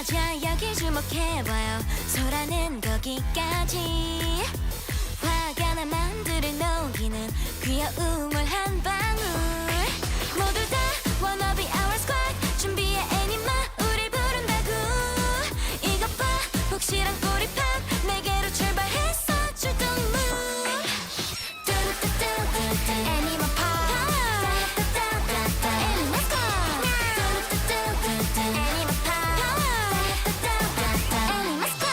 맞아 여기 주목해봐요. 소라는 거기까지. 화가 나 만들을 녹이는 귀여움을 한 방울. 모두 다 wanna be our squad. 준비해 애니마 우릴 부른다고. 이것 봐 복실한 꼬리팝 내게로 출발했어 출동무. 뚜루뚜뚜뚜뚜 애니마 팝. 애니마 스쿼드. 뚜루뚜뚜뚜뚜 애니마 팝. 애니마 스쿼드.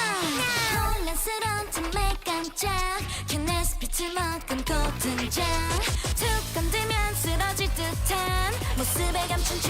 혼란스러운 틈에 깜짝 캔의 스피치 만큼 곧 등장. 툭 건들면 쓰러질 듯한 모습에 감춘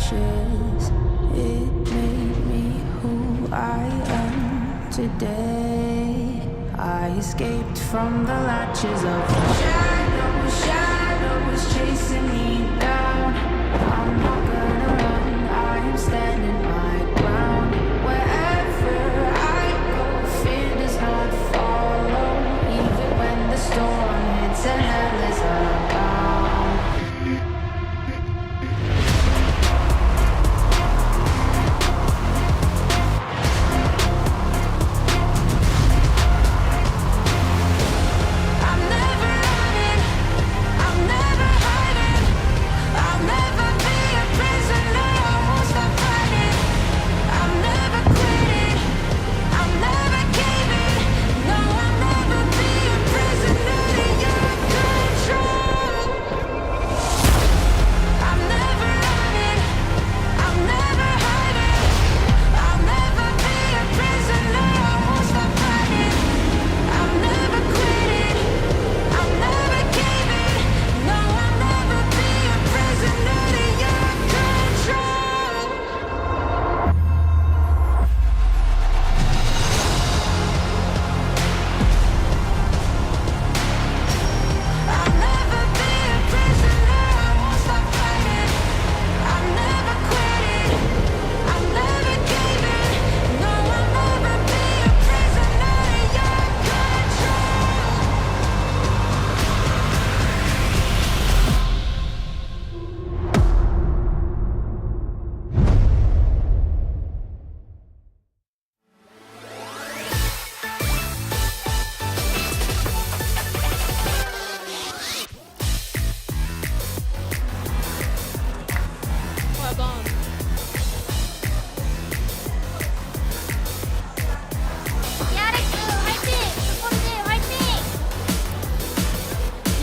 ashes. It made me who I am today. I escaped from the latches of shadows chasing me down. I'm not gonna run, I am standing my ground. Wherever I go, fear does not follow. Even when the storm hits and hell is abound.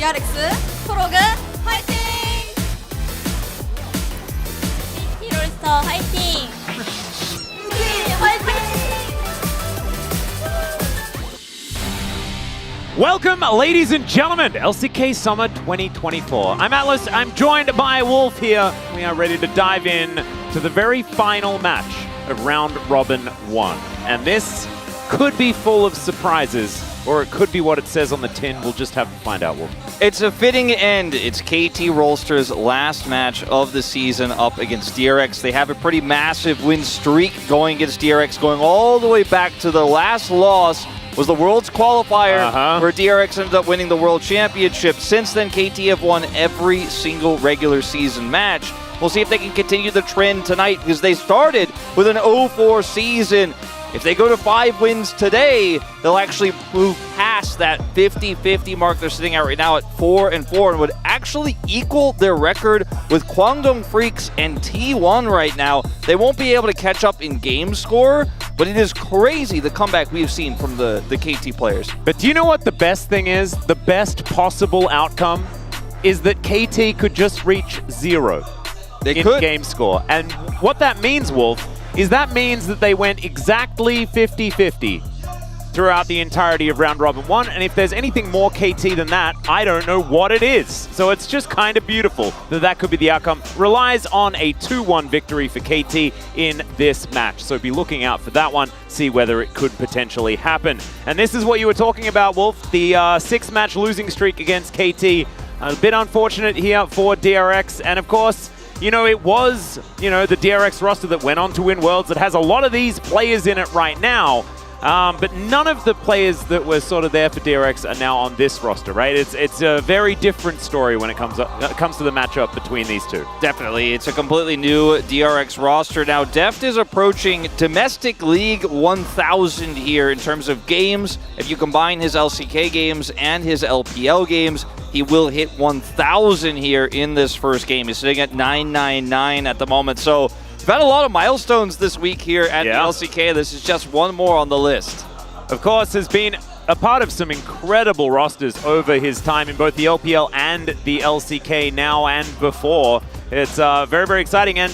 DRX 프로그 화이팅! 히롤스터 화이팅! 화이팅! Welcome, ladies and gentlemen, to LCK Summer 2024. I'm Atlas, I'm joined by Wolf here. We are ready to dive in to the very final match of Round Robin 1. And this could be full of surprises, or it could be what it says on the tin. We'll just have to find out, Wolf. It's a fitting end. It's KT Rolster's last match of the season up against DRX. They have a pretty massive win streak going against DRX, going all the way back to the last loss was the Worlds qualifier, where DRX ended up winning the World Championship. Since then, KT have won every single regular season match. We'll see if they can continue the trend tonight, because they started with an 0-4 season. If they go to 5 wins today, they'll actually move past that 50-50 mark they're sitting at right now at 4-4, and would actually equal their record with Kwangdong Freaks and T1 right now. They won't be able to catch up in game score, but it is crazy the comeback we've seen from the KT players. But do you know what the best thing is? The best possible outcome is that KT could just reach 0 in game score. And what that means, Wolf, is that means that they went exactly 50-50 throughout the entirety of Round Robin 1, and if there's anything more KT than that, I don't know what it is. So it's just kind of beautiful that that could be the outcome. Relies on a 2-1 victory for KT in this match, so be looking out for that one, see whether it could potentially happen. And this is what you were talking about, Wolf, the 6-match losing streak against KT. A bit unfortunate here for DRX, and of course, you know, it was, the DRX roster that went on to win Worlds. It has a lot of these players in it right now, but none of the players that were sort of there for DRX are now on this roster, right? It's a very different story when it comes to the matchup between these two. Definitely. It's a completely new DRX roster. Now, Deft is approaching Domestic League 1000 here in terms of games. If you combine his LCK games and his LPL games, he will hit 1,000 here in this first game. He's sitting at 999 at the moment. So we've had a lot of milestones this week here at the LCK. This is just one more on the list. Of course, has been a part of some incredible rosters over his time in both the LPL and the LCK now and before. It's very, very exciting, and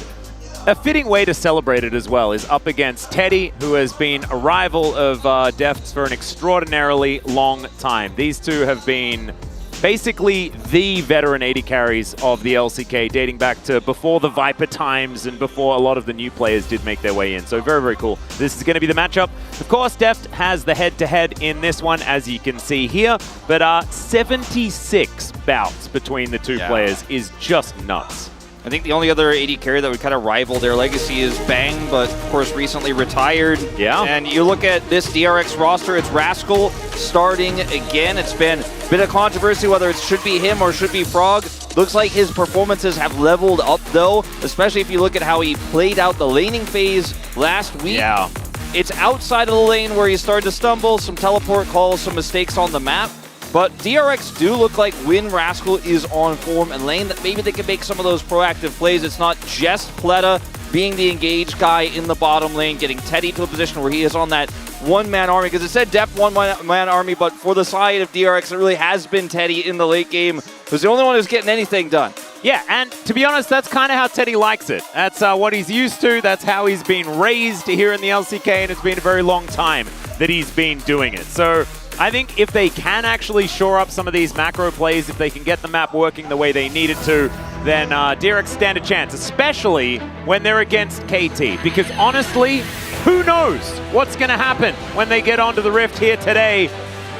a fitting way to celebrate it as well is up against Teddy, who has been a rival of Deft's for an extraordinarily long time. These two have been basically the veteran AD carries of the LCK, dating back to before the Viper times and before a lot of the new players did make their way in. So very, very cool. This is going to be the matchup. Of course, Deft has the head-to-head in this one, as you can see here, but 76 bouts between the two players is just nuts. I think the only other AD carry that would kind of rival their legacy is Bang, but of course recently retired. Yeah. And you look at this DRX roster, it's Rascal starting again. It's been a bit of controversy whether it should be him or should be Frog. Looks like his performances have leveled up though, especially if you look at how he played out the laning phase last week. Yeah. It's outside of the lane where he started to stumble, some teleport calls, some mistakes on the map. But DRX do look like when Rascal is on form and lane, that maybe they can make some of those proactive plays. It's not just Pleta being the engaged guy in the bottom lane, getting Teddy to a position where he is on that one-man army. Because it said Deft one-man army, but for the side of DRX, it really has been Teddy in the late game, who's the only one who's getting anything done. Yeah, and to be honest, that's kind of how Teddy likes it. That's what he's used to. That's how he's been raised here in the LCK, and it's been a very long time that he's been doing it. So I think if they can actually shore up some of these macro plays, if they can get the map working the way they need it to, then DRX stand a chance, especially when they're against KT. Because honestly, who knows what's going to happen when they get onto the Rift here today.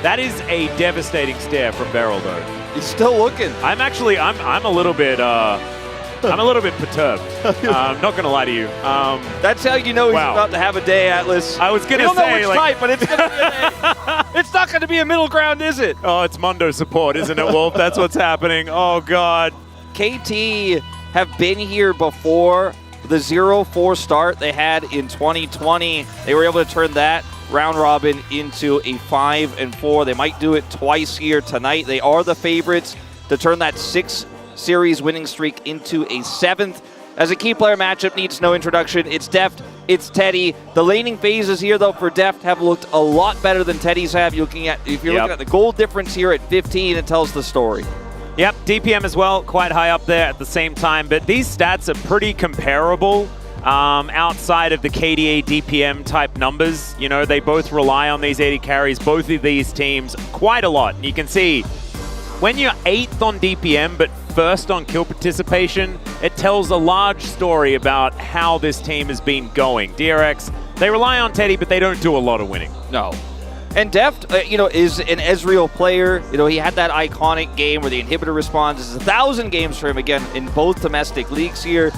That is a devastating stare from Beryl, though. He's still looking. I'm a little bit I'm a little bit perturbed. I'm not gonna lie to you. That's how you know he's about to have a day, Atlas. I was gonna say, say, know which like, type, but it's gonna be a day. It's not gonna be a middle ground, is it? Oh, it's Mundo support, isn't it, Wolf? That's what's happening. Oh God. KT have been here before. The 0-4 start they had in 2020, they were able to turn that round robin into a 5-4. They might do it twice here tonight. They are the favorites to turn that 6-series winning streak into a 7th. As a key player matchup needs no introduction. It's Deft, it's Teddy. The laning phases here, though, for Deft have looked a lot better than Teddy's have. If you're looking at the goal difference here at 15, it tells the story. Yep, DPM as well, quite high up there at the same time, but these stats are pretty comparable outside of the KDA DPM type numbers. You know, they both rely on these 80 carries, both of these teams, quite a lot. And you can see, when you're 8th on DPM, but 1st on kill participation, it tells a large story about how this team has been going. DRX, they rely on Teddy, but they don't do a lot of winning. No. And Deft, is an Ezreal player. He had that iconic game where the inhibitor responds. This is 1,000 games for him, again, in both domestic leagues here.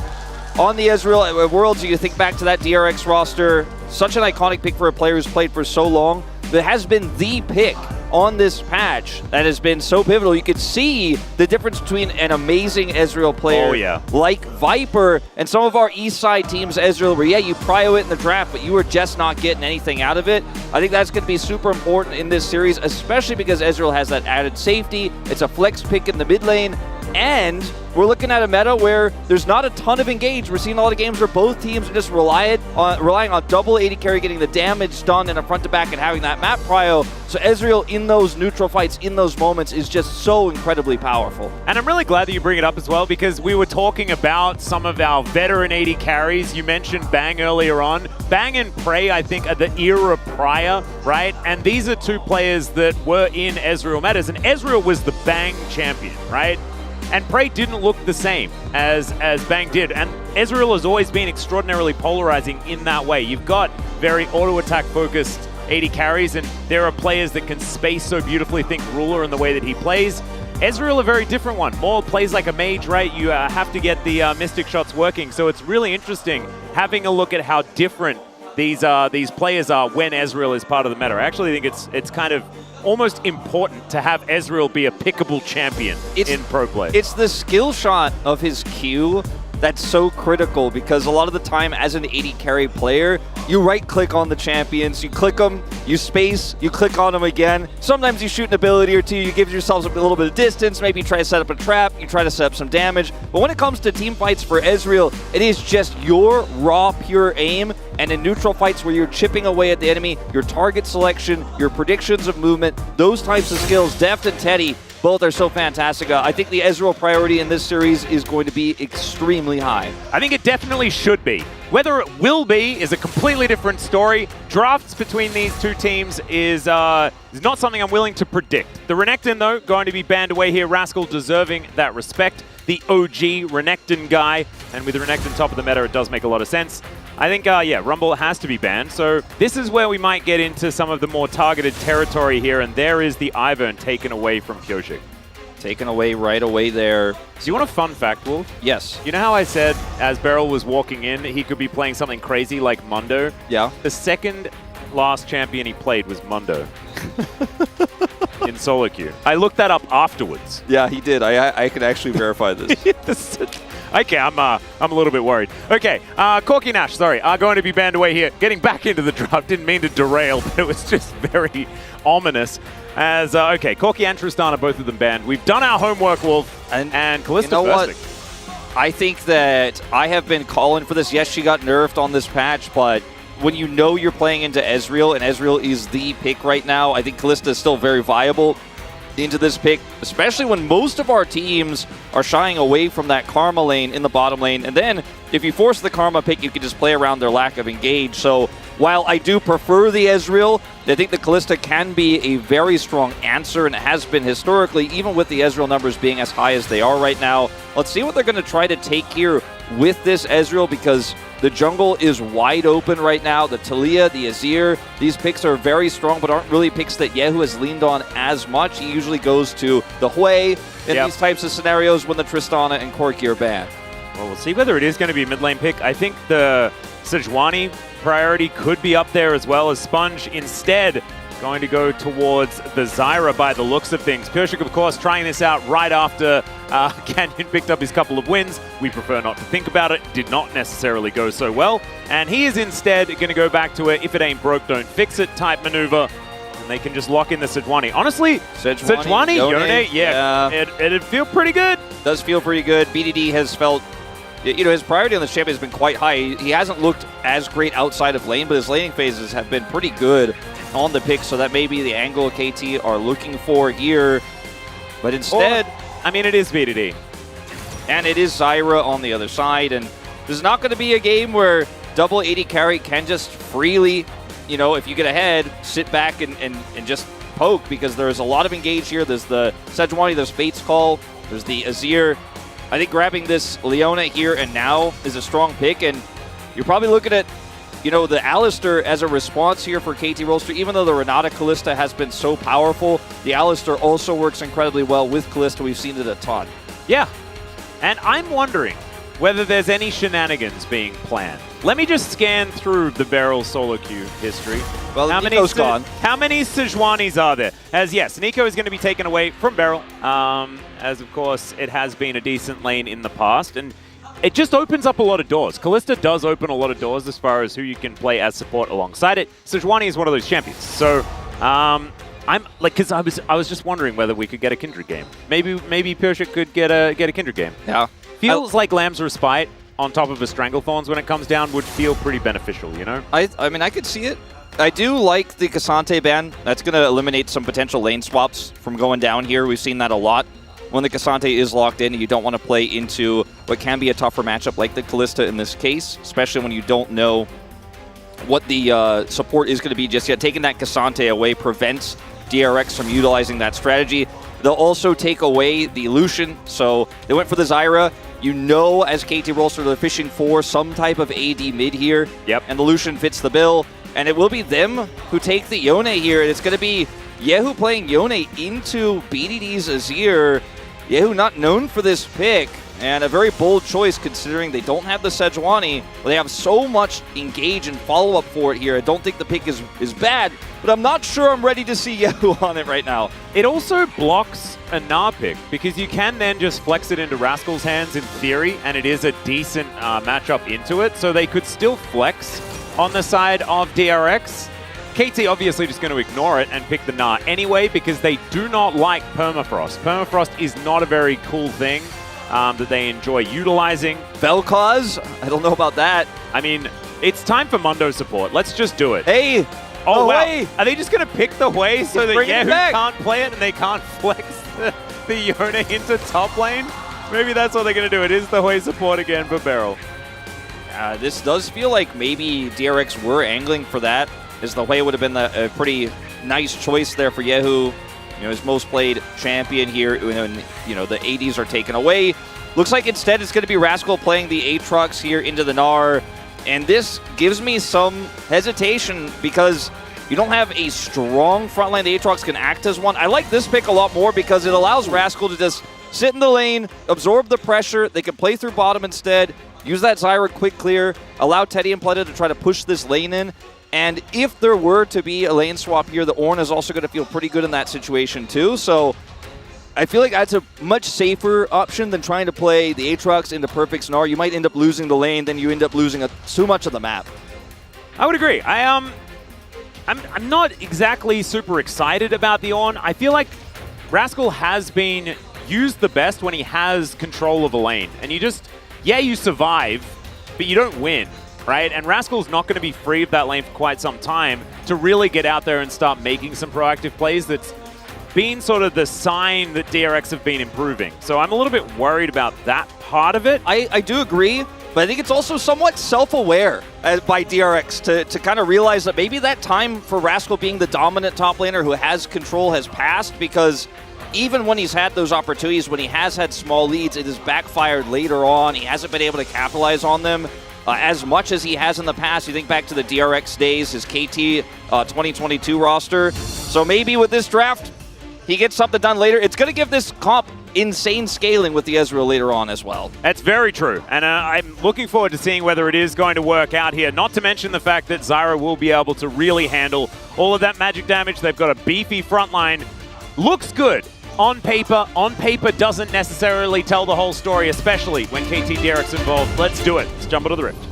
On the Ezreal Worlds, you think back to that DRX roster. Such an iconic pick for a player who's played for so long. That has been the pick on this patch that has been so pivotal. You could see the difference between an amazing Ezreal player like Viper and some of our East Side teams, Ezreal, where you prio it in the draft, but you were just not getting anything out of it. I think that's going to be super important in this series, especially because Ezreal has that added safety. It's a flex pick in the mid lane, and we're looking at a meta where there's not a ton of engage. We're seeing a lot of games where both teams are just relying on double 80 carry, getting the damage done in a front to back and having that map prio. So Ezreal in those neutral fights, in those moments, is just so incredibly powerful. And I'm really glad that you bring it up as well, because we were talking about some of our veteran 80 carries. You mentioned Bang earlier on. Bang and Prey, I think, are the era prior, right? And these are two players that were in Ezreal metas, and Ezreal was the Bang champion, right? And Prey didn't look the same as Bang did. And Ezreal has always been extraordinarily polarizing in that way. You've got very auto-attack focused 80 carries, and there are players that can space so beautifully. Think Ruler in the way that he plays. Ezreal, a very different one. More plays like a mage, right? You have to get the Mystic shots working. So it's really interesting having a look at how different these players are when Ezreal is part of the meta. I actually think it's kind of almost important to have Ezreal be a pickable champion in pro play. It's the skill shot of his Q that's so critical, because a lot of the time as an 80 carry player, you right click on the champions, you click them, you space, you click on them again. Sometimes you shoot an ability or two, you give yourselves a little bit of distance, maybe you try to set up a trap, you try to set up some damage. But when it comes to team fights for Ezreal, it is just your raw, pure aim. And in neutral fights where you're chipping away at the enemy, your target selection, your predictions of movement, those types of skills, Deft and Teddy, both are so fantastic. I think the Ezreal priority in this series is going to be extremely high. I think it definitely should be. Whether it will be is a completely different story. Drafts between these two teams is not something I'm willing to predict. The Renekton, though, going to be banned away here. Rascal deserving that respect. The OG Renekton guy. And with Renekton top of the meta, it does make a lot of sense. I think, yeah, Rumble has to be banned. So this is where we might get into some of the more targeted territory here. And there is the Ivern taken away from Kyoshik. Taken away right away there. Do you want a fun fact, Wolf? Yes. You know how I said as Beryl was walking in, he could be playing something crazy like Mundo? Yeah. The second last champion he played was Mundo in solo queue. I looked that up afterwards. Yeah, he did. I can actually verify this. Okay, I'm a little bit worried. Okay, Corky Nash, sorry, are going to be banned away here. Getting back into the draft, didn't mean to derail, but it was just very ominous. As, okay, Corky and Tristan are both of them banned. We've done our homework, Wolf, and Kalista you know what? bursting. I think that I have been calling for this. Yes, she got nerfed on this patch, but when you know you're playing into Ezreal, and Ezreal is the pick right now, I think Kalista is still very viable into this pick, especially when most of our teams are shying away from that Karma lane in the bottom lane. And then if you force the Karma pick, you can just play around their lack of engage. So while I do prefer the Ezreal, I think the Kalista can be a very strong answer, and it has been historically, even with the Ezreal numbers being as high as they are right now. Let's see what they're going to try to take here with this Ezreal, because the jungle is wide open right now. The Talia, the Azir, these picks are very strong, but aren't really picks that Yehu has leaned on as much. He usually goes to the Hui in these types of scenarios when the Tristana and Corki are banned. Well, we'll see whether it is going to be a mid lane pick. I think the Sejuani priority could be up there as well as Sponge. Instead, going to go towards the Zyra by the looks of things. Kyoshik, of course, trying this out right after Canyon picked up his couple of wins. We prefer not to think about it. Did not necessarily go so well. And he is instead going to go back to a if it ain't broke, don't fix it type maneuver. And they can just lock in the Sejuani. Honestly, Sejuani, Yone, yeah, it'd feel pretty good. Does feel pretty good. BDD has felt, you know, his priority on the champion has been quite high. He hasn't looked as great outside of lane, but his laning phases have been pretty good on the pick, so that may be the angle KT are looking for here. But instead, I mean, it is BDD. And it is Zyra on the other side, and this is not going to be a game where double 80 carry can just freely, you know, if you get ahead, sit back and just poke, because there's a lot of engage here. There's the Sejuani, there's Fate's Call, there's the Azir. I think grabbing this Leona here and now is a strong pick, and you're probably looking at, you know, the Alistar as a response here for KT Rolster. Even though the Renata Kalista has been so powerful, the Alistar also works incredibly well with Kalista. We've seen it a ton. Yeah, and I'm wondering whether there's any shenanigans being planned. Let me just scan through the Beryl solo queue history. Well, Nico's gone. How many Sejuanis are there? As yes, Nico is going to be taken away from Beryl, as of course it has been a decent lane in the past, and it just opens up a lot of doors. Kalista does open a lot of doors as far as who you can play as support alongside it. Sejuani is one of those champions. So I'm like, because I was just wondering whether we could get a Kindred game. Maybe Kyoshik could get a Kindred game. Yeah. Feels like Lamb's Respite on top of a Stranglethorns when it comes down would feel pretty beneficial, you know? I mean, I could see it. I do like the Cassante ban. That's going to eliminate some potential lane swaps from going down here. We've seen that a lot. When the Cassante is locked in, and you don't want to play into what can be a tougher matchup like the Kalista in this case, especially when you don't know what the support is going to be just yet. Taking that Cassante away prevents DRX from utilizing that strategy. They'll also take away the Lucian, so they went for the Zyra. You know, as KT Rolster, they're fishing for some type of AD mid here. Yep. And the Lucian fits the bill. And it will be them who take the Yone here. And it's going to be Yehu playing Yone into BDD's Azir. Yehu not known for this pick, and a very bold choice considering they don't have the Sejuani, but they have so much engage and follow-up for it here. I don't think the pick is bad, but I'm not sure I'm ready to see Yehu on it right now. It also blocks a Gnar pick, because you can then just flex it into Rascal's hands in theory, and it is a decent matchup into it, so they could still flex on the side of DRX. KT obviously just going to ignore it and pick the Gnar anyway, because they do not like Permafrost. Permafrost is not a very cool thing that they enjoy utilizing. Vel'Koz? I don't know about that. I mean, it's time for Mundo support. Let's just do it. Hey! Oh, wow. Hui. Are they just going to pick the Hui so that Yehu can't play it and they can't flex the Yone into top lane? Maybe that's what they're going to do. It is the Hui support again for Beryl. This does feel like maybe DRX were angling for that, as the way would have been a pretty nice choice there for Yehu. You know, his most played champion here, and you know, the 80s are taken away. Looks like instead it's going to be Rascal playing the Aatrox here into the Gnar, and this gives me some hesitation because you don't have a strong front line. The Aatrox can act as one. I like this pick a lot more because it allows Rascal to just sit in the lane, absorb the pressure. They can play through bottom instead, use that Zyra quick clear, allow Teddy and Pleta to try to push this lane in. And if there were to be a lane swap here, the Ornn is also going to feel pretty good in that situation too. So I feel like that's a much safer option than trying to play the Aatrox into perfect Gnar. You might end up losing the lane, then you end up losing too much of the map. I would agree. I'm not exactly super excited about the Ornn. I feel like Rascal has been used the best when he has control of a lane. And you just, yeah, you survive, but you don't win, right? And Rascal's not going to be free of that lane for quite some time to really get out there and start making some proactive plays. That's been sort of the sign that DRX have been improving. So I'm a little bit worried about that part of it. I do agree, but I think it's also somewhat self-aware by DRX to kind of realize that maybe that time for Rascal being the dominant top laner who has control has passed, because even when he's had those opportunities, when he has had small leads, it has backfired later on. He hasn't been able to capitalize on them as much as he has in the past. You think back to the DRX days, his KT 2022 roster. So maybe with this draft, he gets something done later. It's going to give this comp insane scaling with the Ezreal later on as well. That's very true. And I'm looking forward to seeing whether it is going to work out here. Not to mention the fact that Zyra will be able to really handle all of that magic damage. They've got a beefy front line. Looks good on paper. On paper doesn't necessarily tell the whole story, especially when KT DRX involved. Let's do it. Let's jump into the rift.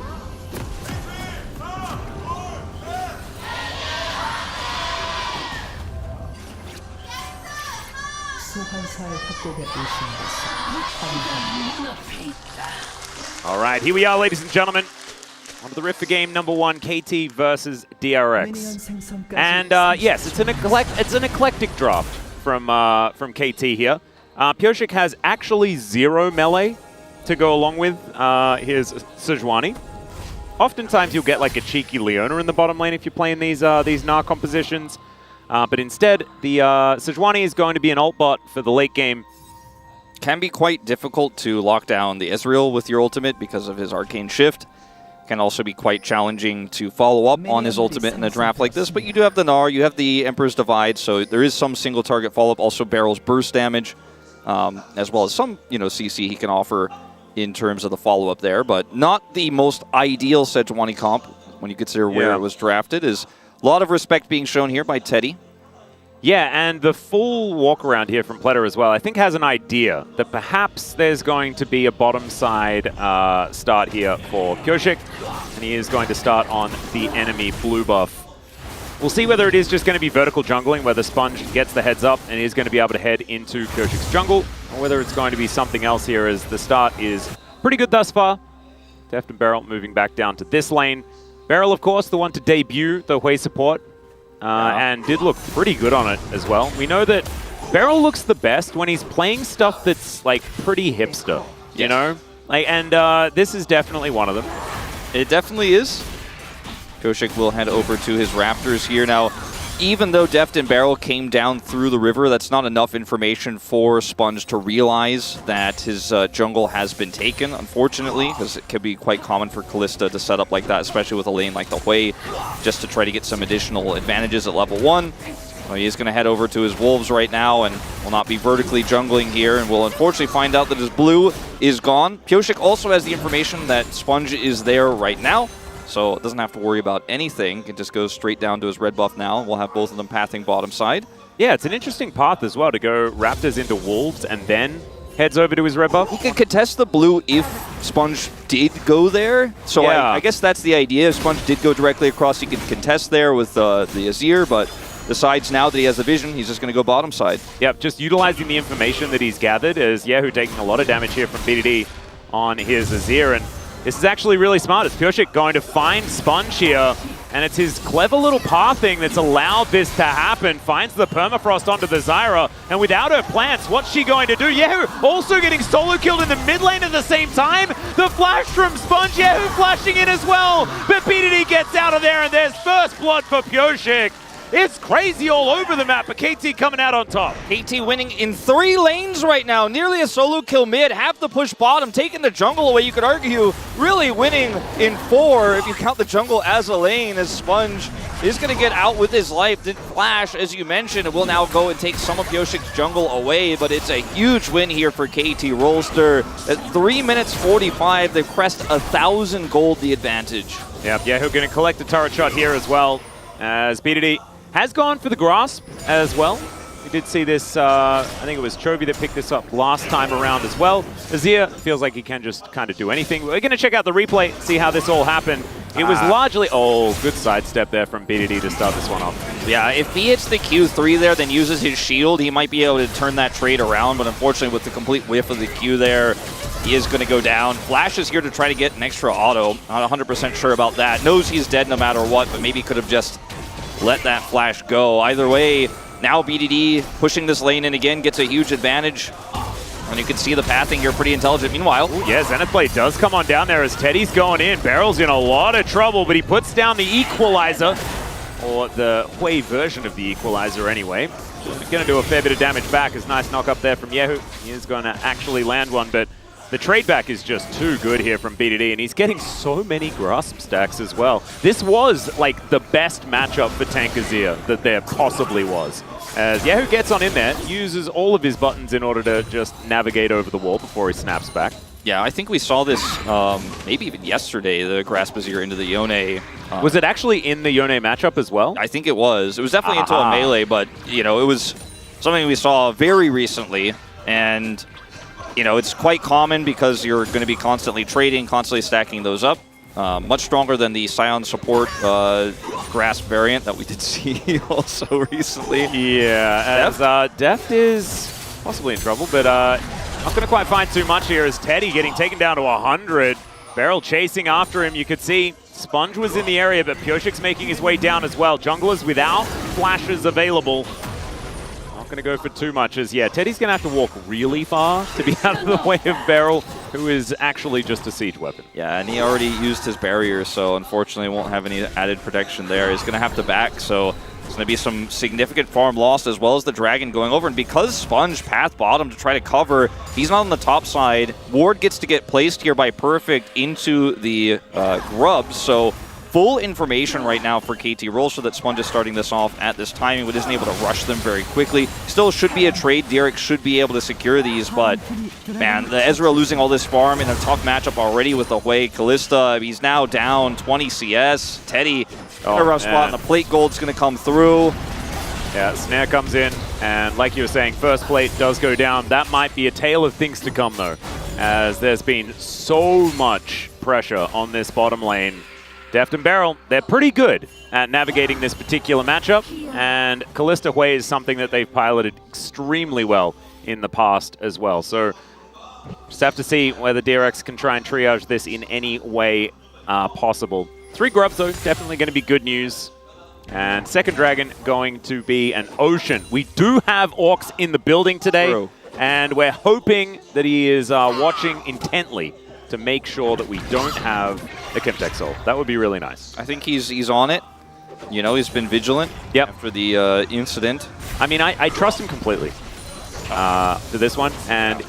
All right, here we are, ladies and gentlemen. On the rift for game number 1, KT versus DRX. And yes, it's an eclectic draft from KT here. Pioshik has actually 0 melee to go along with his Sejuani. Oftentimes you'll get like a cheeky Leona in the bottom lane if you're playing these Gnar compositions. But instead, the Sejuani is going to be an ult bot for the late game. Can be quite difficult to lock down the Ezreal with your ultimate because of his arcane shift. Can also be quite challenging to follow up on his ultimate in a draft like this, but you do have the Gnar, you have the Emperor's Divide, so there is some single target follow-up, also Barrel's burst damage, as well as some, CC he can offer in terms of the follow-up there, but not the most ideal Sejuani comp when you consider where it was drafted. Is a lot of respect being shown here by Teddy. Yeah, and the full walk around here from Pleta as well, I think has an idea that perhaps there's going to be a bottom side start here for Pioshik, and he is going to start on the enemy blue buff. We'll see whether it is just going to be vertical jungling, where the Sponge gets the heads up and is going to be able to head into Pioshik's jungle, or whether it's going to be something else here, as the start is pretty good thus far. Deft and Beryl moving back down to this lane. Beryl, of course, the one to debut the Hui support. And did look pretty good on it as well. We know that Beryl looks the best when he's playing stuff that's like pretty hipster, you know? And this is definitely one of them. It definitely is. Pioshik will head over to his Raptors here. Now, even though Deft and Beryl came down through the river, that's not enough information for Sponge to realize that his jungle has been taken, unfortunately, because it can be quite common for Kalista to set up like that, especially with a lane like the Hui, just to try to get some additional advantages at level 1. Well, he is going to head over to his Wolves right now and will not be vertically jungling here, and will unfortunately find out that his blue is gone. Pioshik also has the information that Sponge is there right now, so it doesn't have to worry about anything. It just goes straight down to his red buff now. We'll have both of them pathing bottom side. Yeah, it's an interesting path as well to go Raptors into Wolves and then heads over to his red buff. He could contest the blue if Sponge did go there. So yeah. I guess that's the idea. If Sponge did go directly across, he could contest there with the Azir, but decides now that he has the vision, he's just going to go bottom side. Yep, just utilizing the information that he's gathered, as Yehu taking a lot of damage here from BDD on his Azir, and this is actually really smart. Is Pioshik going to find Sponge here And it's his clever little pathing that's allowed this to happen. Finds the permafrost onto the Zyra. And without her plants, what's she going to do? Yehu also getting solo killed in the mid lane at the same time. The flash from Sponge. Yehu flashing in as well. But BDD gets out of there and there's first blood for Pioshik. It's crazy all over the map, but KT coming out on top. KT winning in 3 lanes right now. Nearly a solo kill mid, half the push bottom, taking the jungle away. You could argue really winning in 4 if you count the jungle as a lane, as Sponge is going to get out with his life. Did flash, as you mentioned, and will now go and take some of Pioshik's jungle away, but it's a huge win here for KT Rolster. At 3 minutes 45, they've crest 1,000 gold the advantage. Yep, Yehu going to collect a turret shot here as well, as BDD has gone for the grasp as well. We did see this, I think it was Chovy that picked this up last time around as well. Azir feels like he can just kind of do anything. We're going to check out the replay, see how this all happened. It was largely, good sidestep there from BDD to start this one off. Yeah, if he hits the Q3 there, then uses his shield, he might be able to turn that trade around, but unfortunately with the complete whiff of the Q there, he is going to go down. Flash is here to try to get an extra auto. Not 100% sure about that. Knows he's dead no matter what, but maybe could have just let that flash go. Either way, now BDD pushing this lane in again gets a huge advantage. And you can see the pathing here pretty intelligent. Meanwhile, yeah, Zenith Blade does come on down there as Teddy's going in. Barrel's in a lot of trouble, but he puts down the equalizer, or the Hui version of the equalizer anyway. He's going to do a fair bit of damage back. As nice knock up there from Yehu. He is going to actually land one, but the trade back is just too good here from BDD, and he's getting so many grasp stacks as well. This was like the best matchup for Tank Azir that there possibly was. As Yehu gets on in there, uses all of his buttons in order to just navigate over the wall before he snaps back. Yeah, I think we saw this maybe even yesterday, the grasp Azir into the Yone. Was it actually in the Yone matchup as well? I think it was. It was definitely into a melee, but, you know, it was something we saw very recently, and you know, it's quite common because you're going to be constantly trading, constantly stacking those up. Much stronger than the Scion support grasp variant that we did see also recently. Yeah, as Deft is possibly in trouble, but not going to quite find too much here as Teddy getting taken down to 100. Barrel chasing after him. You could see Sponge was in the area, but Pioshik's making his way down as well. Junglers without flashes available. Going to go for too much as, yeah, Teddy's going to have to walk really far to be out of the way of Beryl, who is actually just a siege weapon. Yeah, and he already used his barrier, so unfortunately won't have any added protection there. He's going to have to back, so there's going to be some significant farm loss as well as the Dragon going over. And because Sponge path bottom to try to cover, he's not on the top side. Ward gets to get placed here by Perfect into the grubs, so full information right now for KT Rolster that Sponge is starting this off at this timing, but isn't able to rush them very quickly. Still should be a trade. DRX should be able to secure these, but man, the Ezreal losing all this farm in a tough matchup already with the Hui Kalista. He's now down 20 CS. Teddy in a rough spot, and the plate gold's going to come through. Yeah, Snare comes in, and like you were saying, first plate does go down. That might be a tale of things to come, though, as there's been so much pressure on this bottom lane. Deft and Barrel, they're pretty good at navigating this particular matchup, and Kalista Hui is something that they've piloted extremely well in the past as well. So just have to see whether DRX can try and triage this in any way possible. 3 grubs, though, definitely going to be good news. And second Dragon going to be an Ocean. We do have Orcs in the building today, and we're hoping that he is watching intently to make sure that we don't have a Chemtech Soul. That would be really nice. I think he's on it. You know, he's been vigilant after the incident. I mean, I trust him completely for this one. And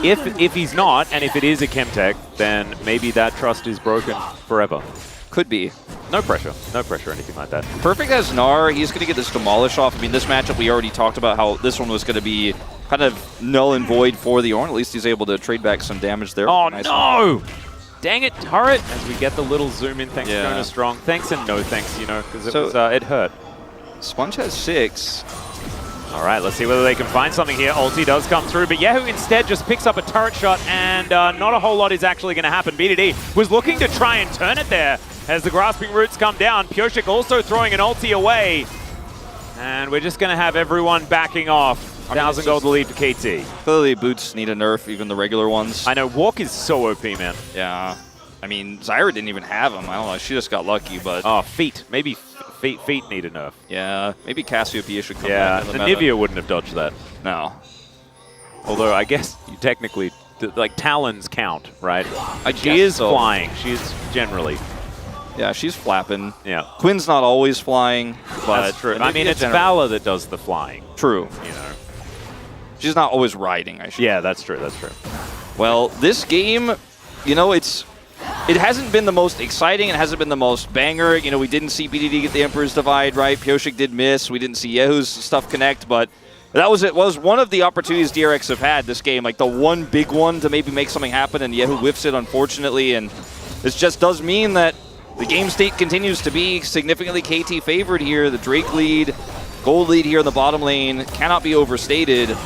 if he's not, and if it is a Chemtech, then maybe that trust is broken forever. Could be. No pressure. No pressure or anything like that. Perfect has Gnar. He's going to get this Demolish off. I mean, this matchup, we already talked about how this one was going to be kind of null and void for the Ornn. At least he's able to trade back some damage there. Oh, nice no! Dang it, turret! As we get the little zoom in, thanks to Jonah Strong. Thanks and no thanks, you know, because it hurt. Sponge has 6. All right, let's see whether they can find something here. Ulti does come through, but Yehu instead just picks up a turret shot, and not a whole lot is actually going to happen. BDD was looking to try and turn it there as the grasping roots come down. Pioshik also throwing an ulti away, and we're just going to have everyone backing off. 1,000 gold to lead for KT. Clearly, boots need a nerf, even the regular ones. I know, Walk is so OP, man. Yeah. I mean, Zyra didn't even have him. I don't know. She just got lucky, but... Oh, feet. Maybe feet need a nerf. Yeah, maybe Cassiopeia should come Yeah, back in the the meta. Nivea wouldn't have dodged that. No. Although I guess you technically, like, talons count, right? I She guess is so. flying. She is generally. Yeah, she's flapping. Yeah. Quinn's not always flying, but... That's true. I mean, Nivea it's generally- Valor that does the flying, True. you know. She's not always riding, I should. Yeah, that's true. That's true. Well, this game, you know, it hasn't been the most exciting. It hasn't been the most banger. You know, we didn't see BDD get the Emperor's Divide, right? Pyosik did miss. We didn't see Yehu's stuff connect, but that was one of the opportunities DRX have had this game, like the one big one to maybe make something happen, and Yehu whiffs it, unfortunately, and this just does mean that the game state continues to be significantly KT favored here. The Drake lead, gold lead here in the bottom lane cannot be overstated.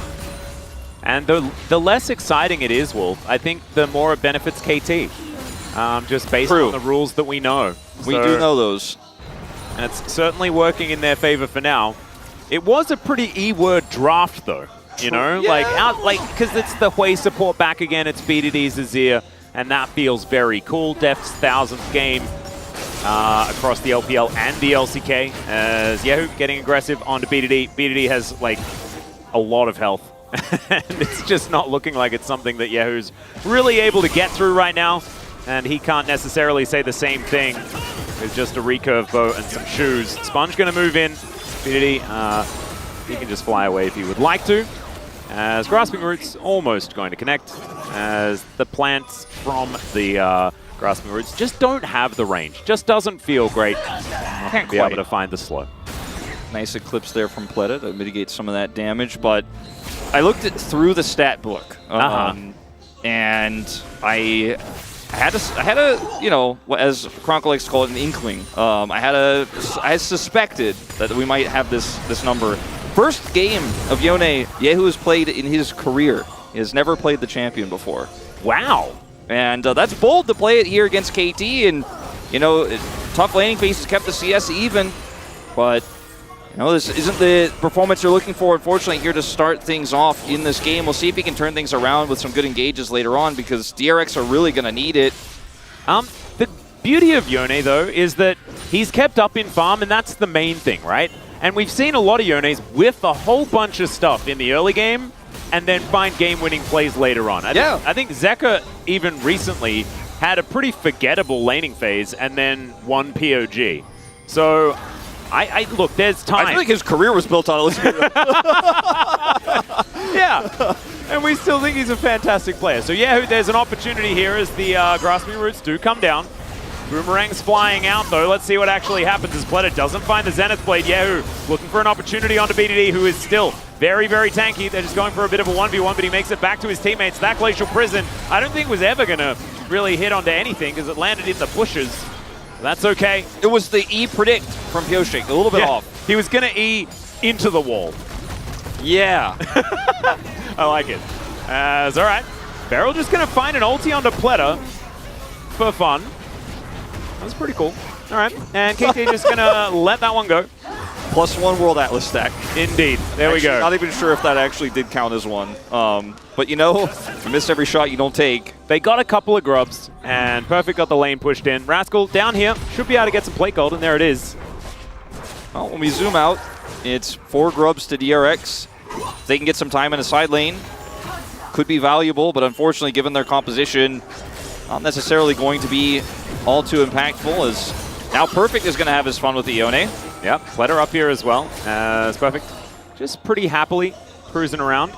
And the less exciting it is, Wolf, I think the more it benefits KT. Just based True. on the rules that we know. We do know those. And it's certainly working in their favor for now. It was a pretty E-word draft, though. You know, Yeah. because it's the Hui support back again. It's BDD's Azir, and that feels very cool. Def's 1000th game across the LPL and the LCK. As Yehu getting aggressive onto BDD. BDD has like a lot of health, and it's just not looking like it's something that Yehu's really able to get through right now. And he can't necessarily say the same thing with just a recurve bow and some shoes. Sponge going to move in. BDD, he can just fly away if he would like to. As Grasping Roots almost going to connect. As the plants from the Grasping Roots just don't have the range. Just doesn't feel great. Can't Be quite. able to find the slow. Nice eclipse there from Pleta to mitigate some of that damage, but I looked through the stat book, and I had a, you know, as Chronicle likes to call it, an inkling. I suspected that we might have this number. First game of Yone, Yehu has played in his career. He has never played the champion before. Wow. And that's bold to play it here against KT, and, you know, tough laning phases kept the CS even, but, you know, this isn't the performance you're looking for, unfortunately, here to start things off in this game. We'll see if he can turn things around with some good engages later on, because DRX are really going to need it. The beauty of Yone, though, is that he's kept up in farm, and that's the main thing, right? And we've seen a lot of Yones with a whole bunch of stuff in the early game, and then find game-winning plays later on. I think Zeka, even recently, had a pretty forgettable laning phase, and then won POG. So, look, there's time. I feel like his career was built on it. Yeah, and we still think he's a fantastic player. So yeah, there's an opportunity here as the Grasping Roots do come down. Boomerang's flying out, though. Let's see what actually happens as Pleta doesn't find the Zenith Blade. Yehu looking for an opportunity onto BDD, who is still very, very tanky. They're just going for a bit of a 1v1, but he makes it back to his teammates. That Glacial Prison, I don't think was ever going to really hit onto anything because it landed in the bushes. That's okay. It was the E-predict from Pyosik, a little bit off. He was going to E into the wall. Yeah. I like it. All right. Beryl just going to find an ulti onto Pleta for fun. That's pretty cool. All right. And KT just going to let that one go. +1 World Atlas stack. Indeed. There we go. Not even sure if that actually did count as one. But, you know, you miss every shot you don't take. They got a couple of grubs, and Perfect got the lane pushed in. Rascal down here should be able to get some plate gold, and there it is. Well, when we zoom out, it's 4 grubs to DRX. If they can get some time in a side lane, could be valuable, but unfortunately, given their composition, not necessarily going to be all too impactful, as now Perfect is going to have his fun with the Yone. Yep, Fletter up here as well. As Perfect just pretty happily cruising around.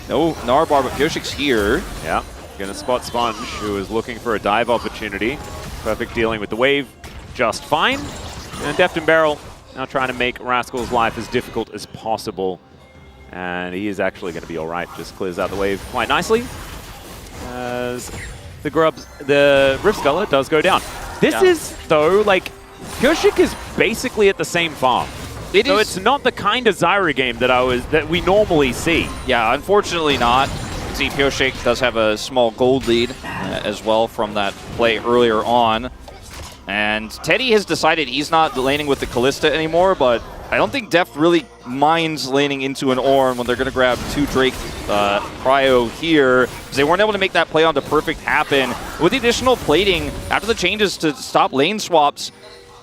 No Narbar, but Pyosik's here. Yeah, going to spot Sponge, who is looking for a dive opportunity. Perfect dealing with the wave just fine. And Deft and Barrel now trying to make Rascal's life as difficult as possible. And he is actually going to be all right. Just clears out the wave quite nicely. As the Rift Sculler does go down. This is, though, like, Pyosik is basically at the same farm. So it's not the kind of Zyra game that we normally see. Yeah, unfortunately not. You can see Pyosik does have a small gold lead as well from that play earlier on. And Teddy has decided he's not laning with the Callista anymore, but I don't think Deft really minds laning into an Ornn when they're going to grab 2 Drake Cryo here, because they weren't able to make that play onto Perfect happen. With the additional plating, after the changes to stop lane swaps,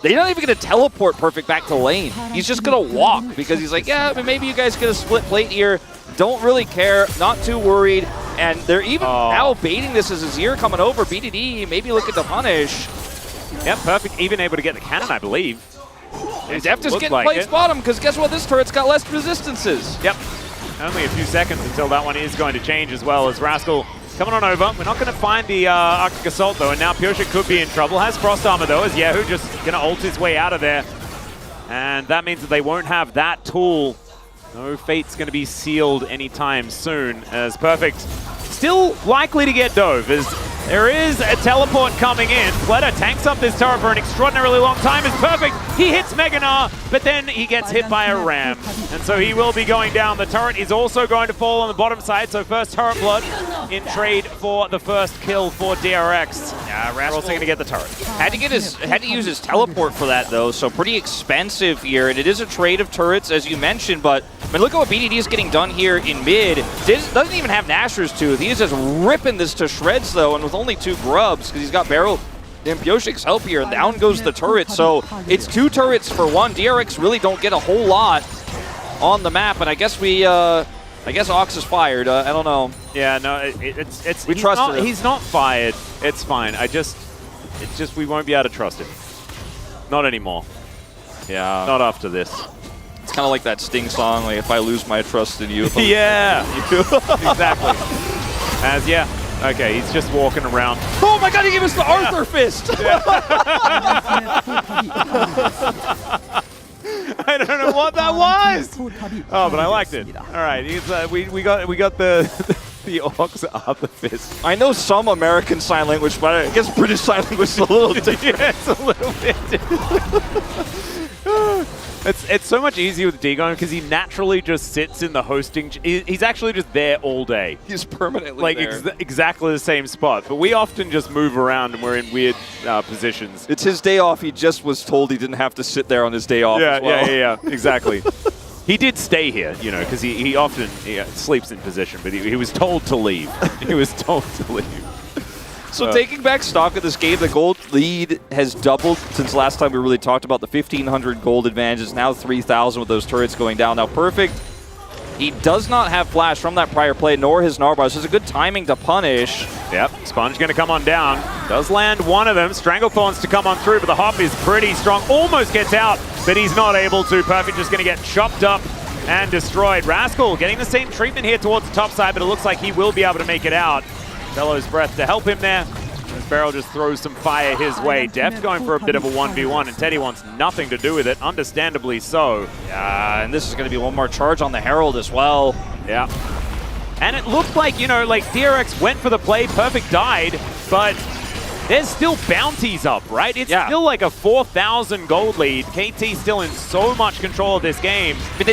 they're not even going to teleport Perfect back to lane. He's just going to walk, because he's like, yeah, maybe you guys get a split plate here. Don't really care, not too worried. And they're even now baiting this as Azir coming over. BDD maybe looking to punish. Yep, Perfect even able to get the cannon, I believe. Def just getting plates bottom, because guess what? This turret's got less resistances. Yep. Only a few seconds until that one is going to change as well, as Rascal coming on over. We're not going to find the Arctic Assault, though, and now Pyosik could be in trouble. Has Frost Armor, though, as Yahoo just going to ult his way out of there. And that means that they won't have that tool. No fate's going to be sealed anytime soon, as Perfect still likely to get dove, as there is a teleport coming in. Fleta tanks up this turret for an extraordinarily long time. Is Perfect. He hits Meganar, but then he gets hit by a ram. And so he will be going down. The turret is also going to fall on the bottom side, so first turret blood in trade for the first kill for DRX. Yeah, Rascal also going to get the turret. Had to use his teleport for that, though, so pretty expensive here. And it is a trade of turrets, as you mentioned, but I mean, look at what BDD is getting done here in mid. Doesn't even have Nashor's Tooth. He's just ripping this to shreds, though, and with only 2 grubs, because he's got Barrel and Pyosik's help here, and down goes the turret. So it's 2 turrets for 1. DRX really don't get a whole lot on the map, and I guess Ox is fired. I don't know. Yeah, no, we trust him. He's not fired. It's fine. It's just we won't be able to trust him. Not anymore. Yeah. Not after this. It's kind of like that Sting song, like, if I lose my trust in you. Yeah, exactly. As, yeah, okay, he's just walking around. Oh my god, he gave us the Arthur fist! I don't know what that was! Oh, but I liked it. All right, we got the Ox Arthur fist. I know some American Sign Language, but I guess British Sign Language is a little different. Yeah, it's a little bit different. It's so much easier with Dagon because he naturally just sits in the hosting. He's actually just there all day. He's permanently like there. Exactly the same spot. But we often just move around and we're in weird positions. It's his day off. He just was told he didn't have to sit there on his day off as well. Yeah, exactly. He did stay here, you know, because he often sleeps in position, but he was told to leave. He was told to leave. So taking back stock of this game, the gold lead has doubled since last time we really talked about the 1,500 gold advantage. It's now 3,000 with those turrets going down. Now Perfect, he does not have flash from that prior play, nor his Narbar, so it's a good timing to punish. Yep, Sponge going to come on down. Does land one of them. Stranglethorns to come on through, but the hop is pretty strong. Almost gets out, but he's not able to. Perfect just going to get chopped up and destroyed. Rascal getting the same treatment here towards the top side, but it looks like he will be able to make it out. Fellow's Breath to help him there. As Barrel just throws some fire his way. Def's going for a bit of a 1v1, and Teddy wants nothing to do with it, understandably so. Yeah, and this is going to be one more charge on the Herald as well. Yeah. And it looked like, you know, like DRX went for the play, Perfect died, but there's still bounties up, right? It's still like a 4,000 gold lead. KT still in so much control of this game. But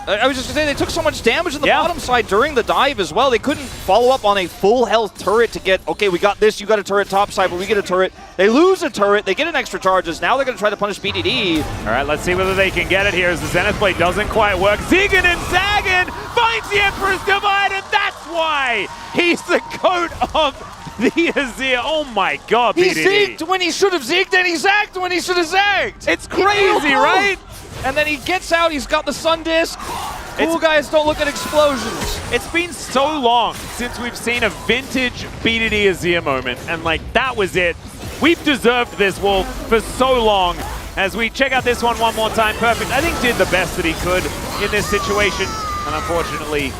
I was just going to say, they took so much damage on the bottom side during the dive as well. They couldn't follow up on a full health turret to get, okay, we got this, you got a turret top side, but we get a turret. They lose a turret, they get an extra charges. Now they're going to try to punish BDD. All right, let's see whether they can get it here as the Zenith Blade doesn't quite work. Zegan and Zagan finds the Emperor's Divide, and that's why he's the goat of the Azir. Oh my god, BDD. He zigged when he should have zigged, and he zagged when he should have zagged. It's crazy, right? And then he gets out, he's got the Sun Disc. Cool guys don't look at explosions. It's been so long since we've seen a vintage BDD Azir moment, and like, that was it. We've deserved this, Wolf, for so long. As we check out this one more time, Perfect, I think, did the best that he could in this situation, and unfortunately,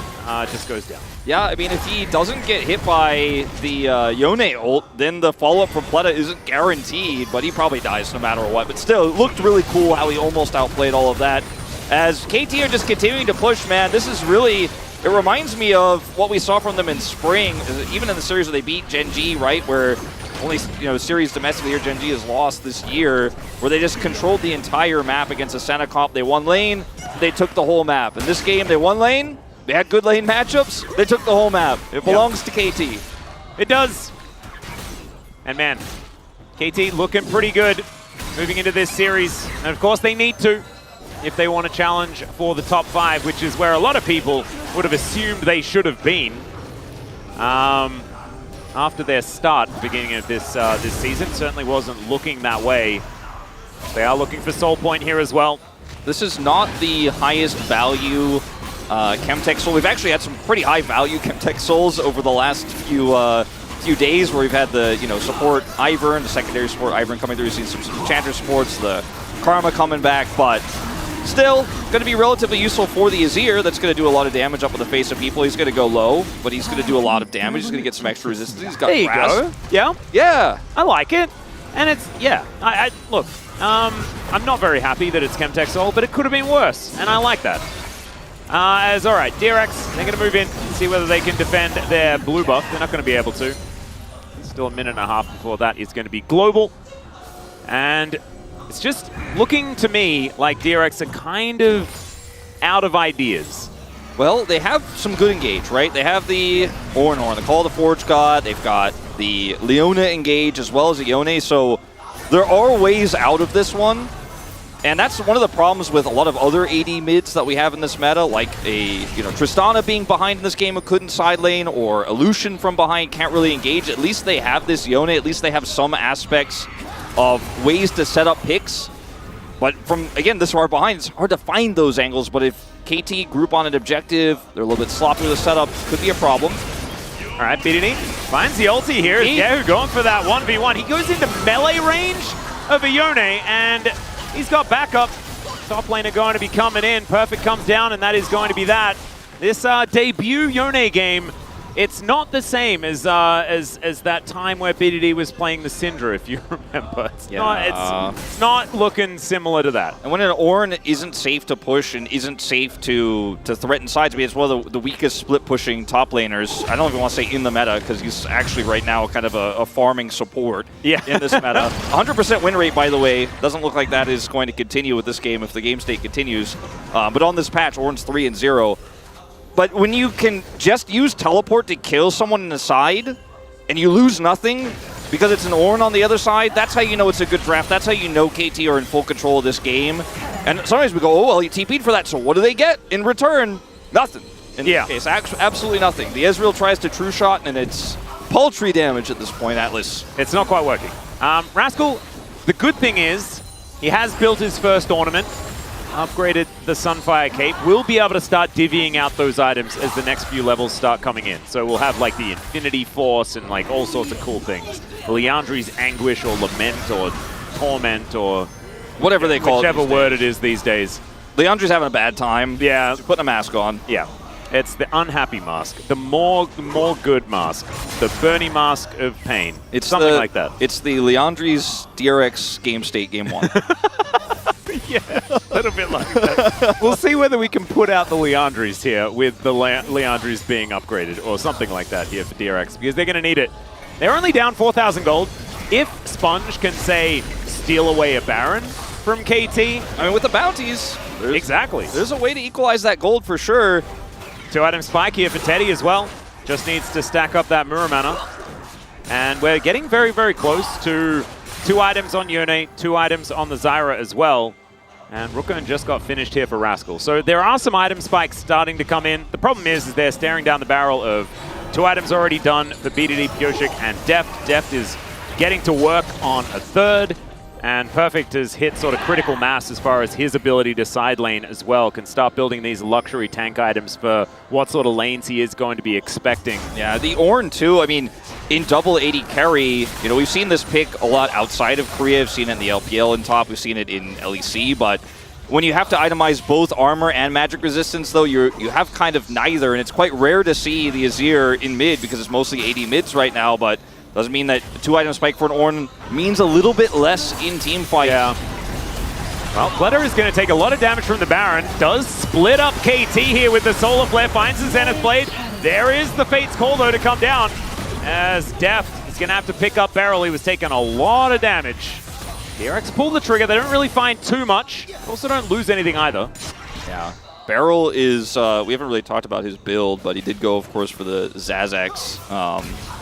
just goes down. Yeah, I mean, if he doesn't get hit by the Yone ult, then the follow-up from Pleta isn't guaranteed, but he probably dies no matter what. But still, it looked really cool how he almost outplayed all of that. As KT are just continuing to push, man, this is really, it reminds me of what we saw from them in spring, even in the series where they beat Gen G, right, where only, you know, series domestically here Gen G has lost this year, where they just controlled the entire map against a Santa comp. They won lane, they took the whole map. In this game, they won lane, they had good lane matchups, they took the whole map. It belongs to KT. It does. And man, KT looking pretty good moving into this series. And of course they need to if they want to challenge for the top 5, which is where a lot of people would have assumed they should have been. after their start, beginning of this this season. Certainly wasn't looking that way. They are looking for Soul Point here as well. This is not the highest value Chemtech Soul. We've actually had some pretty high value Chemtech Souls over the last few days, where we've had the support Ivern, the secondary support Ivern coming through. We've seen some Chanter supports, the Karma coming back, but still going to be relatively useful for the Azir. That's going to do a lot of damage up in the face of people. He's going to go low, but he's going to do a lot of damage. He's going to get some extra resistance. He's got there you grass. go. Yeah. Yeah. I like it. And it's, yeah. Look, I'm not very happy that it's Chemtech Soul, but it could have been worse, and I like that. All right, DRX, they're going to move in, see whether they can defend their blue buff. They're not going to be able to. Still a minute and a half before that is going to be global. And it's just looking to me like DRX are kind of out of ideas. Well, they have some good engage, right? They have the Ornhorn, the Call of the Forge God. They've got the Leona engage as well as the Yone. So there are ways out of this one. And that's one of the problems with a lot of other AD mids that we have in this meta, like a Tristana being behind in this game who couldn't side lane, or Illusion from behind can't really engage. At least they have this Yone. At least they have some aspects of ways to set up picks. But from, again, this far behind, it's hard to find those angles. But if KT group on an objective, they're a little bit sloppy with the setup, could be a problem. All right, BDD finds the ulti here. Yehu going for that 1v1. He goes into melee range of a Yone, and he's got backup. Top laner going to be coming in. Perfect comes down, and that is going to be that. This debut Yone game, it's not the same as that time where BDD was playing the Syndra, if you remember. It's not looking similar to that. And when an Ornn isn't safe to push and isn't safe to threaten sides, I mean, it's one of the weakest split pushing top laners. I don't even want to say in the meta, because he's actually right now kind of a farming support in this meta. 100% win rate, by the way. Doesn't look like that is going to continue with this game if the game state continues. But on this patch, Ornn's 3-0. But when you can just use teleport to kill someone in the side, and you lose nothing because it's an Ornn on the other side, that's how you know it's a good draft. That's how you know KT are in full control of this game. And sometimes we go, oh, well, he TP'd for that, so what do they get in return? Nothing. In this case, absolutely nothing. The Ezreal tries to true shot, and it's paltry damage at this point, Atlas. It's not quite working. Rascal, the good thing is, he has built his first ornament, upgraded the Sunfire Cape. We'll be able to start divvying out those items as the next few levels start coming in. So we'll have like the Infinity Force and like all sorts of cool things. Leandri's Anguish or Lament or Torment or whatever they call it. Whichever word it is these days. Leandri's having a bad time. Yeah. He's putting a mask on. Yeah. It's the unhappy mask. The more good mask. The Bernie mask of pain. It's something like that. It's the Leandri's DRX game state game 1. Yeah, a little bit like that. We'll see whether we can put out the Leandris here with the Leandris being upgraded or something like that here for DRX, because they're going to need it. They're only down 4,000 gold. If Sponge can, say, steal away a Baron from KT. I mean, with the bounties. Exactly. There's a way to equalize that gold for sure. 2-item spike here for Teddy as well. Just needs to stack up that Mirror Mana. And we're getting very, very close to 2 items on Yone, 2 items on the Zyra as well. And Rookern just got finished here for Rascal. So there are some item spikes starting to come in. The problem is they're staring down the barrel of 2 items already done for BDD, Pyoshik, and Deft. Deft is getting to work on a 3rd. And Perfect has hit sort of critical mass as far as his ability to side lane as well. Can start building these luxury tank items for what sort of lanes he is going to be expecting. Yeah, the Ornn too, I mean, in double AD carry, we've seen this pick a lot outside of Korea. We've seen it in the LPL in top. We've seen it in LEC. But when you have to itemize both armor and magic resistance, though, you have kind of neither. And it's quite rare to see the Azir in mid because it's mostly AD mids right now. But doesn't mean that 2-item spike for an Ornn means a little bit less in team fight. Yeah. Well, Flutter is going to take a lot of damage from the Baron. Does split up KT here with the Solar Flare. Finds the Zenith Blade. There is the Fate's Call, though, to come down. As Deft is going to have to pick up Beryl. He was taking a lot of damage. DRX pulled the trigger. They don't really find too much. Also don't lose anything either. Yeah. Beryl is, we haven't really talked about his build, but he did go, of course, for the Zazax.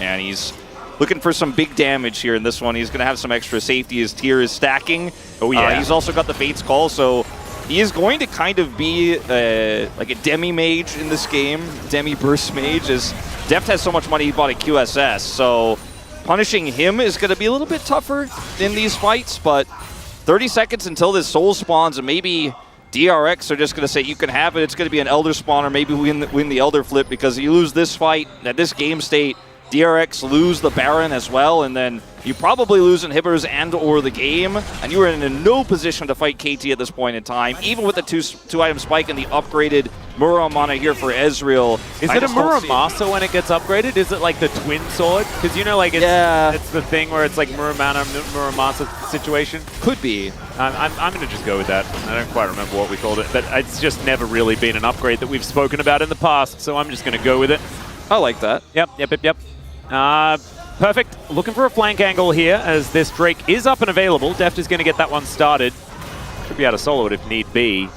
And he's looking for some big damage here in this one. He's going to have some extra safety. His tier is stacking. Oh, yeah. He's also got the Fate's Call, so he is going to kind of be like a demi-mage in this game. Demi-burst mage, as Deft has so much money he bought a QSS, so punishing him is going to be a little bit tougher in these fights, but 30 seconds until this soul spawns, and maybe DRX are just going to say you can have it. It's going to be an Elder spawn, or maybe win the Elder flip, because you lose this fight at this game state, DRX lose the Baron as well, and then you probably lose inhibitors and or the game, and you are in no position to fight KT at this point in time, even with the two-item spike and the upgraded Muramasa here for Ezreal. Is it a Muramasa when it gets upgraded? Is it like the twin sword? Because you know, like it's the thing where it's like Muramasa situation. Could be. I'm going to just go with that. I don't quite remember what we called it, but it's just never really been an upgrade that we've spoken about in the past, so I'm just going to go with it. I like that. Yep. Perfect. Looking for a flank angle here as this Drake is up and available. Deft is going to get that one started. Should be able to solo it if need be.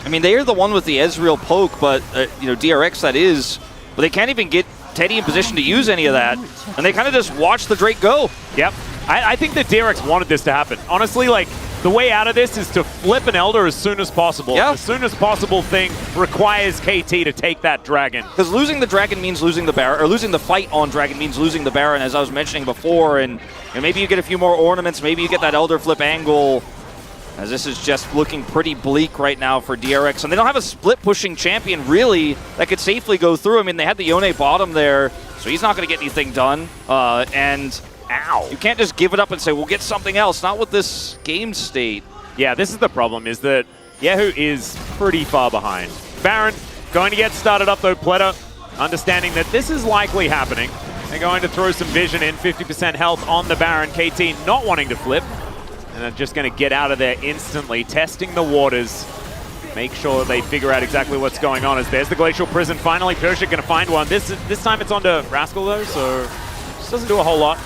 I mean, they are the one with the Ezreal poke, but, DRX that is, but they can't even get Teddy in position to use any of that, and they kind of just watch the Drake go. Yep. I think that DRX wanted this to happen. Honestly, like, the way out of this is to flip an Elder as soon as possible. Yeah. The soon as possible thing requires KT to take that Dragon. Because losing the Dragon means losing the Baron, or losing the fight on Dragon means losing the Baron, as I was mentioning before, and maybe you get a few more ornaments, maybe you get that Elder flip angle, as this is just looking pretty bleak right now for DRX. And they don't have a split-pushing champion, really, that could safely go through. I mean, they had the Yone bottom there, so he's not going to get anything done. Ow. You can't just give it up and say, we'll get something else. Not with this game state. Yeah, this is the problem, is that Yahoo is pretty far behind. Baron going to get started up, though. Pleta understanding that this is likely happening. They're going to throw some vision in, 50% health on the Baron. KT not wanting to flip. And they're just going to get out of there instantly, testing the waters. Make sure that they figure out exactly what's going on. As there's the Glacial Prison. Finally, Persia going to find one. This time it's onto Rascal, though, so just doesn't do a whole lot.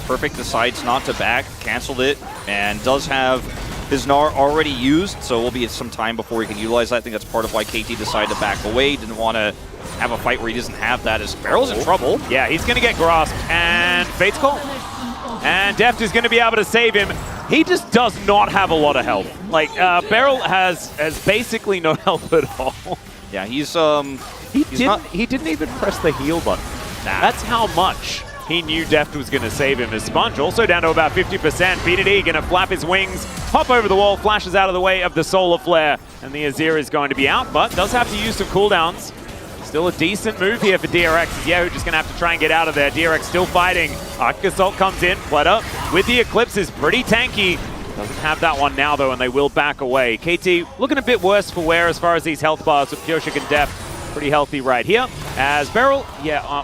Perfect decides not to back, canceled it, and does have his Gnar already used, so it will be some time before he can utilize that. I think that's part of why KT decided to back away. Didn't want to have a fight where he doesn't have that, as Barrel's in trouble. Yeah, he's going to get grasped, and Fate's Call. And Deft is going to be able to save him. He just does not have a lot of health. Like, Beryl has basically no health at all. Yeah, he didn't even press the heal button. Nah. That's how much he knew Deft was going to save him. As Sponge also down to about 50%. BDD going to flap his wings, hop over the wall, flashes out of the way of the Solar Flare, and the Azir is going to be out, but does have to use some cooldowns. Still a decent move here for DRX. Yahoo just going to have to try and get out of there. DRX still fighting. Arctic Assault comes in. Pleta with the Eclipse is pretty tanky. Doesn't have that one now, though, and they will back away. KT looking a bit worse for wear as far as these health bars with Kyoshik and Deft. Pretty healthy right here. As Beryl,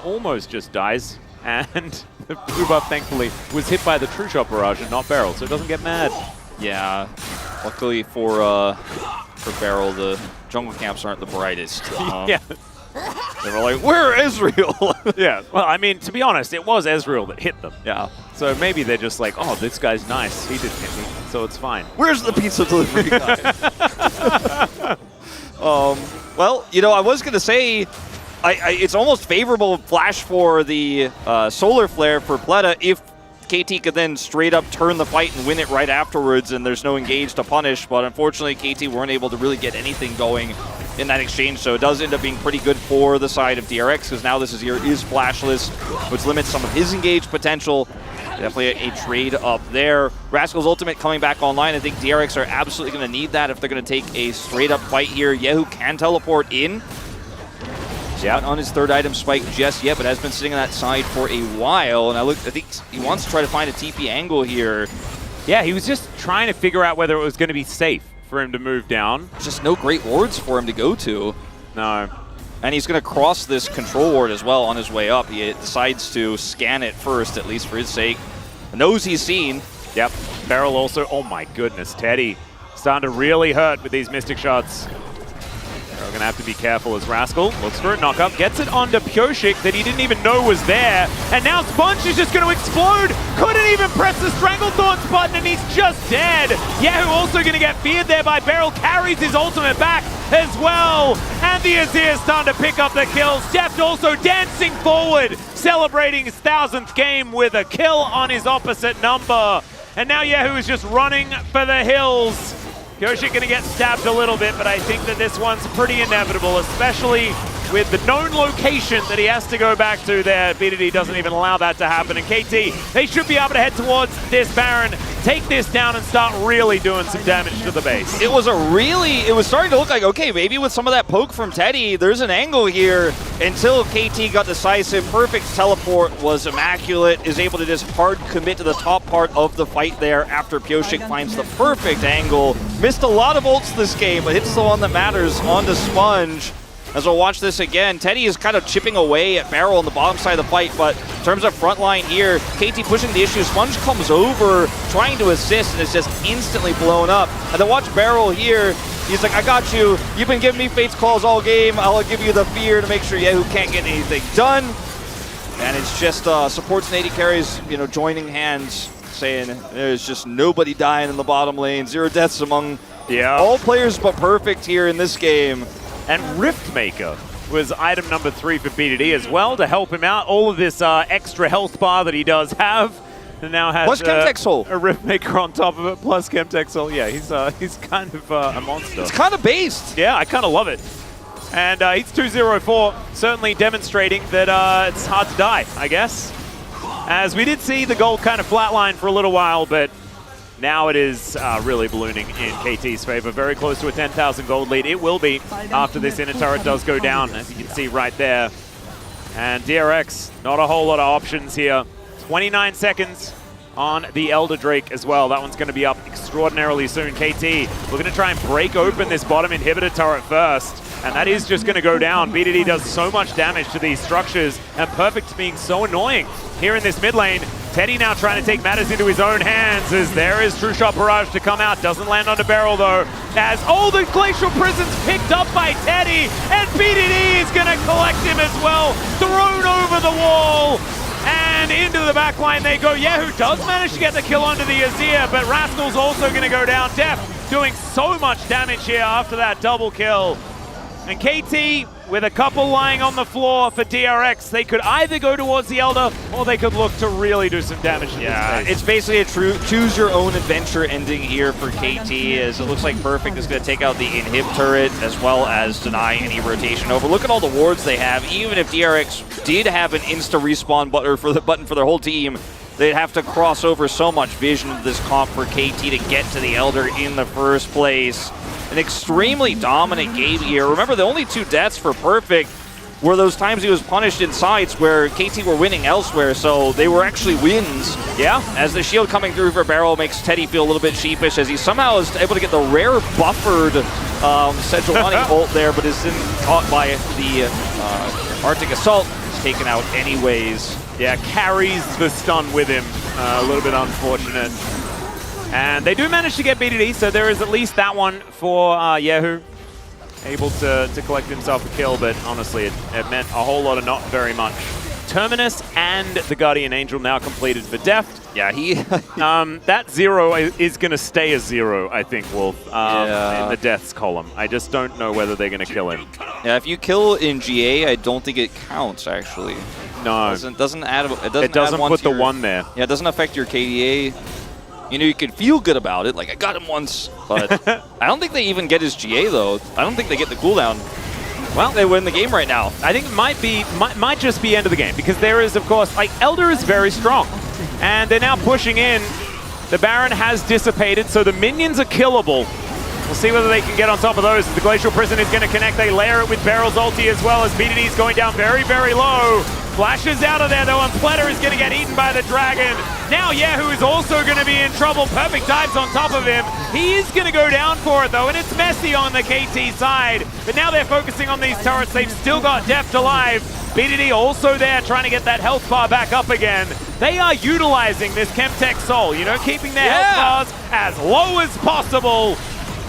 almost just dies. And the blue buff, thankfully, was hit by the True Shot Barrage and not Beryl, so it doesn't get mad. Yeah, luckily for Beryl, the jungle camps aren't the brightest. Yeah. They were like, where is Ezreal? Yeah, well, I mean, to be honest, it was Ezreal that hit them. Yeah. So maybe they're just like, oh, this guy's nice. He didn't hit me, so it's fine. Where's the pizza delivery guy? Well, I was going to say, it's almost favorable flash for the Solar Flare for Pleta if KT could then straight up turn the fight and win it right afterwards, and there's no engage to punish, but unfortunately KT weren't able to really get anything going in that exchange, so it does end up being pretty good for the side of DRX, because now this is flashless, which limits some of his engage potential. Definitely a trade up there. Rascal's ultimate coming back online. I think DRX are absolutely going to need that if they're going to take a straight up fight here. Yahoo can teleport in. Not on his third item spike just yet, but has been sitting on that side for a while. And I think he wants to try to find a TP angle here. Yeah, he was just trying to figure out whether it was going to be safe for him to move down. Just no great wards for him to go to. No. And he's going to cross this control ward as well on his way up. He decides to scan it first, at least for his sake. Knows he's seen. Yep. Beryl also. Oh my goodness, Teddy starting to really hurt with these Mystic shots. They're going to have to be careful as Rascal looks for a knockup, gets it onto Pyoshik that he didn't even know was there, and now Sponge is just going to explode. Couldn't even press the Strangle Thorns button, and he's just dead. Yahoo also going to get feared there by Beryl, carries his ultimate back as well, and the Azir is starting to pick up the kills. Deft also dancing forward, celebrating his 1000th game with a kill on his opposite number, and now Yahoo is just running for the hills. Kyoshik going to get stabbed a little bit, but I think that this one's pretty inevitable, especially with the known location that he has to go back to there. BDD doesn't even allow that to happen. And KT, they should be able to head towards this Baron, take this down, and start really doing some damage to the base. It was starting to look like, okay, maybe with some of that poke from Teddy, there's an angle here until KT got decisive. Perfect teleport was immaculate, is able to just hard commit to the top part of the fight there after Pioshik finds the perfect angle. Missed a lot of ults this game, but hits the one that matters onto Sponge. As we'll watch this again, Teddy is kind of chipping away at Barrel on the bottom side of the fight, but in terms of front line here, KT pushing the issue. Sponge comes over, trying to assist, and is just instantly blown up. And then watch Barrel here. He's like, I got you. You've been giving me Fate's calls all game. I'll give you the fear to make sure Yehu can't get anything done. And it's just supports and AD carries, joining hands, saying there's just nobody dying in the bottom lane. 0 deaths among all players but Perfect here in this game. And Riftmaker was item number 3 for BDD as well to help him out. All of this extra health bar that he does have. And now has plus Chemtech Soul. A Riftmaker on top of it, plus Chemtech Soul. Yeah, he's kind of a monster. It's kind of based. Yeah, I kind of love it. And he's 2-0-4, certainly demonstrating that it's hard to die, I guess. As we did see the gold kind of flatline for a little while, but now it is really ballooning in KT's favor. Very close to a 10,000 gold lead. It will be after this inner turret does go down, as you can see right there. And DRX, not a whole lot of options here. 29 seconds on the Elder Drake as well. That one's going to be up extraordinarily soon. KT, we're going to try and break open this bottom inhibitor turret first. And that is just going to go down. BDD does so much damage to these structures, and Perfect being so annoying here in this mid lane. Teddy now trying to take matters into his own hands as there is True Shot Barrage to come out. Doesn't land on the Barrel though. As, the Glacial Prison's picked up by Teddy, and BDD is going to collect him as well. Thrown over the wall. And into the back line they go. Yehu does manage to get the kill onto the Azir, but Rascal's also going to go down. Def doing so much damage here after that double kill. And KT, with a couple lying on the floor for DRX, they could either go towards the Elder, or they could look to really do some damage to this base. It's basically a true choose-your-own-adventure ending here for KT, as it looks like Perfect is going to take out the Inhib turret, as well as deny any rotation over. Look at all the wards they have. Even if DRX did have an insta-respawn button for their whole team, they'd have to cross over so much vision of this comp for KT to get to the Elder in the first place. An extremely dominant game here. Remember, the only 2 deaths for Perfect were those times he was punished in sites where KT were winning elsewhere, so they were actually wins. Yeah, as the shield coming through for Barrel makes Teddy feel a little bit sheepish, as he somehow is able to get the rare buffered Sejuani ult there, but is then caught by the Arctic Assault. He's taken out anyways. Yeah, carries the stun with him. A little bit unfortunate. And they do manage to get BDD, so there is at least that one for Yehu. Able to collect himself a kill, but honestly, it meant a whole lot of not very much. Terminus and the Guardian Angel now completed for Deft. Yeah, that 0 is going to stay a 0, I think, Wolf, in the deaths column. I just don't know whether they're going to kill him. Yeah, if you kill in GA, I don't think it counts, actually. No. It doesn't add put the 1 there. Yeah, it doesn't affect your KDA. You could feel good about it, like, I got him once, but I don't think they even get his GA, though. I don't think they get the cooldown. Well, they win the game right now. I think it might just be end of the game, because there is, of course, Elder is very strong, and they're now pushing in. The Baron has dissipated, so the minions are killable. We'll see whether they can get on top of those. The Glacial Prison is going to connect. They layer it with Barrel's ulti as well, as BDD is going down very, very low. Flashes out of there, though, and Pletter is going to get eaten by the Dragon. Now Yehu is also going to be in trouble. Perfect dives on top of him. He is going to go down for it, though, and it's messy on the KT side. But now they're focusing on these turrets. They've still got Deft alive. BDD also there, trying to get that health bar back up again. They are utilizing this Chemtech Soul, keeping their health bars as low as possible.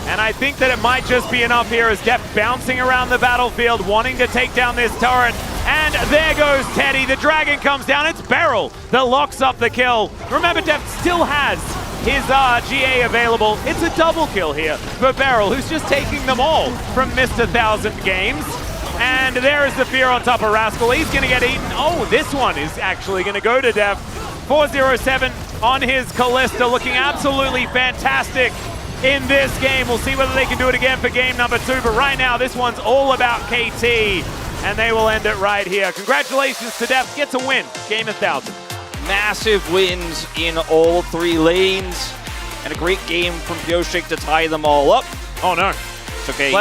And I think that it might just be enough here, as Deft bouncing around the battlefield, wanting to take down this turret. And there goes Teddy. The Dragon comes down. It's Barrel that locks up the kill. Remember, Deft still has his GA available. It's a double kill here for Barrel, who's just taking them all from Mr. 1000 Games. And there is the fear on top of Rascal. He's going to get eaten. Oh, this one is actually going to go to Deft. 407 on his Callista, looking absolutely fantastic in this game. We'll see whether they can do it again for game number 2, but right now this one's all about KT. and they will end it right here. Congratulations to Def, gets a win, game 1000. Massive wins in all 3 lanes, and a great game from Pioshik to tie them all up. Oh no. It's okay.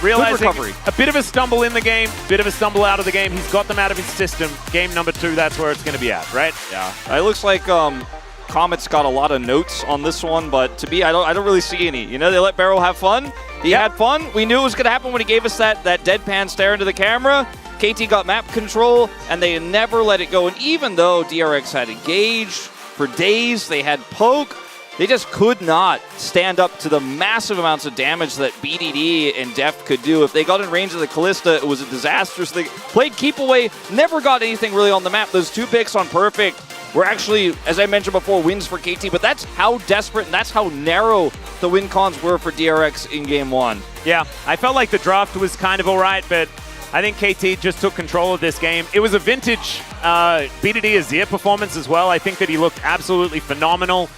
Realizing recovery. a bit of a stumble in the game, bit of a stumble out of the game. He's got them out of his system. Game number 2, that's where it's going to be at, right? Yeah. It looks like Comet's got a lot of notes on this one, but to me, I don't really see any. You know, they let Barrow have fun. He had fun. We knew it was going to happen when he gave us that deadpan stare into the camera. KT got map control, and they never let it go. And even though DRX had engaged for days, they had poke, they just could not stand up to the massive amounts of damage that BDD and Deft could do. If they got in range of the Callista, it was a disaster. So they played keep away, never got anything really on the map. Those 2 picks on Perfect were actually, as I mentioned before, wins for KT, but that's how desperate and that's how narrow the win cons were for DRX in game 1. Yeah, I felt like the draft was kind of all right, but I think KT just took control of this game. It was a vintage BDD Azir performance as well. I think that he looked absolutely phenomenal.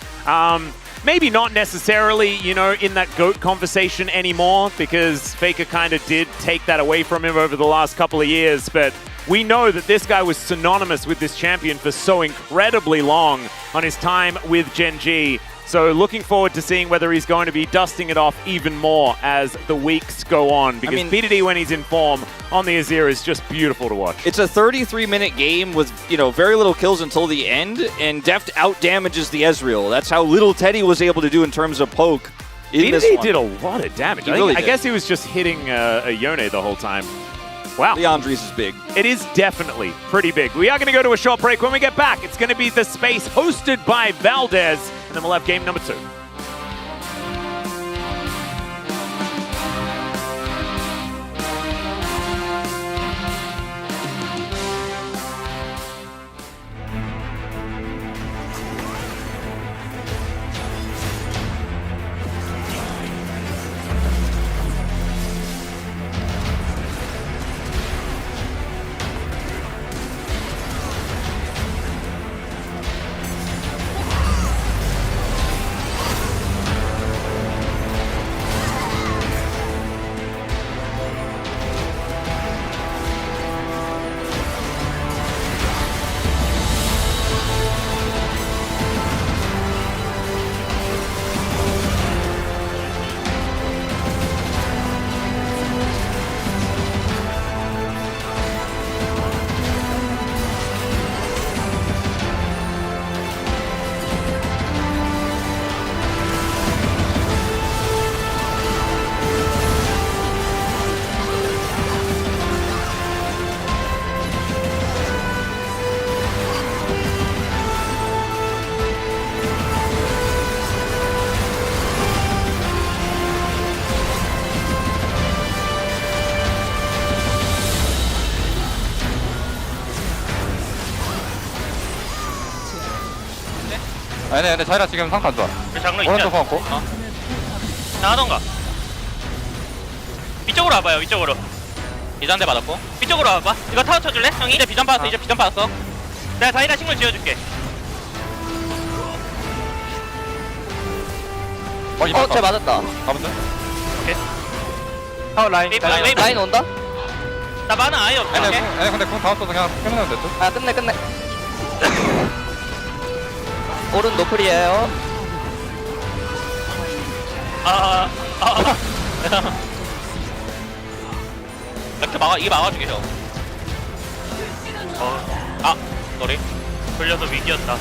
Maybe not necessarily, you know, in that GOAT conversation anymore, because Faker kind of did take that away from him over the last couple of years, but we know that this guy was synonymous with this champion for so incredibly long on his time with Gen G. So looking forward to seeing whether he's going to be dusting it off even more as the weeks go on, because BDD, when he's in form on the Azir, is just beautiful to watch. It's a 33-minute game with, you know, very little kills until the end, and Deft out-damages the Ezreal. That's how little Teddy was able to do in terms of poke in this one. BDD did a lot of damage. I guess he was just hitting a Yone the whole time. Wow. Leandri's is big. It is definitely pretty big. We are going to go to a short break. When we get back, it's going to be The Space hosted by Valdez, and then we'll have game number 2. 아니 근데 자이라 지금 상태 안 좋아. 장로 오른쪽 있죠? 갖고. 나가던가. 이쪽으로 와봐요. 이쪽으로. 비전대 받았고. 이쪽으로 와봐. 이거 타워 쳐줄래? 형이? 이제 비전 받았어. 이제 비전 받았어. 내가 자이라 식물 지어줄게. 쟤 맞았다. 가면 돼? 오케이. 타워 라인. 라인 온다? 나 만화 아예 없어. 오케이? 근데 그건 다 없어서 그냥 끝내면 됐어. 아 끝내 오른 노플이에요. 이렇게 이게 막아주게 형. 너리 돌려서 위기였다.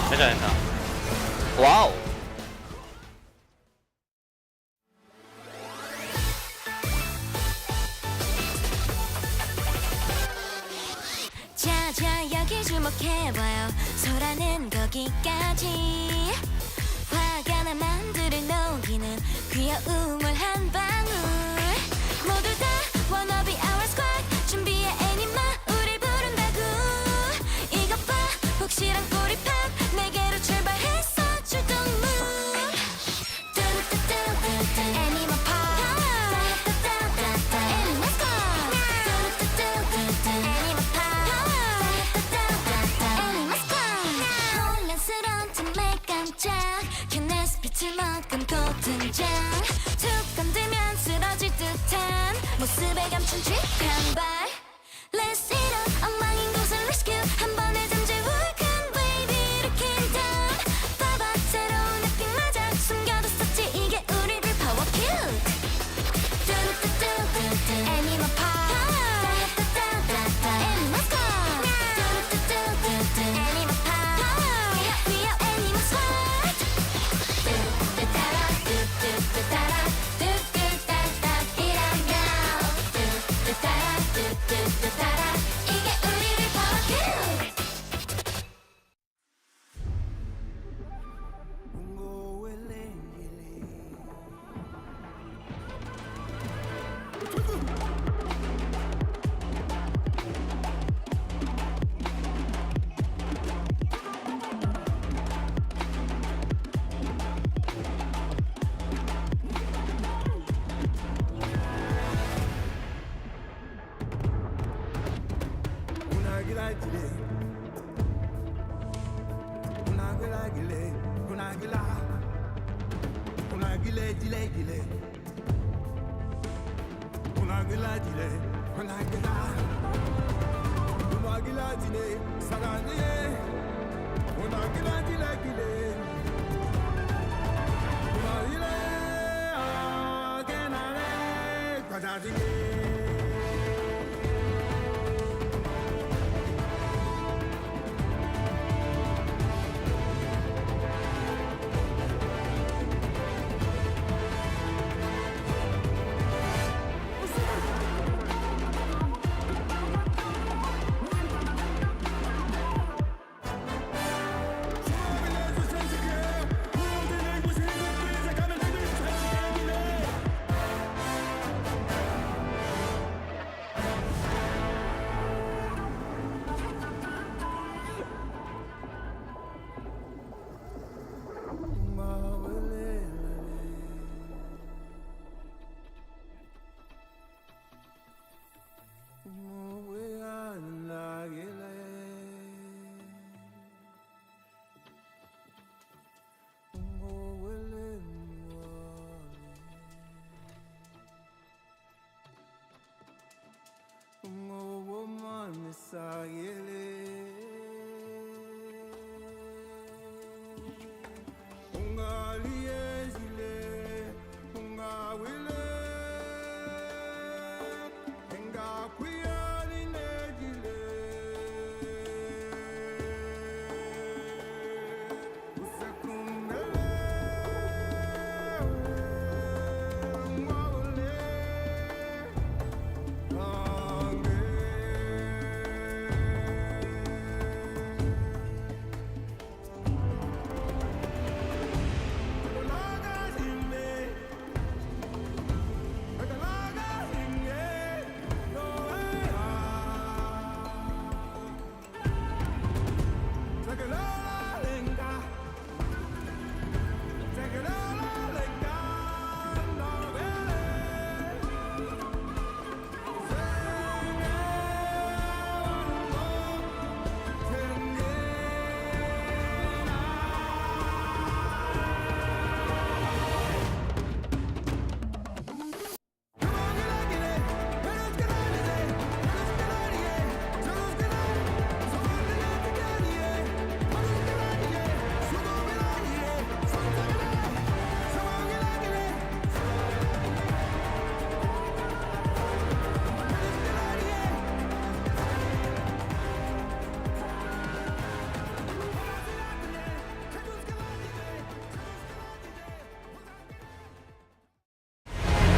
괜찮아. 와우. 자자 여기 주목해봐요. 소라는 거기까지. 화가 나 만두를 녹이는 귀여움을 한 방울. 모두 다 wanna be our squad. 준비해 애니마 우리 부른다고. 이것 봐 혹시랑 꼬리팝 내게로 출발했어 출동문. 애니마 팝. 애니마 스쿼드. 애니마 팝. 애니마 스쿼드. 혼란스러운 틈에 깜짝 캔네스 빛을 머금고 등장. 툭 건들면 쓰러질 듯한 모습에 감춘 쥐한 발.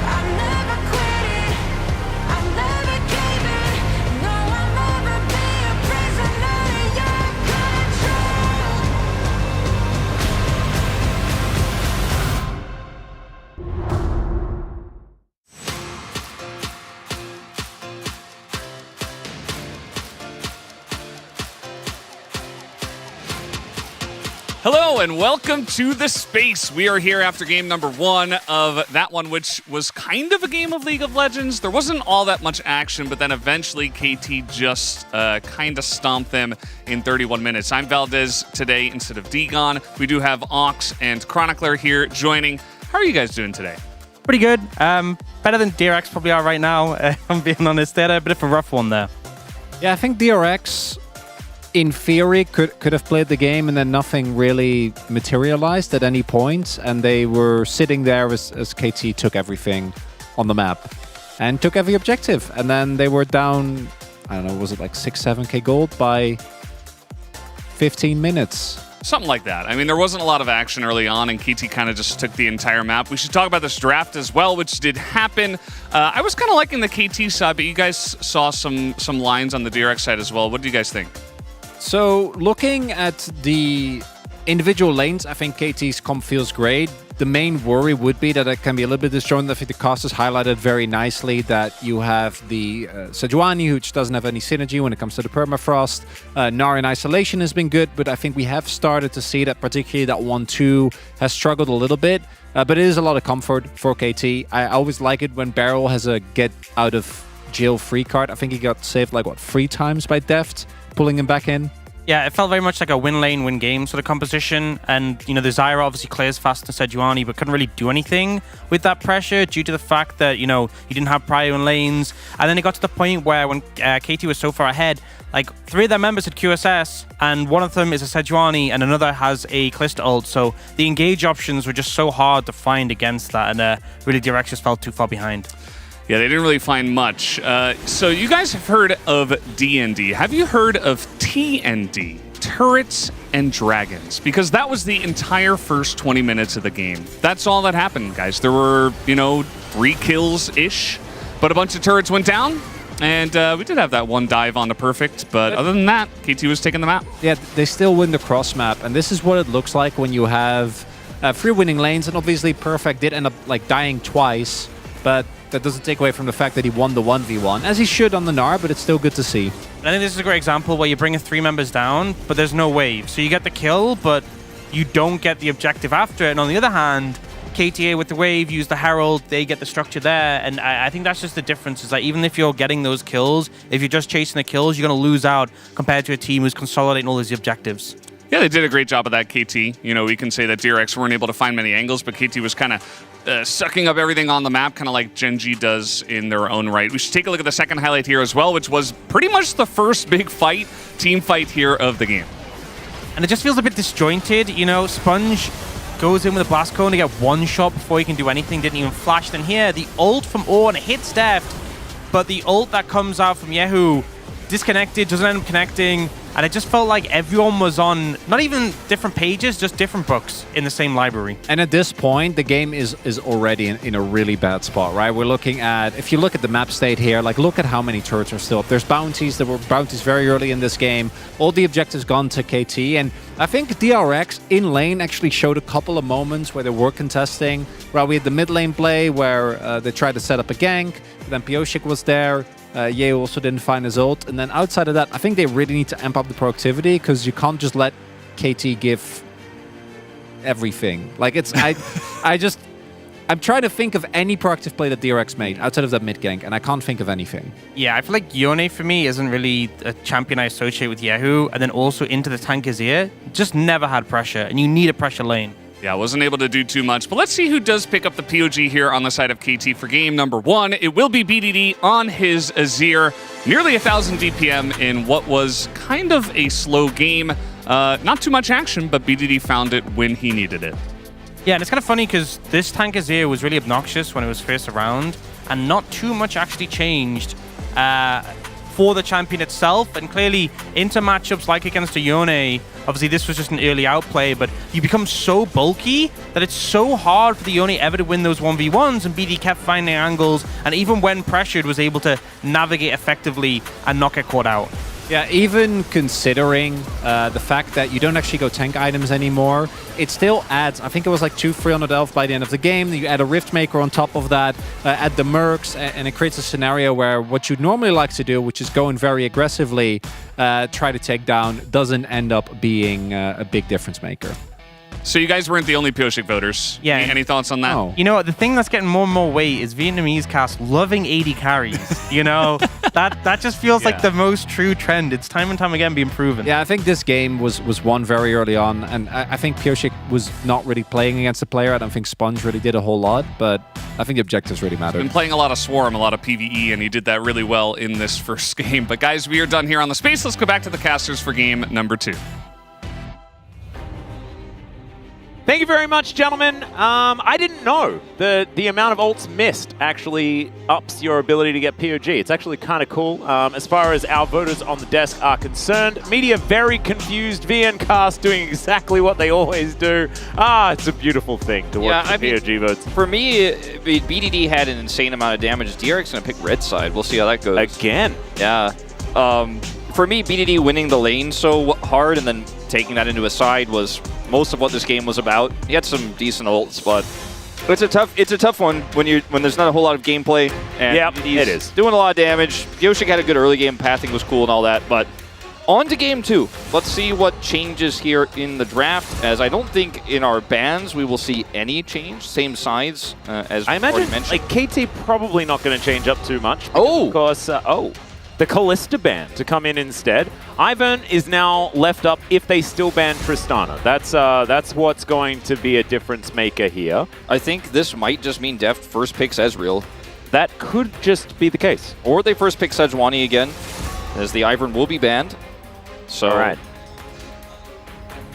I never quit it, I never gave it. No, I'll never be a prisoner in your control. Hello and welcome to The Space. We are here after game number 1 of that one, which was kind of a game of League of Legends. There wasn't all that much action, but then eventually KT just kind of stomped them in 31 minutes. I'm Valdez today instead of Degon. We do have Ox and Chronicler here joining. How are you guys doing today? Pretty good. Better than DRX probably are right now, if I'm being honest. They had a bit of a rough one there. Yeah, I think DRX, in theory, could have played the game and then nothing really materialized at any point. And they were sitting there as KT took everything on the map and took every objective. And then they were down, I don't know, was it like 6-7k gold by 15 minutes? Something like that. I mean, there wasn't a lot of action early on, and KT kind of just took the entire map. We should talk about this draft as well, which did happen. I was kind of liking the KT side, but you guys saw some lines on the DRX side as well. What do you guys think? So, looking at the individual lanes, I think KT's comp feels great. The main worry would be that it can be a little bit disjointed. I think the cost is highlighted very nicely that you have the Sejuani, which doesn't have any synergy when it comes to the permafrost. Gnar in isolation has been good, but I think we have started to see that particularly that 1-2 has struggled a little bit. But it is a lot of comfort for KT. I always like it when Barrel has a get out of jail free card. I think he got saved like, what, 3 times by Deft, pulling him back in. Yeah, it felt very much like a win lane, win game sort of composition. And, you know, the Zyra obviously clears fast and Sejuani, but couldn't really do anything with that pressure due to the fact that, you know, you didn't have prio in lanes. And then it got to the point where when KT was so far ahead, like 3 of their members had QSS, and one of them is a Sejuani, and another has a Kalista ult. So the engage options were just so hard to find against that, and really DRX just fell too far behind. Yeah, they didn't really find much. So you guys have heard of DND. Have you heard of TND? Turrets and Dragons. Because that was the entire first 20 minutes of the game. That's all that happened, guys. There were, you know, 3 kills-ish, but a bunch of turrets went down. And we did have that one dive on the Perfect, but other than that, KT was taking the map. Yeah, they still win the cross map, and this is what it looks like when you have 3 winning lanes, and obviously Perfect did end up like dying twice, but that doesn't take away from the fact that he won the 1v1, as he should on the Gnar, but it's still good to see. I think this is a great example where you're bringing 3 members down, but there's no wave. So you get the kill, but you don't get the objective after it. And on the other hand, KTA with the wave, use the Herald, they get the structure there. And I think that's just the difference, is that even if you're getting those kills, if you're just chasing the kills, you're going to lose out compared to a team who's consolidating all these objectives. Yeah, they did a great job of that, KT. You know, we can say that DRX weren't able to find many angles, but KT was kind of sucking up everything on the map, kind of like Gen.G does in their own right. We should take a look at the second highlight here as well, which was pretty much the first big fight, team fight here of the game. And it just feels a bit disjointed. You know, Sponge goes in with a blast cone to get one shot before he can do anything, didn't even flash. Then here, the ult from Ornn hits Deft, but the ult that comes out from Yehu disconnected, doesn't end up connecting, and it just felt like everyone was on not even different pages, just different books in the same library. And at this point, the game is already in a really bad spot, right? We're looking at, if you look at the map state here, like look at how many turrets are still up. There's bounties, there were bounties very early in this game. All the objectives gone to KT, and I think DRX in lane actually showed a couple of moments where they were contesting. Well, we had the mid lane play where they tried to set up a gank, then Pioshik was there. Ye also didn't find his ult, and then outside of that, I think they really need to amp up the productivity, because you can't just let KT give everything. Like it's, I'm trying to think of any proactive play that DRX made outside of that mid gank, and I can't think of anything. Yeah, I feel like Yone for me isn't really a champion I associate with Yehu, and then also into the tank Azir, just never had pressure, and you need a pressure lane. Yeah, wasn't able to do too much, but let's see who does pick up the POG here on the side of KT for game number 1. It will be BDD on his Azir, nearly 1,000 DPM in what was kind of a slow game. Not too much action, but BDD found it when he needed it. Yeah, and it's kind of funny because this tank Azir was really obnoxious when it was first around, and not too much actually changed for the champion itself. And clearly, into matchups like against a Yone, obviously this was just an early outplay, but you become so bulky that it's so hard for the Yone ever to win those 1v1s, and BD kept finding angles, and even when pressured was able to navigate effectively and not get caught out. Yeah, even considering the fact that you don't actually go tank items anymore, it still adds, I think it was like 200-300 elf by the end of the game. You add a Rift Maker on top of that, add the Mercs, and it creates a scenario where what you'd normally like to do, which is go in very aggressively, try to take down, doesn't end up being a big difference maker. So you guys weren't the only Pioshik voters. Yeah. Any thoughts on that? No. You know what, the thing that's getting more and more weight is Vietnamese cast loving 80 carries. You know, that just feels like the most true trend. It's time and time again being proven. Yeah, I think this game was won very early on, and I think Pioshik was not really playing against a player. I don't think Sponge really did a whole lot, but I think the objectives really mattered. Been playing a lot of Swarm, a lot of PvE, and he did that really well in this first game. But guys, we are done here on the space. Let's go back to the casters for game number 2. Thank you very much, gentlemen. I didn't know the amount of ults missed actually ups your ability to get POG. It's actually kind of cool as far as our voters on the desk are concerned. Media very confused. VN cast doing exactly what they always do. It's a beautiful thing to watch the POG votes. For me, BDD had an insane amount of damage. DRX going to pick red side. We'll see how that goes. Again. Yeah. For me, BDD winning the lane so hard and then taking that into a side was most of what this game was about. He had some decent ults, but it's a tough one when there's not a whole lot of gameplay. And it is doing a lot of damage. Pioshik had a good early game, pathing was cool and all that, but on to game 2. Let's see what changes here in the draft, as I don't think in our bans we will see any change. Same sides as I imagine. already mentioned. Like KT probably not going to change up too much. Oh, of course. the Kalista ban to come in instead. Ivern is now left up if they still ban Tristana. That's what's going to be a difference maker here. I think this might just mean Deft first picks Ezreal. That could just be the case. Or they first pick Sejuani again, as the Ivern will be banned. So, all right.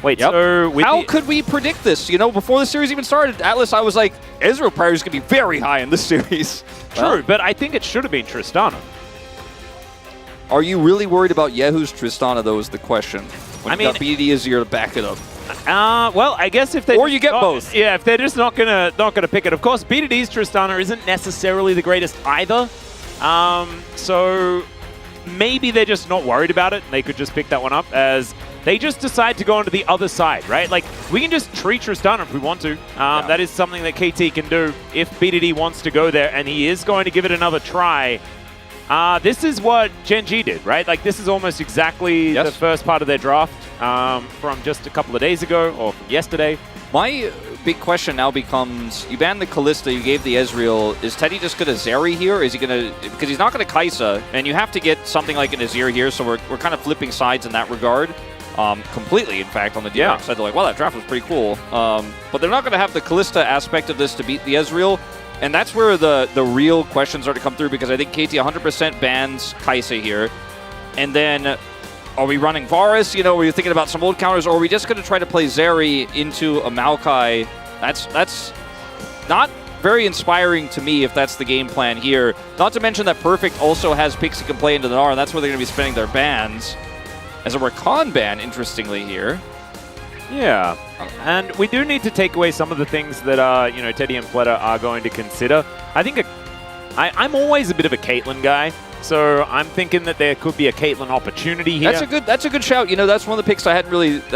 Wait, yep. so how could we predict this? You know, before the series even started, Atlas, I was like, Ezreal priority is going to be very high in this series. True, but I think it should have been Tristana. Are you really worried about Yehu's Tristana, though, is the question. When you got BD Azir to back it up. Well, I guess if they or you get both. Yeah, if they're just not gonna pick it. Of course, BDD's Tristana isn't necessarily the greatest either. So maybe they're just not worried about it. And they could just pick that one up as they just decide to go onto the other side, right? Like, we can just treat Tristana if we want to. That is something that KT can do if BDD wants to go there, and he is going to give it another try. This is what Gen G did, right? Like, this is almost exactly the first part of their draft from just a couple of days ago, or from yesterday. My big question now becomes, you banned the Kalista, you gave the Ezreal. Is Teddy just going to Zeri here? Is he going to... Because he's not going to Kai'Sa, and you have to get something like an Azir here, so we're kind of flipping sides in that regard. Completely, in fact, on the DRX side. They're like, wow, that draft was pretty cool. But they're not going to have the Kalista aspect of this to beat the Ezreal. And that's where the real questions are to come through, because I think KT 100% bans Kai'Sa here. And then, are we running Varus? You know, are we thinking about some old counters? Or are we just going to try to play Zeri into a Maokai? That's not very inspiring to me if that's the game plan here. Not to mention that Perfect also has picks he can play into the Gnar, and that's where they're going to be spending their bans. As a Rakan ban, interestingly, here. Yeah, and we do need to take away some of the things that you know, Teddy and Fleta are going to consider. I think I'm always a bit of a Caitlyn guy, so I'm thinking that there could be a Caitlyn opportunity here. That's a good shout. You know, that's one of the picks that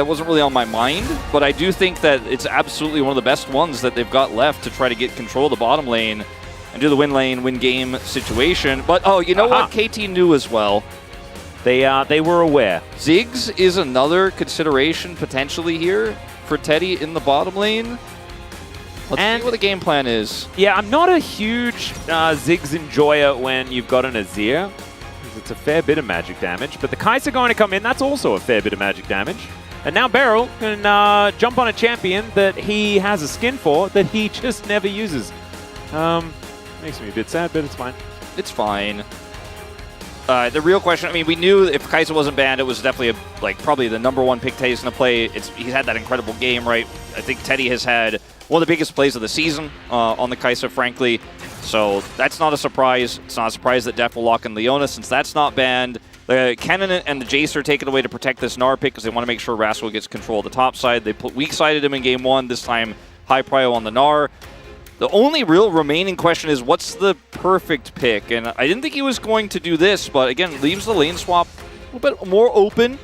wasn't really on my mind, but I do think that it's absolutely one of the best ones that they've got left to try to get control of the bottom lane and do the win lane, win game situation. But oh, you know what? KT knew as well. They were aware. Ziggs is another consideration potentially here for Teddy in the bottom lane. Let's see what the game plan is. Yeah, I'm not a huge Ziggs enjoyer when you've got an Azir, because it's a fair bit of magic damage. But the Kai'Sa going to come in, that's also a fair bit of magic damage. And now Beryl can jump on a champion that he has a skin for that he just never uses. Makes me a bit sad, but it's fine. It's fine. The real question, I mean, we knew if Kai'Sa wasn't banned, it was definitely probably the #1 pick Teddy's going to play. He's had that incredible game, right? I think Teddy has had one of the biggest plays of the season on the Kai'Sa, frankly. So that's not a surprise. It's not a surprise that Def will lock in Leona since that's not banned. The Kennen and the Jace are taken away to protect this Gnar pick because they want to make sure Rascal gets control of the top side. They weak-sided him in game 1. This time, high prio on the Gnar. The only real remaining question is, what's the perfect pick? And I didn't think he was going to do this, but again, leaves the lane swap a little bit more open.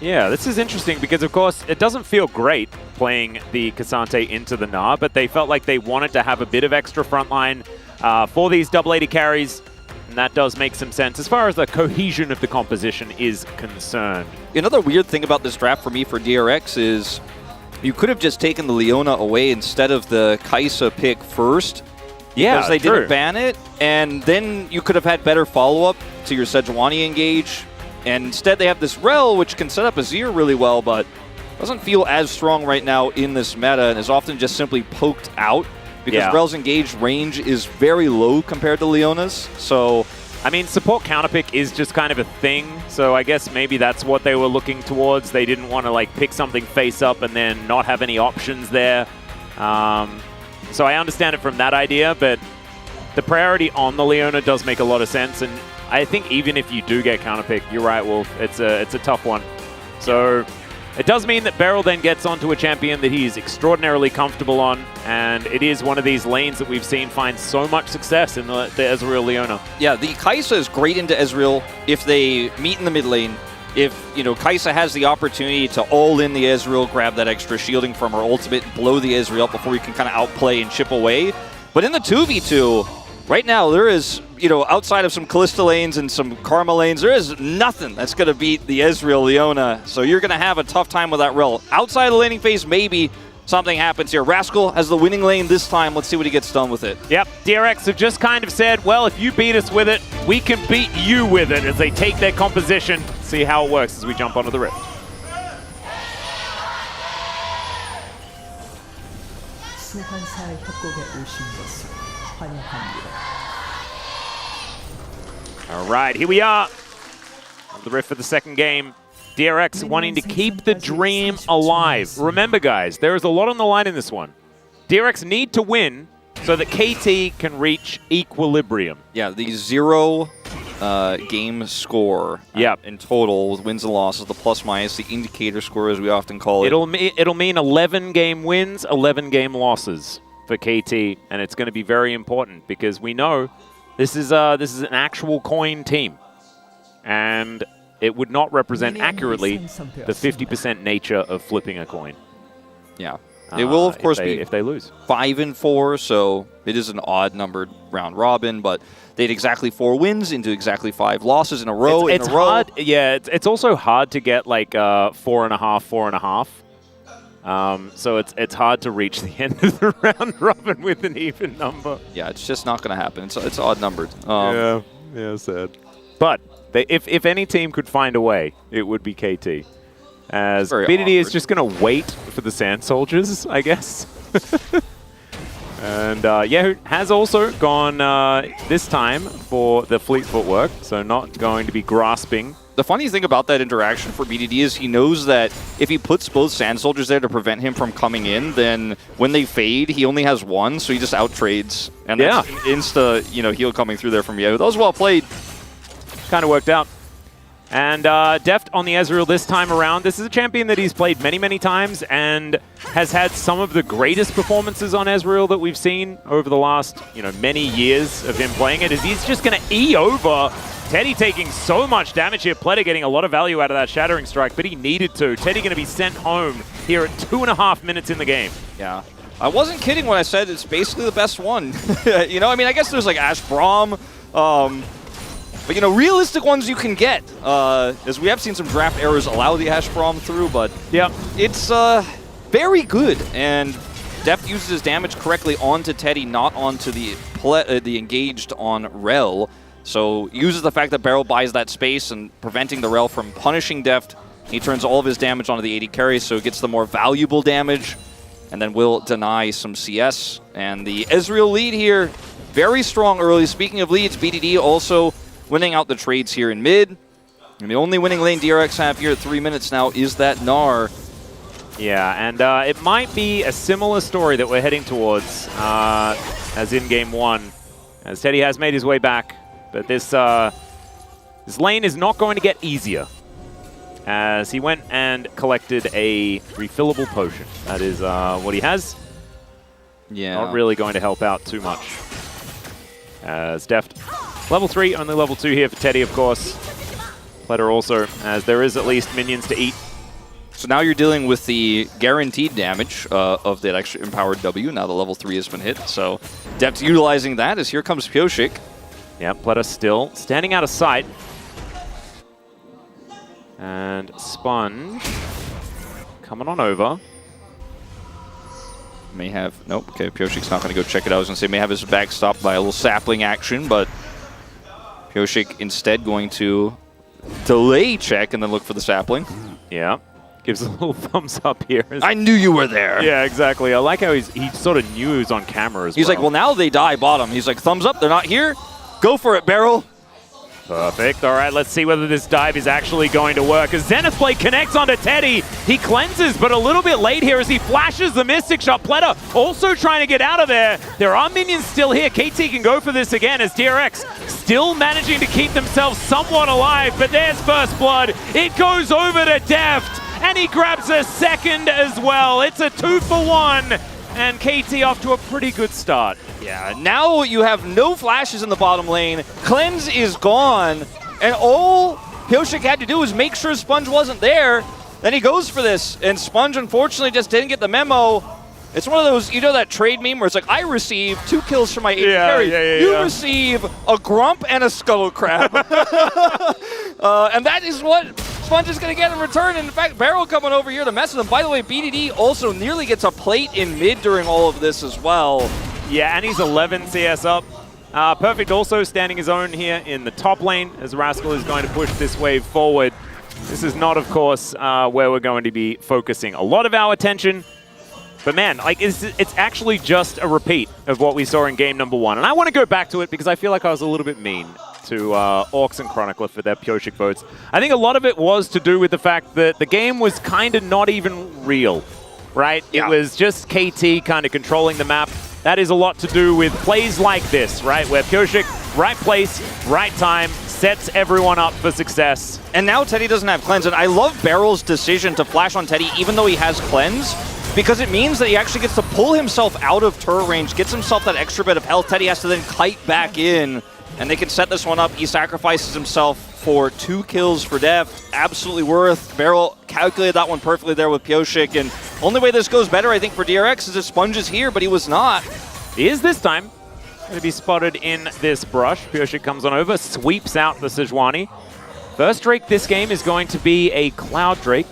Yeah, this is interesting because, of course, it doesn't feel great playing the Cassante into the Gnar, but they felt like they wanted to have a bit of extra frontline for these double 80 carries, and that does make some sense as far as the cohesion of the composition is concerned. Another weird thing about this draft for me for DRX is you could have just taken the Leona away instead of the Kai'Sa pick first. Yeah, because they didn't ban it, and then you could have had better follow-up to your Sejuani engage. And instead they have this Rel, which can set up Azir really well, but doesn't feel as strong right now in this meta, and is often just simply poked out because Rel's engaged range is very low compared to Leona's. So, I mean, support counterpick is just kind of a thing, so I guess maybe that's what they were looking towards. They didn't want to like pick something face up and then not have any options there. So I understand it from that idea, but the priority on the Leona does make a lot of sense, and I think even if you do get counterpick, you're right, Wolf, it's a tough one. So it does mean that Beryl then gets onto a champion that he's extraordinarily comfortable on, and it is one of these lanes that we've seen find so much success in the Ezreal Leona. Yeah, the Kai'Sa is great into Ezreal if they meet in the mid lane. If, you know, Kai'Sa has the opportunity to all in the Ezreal, grab that extra shielding from her ultimate, blow the Ezreal up before you can kind of outplay and chip away. But in the 2v2, right now there is, you know, outside of some Kalista lanes and some Karma lanes, there is nothing that's going to beat the Ezreal Leona. So you're going to have a tough time with that Rel. Outside of the laning phase, maybe, something happens here. Rascal has the winning lane this time. Let's see what he gets done with it. Yep, DRX have just kind of said, well, if you beat us with it, we can beat you with it, as they take their composition. See how it works as we jump onto the rift. All right, here we are on the rift for the second game. DRX wanting to keep the dream alive. Remember, guys, there is a lot on the line in this one. DRX need to win so that KT can reach equilibrium. Yeah, the 0 game score in total with wins and losses, the plus minus, the indicator score as we often call it. It'll mean 11 game wins, 11 game losses for KT, and it's going to be very important because we know this is an actual coin team, and it would not represent accurately the 50% nature of flipping a coin. Yeah. It will, of course, if they lose. 5-4, so it is an odd-numbered round robin, but they had exactly 4 wins into exactly 5 losses in a row. It's hard. Yeah, it's also hard to get like 4.5, 4.5. So it's hard to reach the end of the round robin with an even number. Yeah, it's just not going to happen. It's odd-numbered. Yeah, sad. But if any team could find a way, it would be KT. As BDD is just going to wait for the Sand Soldiers, I guess. And Yahoo has also gone this time for the fleet footwork, so not going to be grasping. The funny thing about that interaction for BDD is he knows that if he puts both Sand Soldiers there to prevent him from coming in, then when they fade, he only has 1, so he just out-trades. And that's insta, heal coming through there from Yahoo. That was well played. Kind of worked out. And Deft on the Ezreal this time around. This is a champion that he's played many, many times and has had some of the greatest performances on Ezreal that we've seen over the last, many years of him playing it. As he's just going to E over Teddy, taking so much damage here. Pleta getting a lot of value out of that Shattering Strike, but he needed to. Teddy going to be sent home here at 2.5 minutes in the game. Yeah. I wasn't kidding when I said it's basically the best one. I guess there's like Ash Braum, but, realistic ones you can get, as we have seen some draft errors allow the Ash Braum through, but it's very good. And Deft uses his damage correctly onto Teddy, not onto the engaged on Rel. So uses the fact that Barrel buys that space and preventing the Rel from punishing Deft. He turns all of his damage onto the AD carry, so it gets the more valuable damage, and then will deny some CS. And the Ezreal lead here, very strong early. Speaking of leads, BDD also winning out the trades here in mid. And the only winning lane DRX have here at 3 minutes now is that Gnar. Yeah, and it might be a similar story that we're heading towards as in game 1. As Teddy has made his way back, but this lane is not going to get easier. As he went and collected a refillable potion. That is what he has. Yeah. Not really going to help out too much. As Deft, level 3, only level 2 here for Teddy, of course. Pleta also, as there is at least minions to eat. So now you're dealing with the guaranteed damage of that extra empowered W. Now the level 3 has been hit, so Deft utilizing that as here comes Pioshik. Yeah, Pleta still standing out of sight. And Sponge coming on over. May have, nope, okay, Pioshik's not going to go check it out. I was going to say may have his back stopped by a little sapling action, but Pioshik instead going to delay check and then look for the sapling. Yeah, gives a little thumbs up here. I knew you were there. Yeah, exactly. I like how he sort of knew he was on camera as well. He's like, well, now they die bottom. He's like, thumbs up, they're not here. Go for it, Barrel. Perfect. All right, let's see whether this dive is actually going to work. As Zenith Blade connects onto Teddy, he cleanses, but a little bit late here as he flashes the Mystic Shot. Pleta also trying to get out of there. There are minions still here. KT can go for this again as DRX still managing to keep themselves somewhat alive, but there's First Blood. It goes over to Deft, and he grabs a second as well. It's a 2-for-1, and KT off to a pretty good start. Yeah, now you have no flashes in the bottom lane. Cleanse is gone, and all Pioshik had to do was make sure Sponge wasn't there. Then he goes for this, and Sponge unfortunately just didn't get the memo. It's one of those, that trade meme where it's like, I receive 2 kills from my AD carry. You receive a Grump and a Scuttle Crab. And that is what Sponge is going to get in return. And in fact, Barrel coming over here to mess with him. By the way, BDD also nearly gets a plate in mid during all of this as well. Yeah, and he's 11 CS up. Perfect also standing his own here in the top lane as Rascal is going to push this wave forward. This is not, of course, where we're going to be focusing a lot of our attention. But man, like it's actually just a repeat of what we saw in game number 1. And I want to go back to it because I feel like I was a little bit mean to Orcs and Chronicler for their Pyoshik votes. I think a lot of it was to do with the fact that the game was kind of not even real, right? Yeah. It was just KT kind of controlling the map. That is a lot to do with plays like this, right? Where Pyoshik, right place, right time, sets everyone up for success. And now Teddy doesn't have cleanse, and I love Barrel's decision to flash on Teddy even though he has cleanse, because it means that he actually gets to pull himself out of turret range, gets himself that extra bit of health. Teddy has to then kite back in, and they can set this one up. He sacrifices himself for 2 kills for Deft. Absolutely worth. Barrel calculated that one perfectly there with Pyoshik, and only way this goes better, I think, for DRX is if Sponge is here, but he was not. He is this time. Going to be spotted in this brush. Pyoshik comes on over, sweeps out the Sejuani. First Drake this game is going to be a Cloud Drake.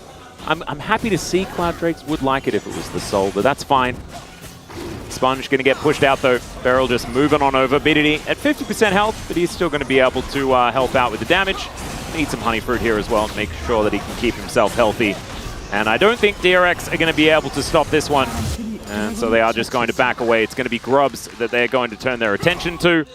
I'm happy to see Cloud Drakes. Would like it if it was the Soul, but that's fine. Sponge going to get pushed out though. Barrel just moving on over. BDD at 50% health, but he's still going to be able to help out with the damage. Need some Honey Fruit here as well to make sure that he can keep himself healthy. And I don't think DRX are going to be able to stop this one. And so they are just going to back away. It's going to be Grubs that they're going to turn their attention to.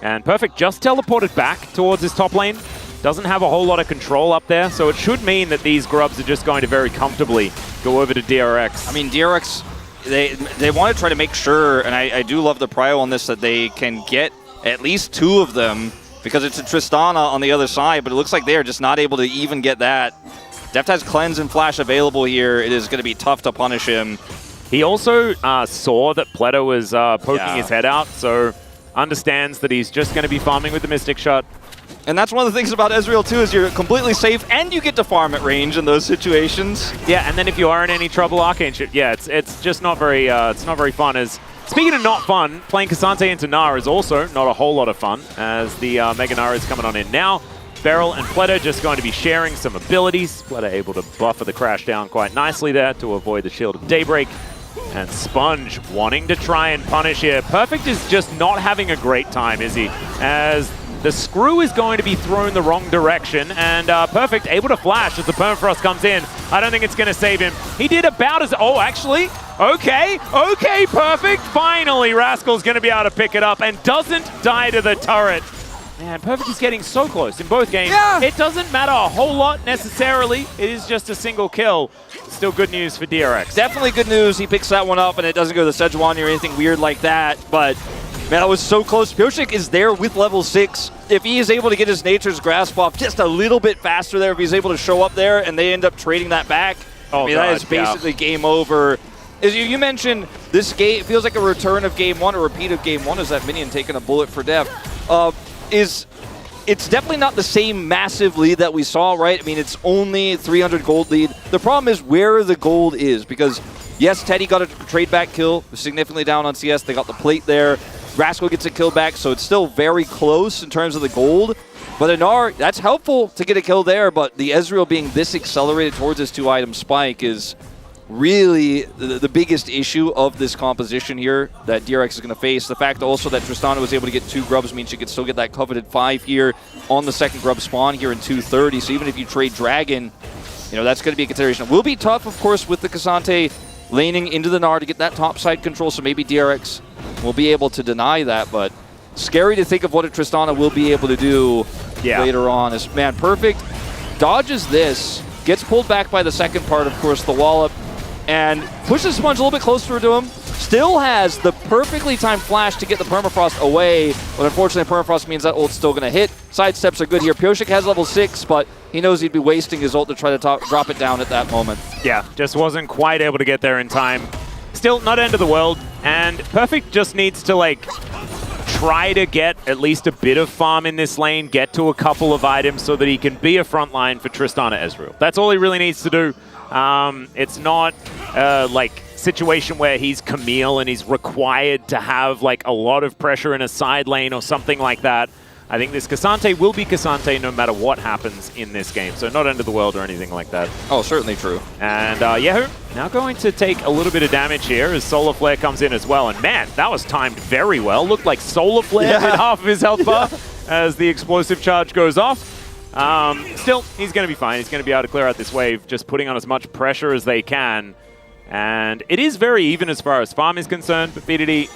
And Perfect just teleported back towards his top lane. Doesn't have a whole lot of control up there, so it should mean that these Grubs are just going to very comfortably go over to DRX. I mean, DRX, they want to try to make sure, and I do love the prio on this, that they can get at least 2 of them, because it's a Tristana on the other side, but it looks like they are just not able to even get that. Deft has Cleanse and Flash available here. It is going to be tough to punish him. He also saw that Pleto was poking his head out, so understands that he's just going to be farming with the Mystic Shot. And that's one of the things about Ezreal too, is you're completely safe and you get to farm at range in those situations. Yeah, and then if you are in any trouble, Arcane shit, yeah, it's just not very fun. As speaking of not fun, playing Cassante into Gnar is also not a whole lot of fun, as the Mega Gnar is coming on in now. Beryl and Pleto just going to be sharing some abilities. Pleto able to buffer the crash down quite nicely there to avoid the Shield of Daybreak. And Sponge wanting to try and punish here. Perfect is just not having a great time, is he? As the screw is going to be thrown the wrong direction, and Perfect able to flash as the Permafrost comes in. I don't think it's going to save him. He did about as... Oh, actually, okay, Perfect. Finally, Rascal's going to be able to pick it up and doesn't die to the turret. Man, Perfect is getting so close in both games. Yeah. It doesn't matter a whole lot necessarily. It is just a single kill. Still good news for DRX. Definitely good news. He picks that one up, and it doesn't go to the Sejuani or anything weird like that. But, man, that was so close. Pyoshik is there with level 6. If he is able to get his Nature's Grasp off just a little bit faster there, if he's able to show up there and they end up trading that back, I mean, that is basically game over. As you mentioned, this game feels like a return of game 1, a repeat of game 1, as that minion taking a bullet for Dev. It's definitely not the same massive lead that we saw, right? I mean, it's only 300 gold lead. The problem is where the gold is, because yes, Teddy got a trade back kill, significantly down on CS. They got the plate there. Rascal gets a kill back, so it's still very close in terms of the gold. But Gnar, that's helpful to get a kill there, but the Ezreal being this accelerated towards his 2-item spike is really the biggest issue of this composition here that DRX is going to face. The fact also that Tristana was able to get 2 grubs means she could still get that coveted 5 here on the second grub spawn here in 230. So even if you trade Dragon, you know, that's going to be a consideration. It will be tough, of course, with the Cassante laning into the Gnar to get that top side control, so maybe DRX will be able to deny that, but scary to think of what a Tristana will be able to do later on. As, man, Perfect dodges this, gets pulled back by the second part, of course, the wallop, and pushes Sponge a little bit closer to him. Still has the perfectly timed flash to get the Permafrost away, but unfortunately Permafrost means that ult's still going to hit. Sidesteps are good here. Pyoshik has level 6, but he knows he'd be wasting his ult to try to drop it down at that moment. Yeah, just wasn't quite able to get there in time. Still not end of the world, and Perfect just needs to, like, try to get at least a bit of farm in this lane, get to a couple of items so that he can be a front line for Tristana Ezreal. That's all he really needs to do. It's not like situation where he's Camille and he's required to have like a lot of pressure in a side lane or something like that. I think this Cassante will be Cassante no matter what happens in this game. So not end of the world or anything like that. Oh, certainly true. And Yahoo now going to take a little bit of damage here as Solar Flare comes in as well. And man, that was timed very well. Looked like Solar Flare did half of his health bar as the explosive charge goes off. Still, he's going to be fine. He's going to be able to clear out this wave, just putting on as much pressure as they can. And it is very even as far as farm is concerned, but BDD,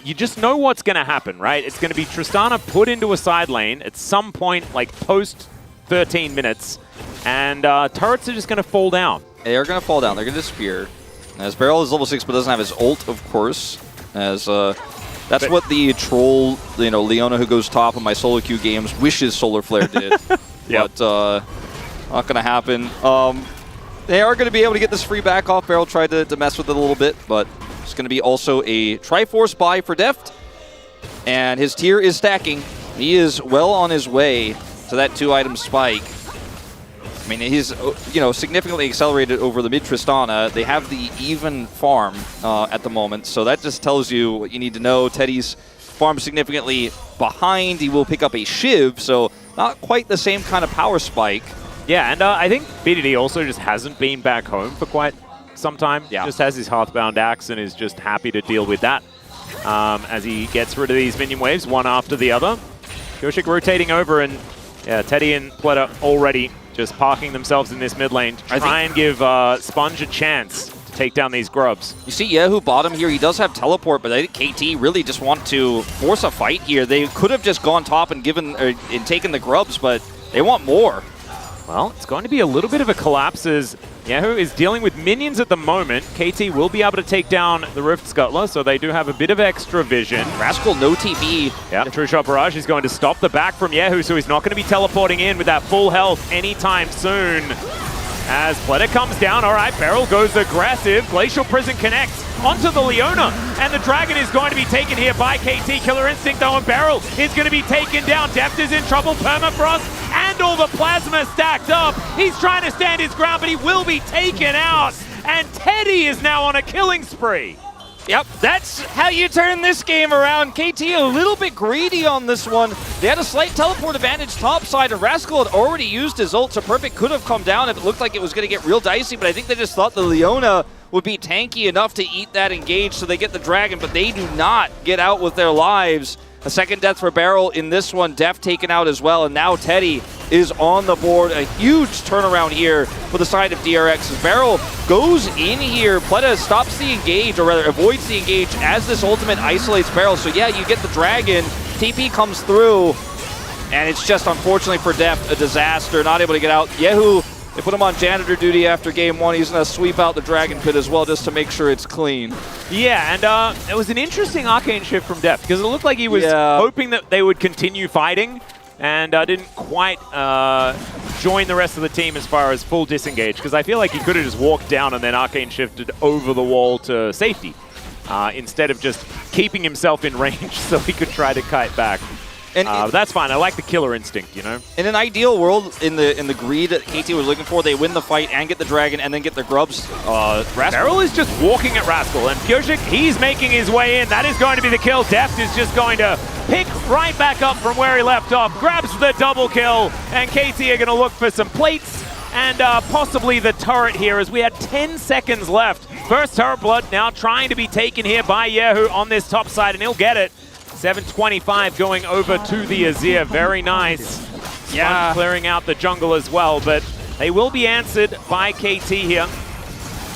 you just know what's going to happen, right? It's going to be Tristana put into a side lane at some point, like post 13 minutes, and turrets are just going to fall down. They are going to fall down. They're going to disappear. As Beryl is level 6, but doesn't have his ult, of course. As that's what the troll, Leona who goes top of my solo queue games wishes Solar Flare did. Yep. But not going to happen. They are going to be able to get this free back off. Beryl tried to mess with it a little bit, but it's going to be also a Triforce buy for Deft. And his tier is stacking. He is well on his way to that 2-item spike. I mean, he's significantly accelerated over the mid Tristana. They have the even farm at the moment, so that just tells you what you need to know. Teddy's farm significantly behind. He will pick up a Shiv, so not quite the same kind of power spike. Yeah, and I think BDD also just hasn't been back home for quite some time. Yeah. Just has his Hearthbound Axe and is just happy to deal with that as he gets rid of these minion waves one after the other. Kyoshik rotating over, and yeah, Teddy and Pleta already just parking themselves in this mid lane to try and give Sponge a chance to take down these grubs. You see Yahoo bottom here. He does have teleport, but I think KT really just want to force a fight here. They could have just gone top and taken the grubs, but they want more. Well, it's going to be a little bit of a collapse as Yahoo is dealing with minions at the moment. KT will be able to take down the Rift Scuttler, so they do have a bit of extra vision. Rascal, no TP. Yeah, True Shot Barrage is going to stop the back from Yahoo, so he's not going to be teleporting in with that full health anytime soon. As Pleta comes down, all right, Beryl goes aggressive. Glacial Prison connects onto the Leona, and the Dragon is going to be taken here by KT. Killer Instinct, though, and Beryl is going to be taken down. Deft is in trouble. Permafrost and all the plasma stacked up. He's trying to stand his ground, but he will be taken out. And Teddy is now on a killing spree. Yep, that's how you turn this game around. KT a little bit greedy on this one. They had a slight teleport advantage topside, and Rascal had already used his ult, so Perfect could have come down if it looked like it was going to get real dicey, but I think they just thought the Leona would be tanky enough to eat that engage, so they get the Dragon, but they do not get out with their lives. A second death for Beryl in this one. Def taken out as well, and now Teddy is on the board. A huge turnaround here for the side of DRX. As Beryl goes in here, Pleta stops the engage, or rather avoids the engage as this ultimate isolates Beryl. So yeah, you get the Dragon, TP comes through, and it's just unfortunately for Def a disaster, not able to get out. Yahoo, they put him on janitor duty after game one. He's going to sweep out the Dragon Pit as well just to make sure it's clean. Yeah, and it was an interesting arcane shift from Def because it looked like he was hoping that they would continue fighting and didn't quite join the rest of the team as far as full disengage, because I feel like he could have just walked down and then arcane shifted over the wall to safety instead of just keeping himself in range so he could try to kite back. And that's fine. I like the killer instinct, you know? In an ideal world, in the greed that KT was looking for, they win the fight and get the Dragon and then get the grubs. Beryl is just walking at Rascal, and Kyoshik, he's making his way in. That is going to be the kill. Deft is just going to pick right back up from where he left off, grabs the double kill, and KT are going to look for some plates and possibly the turret here as we had 10 seconds left. First turret blood now trying to be taken here by Yahoo on this top side, and he'll get it. 725 going over to the Azir. Very nice. Yeah, clearing out the jungle as well, but they will be answered by KT here.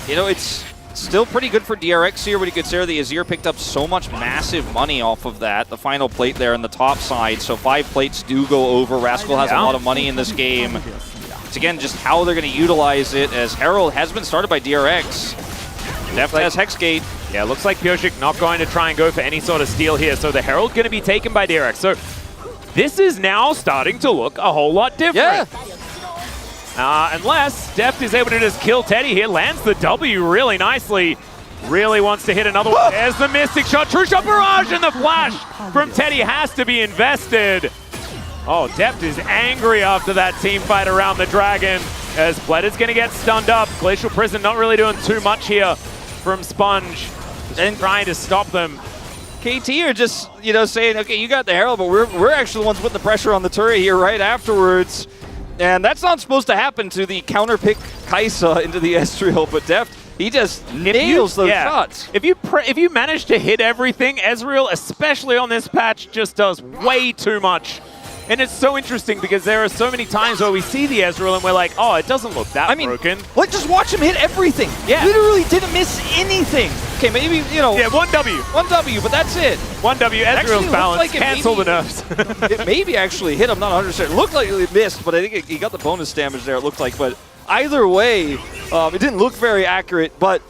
You know, it's still pretty good for DRX here when you consider the Azir picked up so much massive money off of that. The final plate there on the top side, so 5 plates do go over. Rascal has a lot of money in this game. It's again just how they're going to utilize it, as Herald has been started by DRX. Definitely has Hexgate. Yeah, looks like Kyoshik not going to try and go for any sort of steal here, so the Herald going to be taken by DRX. So this is now starting to look a whole lot different. Yeah. Unless Deft is able to just kill Teddy here, lands the W really nicely. Really wants to hit another one. There's the Mystic Shot. True Shot Barrage, and the flash from Teddy has to be invested. Oh, Deft is angry after that team fight around the Dragon, as Pleta's going to get stunned up. Glacial Prison not really doing too much here from Sponge. Just trying to stop them. KT are just, you know, saying, okay, you got the Herald, but we're actually the ones putting the pressure on the turret here right afterwards. And that's not supposed to happen to the counter pick Kai'Sa into the Ezreal, but Deft, he just nails those shots. If you manage to hit everything, Ezreal, especially on this patch, just does way too much. And it's so interesting because there are so many times where we see the Ezreal and we're like, oh, it doesn't look that broken. Like, just watch him hit everything. Yeah. Literally didn't miss anything. Okay, maybe, you know. Yeah, 1W. 1W, but that's it. 1W, Ezreal's balance, like cancel the nerfs. It maybe actually hit him, not 100%. It looked like it missed, but I think he got the bonus damage there, it looked like. But either way, it didn't look very accurate. But,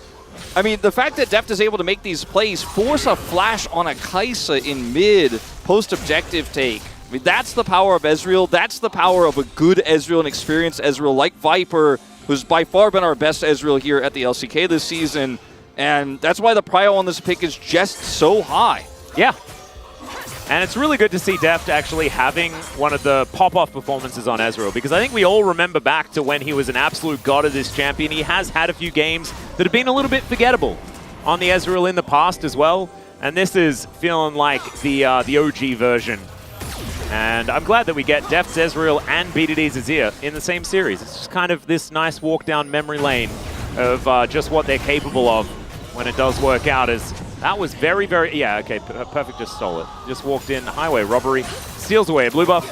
I mean, the fact that Deft is able to make these plays, force a flash on a Kai'Sa in mid, post-objective take. I mean, that's the power of Ezreal. That's the power of a good Ezreal, an experienced Ezreal like Viper, who's by far been our best Ezreal here at the LCK this season. And that's why the prio on this pick is just so high. Yeah. And it's really good to see Deft actually having one of the pop-off performances on Ezreal, because I think we all remember back to when he was an absolute god of this champion. He has had a few games that have been a little bit forgettable on the Ezreal in the past as well. And this is feeling like the OG version. And I'm glad that we get Deft's Ezreal and BDD's Azir in the same series. It's just kind of this nice walk down memory lane of just what they're capable of when it does work out. As that was very, very... Yeah, okay, Perfect just stole it. Just walked in, highway robbery, steals away a blue buff.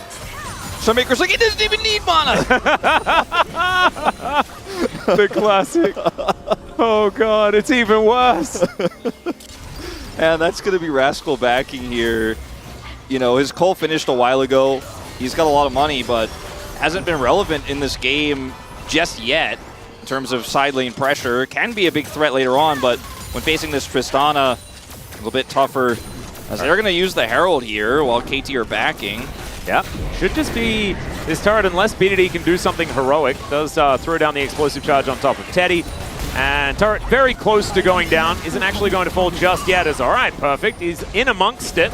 Sunmaker's like, it doesn't even need mana! The classic. Oh god, it's even worse. And that's going to be Rascal backing here. You know, his Cole finished a while ago. He's got a lot of money, but hasn't been relevant in this game just yet in terms of side lane pressure. Can be a big threat later on, but when facing this Tristana, a little bit tougher, as they're going to use the Herald here while KT are backing. Yeah, should just be this turret, unless BDD can do something heroic. Does throw down the explosive charge on top of Teddy. And turret very close to going down. Isn't actually going to fall just yet. As all right, Perfect. He's in amongst it.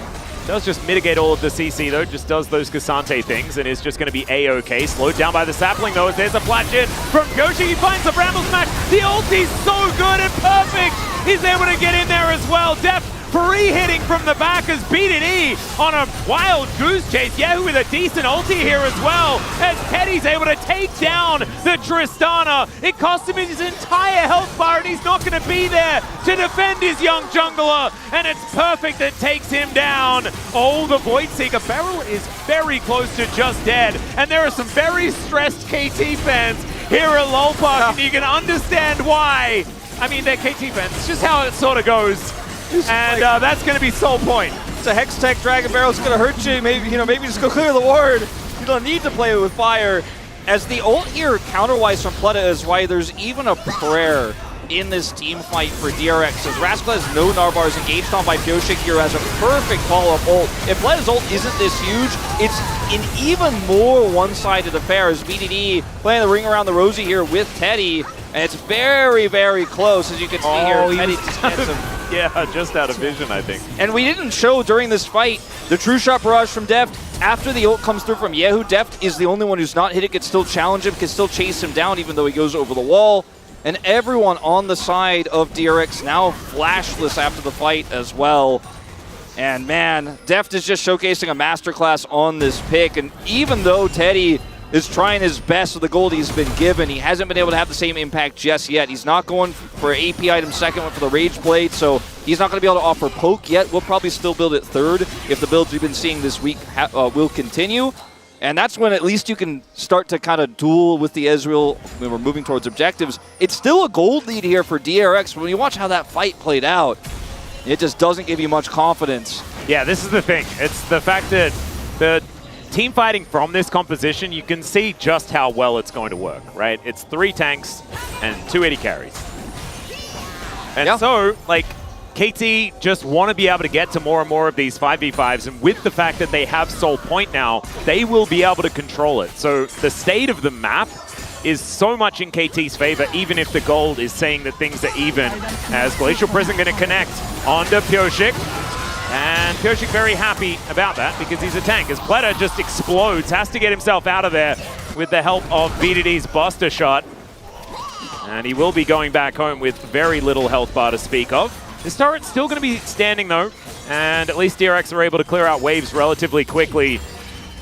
Does just mitigate all of the CC though, just does those Cassante things and is just going to be A-OK. Slowed down by the sapling though, as there's a flash in from Goshi. He finds the Bramble Smash. The ulti's so good and Perfect. He's able to get in there as well. Deft free hitting from the back as BDD on a wild goose chase. Yahoo with a decent ulti here as well, as Teddy's able to take down the Tristana. It cost him his entire health bar and he's not going to be there to defend his young jungler. And it's Perfect that takes him down. Oh, the Void Seeker barrel is very close to just dead. And there are some very stressed KT fans here at Lolpark, and you can understand why. I mean, they're KT fans. It's just how it sort of goes. And that's going to be Soul Point. It's a Hex Tech Dragon Barrel. It's going to hurt you. Maybe, maybe just go clear the ward. You don't need to play it with fire. As the ult here, counter-wise from Pleta, is why there's even a prayer in this team fight for DRX. As Rascal has no Narbars engaged on by Pyoshik here, has a perfect follow-up ult. If Pleta's ult isn't this huge, it's an even more one-sided affair as BDD playing the ring around the rosy here with Teddy. And it's very, very close, as you can see here. Teddy just gets him. Yeah, just out of vision, I think. And we didn't show during this fight the true shot barrage from Deft. After the ult comes through from Yahoo, Deft is the only one who's not hit it, can still challenge him, can still chase him down even though he goes over the wall. And everyone on the side of DRX now flashless after the fight as well. And man, Deft is just showcasing a masterclass on this pick. And even though Teddy is trying his best with the gold he's been given, he hasn't been able to have the same impact just yet. He's not going for AP item second, went for the Rage Blade, so he's not going to be able to offer poke yet. We'll probably still build it third if the builds we've been seeing this week will continue. And that's when at least you can start to kind of duel with the Ezreal when we're moving towards objectives. It's still a gold lead here for DRX, but when you watch how that fight played out, it just doesn't give you much confidence. Yeah, this is the thing. It's the fact that the team fighting from this composition, you can see just how well it's going to work, right? It's 3 tanks and 2 AD carries. And so, like, KT just want to be able to get to more and more of these 5v5s, and with the fact that they have Soul Point now, they will be able to control it. So the state of the map is so much in KT's favor, even if the gold is saying that things are even, as Glacial Prison going to connect onto Pyoshik. And Pyoshik very happy about that because he's a tank, as Pleta just explodes, has to get himself out of there with the help of BDD's Buster Shot. And he will be going back home with very little health bar to speak of. This turret's still going to be standing though, And at least DRX are able to clear out waves relatively quickly.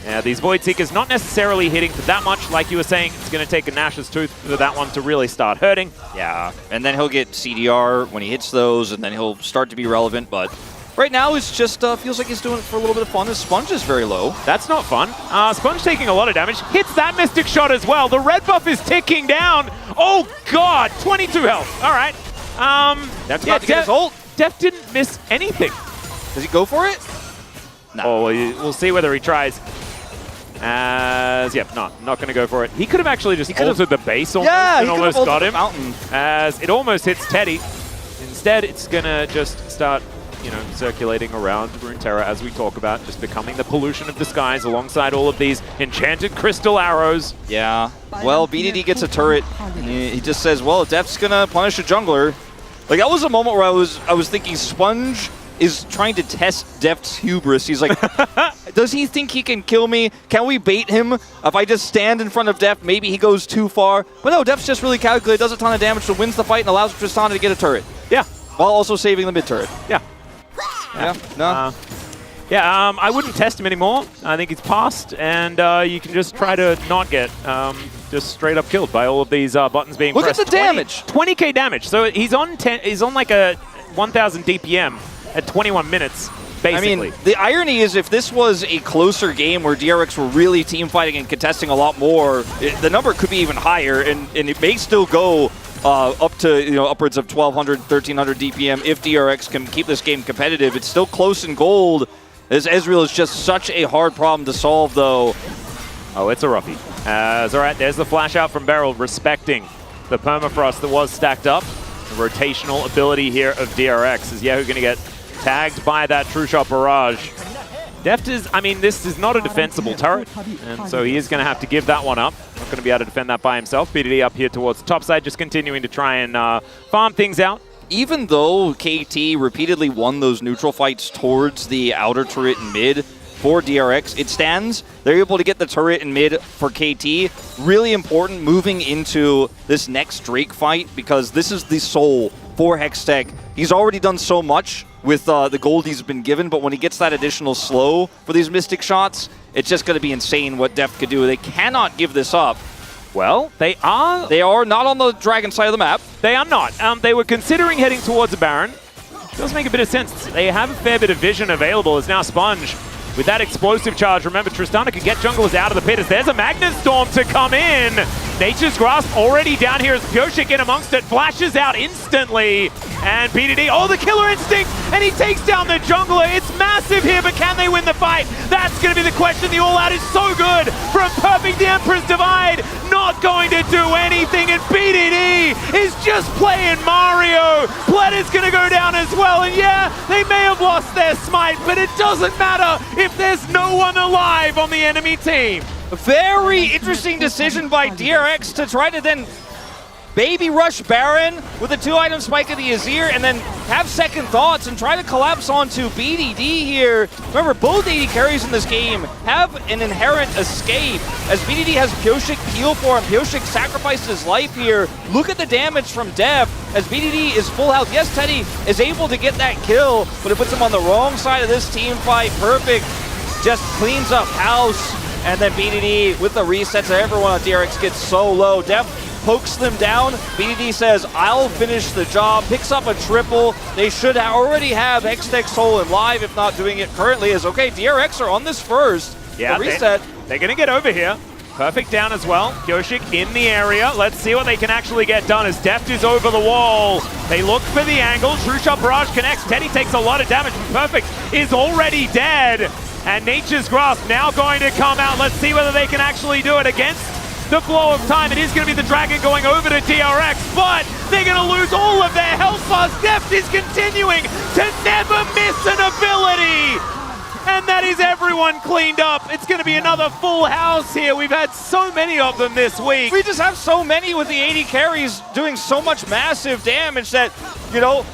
Yeah, these Void Seekers not necessarily hitting for that much. Like you were saying, it's going to take a Nash's Tooth for that one to really start hurting. Yeah, and then he'll get CDR when he hits those, and then he'll start to be relevant. But right now, it's just feels like he's doing it for a little bit of fun. His Sponge is very low. That's not fun. Sponge taking a lot of damage. Hits that Mystic Shot as well. The red buff is ticking down. Oh, God. 22 health. All right. That's about to get his ult. Def didn't miss anything. Does he go for it? No. Oh, we'll see whether he tries. Yep, not going to go for it. He could have actually just altered the base almost and almost got him. As it almost hits Teddy. Instead, it's going to just start, circulating around Runeterra as we talk about, just becoming the pollution of the skies alongside all of these enchanted crystal arrows. Yeah. Well, BDD gets a turret. He just says, well, Def's going to punish a jungler. Like, that was a moment where I was thinking Sponge is trying to test Def's hubris. He's like, does he think he can kill me? Can we bait him? If I just stand in front of Def, maybe he goes too far. But no, Def's just really calculated, does a ton of damage, so wins the fight and allows Tristana to get a turret. Yeah. While also saving the mid turret. Yeah. Yeah. No. I wouldn't test him anymore. I think he's passed, and you can just try to not get just straight up killed by all of these buttons being pressed. Look at the damage. 20k damage. So he's on like a 1,000 DPM at 21 minutes, basically. I mean, the irony is if this was a closer game where DRX were really team fighting and contesting a lot more, the number could be even higher, and it may still go up to upwards of 1,200, 1,300 DPM if DRX can keep this game competitive. It's still close in gold, as Ezreal is just such a hard problem to solve, though. Oh, it's a roughie. All right, there's the flash out from Beryl, respecting the permafrost that was stacked up. The rotational ability here of DRX. Is Yahoo going to get tagged by that True Shot barrage? Deft is, this is not a defensible turret, and so he is going to have to give that one up. Not going to be able to defend that by himself. BDD up here towards the top side, just continuing to try and farm things out. Even though KT repeatedly won those neutral fights towards the outer turret in mid for DRX, it stands. They're able to get the turret in mid for KT. Really important moving into this next Drake fight, because this is the soul for Hextech. He's already done so much with the gold he's been given, but when he gets that additional slow for these Mystic Shots, it's just going to be insane what Def could do. They cannot give this up. Well, they are not on the dragon side of the map. They are not. They were considering heading towards a Baron. It does make a bit of sense. They have a fair bit of vision available as now Sponge with that explosive charge. Remember, Tristana could get junglers out of the pit as there's a Magnet Storm to come in. Nature's Grasp already down here as Pyoshik in amongst it, flashes out instantly. And BDD, oh, the Killer Instinct, and he takes down the jungler. It's massive here, but can they win the fight? That's going to be the question. The all-out is so good from Perfect. The Emperor's Divide not going to do anything, and BDD is just playing Mario. Pletter's going to go down as well, and yeah, they may have lost their smite, but it doesn't matter if there's no one alive on the enemy team. Very interesting decision by DRX to try to then baby rush Baron with a 2-item spike of the Azir and then have second thoughts and try to collapse onto BDD here. Remember, both AD carries in this game have an inherent escape as BDD has Pyoshik heal for him. Pyoshik sacrificed his life here. Look at the damage from Def as BDD is full health. Yes, Teddy is able to get that kill, but it puts him on the wrong side of this team fight. Perfect just cleans up house, and then BDD with the resets. Everyone on DRX gets so low. Def pokes them down. BDD says, I'll finish the job, picks up a triple. They should already have Hextech Soul in live, if not doing it currently. Is okay, DRX are on this first. Yeah, the reset. They're going to get over here. Perfect down as well. Pyoshik in the area. Let's see what they can actually get done as Deft is over the wall. They look for the angle. True Shot Barrage connects. Teddy takes a lot of damage. Perfect is already dead. And Nature's Grasp now going to come out. Let's see whether they can actually do it against the flow of time. It is going to be the Dragon going over to DRX, but they're going to lose all of their health bars. Deft is continuing to never miss an ability. And that is everyone cleaned up. It's going to be another full house here. We've had so many of them this week. We just have so many with the 80 carries doing so much massive damage that,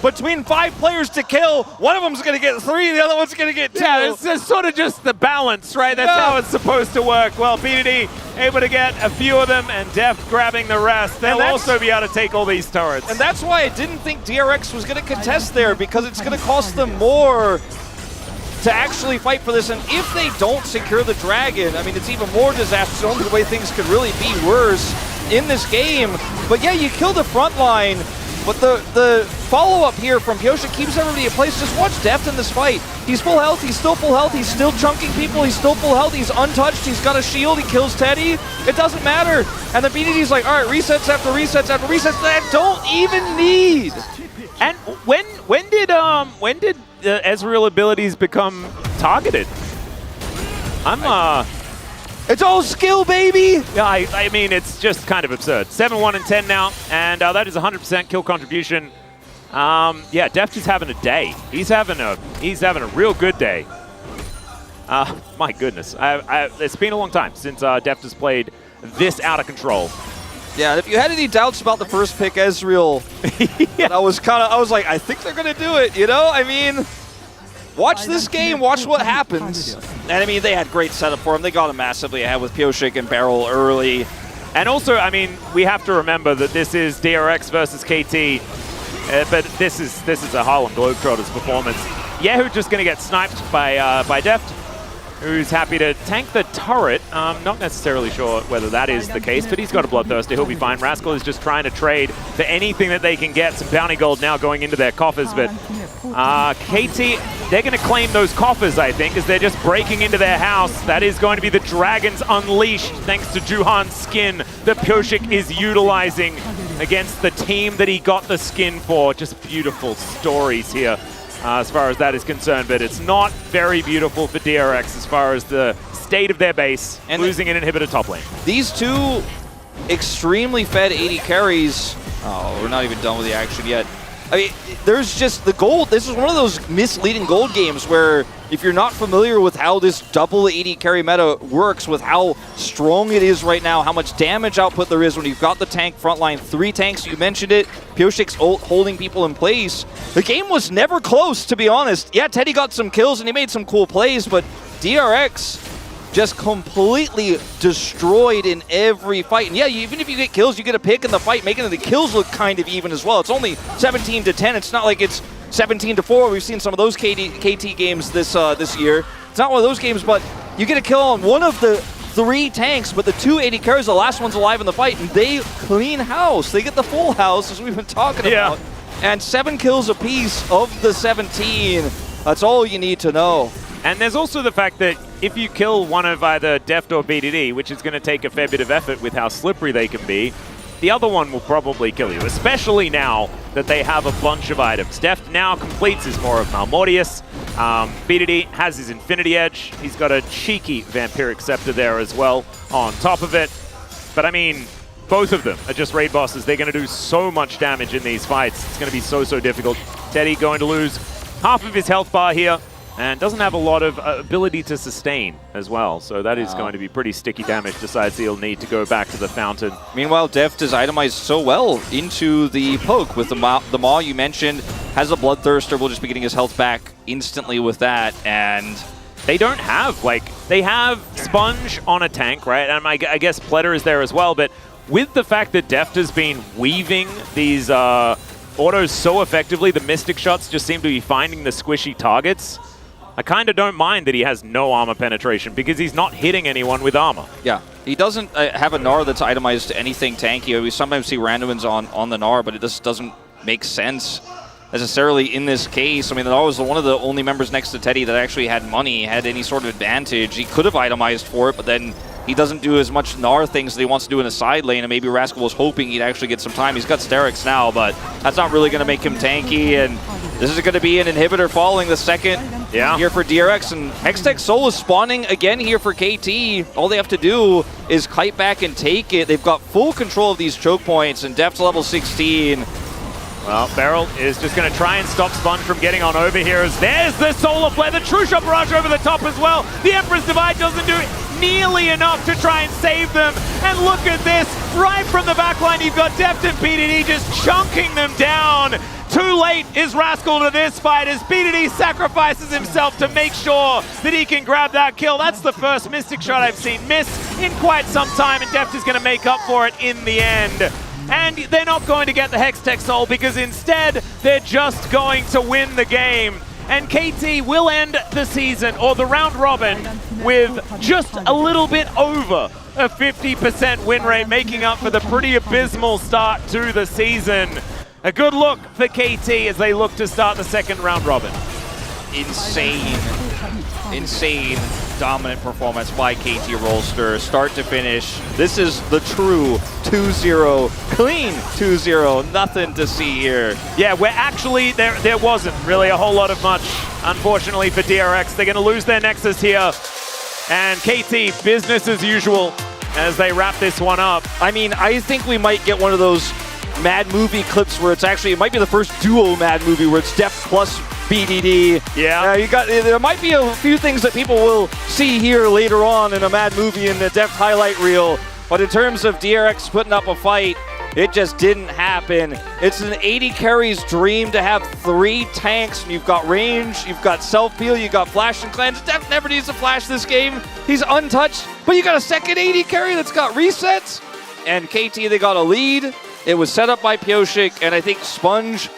between 5 players to kill, one of them's going to get 3, the other one's going to get 2. Yeah, it's sort of just the balance, right? That's how it's supposed to work. Well, BDD able to get a few of them and Deft grabbing the rest. They'll also be able to take all these turrets. And that's why I didn't think DRX was going to contest there, because it's going to cost them more to actually fight for this. And if they don't secure the dragon, I mean, it's even more disastrous. Only the way things could really be worse in this game. But yeah, you kill the front line. But the follow-up here from Pyosik keeps everybody in place. Just watch Deft in this fight. He's full health, he's still full health, he's still chunking people, he's still full health, he's untouched, he's got a shield, he kills Teddy. It doesn't matter. And the BDD's like, all right, resets after resets after resets that don't even need. And when did Ezreal abilities become targeted? It's all skill, baby! Yeah, I mean, it's just kind of absurd. 7-1 and 10 now, and that is 100% kill contribution. Yeah, Deft is having a day. He's having a real good day. My goodness, it's been a long time since Deft has played this out of control. Yeah, if you had any doubts about the first pick, Ezreal, yeah. I was like, I think they're gonna do it, you know? I mean, watch this game, watch what happens. And I mean, they had great setup for him. They got him massively ahead with Pyosik and Barrel early. And also, I mean, we have to remember that this is DRX versus KT, but this is a Harlem Globetrotters performance. Yehu just gonna get sniped by Deft, who's happy to tank the turret. Not necessarily sure whether that is the case, but he's got a Bloodthirster. He'll be fine. Rascal is just trying to trade for anything that they can get. Some bounty gold now going into their coffers, but KT, they're going to claim those coffers, I think, as they're just breaking into their house. That is going to be the Dragons Unleashed, thanks to Juhan's skin that Pyosik is utilizing against the team that he got the skin for. Just beautiful stories here. As far as that is concerned, but it's not very beautiful for DRX as far as the state of their base, and losing an inhibitor top lane. These two extremely fed 80 carries. Oh, we're not even done with the action yet. I mean, there's just the gold. This is one of those misleading gold games where if you're not familiar with how this double 80 carry meta works, with how strong it is right now, how much damage output there is when you've got the tank frontline, 3 tanks, you mentioned it, Pyosik's ult holding people in place. The game was never close, to be honest. Yeah, Teddy got some kills and he made some cool plays, but DRX just completely destroyed in every fight. And yeah, even if you get kills, you get a pick in the fight, making the kills look kind of even as well. It's only 17-10. It's not like it's 17-4. We've seen some of those KT games this year. It's not one of those games, but you get a kill on one of the 3 tanks, but the 2 80 carries, the last one's alive in the fight, and they clean house. They get the full house, as we've been talking about. And 7 kills apiece of the 17. That's all you need to know. And there's also the fact that if you kill one of either Deft or BDD, which is going to take a fair bit of effort with how slippery they can be, the other one will probably kill you, especially now that they have a bunch of items. Deft now completes his more of Malmortius. BDD has his Infinity Edge. He's got a cheeky Vampiric Scepter there as well on top of it. But I mean, both of them are just raid bosses. They're going to do so much damage in these fights. It's going to be so difficult. Teddy going to lose half of his health bar here, and doesn't have a lot of ability to sustain as well. So that is going to be pretty sticky damage. Decides he'll need to go back to the fountain. Meanwhile, Deft is itemized so well into the poke with the Maw you mentioned. Has a Bloodthirster, will just be getting his health back instantly with that. And they don't have, like, they have Sponge on a tank, right? And I guess Pletter is there as well. But with the fact that Deft has been weaving these autos so effectively, the Mystic shots just seem to be finding the squishy targets. I kind of don't mind that he has no armor penetration because he's not hitting anyone with armor. Yeah, he doesn't have a Gnar that's itemized to anything tanky. We sometimes see randomins on the Gnar, but it just doesn't make sense necessarily in this case. I mean, the Gnar was one of the only members next to Teddy that actually had money, had any sort of advantage. He could have itemized for it, but then he doesn't do as much Gnar things that he wants to do in the side lane, and maybe Rascal was hoping he'd actually get some time. He's got Sterix now, but that's not really going to make him tanky, and this is going to be an inhibitor following the second here for DRX, and Hextech Soul is spawning again here for KT. All they have to do is kite back and take it. They've got full control of these choke points, and Deft's level 16. Well, Beryl is just going to try and stop Sponge from getting on over here. As there's the Solar Flare, the True Shot Barrage over the top as well. The Emperor's Divide doesn't do nearly enough to try and save them. And look at this, right from the backline, you've got Deft and BDD just chunking them down. Too late is Rascal to this fight as BDD sacrifices himself to make sure that he can grab that kill. That's the first Mystic shot I've seen miss in quite some time, and Deft is going to make up for it in the end. And they're not going to get the Hextech Soul because instead they're just going to win the game. And KT will end the season, or the round robin, with just a little bit over a 50% win rate, making up for the pretty abysmal start to the season. A good look for KT as they look to start the second round robin. Insane dominant performance by KT Rolster, start to finish. This is the true 2-0, clean 2-0, nothing to see here. Yeah, where actually there wasn't really a whole lot of much, unfortunately, for DRX. They're going to lose their Nexus here. And KT, business as usual as they wrap this one up. I mean, I think we might get one of those Mad Movie clips where it's actually, it might be the first duo Mad Movie where it's Def plus BDD. Yeah. There might be a few things that people will see here later on in a Mad Movie in the Def highlight reel. But in terms of DRX putting up a fight, it just didn't happen. It's an 80 carries dream to have 3 tanks. You've got range, you've got self-heal, you've got flash and cleanse. Def never needs to flash this game. He's untouched, but you got a second 80 carry that's got resets. And KT, they got a lead. It was set up by Pioshik, and I think Sponge,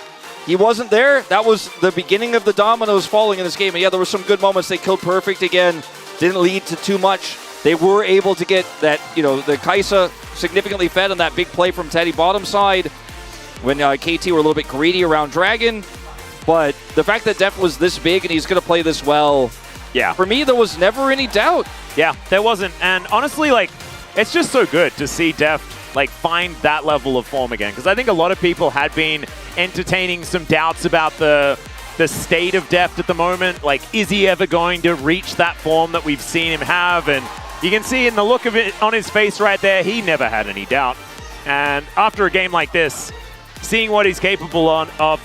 he wasn't there. That was the beginning of the dominoes falling in this game. And yeah, there were some good moments. They killed Perfect again. Didn't lead to too much. They were able to get that, the Kai'Sa significantly fed on that big play from Teddy bottom side when KT were a little bit greedy around Dragon. But the fact that Def was this big and he's going to play this well, yeah, for me, there was never any doubt. Yeah, there wasn't. And honestly, it's just so good to see Def find that level of form again, because I think a lot of people had been entertaining some doubts about the state of Deft at the moment. Is he ever going to reach that form that we've seen him have? And you can see in the look of it on his face right there, he never had any doubt. And after a game like this, seeing what he's capable of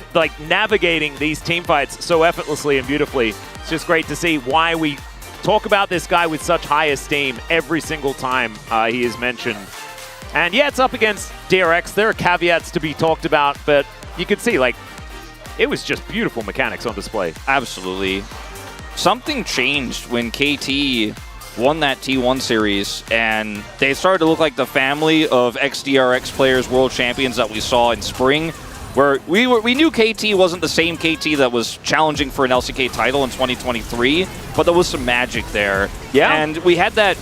navigating these team fights so effortlessly and beautifully, it's just great to see why we talk about this guy with such high esteem every single time he is mentioned. And yeah, it's up against DRX. There are caveats to be talked about, but you could see, it was just beautiful mechanics on display. Absolutely. Something changed when KT won that T1 series, and they started to look like the family of ex-DRX players, world champions that we saw in spring, where we knew KT wasn't the same KT that was challenging for an LCK title in 2023, but there was some magic there. Yeah. And we had that,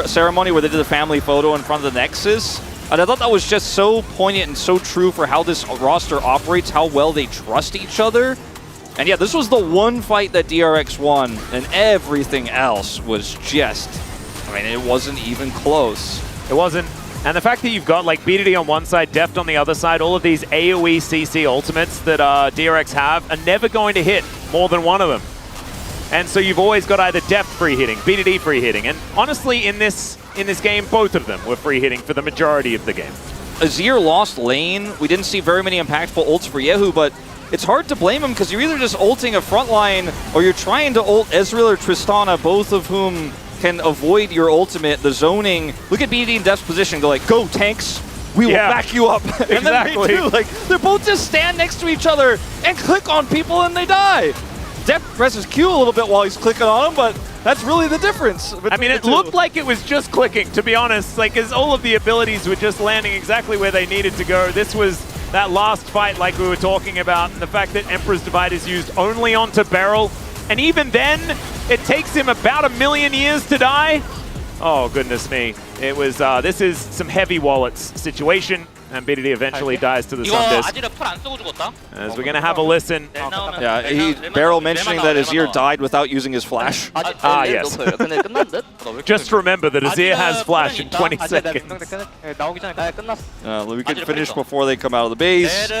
ceremony where they did the family photo in front of the Nexus, and I thought that was just so poignant and so true for how this roster operates, how well they trust each other. And yeah, this was the one fight that DRX won, and everything else was just, it wasn't even close. It wasn't. And the fact that you've got BDD on one side, Deft on the other side, all of these AoE CC ultimates that DRX have are never going to hit more than one of them. And so you've always got either Deft free hitting, BDD free hitting, and honestly in this game, both of them were free hitting for the majority of the game. Azir lost lane. We didn't see very many impactful ults for Yehu, but it's hard to blame him because you're either just ulting a front line or you're trying to ult Ezreal or Tristana, both of whom can avoid your ultimate, the zoning. Look at BD and Def's position, go go tanks, we will back you up. And exactly. Then they do, they both just stand next to each other and click on people and they die. Def presses Q a little bit while he's clicking on them, but that's really the difference. It looked like it was just clicking, to be honest, as all of the abilities were just landing exactly where they needed to go. This was that last fight like we were talking about, and the fact that Emperor's Divide is used only onto Beryl, and even then, it takes him about 1,000,000 years to die. Oh, goodness me. It was, this is some heavy wallets situation, and BDD eventually dies to the Sundisk. As we're going to have a listen. Yeah, Beryl mentioning that Azir died without using his flash. Yes. Just remember that Azir has flash in 20 seconds. We could finish before they come out of the base.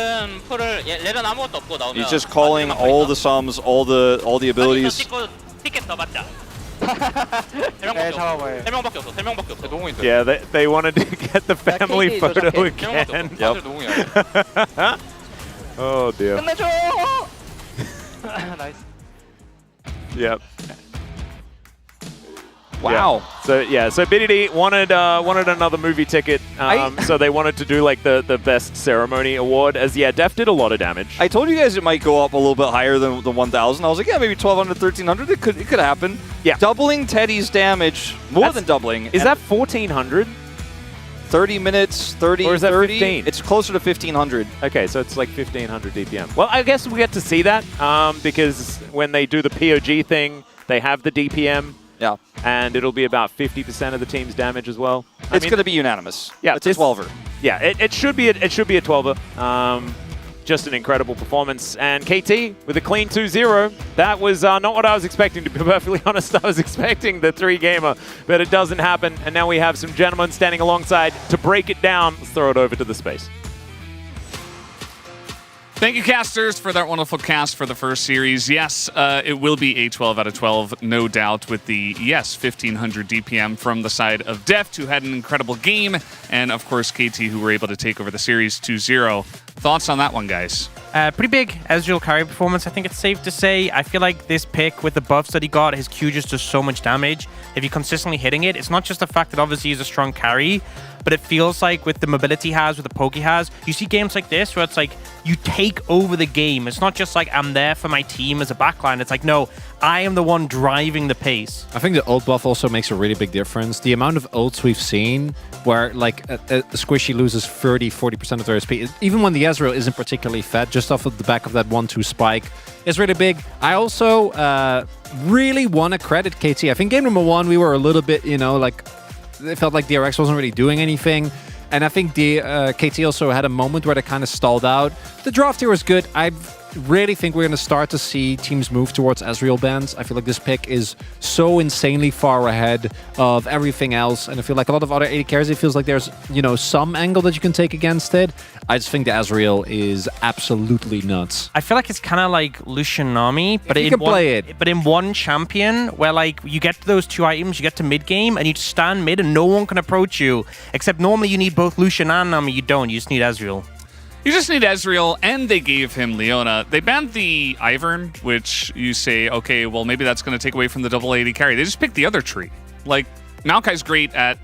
He's just calling all the sums, all the abilities. Yeah, they wanted to get the family photo again. Yep. Oh dear. Nice. Yep. Wow. Yeah. So BDD wanted another movie ticket. So they wanted to do the best ceremony award. As Def did a lot of damage. I told you guys it might go up a little bit higher than the 1,000. I was like, yeah, maybe 1,200, 1,300. It could happen. Yeah. Doubling Teddy's damage, more than doubling. Is that 1,400? 30 minutes, 30, Or is that 30? 15? It's closer to 1500. Okay, so it's like 1500 DPM. Well, I guess we get to see that because when they do the POG thing, they have the DPM. Yeah. And it'll be about 50% of the team's damage as well. It's going to be unanimous. Yeah, it's a 12er. Yeah, it should be a 12er. Just an incredible performance. And KT with a clean 2-0. That was not what I was expecting, to be perfectly honest. I was expecting the 3-gamer, but it doesn't happen. And now we have some gentlemen standing alongside to break it down. Let's throw it over to the space. Thank you, casters, for that wonderful cast for the first series. Yes, it will be a 12 out of 12, no doubt, with the, 1500 DPM from the side of Deft, who had an incredible game, and, of course, KT, who were able to take over the series 2-0. Thoughts on that one, guys? Pretty big Ezreal carry performance, I think it's safe to say. I feel like this pick, with the buffs that he got, his Q just does so much damage. If you're consistently hitting it, it's not just the fact that obviously he's a strong carry, but it feels like with the mobility he has, with the poke he has, you see games like this where it's like you take over the game. It's not just like I'm there for my team as a backline. It's like, no, I am the one driving the pace. I think the ult buff also makes a really big difference. The amount of ults we've seen where like a Squishy loses 30-40% of their SP, even when the Ezreal isn't particularly fed, just off of the back of that 1-2 spike, is really big. I also really want to credit KT. I think game number 1, we were a little bit, like, it felt like DRX wasn't really doing anything. And I think the KT also had a moment where they kind of stalled out. The draft here was good. I really think we're going to start to see teams move towards Ezreal bans. I feel like this pick is so insanely far ahead of everything else. And I feel like a lot of other AD carries, it feels like there's, some angle that you can take against it. I just think the Ezreal is absolutely nuts. I feel like it's kind of like Lucian Nami, but you can play it. But in one champion, where like you get those 2 items, you get to mid game, and you just stand mid, and no one can approach you. Except normally you need both Lucian and Nami. You don't. You just need Ezreal. You just need Ezreal, and they gave him Leona. They banned the Ivern, which you say, okay, well, maybe that's going to take away from the double AD carry. They just picked the other tree. Like, Maokai's great at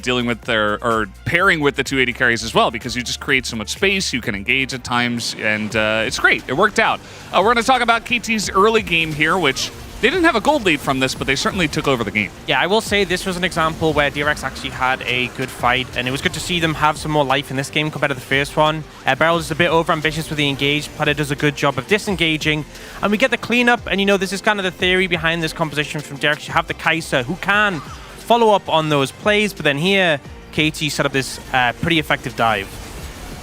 dealing with or pairing with the 280 carries as well, because you just create so much space, you can engage at times, and it's great. It worked out. We're going to talk about KT's early game here, which they didn't have a gold lead from this, but they certainly took over the game. Yeah, I will say this was an example where DRX actually had a good fight, and it was good to see them have some more life in this game compared to the first one. Beryl is a bit overambitious with the engage. Platter does a good job of disengaging, and we get the cleanup, and this is kind of the theory behind this composition from DRX. You have the Kai'Sa, who can follow up on those plays, but then here, KT set up this pretty effective dive.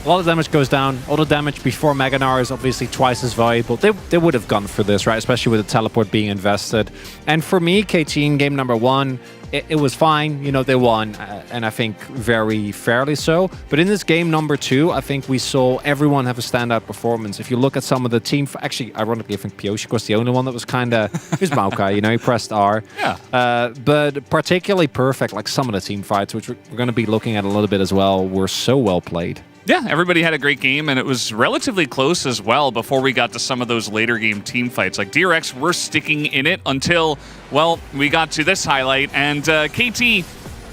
A lot of damage goes down. All the damage before Mega Gnar is obviously twice as valuable. They would have gone for this, right? Especially with the teleport being invested. And for me, KT in game number 1, it was fine. They won, and I think very fairly so. But in this game number 2, I think we saw everyone have a standout performance. If you look at some of the team, actually, ironically, I think Pioshik was the only one that was kind of, here's Maokai, he pressed R. Yeah. But particularly perfect, like some of the team fights, which we're going to be looking at a little bit as well, were so well played. Yeah, everybody had a great game, and it was relatively close as well before we got to some of those later game team fights. Like, DRX were sticking in it until, well, we got to this highlight, and KT,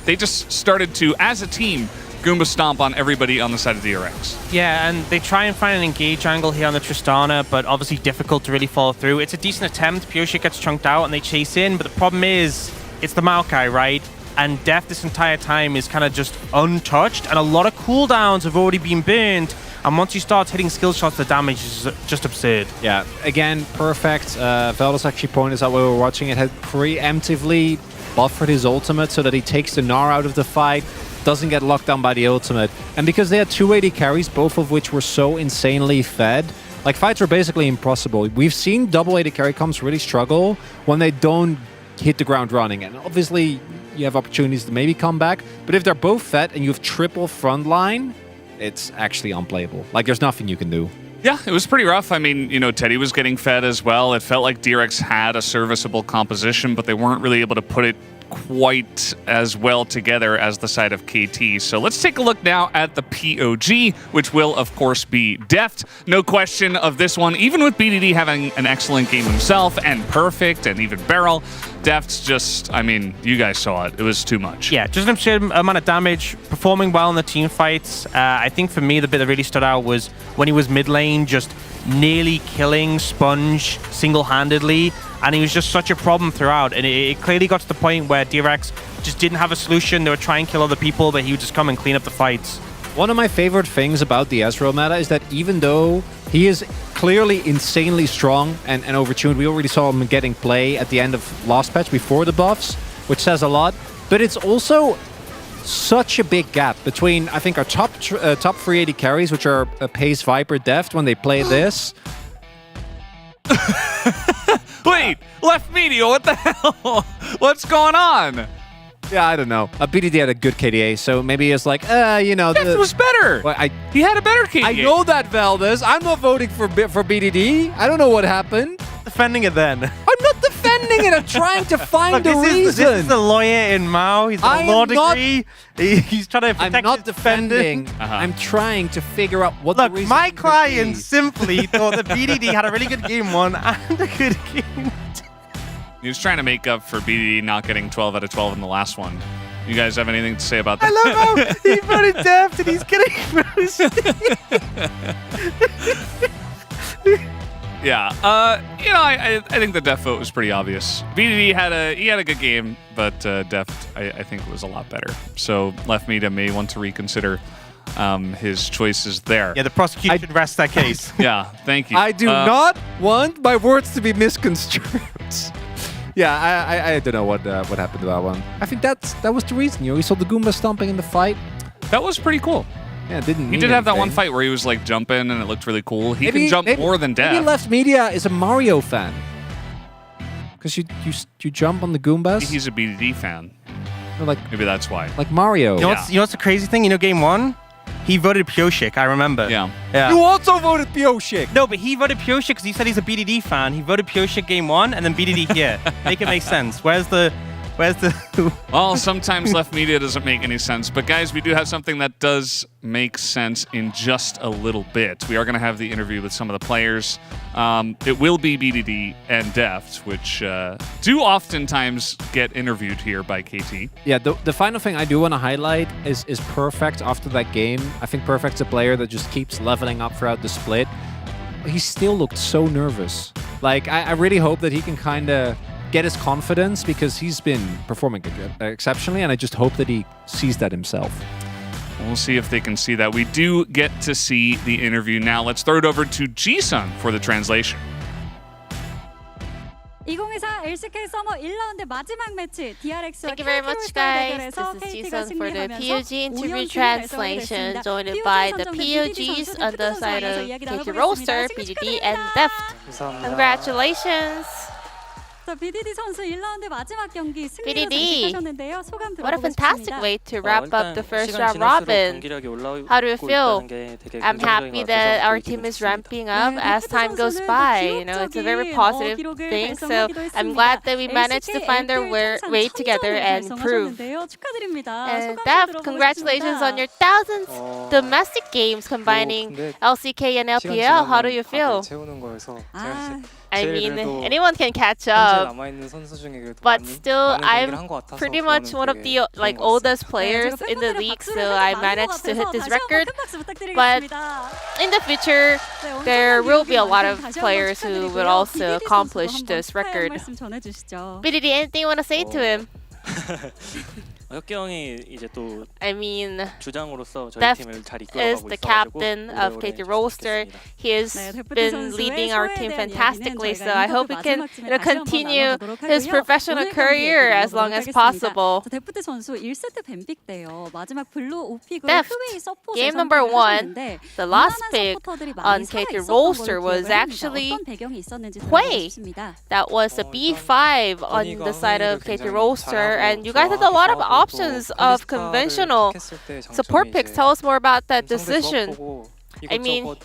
they just started to, as a team, Goomba stomp on everybody on the side of DRX. Yeah, and they try and find an engage angle here on the Tristana, but obviously difficult to really follow through. It's a decent attempt. Pioshik gets chunked out, and they chase in, but the problem is, it's the Maokai, right? And Deft this entire time is kind of just untouched, and a lot of cooldowns have already been burned, and once you start hitting skill shots, the damage is just absurd. Yeah, again, perfect. Veldas actually pointed out while we were watching it, had preemptively buffered his ultimate so that he takes the Gnar out of the fight, doesn't get locked down by the ultimate. And because they had 280 carries, both of which were so insanely fed, like, fights were basically impossible. We've seen double 80 carry comps really struggle when they don't hit the ground running, and obviously you have opportunities to maybe come back, but if they're both fed and you have triple frontline, it's actually unplayable. Like, there's nothing you can do. Yeah, it was pretty rough. I mean, Teddy was getting fed as well. It felt like DRX had a serviceable composition, but they weren't really able to put it quite as well together as the side of KT. So let's take a look now at the POG, which will, of course, be Deft. No question of this one. Even with BDD having an excellent game himself, and Perfect, and even Beryl, Deft's just, I mean, you guys saw it. It was too much. Yeah, just an absurd amount of damage, performing well in the team fights. I think for me, the bit that really stood out was when he was mid lane, just nearly killing Sponge single-handedly, and he was just such a problem throughout, and it clearly got to the point where DRX just didn't have a solution. They would try and kill other people, but he would just come and clean up the fights. One of my favorite things about the Ezreal meta is that even though he is clearly insanely strong and overtuned, we already saw him getting play at the end of last patch before the buffs, which says a lot. But it's also such a big gap between, I think, our top 380 carries, which are Pace, Viper, Deft, when they play this. Wait, left media, what the hell? What's going on? Yeah, I don't know. BDD had a good KDA, so maybe it's like, you know... Deft was better. Well, he had a better KDA. I know that, Valdez. I'm not voting for BDD. I don't know what happened. Defending it then. I'm not defending it. I'm trying to find the reason. This is the lawyer in Mao. He's got a law degree. He's trying to protect I'm not his defending. defendant. I'm trying to figure out what Look, the reason my could client be. simply thought that BDD had a really good game 1 and a good game 2. He was trying to make up for BDD not getting 12 out of 12 in the last one. You guys have anything to say about that? I love how he voted Deft and he's getting Yeah, you know, I think the Deft vote was pretty obvious. BDD had a good game, but Deft I think was a lot better. So Left Media may want to reconsider his choices there. Yeah, the prosecution rests that case. Yeah, thank you. I do not want my words to be misconstrued. Yeah, I don't know what happened to that one. I think that was the reason. You know, we saw the Goomba stomping in the fight. That was pretty cool. Yeah, it didn't. He did have that one fight where he was like jumping and it looked really cool. He Maybe- can jump maybe- more than Deft. Maybe Left Media is a Mario fan. Because you jump on the Goombas. He's a BDD fan. Or like Maybe that's why. Mario. You know what's the crazy thing? You know, game 1, he voted Pioshik, I remember. Yeah. You also voted Pioshik. No, but he voted Pioshik because he said he's a BDD fan. He voted Pioshik game 1 and then BDD here. Make it make sense. Where's the... Well, sometimes Left Media doesn't make any sense. But guys, we do have something that does make sense in just a little bit. We are going to have the interview with some of the players. It will be BDD and Deft, which do oftentimes get interviewed here by KT. Yeah, the final thing I do want to highlight is Perfect after that game. I think Perfect's a player that just keeps leveling up throughout the split. He still looked so nervous. Like, I really hope that he can kind of get his confidence because he's been performing exceptionally, and I just hope that he sees that himself. We'll see if they can see that. We do get to see the interview now. Let's throw it over to Ji-sun for the translation. 2024 LCK Summer 1라운드 마지막 매치 DRX. Thank you very much, guys. This is Ji-sun for the POG interview translation, joined by the POGs on the side of KT Roaster, BDD, and Deft. Congratulations. BDD 선수 1라운드 마지막 경기 승리로 BDD, 장식하셨는데요. 소감 what a 들어보고 fantastic 싶습니다. way to wrap up the first round robin. How do you feel? I'm happy that our team is ramping up as time goes by. You know, it's a very positive thing. So I'm glad that we managed to find our way together and improve. And Deft, congratulations on your 1000th domestic games combining LCK and LPL. How do you feel? I mean, anyone can catch up, but still, I'm pretty much one of the oldest players in the league, so I managed to hit this record. But in the future, there will be a lot of players who will also accomplish this record. BDD, anything you want to say to him? I mean, Deft is the captain of KT Roaster. He has been leading our team fantastically, so I hope he can continue his professional career as long as possible. Deft, game number 1, the last pick on KT Roaster was actually Hui. That was a B5 on the side of KT Roaster, and you guys had a lot of options of conventional support picks. Tell us more about that decision. I mean,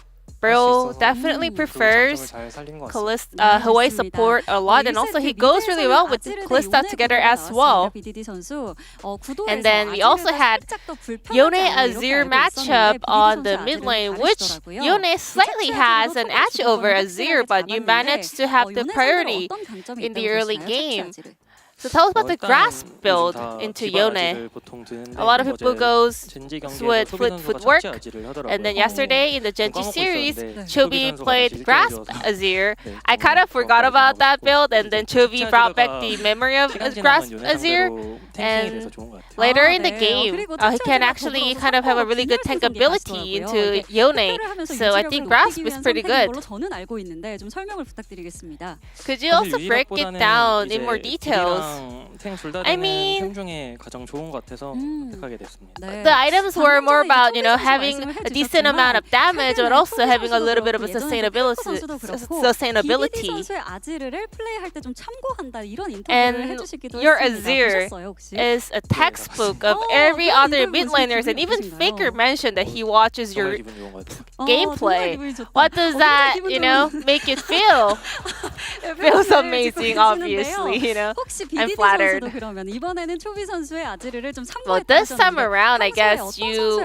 Bro definitely prefers Hui support a lot, and also he goes really well with Kalista together as well. And then we also had Yone Azir matchup on the mid lane, which Yone slightly has an edge over Azir, but you managed to have the priority in the early game. So tell us about the grass build into Yone. A lot of people goes with footwork, and then yesterday in the Genji series, Chobi played grass Azir. I kind of forgot about that build, and then Chobi brought back the memory of grass Azir. And later in the game, he can actually kind of have a really good tank ability into Yone. So I think grasp is pretty good. Could you also break it down in more details? I mean, the items were more about, having a decent amount of damage, but also having a little bit of a sustainability. And your Azir is a textbook of every other mid laners, and even Faker mentioned that he watches your gameplay. What does that, make it feel? It feels amazing, obviously, I'm flattered. Well, this time around, I guess you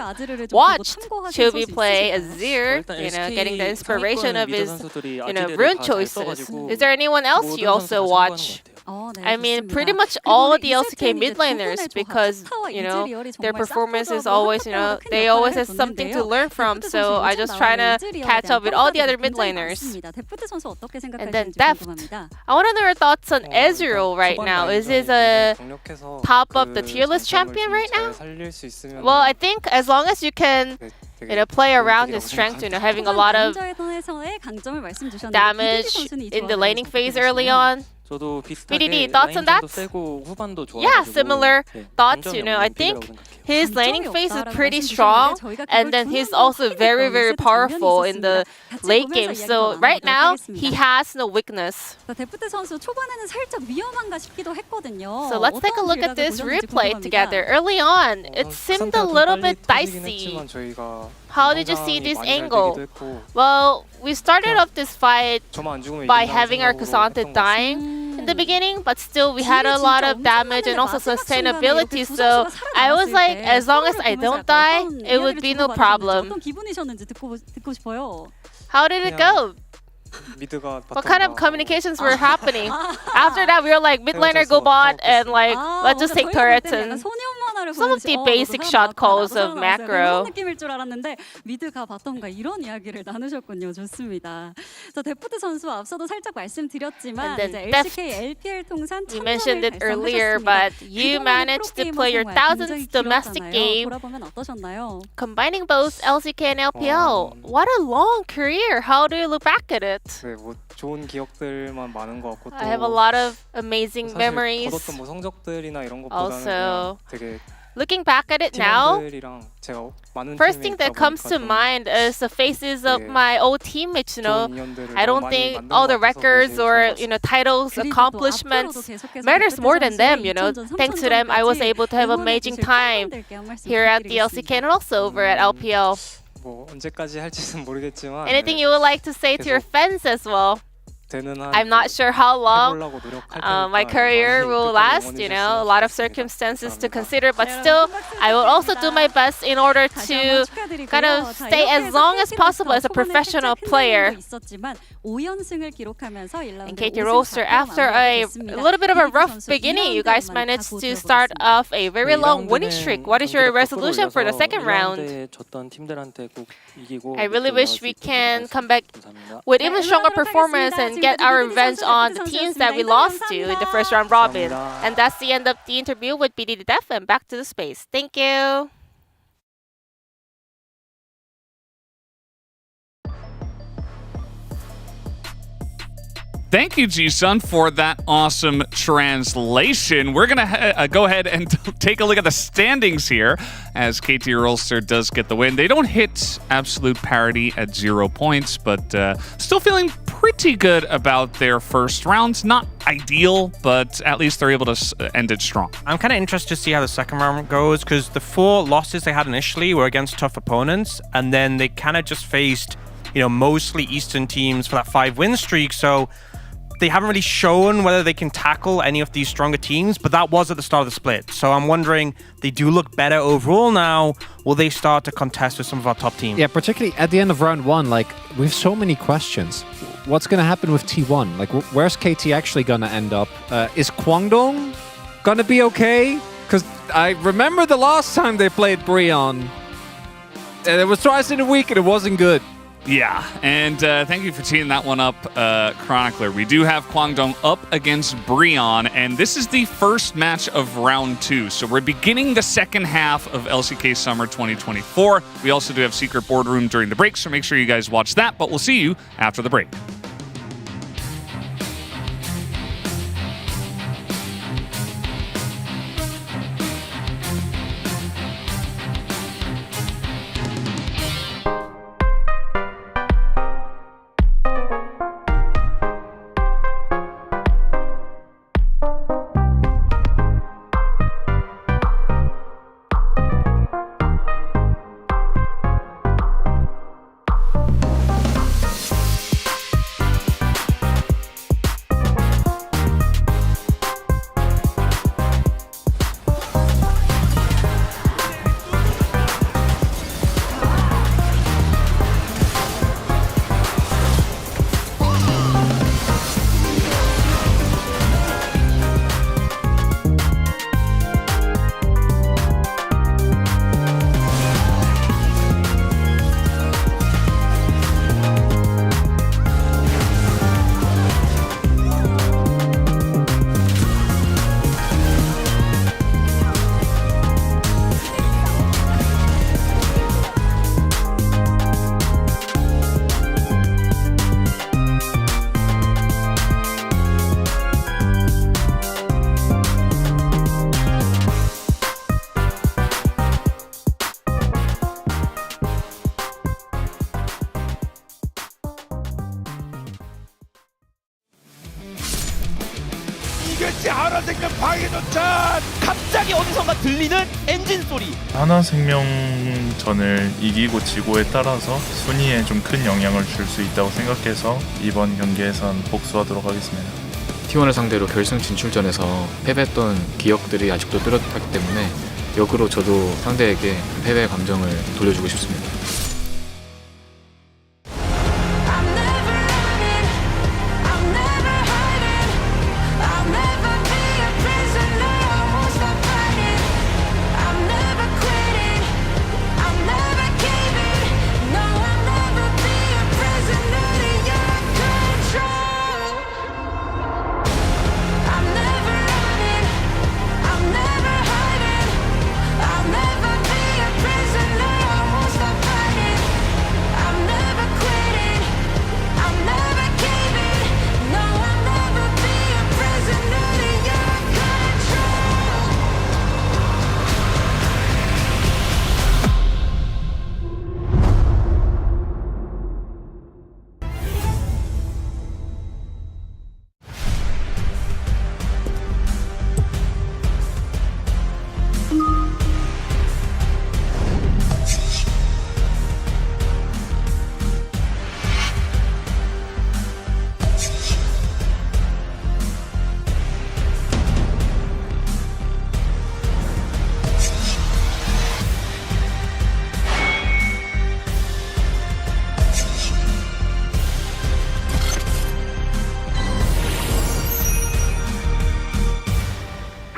watched Chobi play Azir, getting the inspiration of his, rune choices. Is there anyone else you also watch? I mean, pretty much all the LCK mid laners, because their performance is always, they always have something to learn from. So I just try to catch up with all the other mid laners. And then Deft. I want to know your thoughts on Ezreal right now. Is he a top of the tier list champion right now? Well, I think as long as you can play around his strength, having a lot of damage in the laning phase early on. BDD, thoughts on that? Yeah, similar thoughts. I think his laning phase is pretty strong, and then he's also very, very powerful in the late game. So right now, he has no weakness. So let's take a look at this replay together. Early on, it seemed a little bit dicey. How did you see this angle? Well, we started off this fight by having our Cassandra dying in the beginning, but still we had a lot of damage and also sustainability. So I was like, as long as I don't die, it would be no problem. How did it go? What kind of communications were happening? After that, we were like, mid laner go bot, and like, let's just take turrets and some of the basic shot calls of macro. And then Deft, you mentioned it earlier, but you managed to play your 1000th domestic game, combining both LCK and LPL. What a long career! How do you look back at it? I have a lot of amazing memories. Also, looking back at it now, first thing that comes to mind is the faces of my old teammates. I don't think all the records or titles, accomplishments matters more than them. Thanks to them, I was able to have an amazing time here at the LCK and also over at LPL. Anything you would like to say to your fans as well? I'm not sure how long my career will last, a lot of circumstances to consider, but still, I will also do my best in order to kind of stay as long as possible as a professional player. And KT Roaster, after a little bit of a rough beginning, you guys managed to start off a very long winning streak. What is your resolution for the second round? I really wish we can come back with even stronger performance and get our revenge on the teams that we lost to in the first round robin. And that's the end of the interview with BDD Def, and back to the space. Thank you. Thank you, Ji-sun, for that awesome translation. We're going to go ahead and take a look at the standings here as KT Rolster does get the win. They don't hit absolute parity at 0 points, but still feeling pretty good about their first round. Not ideal, but at least they're able to end it strong. I'm kind of interested to see how the second round goes, because the 4 losses they had initially were against tough opponents, and then they kind of just faced, mostly Eastern teams for that 5-win streak. So they haven't really shown whether they can tackle any of these stronger teams, but that was at the start of the split. So I'm wondering, they do look better overall now. Will they start to contest with some of our top teams? Yeah, particularly at the end of round 1, we have so many questions. What's going to happen with T1? Where's KT actually going to end up? Is Kwangdong gonna be okay? Because I remember the last time they played Breon. And it was twice in a week and it wasn't good. Yeah, and thank you for teeing that one up, Chronicler. We do have Kwangdong up against Breon, and this is the first match of round 2. So we're beginning the second half of LCK Summer 2024. We also do have Secret Boardroom during the break, so make sure you guys watch that, but we'll see you after the break. 갑자기 어디선가 들리는 엔진 소리. 하나생명전을 이기고 지고에 따라서 순위에 좀 큰 영향을 줄 수 있다고 생각해서 이번 경기에선 복수하도록 하겠습니다. T1을 상대로 결승 진출전에서 패배했던 기억들이 아직도 뚜렷하기 때문에 역으로 저도 상대에게 패배의 감정을 돌려주고 싶습니다.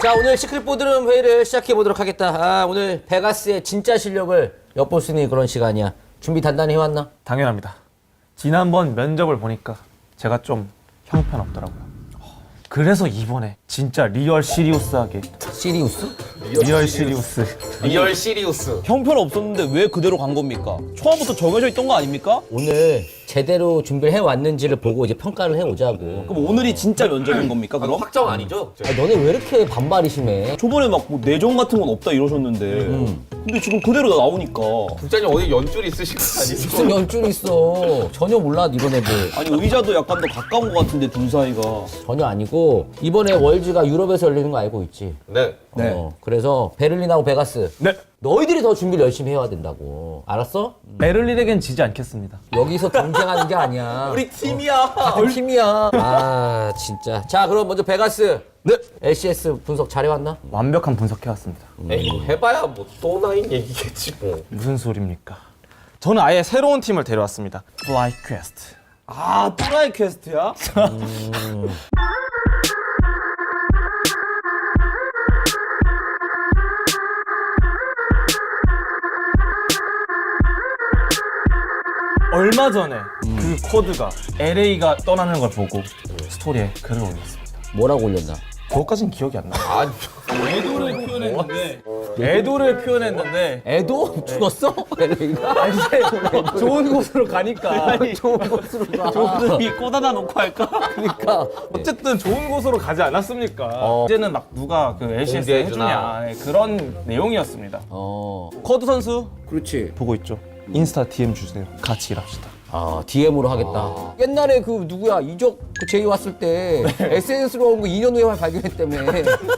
자, 오늘 시크릿 보드룸 회의를 시작해 보도록 하겠다. 오늘 베가스의 진짜 실력을 엿볼 수 있는 그런 시간이야. 준비 단단히 해왔나? 당연합니다. 지난번 면접을 보니까 제가 좀 형편없더라고요. 그래서 이번에 진짜 리얼 시리우스하게. 시리우스? 리얼 시리우스. 리얼 시리우스. 형편없었는데 왜 그대로 간 겁니까? 초반부터 정해져 있던 거 아닙니까? 오늘 제대로 준비를 해왔는지를 보고 이제 평가를 해오자고. 그럼 오늘이 진짜 면접인 겁니까, 그럼? 확정 아니죠? 너네 왜 이렇게 반발이 심해? 초반에 막 뭐 내정 같은 건 없다 이러셨는데 근데 지금 그대로 나오니까. 국장님 어디 연줄이 있으신 거 아니에요? 무슨 연줄이 있어. 전혀 몰라 이번 애들. 아니 의자도 약간 더 가까운 것 같은데 둘 사이가. 전혀 아니고 이번에 월즈가 유럽에서 열리는 거 알고 있지? 네. 그래서 베를린하고 베가스. 네. 너희들이 더 준비를 열심히 해야 된다고. 알았어? 베를린에겐 지지 않겠습니다. 여기서 경쟁하는 게 아니야. 우리 팀이야. 같은 팀이야. 아 진짜. 자 그럼 먼저 베가스. 네. LCS 분석 잘해왔나? 완벽한 분석해왔습니다. 에이, 뭐 해봐야 뭐 또 나인 얘기겠지 뭐. 무슨 소리입니까? 저는 아예 새로운 팀을 데려왔습니다. 플라이 퀘스트. 아 또라이 퀘스트야? 얼마 전에 그 코드가 LA가 떠나는 걸 보고 스토리에 글을 올렸습니다. 뭐라고 올렸나? 그것까진 기억이 안 나. 애도를 표현했는데. 애도를 표현했는데. 애도? 죽었어? LA가? 아니, 이제 좋은 곳으로 가니까. 좋은 곳으로 가. 조금이 꽂아다 놓고 할까? 그러니까. 어쨌든 좋은 곳으로 가지 않았습니까? 이제는 막 누가 그 LCS 해주냐. 네, 그런 내용이었습니다. 커드 선수 그렇지. 보고 있죠. 인스타 DM 주세요. 같이 일합시다. DM으로 하겠다. 옛날에 그 누구야 이적 그 제이 왔을 때 SNS로 온 거 2년 후에 발견했다며.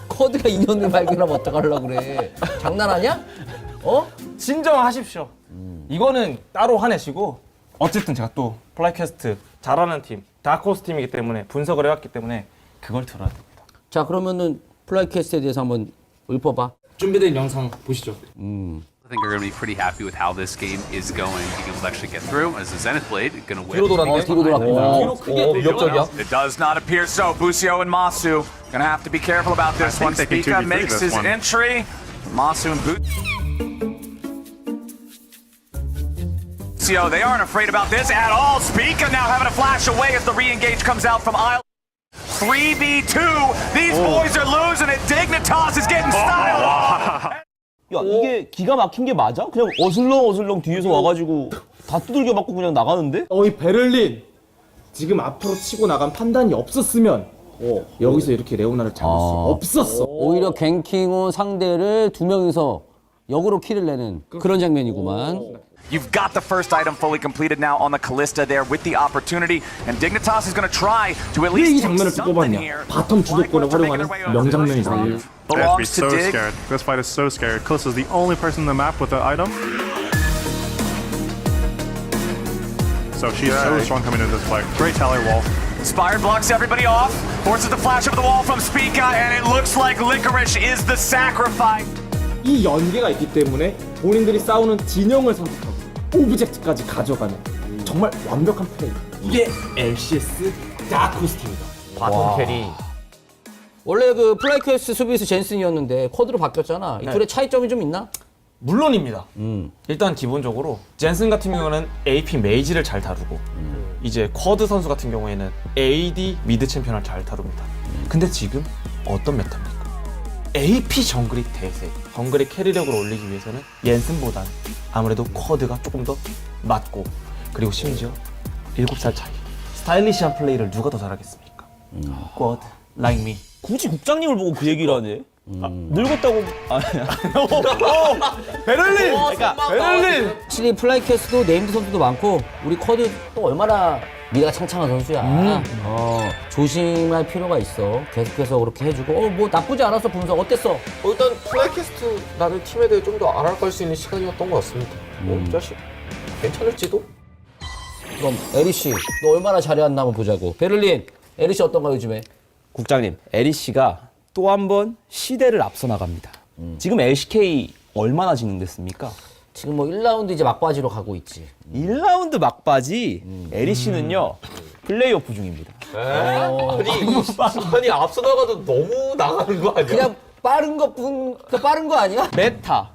커드가 2년 후에 발견하면 어떡하려고 그래. 장난하냐? 진정하십시오. 이거는 따로 화내시고 어쨌든 제가 또 플라이캐스트 잘하는 팀, 다크호스 팀이기 때문에 분석을 해왔기 때문에 그걸 들어야 됩니다. 자 그러면은 플라이캐스트에 대해서 한번 읊어봐. 준비된 영상 보시죠. I think you're going to be pretty happy with how this game is going. Being able to actually get through as the Zenith Blade going to win. 뒤로 돌았네. 뒤로 돌았구나. 위협적이야. It does not appear so. Busio and Masu going to have to be careful about this one. Spica makes his entry. Masu and Busio, they aren't afraid about this at all. Spica now having a flash away as the re-engage comes out from Isle. 3v2. These boys are losing it. Dignitas is getting styled. 야 이게 기가 막힌 게 맞아? 그냥 어슬렁 뒤에서 와가지고 다 두들겨 맞고 그냥 나가는데? 이 베를린 지금 앞으로 치고 나간 판단이 없었으면 여기서 이렇게 레오나를 잡을 수 없었어. 오히려 갱킹 상대를 두 명이서 역으로 킬을 내는 그런 장면이구만. You've got the first item fully completed now on the Callista there with the opportunity, and Dignitas is going to try to at least 이 장면을 뽑았냐? 바텀 주도권을 활용하는 명장면이잖아요. I have to be so scared. This fight is so scared. Callista's the only person in the map with the item. So she's so strong coming into this fight. Great tally wall. Inspired blocks everybody off, forces the flash over the wall from Spica, and it looks like Licorice is the sacrifice. 이 연계가 있기 때문에 본인들이 싸우는 진영을 선택하고 오브젝트까지 가져가는 정말 완벽한 플레이. 이게 LCS 다크호스 팀이다. 바텀 캐리. 원래 그 플라이캐스트 수비수 젠슨이었는데 쿼드로 바뀌었잖아. 이 둘의 차이점이 좀 있나? 물론입니다. 일단 기본적으로 젠슨 같은 경우는 AP 메이지를 잘 다루고 이제 쿼드 선수 같은 경우에는 AD 미드 챔피언을 잘 다룹니다. 근데 지금 어떤 메타입니까? AP 정글이 대세. 정글의 캐리력을 올리기 위해서는 옌슨보단 아무래도 쿼드가 조금 더 맞고 그리고 심지어 7살 차이. 스타일리시한 플레이를 누가 더 잘하겠습니까? 쿼드, like me. 굳이 국장님을 보고 그 얘기를 하네. 늙었다고 베를린! 베를린! 확실히 플라이캐스트도 네임드 선수도 많고 우리 쿼드 또 얼마나 미래가 창창한 선수야. 조심할 필요가 있어. 계속해서 그렇게 해주고 뭐 나쁘지 않았어. 분석 어땠어? 일단 플라이캐스트 라는 팀에 대해 좀 더 알아갈 수 있는 시간이었던 것 같습니다. 이 자식 괜찮을지도? 그럼 에리씨 너 얼마나 잘해왔나 한번 보자고. 베를린 에리씨 어떤가 요즘에? 국장님, 에리씨가 또 한 번 시대를 앞서 나갑니다. 지금 LCK 얼마나 진행됐습니까? 지금 뭐 1라운드 이제 막바지로 가고 있지. 1라운드 막바지 에리씨는요 플레이오프 중입니다. 아니 앞서 나가도 너무 나가는 거 아니야? 그냥 빠른 거 아니야? 메타,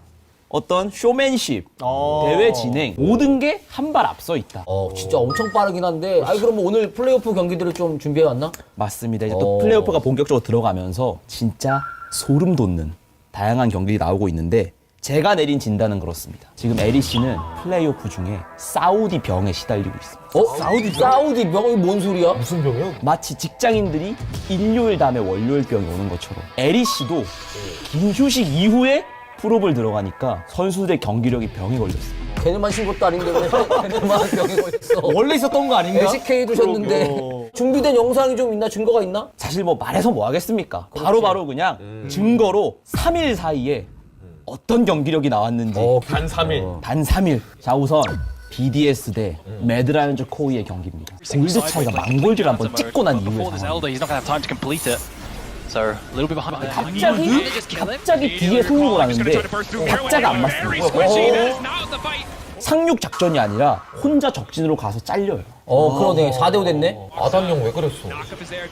어떤 쇼맨십, 대회 진행 모든 게 한 발 앞서 있다. 진짜 엄청 빠르긴 한데. 그럼 오늘 플레이오프 경기들을 좀 준비해 왔나? 맞습니다. 이제 또 플레이오프가 본격적으로 들어가면서 진짜 소름 돋는 다양한 경기들이 나오고 있는데 제가 내린 진단은 그렇습니다. 지금 에리씨는 플레이오프 중에 사우디 병에 시달리고 있습니다. 사우디 병이 뭔 소리야? 무슨 병이야? 마치 직장인들이 일요일 다음에 월요일 병이 오는 것처럼 에리씨도 긴 휴식 이후에 프로볼 들어가니까 선수들의 경기력이 병에 걸렸어요. 걔네만 신 것도 아닌데 왜 걔네만 병에 걸렸어? 원래 있었던 거 아닌가? LCK 두셨는데 준비된 영상이 좀 있나? 증거가 있나? 사실 뭐 말해서 뭐 하겠습니까? 바로바로 그냥 증거로 3일 사이에 어떤 경기력이 나왔는지 단 3일. 단 3일. 자 우선 BDS 대 매드라이언즈 코이의 경기입니다. 골드 차이가 만골드를 한번 찍고 난 이후에 갑자기 뒤에 승리를 하는데 박자가 안 맞습니다. 상륙 작전이 아니라 혼자 적진으로 가서 잘려요. 그러네. 4대5 됐네. 아담형 왜 그랬어?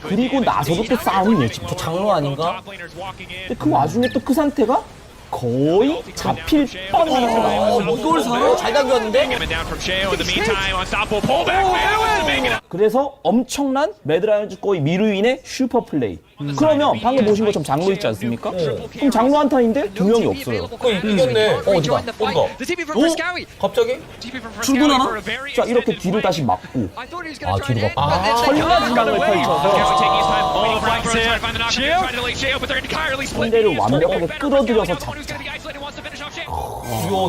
그리고 나서도 또 싸움을 내지. 저 장로 아닌가? 근데 그 와중에 또 그 상태가 거의 잡힐 뻔해요. 이걸 사러? 잘 당겼는데? 그래서 엄청난 매드라이언즈 거의 미루인의 슈퍼 플레이. 그러면 방금 보신 것처럼 장로 있지 않습니까? 그럼 장로 한 탄인데 두 명이 없어요. 이겼네. 어디가? 어디가? 갑자기? 출근하나? 자, 이렇게 뒤를 다시 막고. 아, 뒤로 가. 전라진강을 펼쳐서 상대를 완벽하게 끌어들여서 잡자. 이야,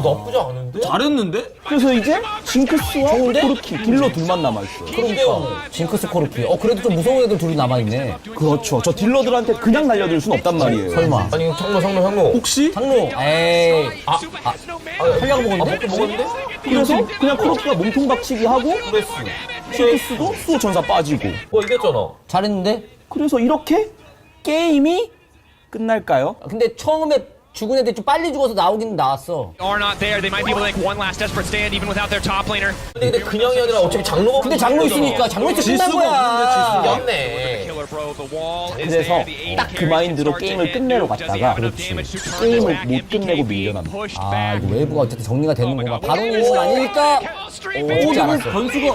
나쁘지 않은데? 잘했는데? 그래서 이제 징크스와 코르키 딜러 둘만 남아있어요. 그러니까. 징크스 코르키. 그래도 좀 무서운 애들 둘이 남아있네. 그렇죠. 저 딜러들한테 그냥 날려들 순 없단 말이에요. 설마. 아니, 상로. 혹시? 상로. 에이. 살려고 먹었는데? 그래서 그냥 코르키가 몸통 박치기 하고 징크스도 수호 전사 빠지고. 이겼잖아. 잘했는데? 그래서 이렇게 게임이 끝날까요? 근데 처음에 죽은 애들 좀 빨리 죽어서 나오긴 나왔어. 근데 그냥이 아니라 어차피 장로가. 근데 장로 있으니까 장로 있으면 끝난 거야. 이겼네. 그래서 딱 그 마인드로 게임을 끝내러 갔다가 게임을 못 끝내고 밀려납니다. 아, 이거 웨이브가 어쨌든 정리가 되는 거구나. 바로 는 아니니까. 오지 않았어. 변수가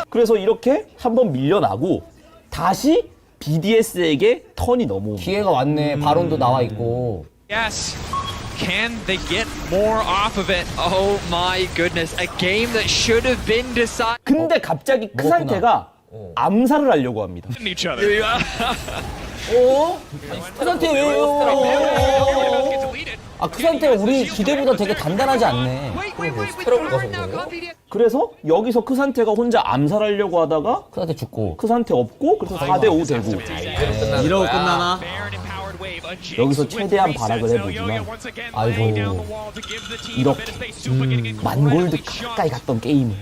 그래서 이렇게 한번 밀려나고 다시 BDS에게 턴이 넘어옵니다. 기회가 왔네. 바론도 나와 있고. Yes. Can they get more off of it? Oh my goodness. A game that should have been decided. 근데 갑자기 크산테가 암살을 하려고 합니다. Each other. 크산테 왜요? 아, 크산테 우리 기대보다 되게 단단하지 않네. 스테라고 가서 그런가? 그래서 여기서 크산테가 혼자 암살하려고 하다가 크산테 죽고 크산테 없고 그래서 4대5 되고 이러고 끝나나? 여기서 최대한 발악을 해보지만 아이고 이렇게 만골드 가까이 갔던 게임을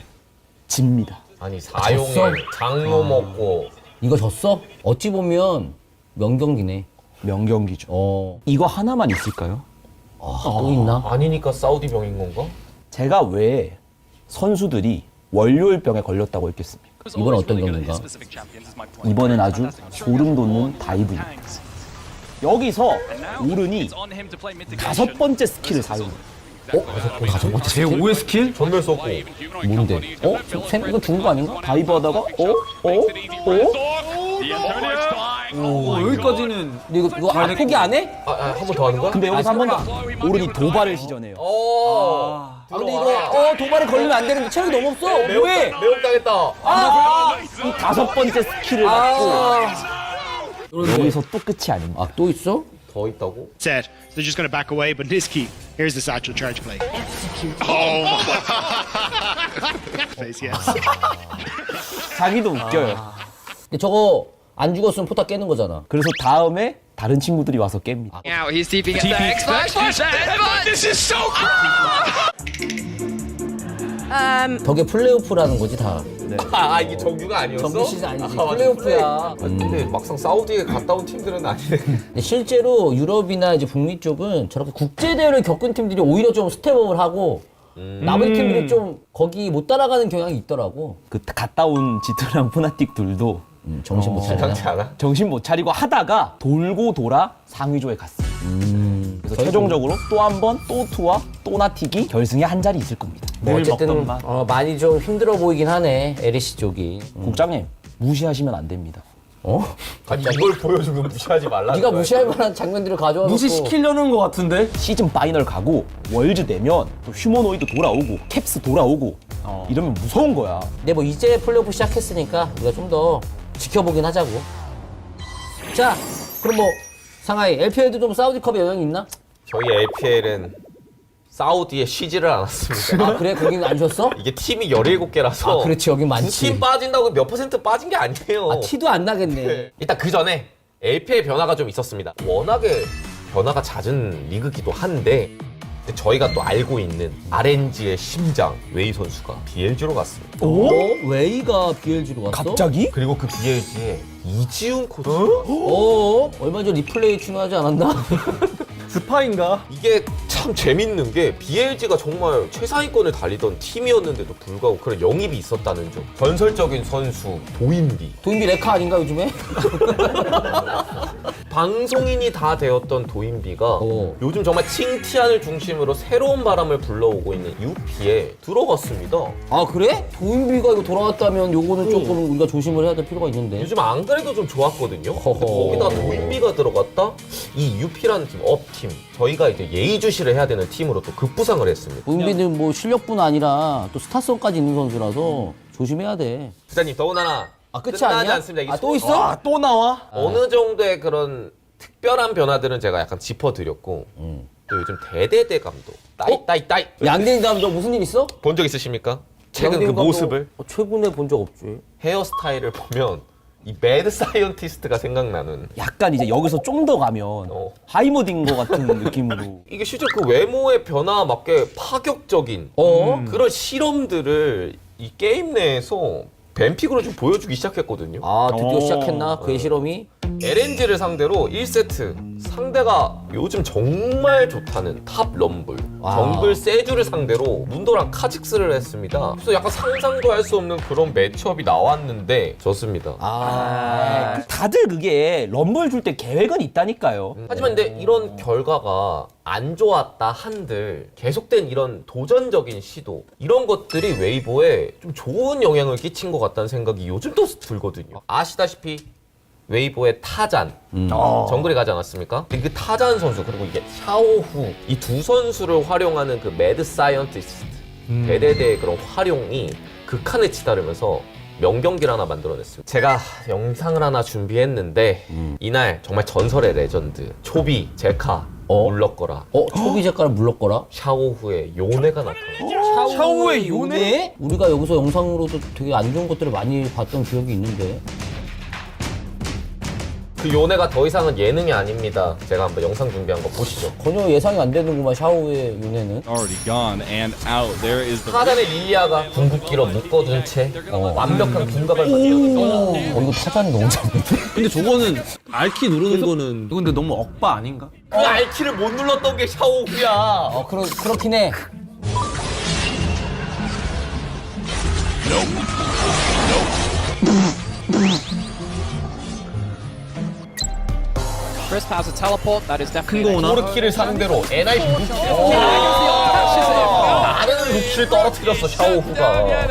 집니다. 아니 4용에 장로 먹고 이거 졌어? 어찌 보면 명경기네. 명경기죠. 이거 하나만 있을까요? 또 있나? 아니니까 사우디 병인 건가? 제가 왜 선수들이 월요일병에 걸렸다고 했겠습니까? 이번 어떤 경기인가? 이번엔 아주 소름 돋는 다이브입니다. 여기서 오른이 5번째 스킬을 사용해요. 다섯 번째 스킬? 제5의 스킬? 전멸 썼고 뭔데? 이거 죽은 거 아닌가? 다이브 하다가 여기까지는 근데 이거 포기 안 해? 한 번 더 하는 거야? 근데 여기서 한 번 더 오른이 도발을 시전해요. 근데 이거 도발에 걸리면 안 되는데 체력이 너무 없어. 왜? 매혹당했다. 이 5번째 스킬을 맞고 여기서 또 끝이 아닙니다. 또 있어? 더 있다고? Said they're just going to back away, but in this key, here's the satchel charge play. Oh my face, yes. 자기도 웃겨요. 근데 저거 안 죽었으면 포탑 깨는 거잖아. 그래서 다음에 다른 친구들이 와서 깹니다. Now he's TPing at the X-Flash. This is so 저게 플레이오프라는 거지 다. 네. 이게 정규가 아니었어? 정규 시즌 아니지. 플레이오프야. 근데 막상 사우디에 갔다 온 팀들은 아니네. 근데 실제로 유럽이나 이제 북미 쪽은 저렇게 국제 대회를 겪은 팀들이 오히려 좀 스텝업을 하고 나머지 팀들이 좀 거기 못 따라가는 경향이 있더라고. 그 갔다 온 지토랑 푸나틱 둘도 정신 못 차리나? 괜찮지 않아? 정신 못 차리고 하다가 돌고 돌아 상위조에 갔어요. 그래서 최종적으로 또 한 번 또 투와 또 나틱이 결승에 한 자리 있을 겁니다. 뭐 어쨌든 많이 좀 힘들어 보이긴 하네 LCK 쪽이. 국장님 무시하시면 안 됩니다. 이걸 보여주면 무시하지 말라. 네가 무시할 만한 장면들을 가져와서 무시시키려는 것 같은데? 시즌 파이널 가고 월즈 되면 또 휴머노이드 돌아오고 캡스 돌아오고 이러면 무서운 거야. 근데 뭐 이제 플레이오프 시작했으니까 우리가 좀 더 지켜보긴 하자고. 자, 그럼 뭐 상하이 LPL도 좀 사우디컵에 영향이 있나? 저희 LPL은 사우디에 쉬지를 않았습니다. 아 그래? 거기는 안 쉬었어? 이게 팀이 17개라서 그렇지 여긴 많지. 2팀 빠진다고 몇 퍼센트 빠진 게 아니에요. 티도 안 나겠네. 일단 그 전에 LPL 변화가 좀 있었습니다. 워낙에 변화가 잦은 리그기도 한데 저희가 또 알고 있는 RNG의 심장 웨이 선수가 BLG로 갔습니다. 웨이가 BLG로 갔어? 갑자기? 그리고 그 BLG에 이지훈 코치. 얼마 전 리플레이 중요하지 않았나? 스파인가? 이게 참 참 재밌는 게 BLG가 정말 최상위권을 달리던 팀이었는데도 불구하고 그런 영입이 있었다는 점. 전설적인 선수 도인비. 도인비 레카 아닌가 요즘에? 방송인이 다 되었던 도인비가 요즘 정말 칭티안을 중심으로 새로운 바람을 불러오고 있는 UP에 들어갔습니다. 아 그래? 도인비가 이거 돌아왔다면 요거는 조금 우리가 조심을 해야 될 필요가 있는데. 요즘 안 그래도 좀 좋았거든요. 거기다 도인비가 들어갔다? 이 UP라는 팀, 업팀. 저희가 이제 예의주시를 해야 되는 팀으로 또 급부상을 했습니다. 도인비는 뭐 실력뿐 아니라 또 스타성까지 있는 선수라서 조심해야 돼. 부장님 더군다나 끝이 끝나지 아니야? 않습니다. 이게 또 있어? 또 나와? 어느 정도의 그런 특별한 변화들은 제가 약간 짚어드렸고 또 요즘 대대대 감독 따이 양대인 감독 무슨 일 있어? 본 적 있으십니까? 최근 그 양대인 감독 모습을 최근에 본 적 없지. 헤어스타일을 보면 이 매드 사이언티스트가 생각나는 약간 이제 여기서 좀 더 가면 하이머딩 것 같은 느낌으로 이게 실제 그 외모의 변화에 맞게 파격적인 그런 실험들을 이 게임 내에서 뱀픽으로 좀 보여주기 시작했거든요. 아 드디어 시작했나? 그의 실험이? LNG를 상대로 1세트 상대가 요즘 정말 좋다는 탑 럼블 정글 세주를 상대로 문도랑 카직스를 했습니다. 그래서 약간 상상도 할 수 없는 그런 매치업이 나왔는데 졌습니다. 다들 그게 럼블 줄 때 계획은 있다니까요. 하지만 근데 이런 결과가 안 좋았다 한들 계속된 이런 도전적인 시도 이런 것들이 웨이보에 좀 좋은 영향을 끼친 것 같다는 생각이 요즘 또 들거든요. 아시다시피 웨이보의 타잔 정글에 가지 않았습니까? 그 타잔 선수 그리고 이게 샤오후 이 두 선수를 활용하는 그 매드 사이언티스트 대대대의 그런 활용이 극한에 치달으면서 명경기를 하나 만들어냈습니다. 제가 영상을 하나 준비했는데 이날 정말 전설의 레전드 초비 제카 물렀거라. 초비 제카를 물렀거라? 샤오후의 요네가 나타났죠. 샤오후의 요네? 우리가 여기서 영상으로도 되게 안 좋은 것들을 많이 봤던 기억이 있는데. 그 요네가 더 이상은 예능이 아닙니다. 제가 한번 영상 준비한 거 보시죠. 전혀 예상이 안 되는구만 샤오후의 요네는. 타잔의 릴리아가 궁극기로 묶어둔 채 완벽한 궁각을 만들었어. 이거 타잔이 너무 잘했는데? 근데 저거는 R키 누르는 거는 이거 근데 너무 억바 아닌가? 그 R키를 못 눌렀던 게 샤오후야. 그렇긴 해. Chris has a teleport. That is definitely. 토르키를 상대로 NIP 루키를 나는 루키를 떨어뜨렸어 샤오후가.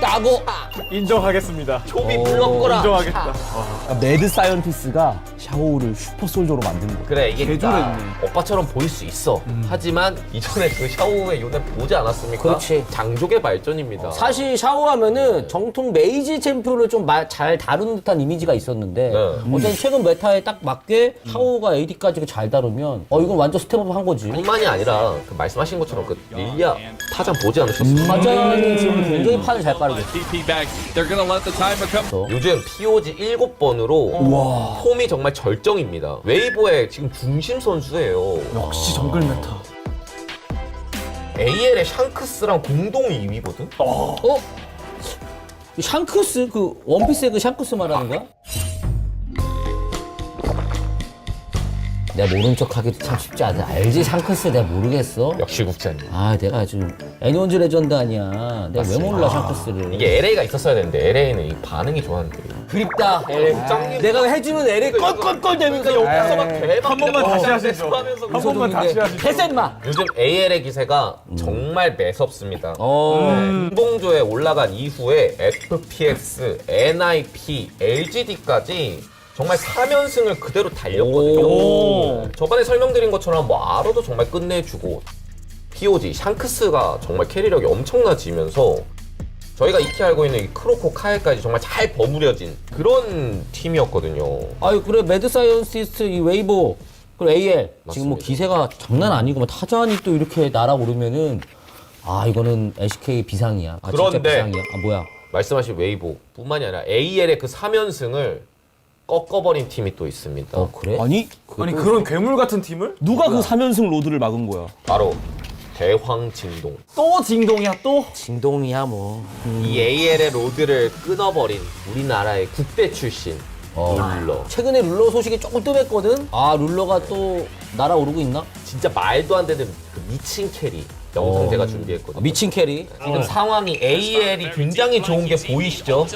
따고 인정하겠습니다. 초비 물렀거라. 인정하겠다. 매드 사이언티스트가 샤오를 슈퍼솔저로 만든 거야. 그래 이게 그러니까 오빠처럼 보일 수 있어. 하지만 이전에 그 샤오의 요네 보지 않았습니까? 그렇지. 장족의 발전입니다. 사실 샤오하면은 정통 메이지 챔피언을 좀 잘 다루는 듯한 이미지가 있었는데 어쨌든 최근 메타에 딱 맞게 샤오가 AD까지 잘 다루면 이건 완전 스텝업 한 거지. 뿐만이 아니라 그 말씀하신 것처럼 그 릴리아 타잔 보지 않으셨어요? 타잔이 지금 굉장히 판을 잘 깔고 있어. 요즘 POG 7번으로 폼이 정말 절정입니다. 웨이보의 지금 중심 선수예요. 역시 정글 메타. AL의 샹크스랑 공동 2위거든? 샹크스? 그 원피스의 그 샹크스 말하는 거야? 내가 모른 척 하기도 참 쉽지 않아. 알지 샹크스 내가 모르겠어? 역시 국장님. 내가 지금 애니원즈 레전드 아니야. 내가 왜 몰라 샹크스를. 이게 LA가 있었어야 되는데 LA는 이 반응이 좋았는데. 그립다. 국장님. 내가 해주면 LA 껄껄껄 되면서 옆에서 막 대박. 한 번만 다시 하시죠. 한 번만 다시 하시죠. 개센마. 요즘 AL의 기세가 정말 매섭습니다. 공봉조에 올라간 이후에 FPX, NIP, LGD까지 정말 3연승을 그대로 달렸거든요. 저번에 설명드린 것처럼 뭐 아로도 정말 끝내주고 POG, 샹크스가 정말 캐리력이 엄청나지면서 저희가 익히 알고 있는 이 크로코, 카엘까지 정말 잘 버무려진 그런 팀이었거든요. 그래 매드 사이언티스트 이 웨이보 그리고 AL 지금 뭐 기세가 장난 아니고 뭐 타잔이 또 이렇게 날아오르면은 이거는 LCK 비상이야. 그런데 진짜 비상이야. 뭐야? 말씀하신 웨이보 뿐만이 아니라 AL의 그 3연승을 꺾어버린 팀이 또 있습니다. 그래? 아니 그런 괴물 같은 팀을? 누가 그 3연승 로드를 막은 거야? 바로 대황징동. 또 징동이야 또? 징동이야 뭐. 이 AL의 로드를 끊어버린 우리나라의 국대 출신 룰러. 최근에 룰러 소식이 조금 뜸했거든. 아 룰러가 또 날아오르고 있나? 진짜 말도 안 되는 그 미친 캐리 영상 제가 준비했거든요. 미친 캐리. 지금 상황이 AL이 굉장히 좋은 게 보이시죠?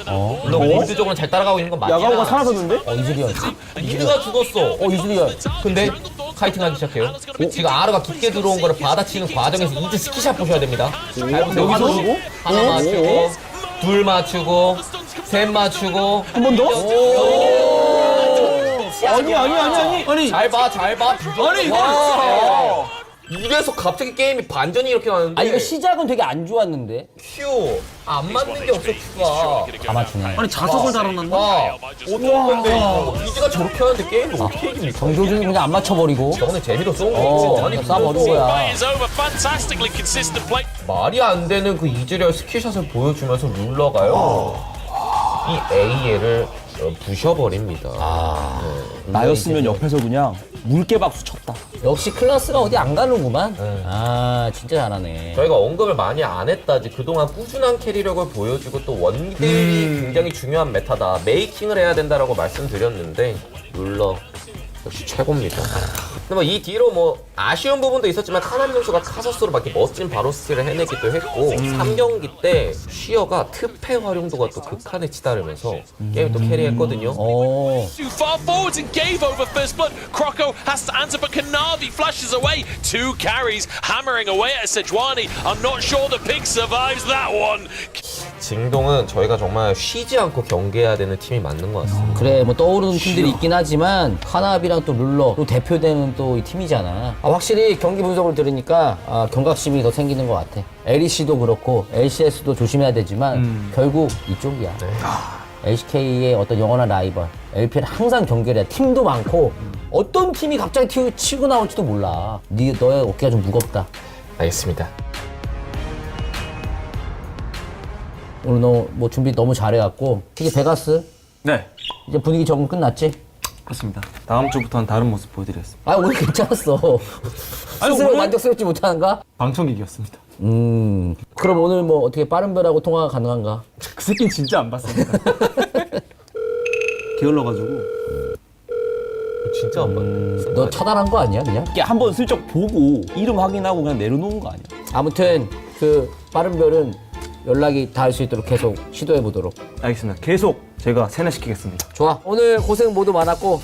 물론 골드적으로 잘 따라가고 있는 건 맞지만 야가오가 사라졌는데? 이즈리언. 미드가 죽었어. 이즈리언. 근데 카이팅하기 시작해요. 지금 아르가 깊게 들어온 거를 받아치는 과정에서 이제 스키샷 보셔야 됩니다. 여기서 주고? 하나 맞추고 둘 맞추고 셋 맞추고 한 번 더? 아니 잘 봐. 아니 와. 이래서 갑자기 게임이 반전이 이렇게 나는데. 아 이거 시작은 되게 안 좋았는데. 큐 안 맞는 게 없어 큐가. 다 맞추네. 아니 자석을 달아놨나? 어떤 건데 이거 이즈가 저렇게 하는데 게임을 어떻게 이깁니까? 정조준이 그냥 안 맞춰버리고. 저거는 재미로 쏜 거고. 아니 쏴버린 거야. 말이 안 되는 그 이즈리얼 스킬샷을 보여주면서 룰러가요. 이 AL을 부셔버립니다. 나였으면 옆에서 그냥 물개박수 쳤다. 역시 클래스가 어디 안 가는구만. 아 진짜 잘하네. 저희가 언급을 많이 안 했다지 그동안 꾸준한 캐리력을 보여주고 또 원딜이 굉장히 중요한 메타다. 메이킹을 해야 된다라고 말씀드렸는데 룰러 역시 최고입니다. 근데 뭐 이 뒤로 뭐 아쉬운 부분도 있었지만 카나미 선수가 카서스로 막 이렇게 멋진 바로스를 해내기도 했고 3경기 때 쉬어가 특패 활용도가 또 극한에 치달으면서 게임을 또 캐리했거든요. Too far forwards and gave over first blood. Croco has to answer, but Kanavi flashes away. 2 carries hammering away at Sejuani. I'm not sure the pig survives that one. 징동은 저희가 정말 쉬지 않고 경기해야 되는 팀이 맞는 것 같습니다. 그래 뭐 떠오르는 팀들이 있긴 하지만 카나비랑 또 룰러 또 대표되는 또 이 팀이잖아. 확실히 경기 분석을 들으니까 경각심이 더 생기는 것 같아. LEC도 그렇고 LCS도 조심해야 되지만 결국 이쪽이야. LCK의 어떤 영원한 라이벌. LPL 항상 경계를 해. 팀도 많고 어떤 팀이 갑자기 치고 나올지도 몰라. 너의 어깨가 좀 무겁다. 알겠습니다. 오늘 너 뭐 준비 너무 잘해갖고 이제 베가스 네. 이제 분위기 적응 끝났지? 그렇습니다. 다음 주부터는 다른 모습 보여드리겠습니다. 아 오늘 괜찮았어. 스스로 만족스럽지 못하는가? 방청객이었습니다. 그럼 오늘 뭐 어떻게 빠른 별하고 통화가 가능한가? 그 새끼는 진짜 안 봤습니다. 게을러가지고. 진짜 안 봤네. 너 차단한 거 아니야 그냥? 한번 슬쩍 보고 이름 확인하고 그냥 내려놓은 거 아니야? 아무튼 그 빠른 별은 연락이 닿을 수 있도록 계속 시도해 보도록. 알겠습니다. 계속 제가 세뇌시키겠습니다. 좋아. 오늘 고생 모두 많았고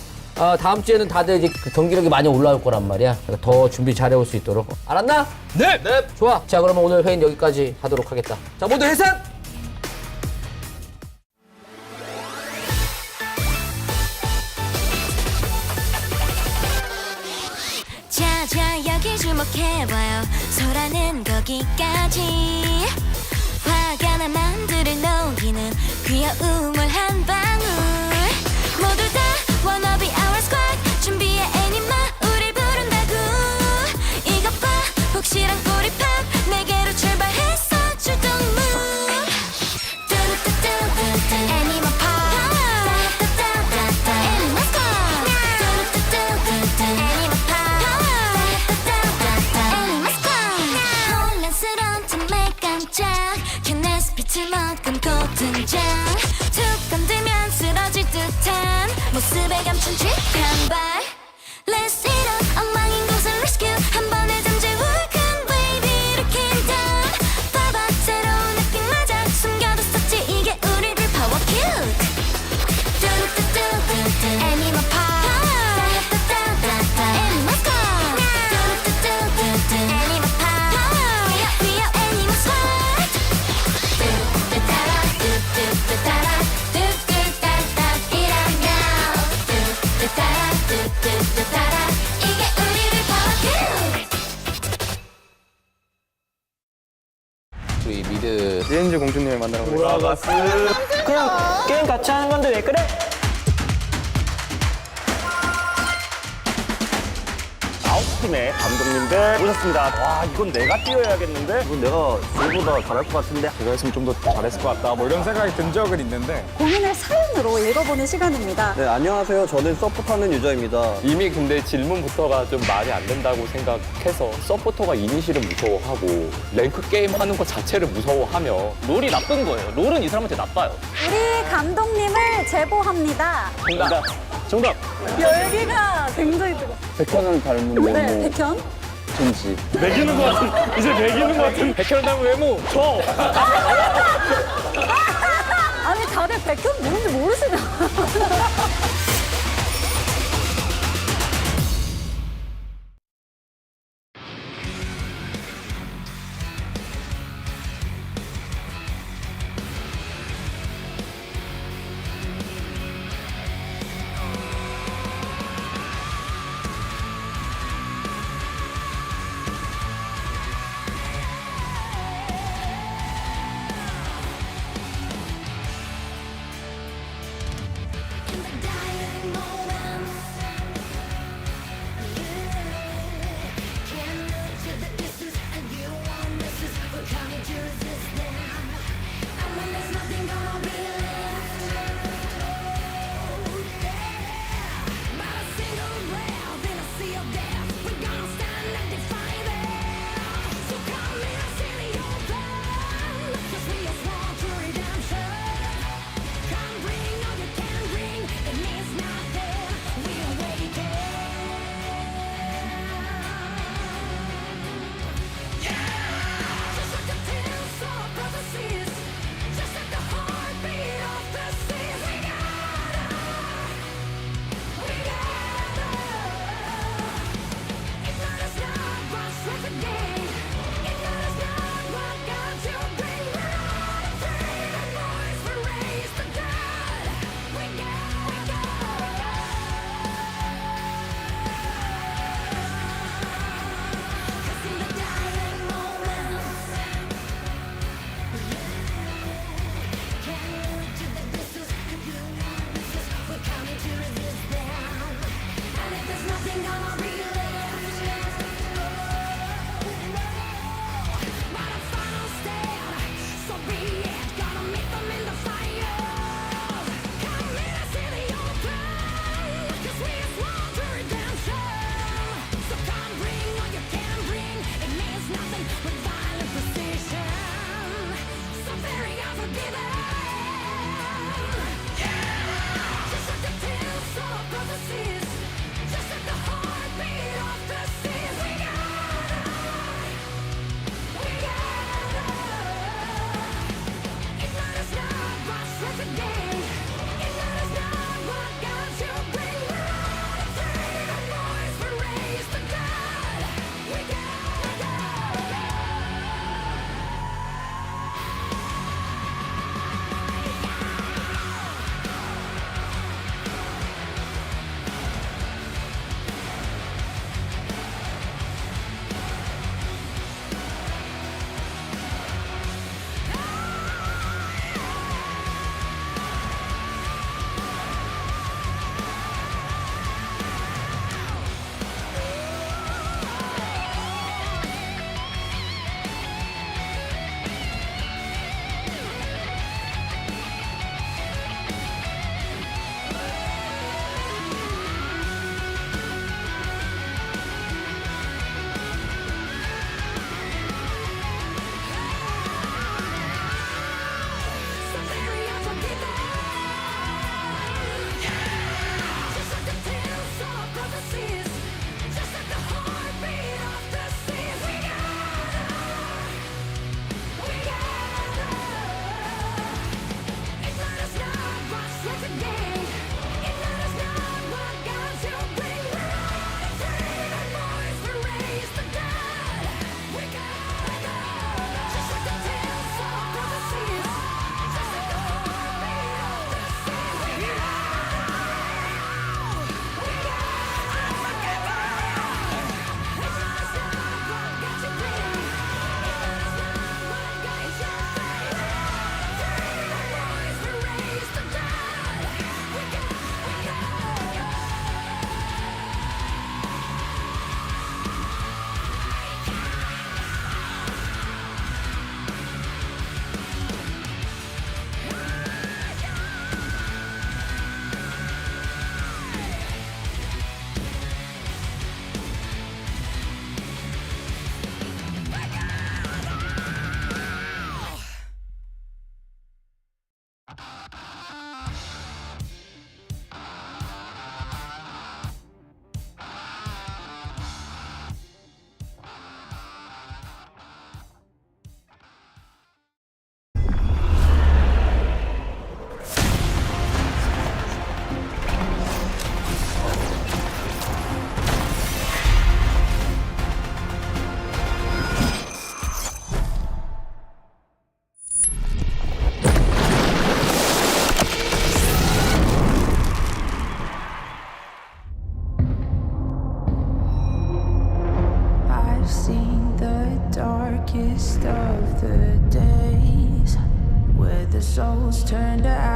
다음 주에는 다들 이제 경기력이 많이 올라올 거란 말이야. 그러니까 더 준비 잘해 올 수 있도록. 알았나? 네. 좋아. 자 그러면 오늘 회의는 여기까지 하도록 하겠다. 자 모두 해산. 자자 여기 주목해봐요. 소라는 거기까지. 화가 나 맘들을 녹이는 귀여움을 한 방울. 모두 다 wanna be our squad. 준비해 애니마 우릴 부른다고. 이것 봐 혹시랑 꼬리팝 내게로 출발했어 출동무. 뚜루뚜뚜뚜뚜 애니마 팝. 따따따따따 애니마 스쿼드. 뚜루뚜뚜뚜뚜 애니마 팝. 따따따따따 애니마 스쿼드. 혼란스러운 틈에 깜짝 빛만큼 고등장. 툭 건들면 쓰러질 듯한 모습에 감춘 쥐한 발. Let's hit up 엉망인 곳을 rescue. 한 번에 잠재 울큰 wave 일으킨 다음. 봐봐 새로운 느낌 맞아. 숨겨뒀었지 이게 우리를 power cute. 뚜루뚜뚜뚜뚜 애니멀 power. 따따따따따 애니멀 squad. 뚜루뚜뚜뚜뚜 애니멀 power. We are 애니멀 squad. 우리 미드 리엔즈 공주님을 만나러 돌아갔어. 그냥 게임 같이 하는 건데 왜 그래? 팀의 감독님들 오셨습니다. 와, 이건 내가 뛰어야겠는데? 이건 내가 저보다 잘할 것 같은데? 제가 했으면 좀 더 잘했을 것 같다. 뭐 이런 생각이 든 적은 있는데. 고민을 사연으로 읽어보는 시간입니다. 네, 안녕하세요. 저는 서포트하는 유저입니다. 이미 근데 질문부터가 좀 말이 안 된다고 생각해서 서포터가 이니시를 무서워하고 랭크 게임 하는 것 자체를 무서워하며 롤이 나쁜 거예요. 롤은 이 사람한테 나빠요. 우리 감독님을 제보합니다. 정답! 열기가 굉장히 뜨거. 백현을 닮은 외모. 네, 백현. 젠지. 매기는 것 같은, 이제 매기는 것 같은. 백현을 닮은 외모, 저! 아니, 다들 백현 누군지 모르시냐? In the diary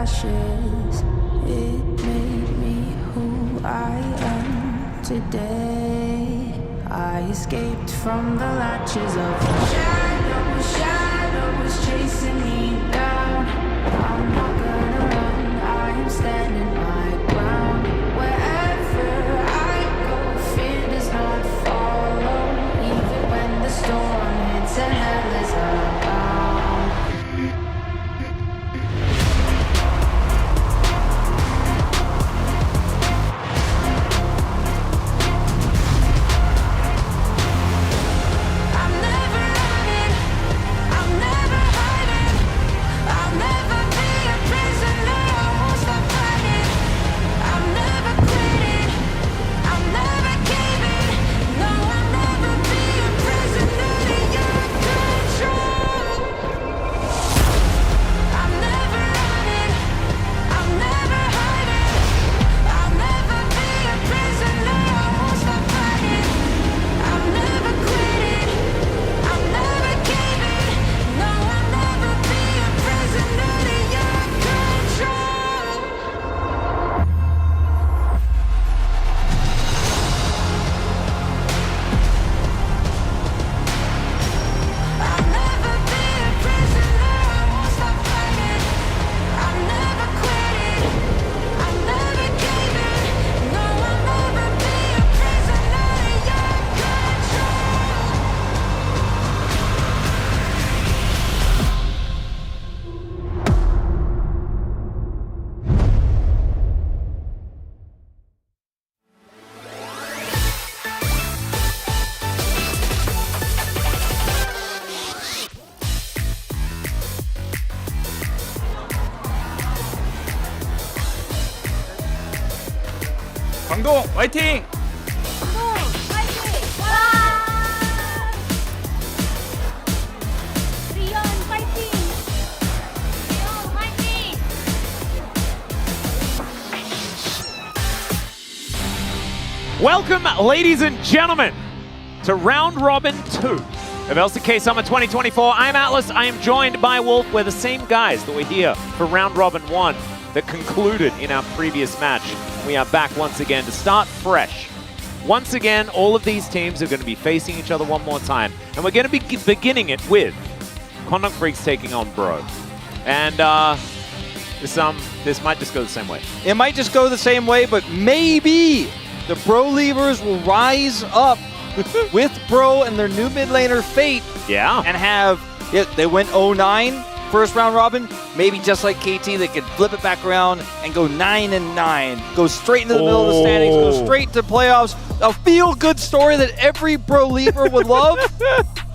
ashes. It made me who I am today. I escaped from the latches of shadows chasing me down. I'm not gonna run, I am standing my ground. Wherever I go, fear does not follow. Even when the storm hits and hell is abound. 광동 화이팅! Welcome, ladies and gentlemen, to round robin 2 of LCK Summer 2024. I'm Atlas. I am joined by Wolf. We're the same guys that were here for round robin 1 that concluded in our previous match. We are back once again to start fresh. Once again, all of these teams are going to be facing each other one more time, and we're going to be beginning it with Quantum Freaks taking on Bro. And this might just go the same way. It might just go the same way, but maybe the Bro Leavers will rise up with Bro and their new mid laner Fate. Yeah. And have, they went 0-9 first round robin. Maybe just like KT, they could flip it back around and go 9-9. Go straight into the middle of the standings, go straight to playoffs. A feel-good story that every Bro Leaver would love.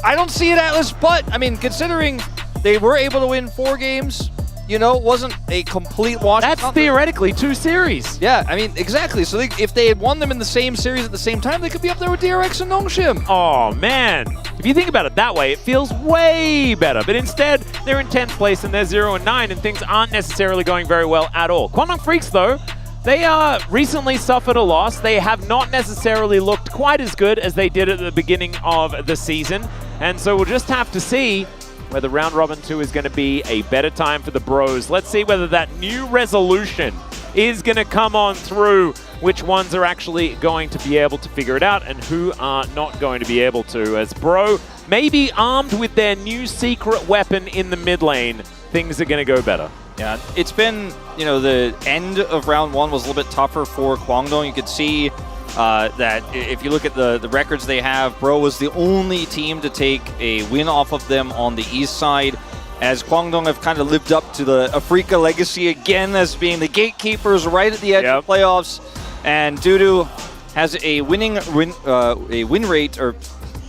I don't see it, Atlas, but, I mean, considering they were able to win 4 games, you know, it wasn't a complete wash. That's theoretically 2 series. Yeah, I mean, exactly. So if they had won them in the same series at the same time, they could be up there with DRX and Nongshim. Oh, man. If you think about it that way, it feels way better. But instead, they're in 10th place and they're 0-9, and things aren't necessarily going very well at all. Quantum Freaks, though, they recently suffered a loss. They have not necessarily looked quite as good as they did at the beginning of the season. And so we'll just have to see whether round robin 2 is going to be a better time for the Bros. Let's see whether that new resolution is going to come on through, which ones are actually going to be able to figure it out and who are not going to be able to. As Bro may be armed with their new secret weapon in the mid lane, things are going to go better. Yeah, it's been, you know, the end of round 1 was a little bit tougher for Kwangdong. You could see that if you look at the records they have, Bro was the only team to take a win off of them on the east side, as Kwangdong have kind of lived up to the Afrika legacy again as being the gatekeepers right at the edge of playoffs. And Dudu has a win rate, or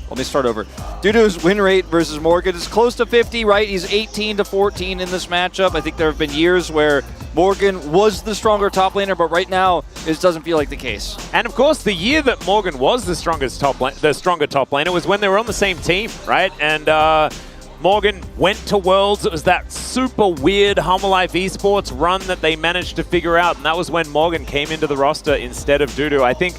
let me start over. Dudu's win rate versus Morgan is close to 50, right? He's 18-14 in this matchup. I think there have been years where Morgan was the stronger top laner, but right now it doesn't feel like the case. And of course, the year that Morgan was the stronger top laner was when they were on the same team, right? And Morgan went to Worlds. It was that super weird Humble Life Esports run that they managed to figure out, and that was when Morgan came into the roster instead of Dudu. I think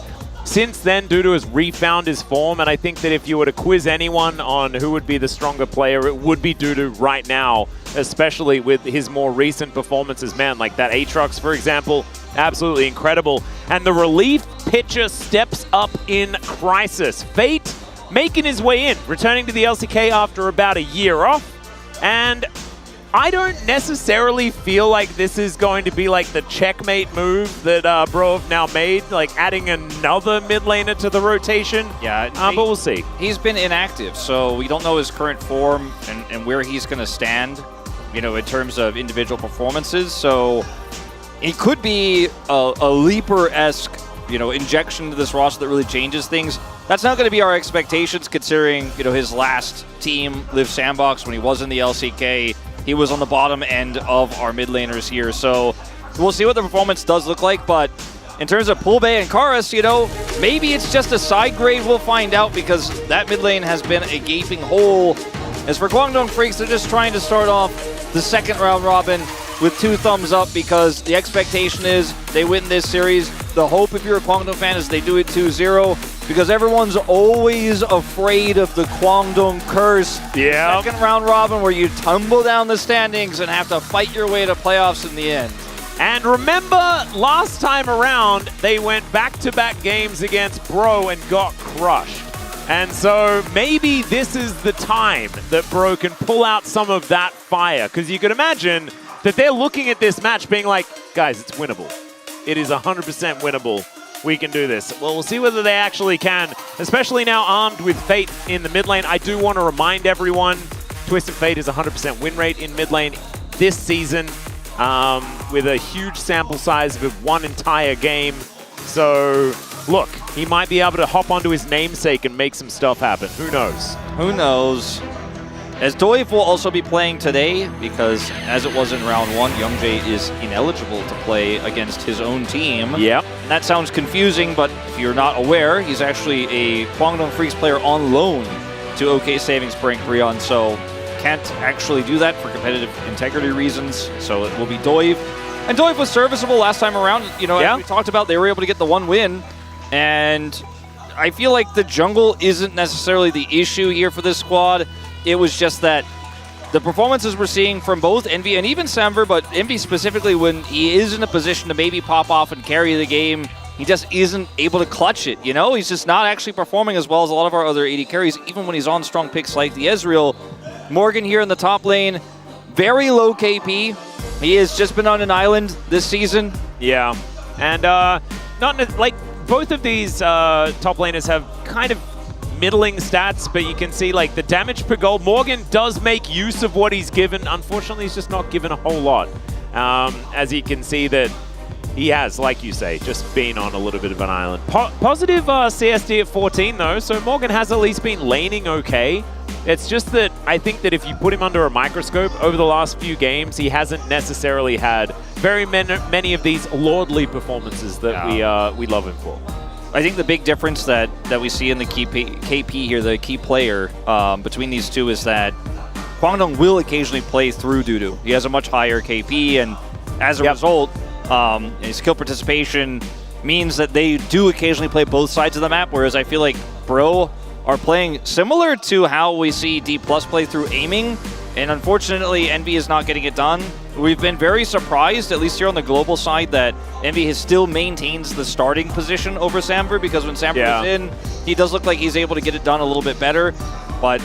since then, Dudu has refound his form, and I think that if you were to quiz anyone on who would be the stronger player, it would be Dudu right now, especially with his more recent performances. Man, like that Aatrox, for example, absolutely incredible. And the relief pitcher steps up in Crisis. Fate making his way in, returning to the LCK after about a year off, and I don't necessarily feel like this is going to be like the checkmate move that Bro have now made, like adding another mid laner to the rotation. Yeah, but we'll see. He's been inactive, so we don't know his current form and where he's going to stand, you know, in terms of individual performances. So it could be a Leaper-esque, you know, injection to this roster that really changes things. That's not going to be our expectations, considering, you know, his last team, Live Sandbox, when he was in the LCK. He was on the bottom end of our mid laners here, so we'll see what the performance does look like. But in terms of Poolbay and Karis, you know, maybe it's just a side grade. We'll find out, because that mid lane has been a gaping hole. As for Guangdong Freaks, they're just trying to start off the second round robin with 2 thumbs up, because the expectation is they win this series. The hope, if you're a Guangdong fan, is they do it 2-0, because everyone's always afraid of the Guangdong curse. Yeah. Second round robin where you tumble down the standings and have to fight your way to playoffs in the end. And remember, last time around, they went back-to-back games against Bro and got crushed. And so maybe this is the time that Bro can pull out some of that fire, because you can imagine that they're looking at this match being like, guys, it's winnable. It is 100% winnable. We can do this. Well, we'll see whether they actually can, especially now armed with Fate in the mid lane. I do want to remind everyone, Twisted Fate is 100% win rate in mid lane this season, with a huge sample size of 1 entire game. So, look, he might be able to hop onto his namesake and make some stuff happen. Who knows? Who knows? As Doiv will also be playing today, because as it was in round 1, Youngjae is ineligible to play against his own team. Yep. And that sounds confusing, but if you're not aware, he's actually a Guangdong Freaks player on loan to OK Savings Brink Brion, so can't actually do that for competitive integrity reasons, so it will be Doiv. And Doiv was serviceable last time around. You know, as we talked about, they were able to get the 1 win, and I feel like the jungle isn't necessarily the issue here for this squad. It was just that the performances we're seeing from both Envy and even Samver, but Envy specifically, when he is in a position to maybe pop off and carry the game, he just isn't able to clutch it, you know? He's just not actually performing as well as a lot of our other AD carries, even when he's on strong picks like the Ezreal. Morgan here in the top lane, very low KP. He has just been on an island this season. Yeah, and both of these top laners have kind of middling stats, but you can see like the damage per goal. Morgan does make use of what he's given. Unfortunately, he's just not given a whole lot. As you can see that he has, like you say, just been on a little bit of an island. Positive CSD at 14 though, so Morgan has at least been laning okay. It's just that I think that if you put him under a microscope over the last few games, he hasn't necessarily had very many of these lordly performances that we love him for. I think the big difference that we see in the KP here, the key player between these two, is that Guangdong will occasionally play through Dudu. He has a much higher KP, and as a result, his skill participation means that they do occasionally play both sides of the map, whereas I feel like Bro are playing similar to how we see D+ play through aiming, and unfortunately Envy is not getting it done. We've been very surprised, at least here on the global side, that Envy still maintains the starting position over Samver, because when Samver is in, he does look like he's able to get it done a little bit better. But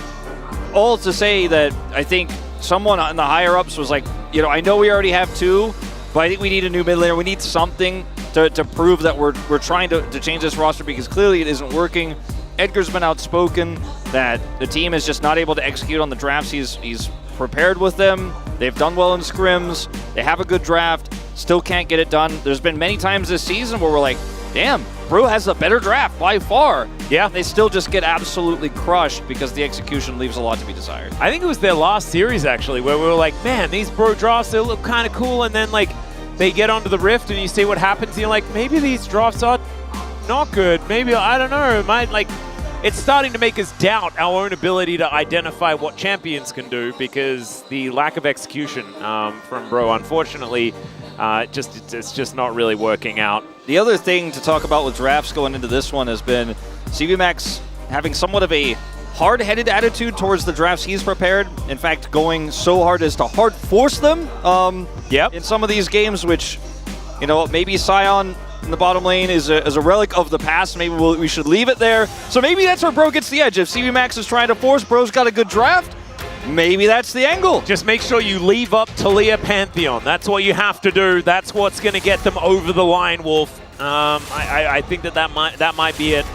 all to say that I think someone in the higher-ups was like, you know, I know we already have 2, but I think we need a new mid laner. We need something to prove that we're trying to change this roster, because clearly it isn't working. Edgar's been outspoken that the team is just not able to execute on the drafts he's prepared with them. They've done well in scrims. They have a good draft. Still can't get it done. There's been many times this season where we're like, damn, Bro has a better draft by far. Yeah. They still just get absolutely crushed because the execution leaves a lot to be desired. I think it was their last series, actually, where we were like, man, these Bro drafts, they look kind of cool. And then, like, they get onto the Rift and you see what happens. And you're like, maybe these drafts are not good. Maybe, I don't know, it might, like, it's starting to make us doubt our own ability to identify what champions can do, because the lack of execution from Bro, unfortunately, It's just not really working out. The other thing to talk about with drafts going into this one has been CVMAX having somewhat of a hard-headed attitude towards the drafts he's prepared. In fact, going so hard as to hard force them in some of these games, which, you know, maybe Sion in the bottom lane is a relic of the past. Maybe we should leave it there. So maybe that's where Bro gets the edge. If CVMAX is trying to force, Bro's got a good draft, maybe that's the angle. Just make sure you leave up Talia Pantheon. That's what you have to do. That's what's going to get them over the line, Wolf. I think that might be it.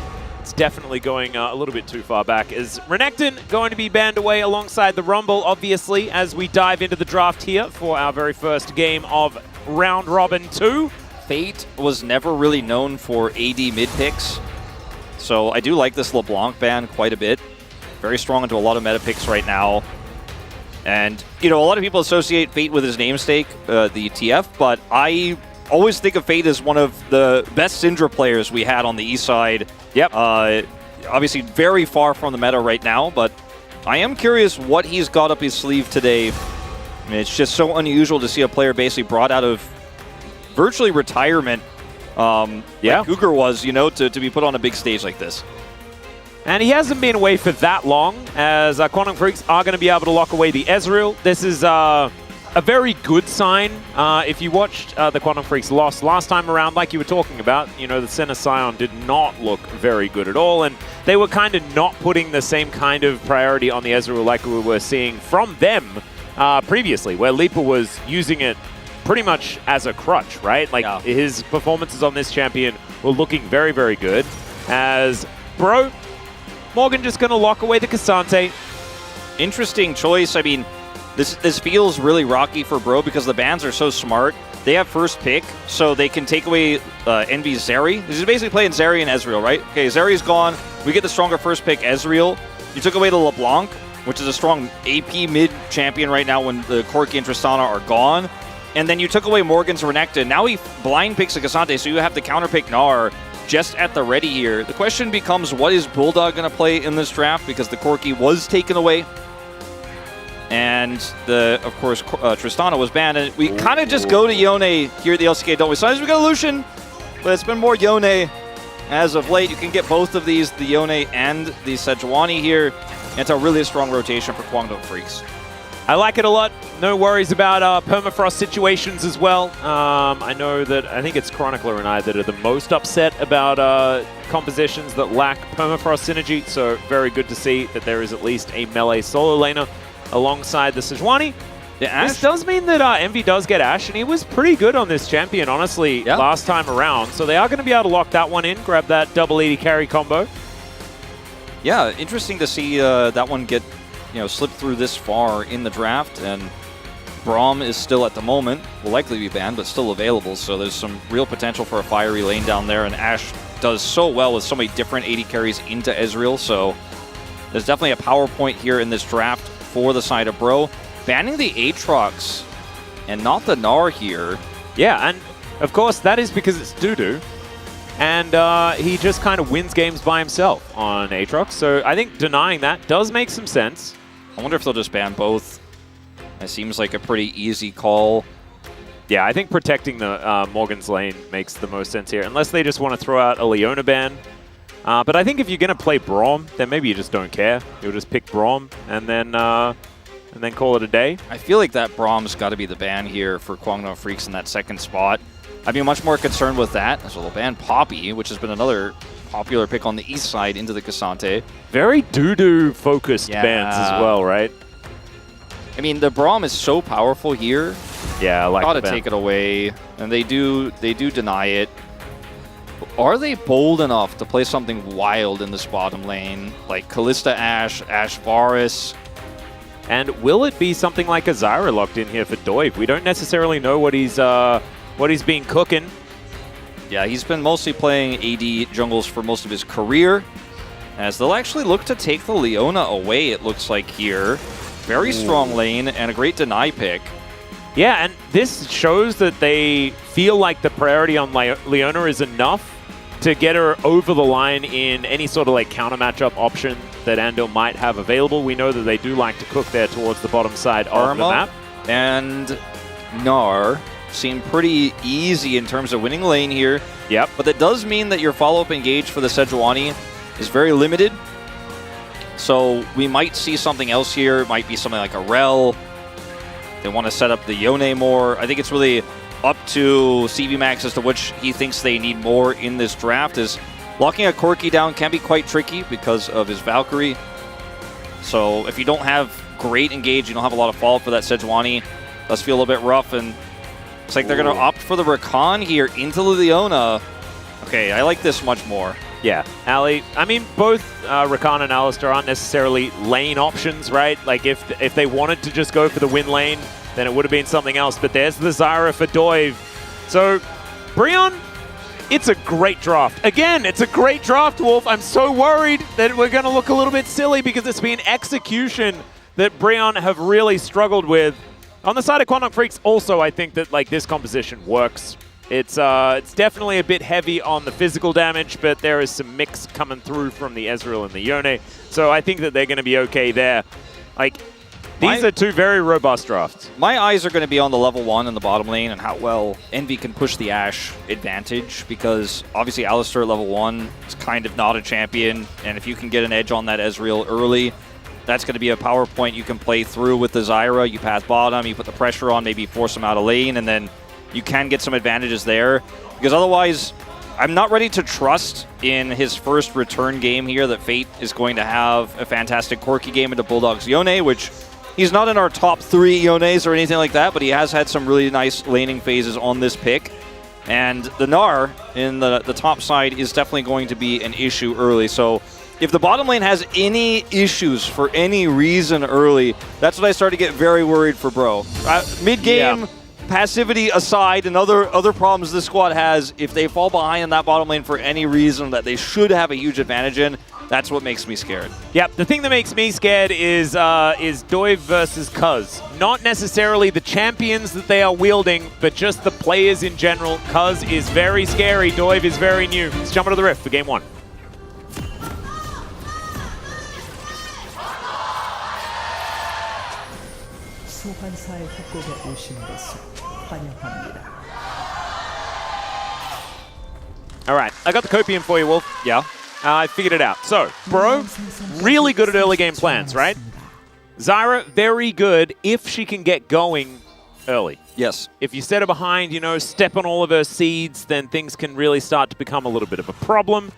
It's definitely going a little bit too far back. Is Renekton going to be banned away alongside the Rumble, obviously, as we dive into the draft here for our very first game of Round Robin 2? Fate was never really known for AD mid picks, so I do like this LeBlanc ban quite a bit. Very strong into a lot of meta picks right now. And, you know, a lot of people associate Fate with his namesake, the TF, but I always think of Fate as one of the best Syndra players we had on the east side. Yep. Obviously very far from the meta right now, but I am curious what he's got up his sleeve today. I mean, it's just so unusual to see a player basically brought out of virtually retirement, like Cougar was, you know, to be put on a big stage like this. And he hasn't been away for that long, as Quantum Freaks are going to be able to lock away the Ezreal. This is a very good sign. If you watched the Quantum Freaks loss last time around, like you were talking about, you know, the Senna Scion did not look very good at all, and they were kind of not putting the same kind of priority on the Ezreal like we were seeing from them previously, where Leaper was using it pretty much as a crutch, right? Like, his performances on this champion were looking very, very good. As Bro, Morgan just going to lock away the Cassante. Interesting choice. I mean, this feels really rocky for Bro because the bans are so smart. They have first pick, so they can take away Envy's Zeri. This is basically playing Zeri and Ezreal, right? Okay, Zeri's gone. We get the stronger first pick, Ezreal. You took away the LeBlanc, which is a strong AP mid champion right now when the Corki and Tristana are gone. And then you took away Morgan's Renekton. Now he blind picks a Cassante, so you have to counterpick Gnar just at the ready here. The question becomes, what is Bulldog going to play in this draft? Because the Corki was taken away. And, of course, Tristana was banned. And we kind of just go to Yone here at the LCK, don't we? Sometimes we got Lucian, but it's been more Yone as of late. You can get both of these, the Yone and the Sejuani here. And it's a really strong rotation for Kwangdong Freaks. I like it a lot. No worries about permafrost situations as well. I know that I think it's Chronicler and I that are the most upset about compositions that lack permafrost synergy. So very good to see that there is at least a melee solo laner alongside the Sejuani. This does mean that Envy does get Ashe, and he was pretty good on this champion, honestly, last time around. So they are going to be able to lock that one in, grab that double AD carry combo. Yeah, interesting to see that one get, you know, slip through this far in the draft, and Braum is still at the moment, will likely be banned, but still available, so there's some real potential for a fiery lane down there, and Ashe does so well with so many different AD carries into Ezreal, so there's definitely a power point here in this draft for the side of Bro. Banning the Aatrox and not the Gnar here. Yeah, and of course that is because it's Dudu, and he just kind of wins games by himself on Aatrox, so I think denying that does make some sense. I wonder if they'll just ban both. It seems like a pretty easy call. Yeah, I think protecting the Morgan's lane makes the most sense here, unless they just want to throw out a Leona ban. But I think if you're going to play Braum, then maybe you just don't care. You'll just pick Braum and then call it a day. I feel like that Braum's got to be the ban here for Kwangdong Freaks in that second spot. I'd be much more concerned with that. So they'll ban Poppy, which has been another popular pick on the east side into the Cassante. Very Dudu-focused bans as well, right? I mean, the Braum is so powerful here. Yeah, I like gotta take it away, and they do deny it. Are they bold enough to play something wild in this bottom lane, like Kalista Ashe, Ashe Varus? And will it be something like a Zyra locked in here for Doiv? We don't necessarily know what he's been cooking. Yeah, he's been mostly playing AD jungles for most of his career, as they'll actually look to take the Leona away, it looks like here. Very strong lane and a great deny pick. Yeah, and this shows that they feel like the priority on Leona is enough to get her over the line in any sort of like counter matchup option that Andil might have available. We know that they do like to cook there towards the bottom side of the map. And Gnar seem pretty easy in terms of winning lane here. Yep. But that does mean that your follow-up engage for the Sejuani is very limited. So we might see something else here. It might be something like a Rel. They want to set up the Yone more. I think it's really up to CV Max as to which he thinks they need more in this draft. Is locking a Corki down can be quite tricky because of his Valkyrie. So if you don't have great engage, you don't have a lot of follow-up for that Sejuani, does feel a little bit rough, and it's like they're going to opt for the Rakan here into Liliana. Okay, I like this much more. Yeah, Ali, I mean, both Rakan and Alistar aren't necessarily lane options, right? Like, if they wanted to just go for the win lane, then it would have been something else. But there's the Zyra for Doiv. So, Brion, it's a great draft. Again, it's a great draft, Wolf. I'm so worried that we're going to look a little bit silly because it's been execution that Brion have really struggled with. On the side of Quantum Freaks, also, I think that like this composition works. It's definitely a bit heavy on the physical damage, but there is some mix coming through from the Ezreal and the Yone. So I think that they're going to be okay there. Like, these are two very robust drafts. My eyes are going to be on the level 1 in the bottom lane and how well Envy can push the Ashe advantage, because obviously Alistar at level 1 is kind of not a champion, and if you can get an edge on that Ezreal early, that's going to be a power point you can play through with the Zyra. You path bottom, you put the pressure on, maybe force him out of lane, and then you can get some advantages there. Because otherwise, I'm not ready to trust in his first return game here that Fate is going to have a fantastic Corki game into Bulldog's Yone, which he's not in our top 3 Yones or anything like that, but he has had some really nice laning phases on this pick. And the Gnar in the top side is definitely going to be an issue early. So if the bottom lane has any issues for any reason early, that's when I start to get very worried for Bro. Mid-game, passivity aside, and other problems this squad has, if they fall behind in that bottom lane for any reason that they should have a huge advantage in, that's what makes me scared. Yep, the thing that makes me scared is Doiv versus Cuz. Not necessarily the champions that they are wielding, but just the players in general. Cuz is very scary, Doiv is very new. Let's jump into the rift for game 1. 소환사의 협곡에 오신 것을 환영합니다. All right, I got the copium for you, Wolf. Yeah. I figured it out. So, Bro, really good at early game plans, right? Zyra, very good if she can get going early. Yes. If you set her behind, you know, step on all of her seeds, then things can really start to become a little bit of a problem.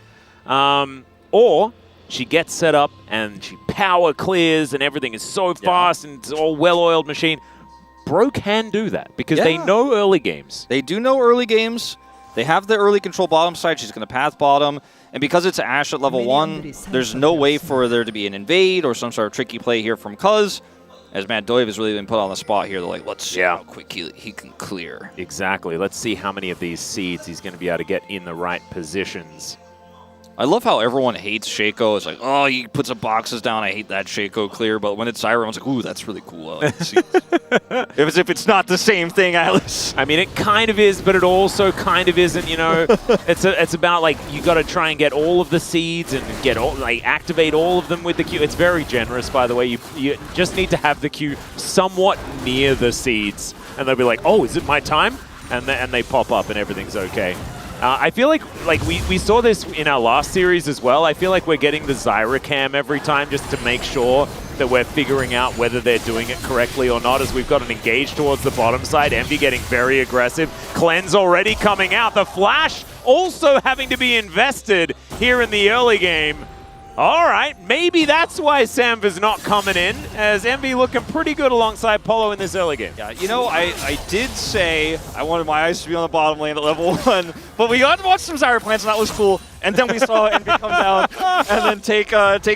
Or she gets set up and she power clears and everything is so fast and it's all well-oiled machine. Bro can do that because they know early games. They do know early games. They have the early control bottom side. She's going to path bottom. And because it's Ashe at level 1, there's no way for there to be an invade or some sort of tricky play here from Cuz. As Mad Doiv has really been put on the spot here. They're like, let's see how quick he can clear. Exactly. Let's see how many of these seeds he's going to be able to get in the right positions. I love how everyone hates Shaco. It's like, oh, he puts some boxes down. I hate that Shaco clear. But when it's Zyra, I was like, ooh, that's really cool. I like to see if it's not the same thing, Alice. I mean, it kind of is, but it also kind of isn't. You know, it's about like you got to try and get all of the seeds and get activate all of them with the Q. It's very generous, by the way. You just need to have the Q somewhat near the seeds, and they'll be like, oh, is it my time? And they pop up, and everything's okay. I feel like we saw this in our last series as well. I feel like we're getting the Zyra cam every time just to make sure that we're figuring out whether they're doing it correctly or not, as we've got an engage towards the bottom side. Envy getting very aggressive. Cleanse already coming out. The flash also having to be invested here in the early game. All right, maybe that's why Samva's not coming in, as Envy looking pretty good alongside Polo in this early game. Yeah, you know, I did say I wanted my eyes to be on the bottom lane at level 1, but we got to watch some Zyra plants, and that was cool. And then we saw Envy come down and then take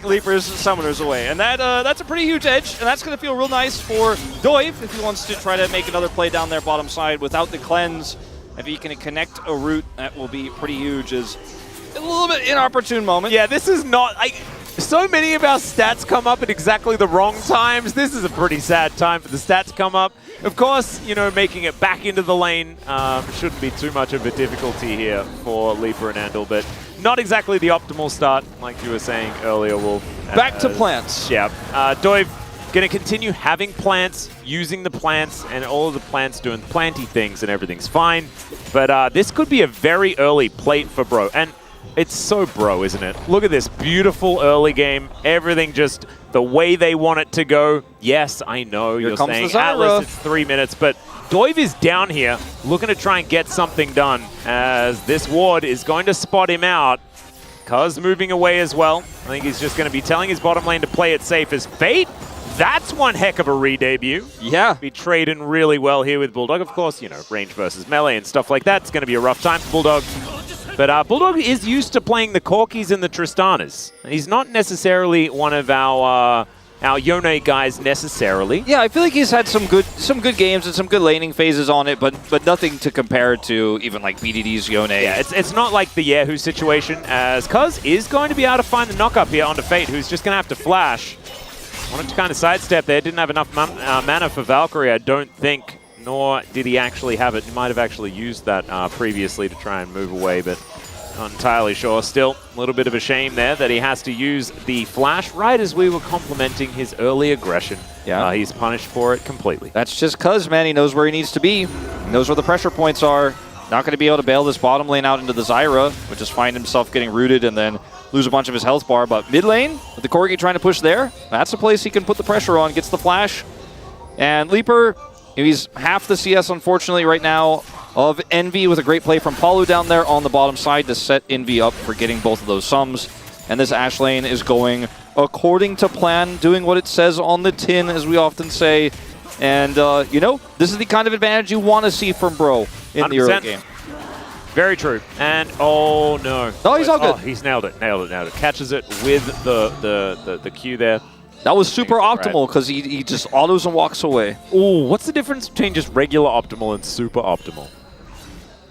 Leaper's summoners away. And that's a pretty huge edge, and that's going to feel real nice for Doiv if he wants to try to make another play down their bottom side without the cleanse. If he can connect a route, that will be pretty huge. Is a little bit inopportune moment. Yeah, this is not... so many of our stats come up at exactly the wrong times. This is a pretty sad time for the stats to come up. Of course, you know, making it back into the lane shouldn't be too much of a difficulty here for Leaper and Andal, but not exactly the optimal start, like you were saying earlier, Wolf. Back to plants. Yeah. Doiv Going to continue having plants, using the plants, and all of the plants doing planty things, and everything's fine. But this could be a very early plate for Bro. And it's so Bro, isn't it? Look at this beautiful early game. Everything just the way they want it to go. Yes, I know you're saying Atlas, it's 3 minutes, but Doiv is down here looking to try and get something done as this ward is going to spot him out. Cuz moving away as well. I think he's just going to be telling his bottom lane to play it safe as Fate. That's one heck of a re-debut. Yeah. Be trading really well here with Bulldog. Of course, you know, range versus melee and stuff like that. It's going to be a rough time for Bulldog. But Bulldog is used to playing the Corkis and the Tristanas. He's not necessarily one of our Yone guys necessarily. Yeah, I feel like he's had some good games and some good laning phases on it, but nothing to compare to even like BDD's Yone. Yeah, it's not like the Yahoo situation, as Cuz is going to be able to find the knock-up here onto Fate, who's just going to have to flash. Wanted to kind of sidestep there, didn't have enough mana for Valkyrie, I don't think, nor did he actually have it. He might have actually used that previously to try and move away, but not entirely sure. Still, a little bit of a shame there that he has to use the flash right as we were complimenting his early aggression. Yeah. He's punished for it completely. That's just Cuz, man. He knows where he needs to be. He knows where the pressure points are. Not going to be able to bail this bottom lane out into the Zyra, but just find himself getting rooted and then lose a bunch of his health bar. But mid lane, with the Corgi trying to push there, that's a place he can put the pressure on, gets the flash. And Leaper, he's half the CS, unfortunately, right now of Envy, with a great play from Palu down there on the bottom side to set Envy up for getting both of those sums. And this Ashe lane is going according to plan, doing what it says on the tin, as we often say. And, you know, this is the kind of advantage you want to see from Bro in 100%. The early game. Very true. And, oh, no. Oh, he's all good. Oh, he's nailed it. Catches it with the Q there. That was super optimal because he just autos and walks away. Oh, what's the difference between just regular optimal and super optimal?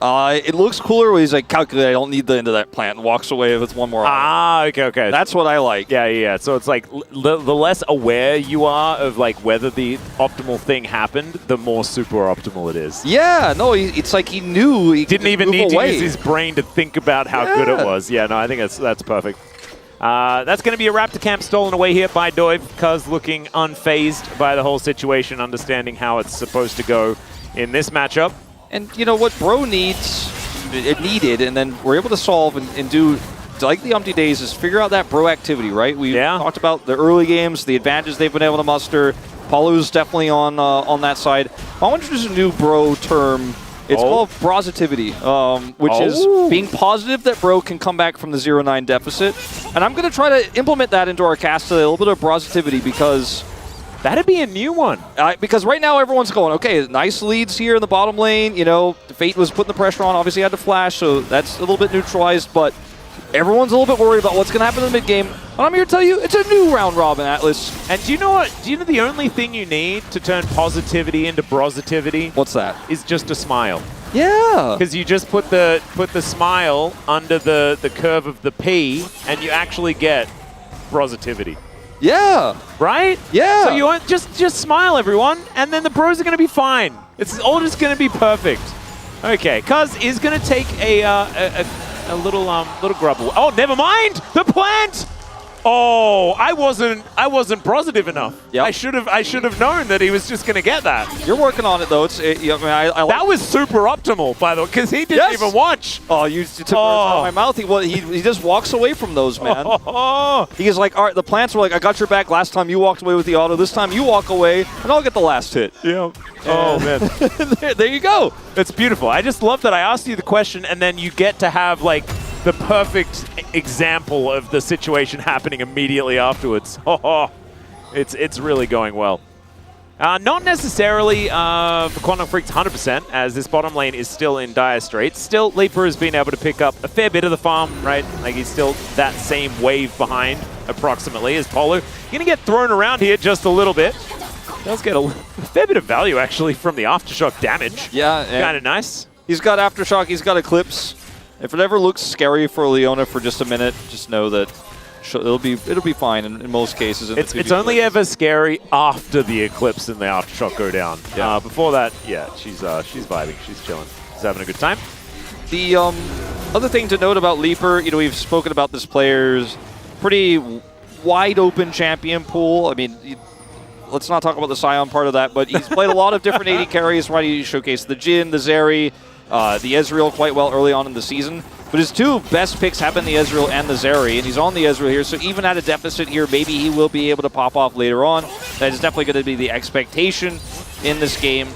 It looks cooler when he's like, calculate, I don't need the end of that plant, and walks away with one more. Okay. That's what I like. Yeah. So it's like the less aware you are of like whether the optimal thing happened, the more super optimal it is. Yeah, no, it's like he knew he didn't even need to use his brain to think about how good it was. Yeah, no, I think that's perfect. That's going to be a Raptor camp stolen away here by Doiv, Cuz looking unfazed by the whole situation, understanding how it's supposed to go in this matchup. And you know what Bro needed, and then we're able to solve and do, like the Umpty Days, is figure out that Bro activity, right? We talked about the early games, the advantages they've been able to muster. Palu's definitely on that side. I want to introduce a new Bro term. It's called Brositivity, which is being positive that Bro can come back from the 0-9 deficit. And I'm going to try to implement that into our cast today, a little bit of Brositivity, because that'd be a new one. Because right now everyone's going, okay, nice leads here in the bottom lane. You know, Fate was putting the pressure on, obviously had to flash, so that's a little bit neutralized, but everyone's a little bit worried about what's going to happen in the mid game. And I'm here to tell you, it's a new round robin, Atlas. And do you know what? Do you know the only thing you need to turn positivity into brositivity? What's that? Is just a smile. Yeah. Because you just put the smile under the curve of the P, and you actually get brositivity. Yeah. Right? Yeah. So you want just smile, everyone, and then the pros are going to be fine. It's all just going to be perfect. Okay, Cuz is going to take a little grubble. Oh, never mind. The plant. Oh, I wasn't positive enough. Yep. I should have known that he was just going to get that. You're working on it though. That was super optimal, by the way, because he didn't even watch. Oh, you took words out of my mouth. He just walks away from those, man. He's like, all right, the plants were like, I got your back last time you walked away with the auto. This time you walk away, and I'll get the last hit. Yeah. Oh, man. there you go. It's beautiful. I just love that I asked you the question, and then you get to have, like, the perfect example of the situation happening immediately afterwards. It's really going well. Not necessarily for Quantum Freaks 100%, as this bottom lane is still in dire straits. Still, Leaper has been able to pick up a fair bit of the farm, right? Like, he's still that same wave behind, approximately, as Polo. Gonna get thrown around here just a little bit. Does get a fair bit of value, actually, from the Aftershock damage. Yeah. Kind of nice. He's got Aftershock, he's got Eclipse. If it ever looks scary for Leona for just a minute, just know that it'll be fine in most cases. It's only ever scary after the Eclipse and the Aftershock go down. Yeah. Before that, yeah, she's vibing, she's chilling, she's having a good time. The other thing to note about Leaper, you know, we've spoken about this player's pretty wide open champion pool. I mean, let's not talk about the Scion part of that, but he's played a lot of different AD carries, right? He showcased the Jhin, the Zeri, the Ezreal quite well early on in the season. But his two best picks have been the Ezreal and the Zeri, and he's on the Ezreal here, so even at a deficit here, maybe he will be able to pop off later on. That is definitely going to be the expectation in this game,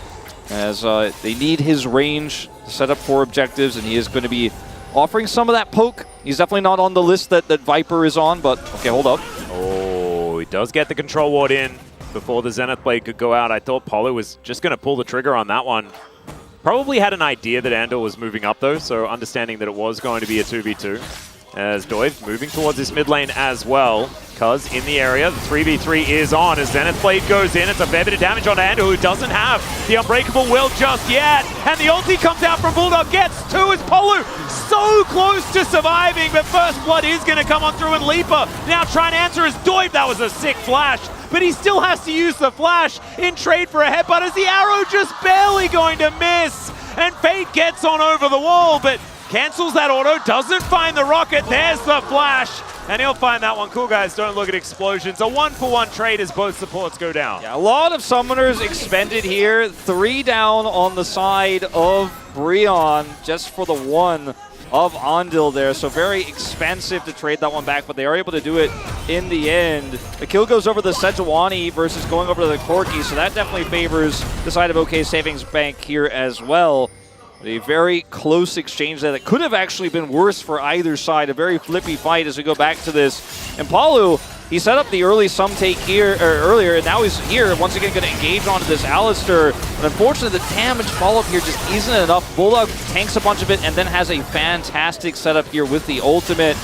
as they need his range to set up for objectives, and he is going to be offering some of that poke. He's definitely not on the list that Viper is on, but okay, hold up. Oh, he does get the control ward in before the Zenith Blade could go out. I thought Polo was just going to pull the trigger on that one. Probably had an idea that Andor was moving up though, so understanding that it was going to be a 2v2. As Doiv moving towards this mid lane as well. Cuz in the area, the 3v3 is on as Zenith Blade goes in. It's a fair bit of damage on Andor, who doesn't have the Unbreakable Will just yet. And the ulti comes out from Bulldog, gets two as Polu so close to surviving, but First Blood is going to come on through, and Leaper now trying to answer his Doiv. That was a sick flash, but he still has to use the flash in trade for a headbutt as the arrow just barely going to miss. And Fate gets on over the wall, but cancels that auto, doesn't find the rocket. There's the flash, and he'll find that one. Cool guys, don't look at explosions. A 1-for-1 trade as both supports go down. Yeah, a lot of summoners expended here. 3 down on the side of Brionne just for the one of Andil there. So very expensive to trade that one back, but they are able to do it in the end. The kill goes over the Sejuani versus going over to the Corki, so that definitely favors the side of OK Savings Bank here as well. A very close exchange there that could have actually been worse for either side. A very flippy fight as we go back to this. And Palu, he set up the early sum take here earlier, and now he's here once again going to engage onto this Alistar. But unfortunately, the damage follow-up here just isn't enough. Bulldog tanks a bunch of it and then has a fantastic setup here with the ultimate.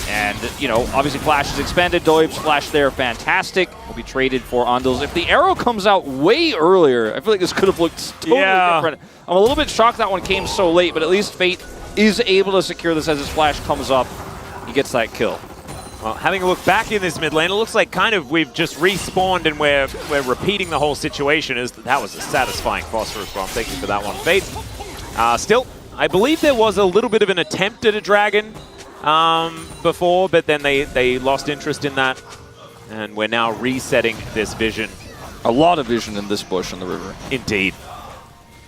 And, you know, obviously Flash is expended. Doib's Flash there, fantastic. Will be traded for Andils. If the arrow comes out way earlier, I feel like this could have looked totally different. I'm a little bit shocked that one came so late, but at least Fate is able to secure this as his Flash comes up. He gets that kill. Well, having a look back in this mid lane, it looks like kind of we've just respawned and we're repeating the whole situation. That was a satisfying phosphorus bomb. Thank you for that one, Fate. Still, I believe there was a little bit of an attempt at a dragon before, but then they lost interest in that. And we're now resetting this vision. A lot of vision in this bush in the river. Indeed.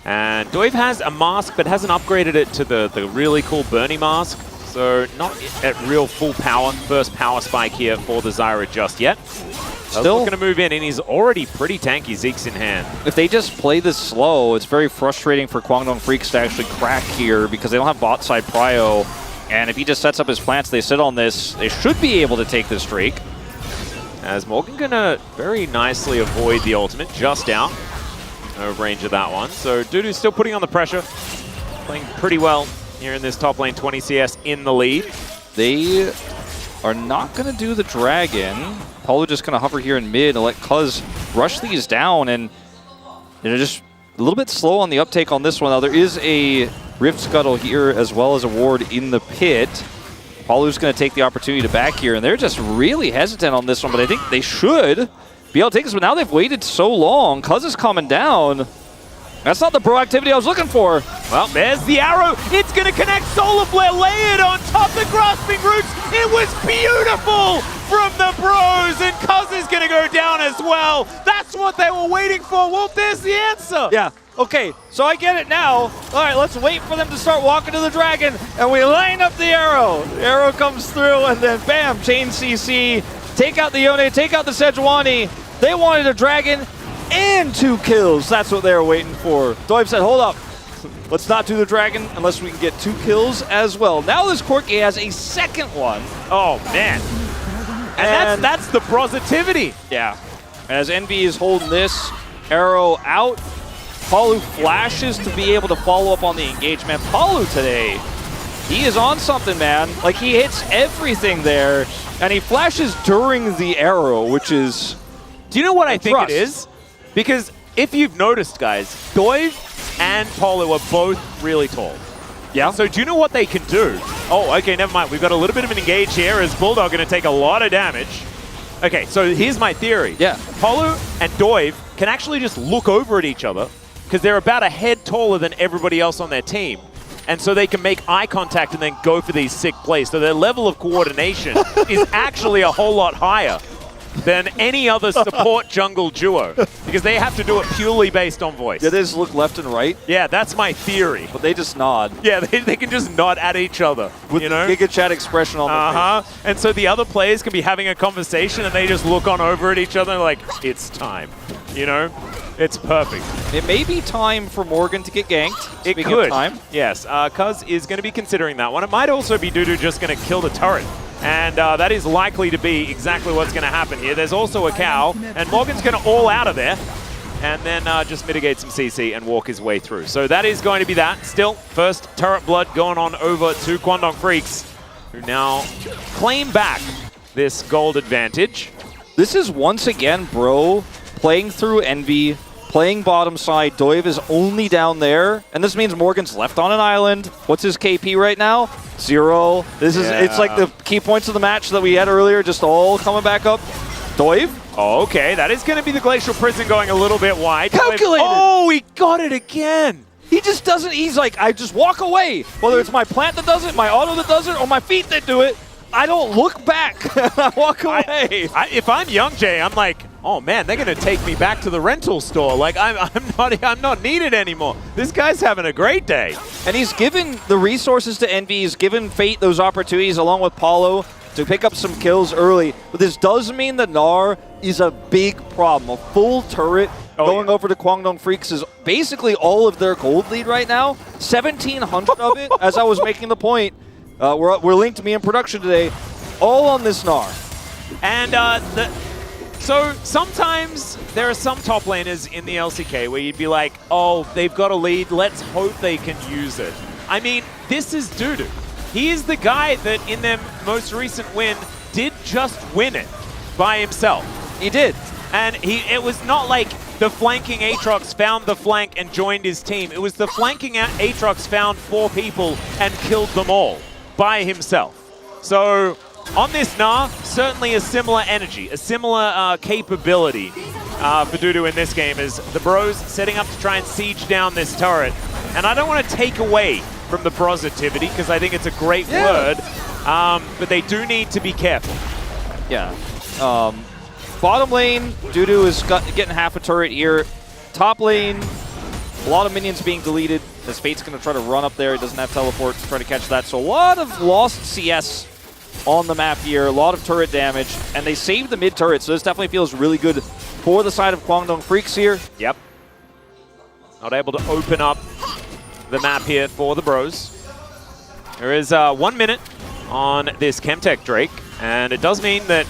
And Doiv has a mask, but hasn't upgraded it to the really cool Bernie mask. So not at real full power. First power spike here for the Zyra just yet. Still going to move in, and he's already pretty tanky. Zeke's in hand. If they just play this slow, it's very frustrating for Kwangdong Freaks to actually crack here because they don't have bot side prio. And if he just sets up his plants, they sit on this, they should be able to take this streak. As Morgan gonna very nicely avoid the ultimate, just out of range of that one. So Dudu's still putting on the pressure, playing pretty well here in this top lane, 20 CS in the lead. They are not gonna do the dragon. Paulo just gonna hover here in mid and let Cuz rush these down, and they're just a little bit slow on the uptake on this one. Now there is a Rift Scuttle here as well as a ward in the pit. Paulu's going to take the opportunity to back here, and they're just really hesitant on this one, but I think they should be able to take this, but now they've waited so long. Cuz is coming down. That's not the proactivity I was looking for. Well, there's the arrow. It's going to connect. Solar Flare, lay it on top the Grasping Roots. It was beautiful from the bros, and Cuz is going to go down as well. That's what they were waiting for. Well, there's the answer. Yeah. Okay, so I get it now. All right, let's wait for them to start walking to the dragon, and we line up the arrow. The arrow comes through, and then bam, chain CC. Take out the Yone, take out the Sejuani. They wanted a dragon and 2 kills. That's what they were waiting for. Doib said, hold up. Let's not do the dragon unless we can get 2 kills as well. Now this Corki has a second one. Oh, man. And that's the positivity. Yeah. As Envy is holding this arrow out, Palu flashes to be able to follow up on the engagement. Palu today, he is on something, man. Like, he hits everything there, and he flashes during the arrow, which is... Do you know what I think it is? Because if you've noticed, guys, Doiv and Palu are both really tall. Yeah. So do you know what they can do? Oh, okay, never mind. We've got a little bit of an engage here as Bulldog going to take a lot of damage. Okay, so here's my theory. Yeah. Palu and Doiv can actually just look over at each other because they're about a head taller than everybody else on their team. And so they can make eye contact and then go for these sick plays. So their level of coordination is actually a whole lot higher. than any other support jungle duo because they have to do it purely based on voice. Yeah, they just look left and right. Yeah, that's my theory. But they just nod. Yeah, they can just nod at each other. With you know? the Giga Chat expression on their face. And so the other players can be having a conversation and they just look on over at each other like, it's time. You know? It's perfect. It may be time for Morgan to get ganked. It could. Yes, Cuz is going to be considering that one. It might also be Dudu just going to kill the turret. And that is likely to be exactly what's going to happen here. There's also a cow, and Morgan's going to all out of there. And then just mitigate some CC and walk his way through. So that is going to be that. Still, first turret blood going on over to Kwangdong Freaks, who now claim back this gold advantage. This is once again Bro playing through Envy, playing bottom side. Doiv is only down there, and this means Morgan's left on an island. What's his KP right now? 0. This is it's like the key points of the match that we had earlier, just all coming back up. Doiv? Oh, okay, that is going to be the Glacial Prison going a little bit wide. Calculated! Oh, he got it again! He just doesn't, he's like, I just walk away. Whether it's my plant that does it, my auto that does it, or my feet that do it, I don't look back. I walk away. If I'm Young Jay, I'm like, oh man, they're gonna take me back to the rental store. Like I'm not needed anymore. This guy's having a great day. And he's given the resources to Envy. He's given Fate those opportunities along with Paulo to pick up some kills early. But this does mean that Gnar is a big problem. A full turret going over to Kwangdong Freaks is basically all of their gold lead right now. 1,700 of it, as I was making the point. We're linked to me in production today, all on this Gnar. And so sometimes there are some top laners in the LCK where you'd be like, oh, they've got a lead, let's hope they can use it. I mean, this is Dudu. He is the guy that in their most recent win did just win it by himself. He did. And it was not like the flanking Aatrox found the flank and joined his team. It was the flanking Aatrox found 4 people and killed them all by himself. So on this Gnar, certainly a similar energy, a similar capability for Dudu in this game is the Bros setting up to try and siege down this turret. And I don't want to take away from the positivity because I think it's a great word, but they do need to be careful. Yeah. Bottom lane, Dudu is getting half a turret here. Top lane, a lot of minions being deleted. As Fate's going to try to run up there. He doesn't have teleport to try to catch that. So a lot of lost CS on the map here. A lot of turret damage. And they saved the mid turret, so this definitely feels really good for the side of Kwangdong Freaks here. Yep. Not able to open up the map here for the Bros. There is 1 minute on this Chemtech Drake. And it does mean that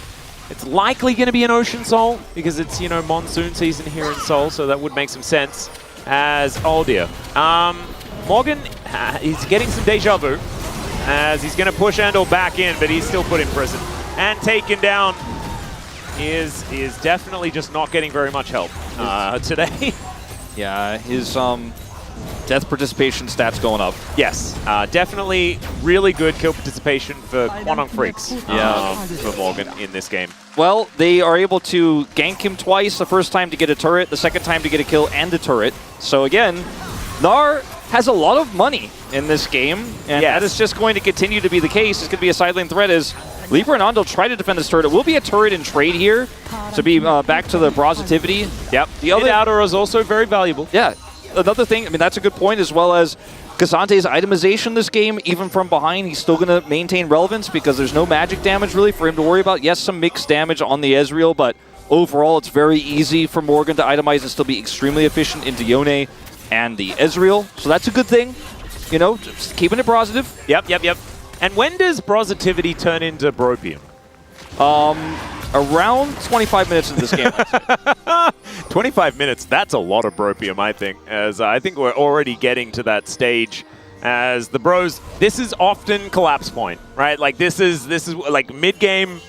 it's likely going to be an Ocean Soul because it's, you know, monsoon season here in Seoul, so that would make some sense. As, oh dear. Morgan, he's getting some deja vu as he's going to push Andal back in, but he's still put in prison. And taken down. He is definitely just not getting very much help today. Yeah, his death participation stats going up. Yes, definitely really good kill participation for Kwangdong Freaks for Morgan in this game. Well, they are able to gank him twice, the first time to get a turret, the second time to get a kill and a turret. So again, Gnar has a lot of money in this game, and that is just going to continue to be the case. It's going to be a side lane threat as Libra and Andal try to defend this turret. It will be a turret in trade here to be back to the positivity. Yep, the other outer is also very valuable. Yeah. Another thing, I mean, that's a good point, as well as Kasante's itemization this game, even from behind, he's still going to maintain relevance because there's no magic damage really for him to worry about. Yes, some mixed damage on the Ezreal, but overall it's very easy for Morgan to itemize and still be extremely efficient into Yone and the Ezreal. So that's a good thing, you know, just keeping it positive. Yep. And when does Brositivity turn into Bropium? Around 25 minutes in this game. 25 minutes, that's a lot of Bropium, I think, as I think we're already getting to that stage as the Bros, this is often collapse point, right? Like this is like mid-game,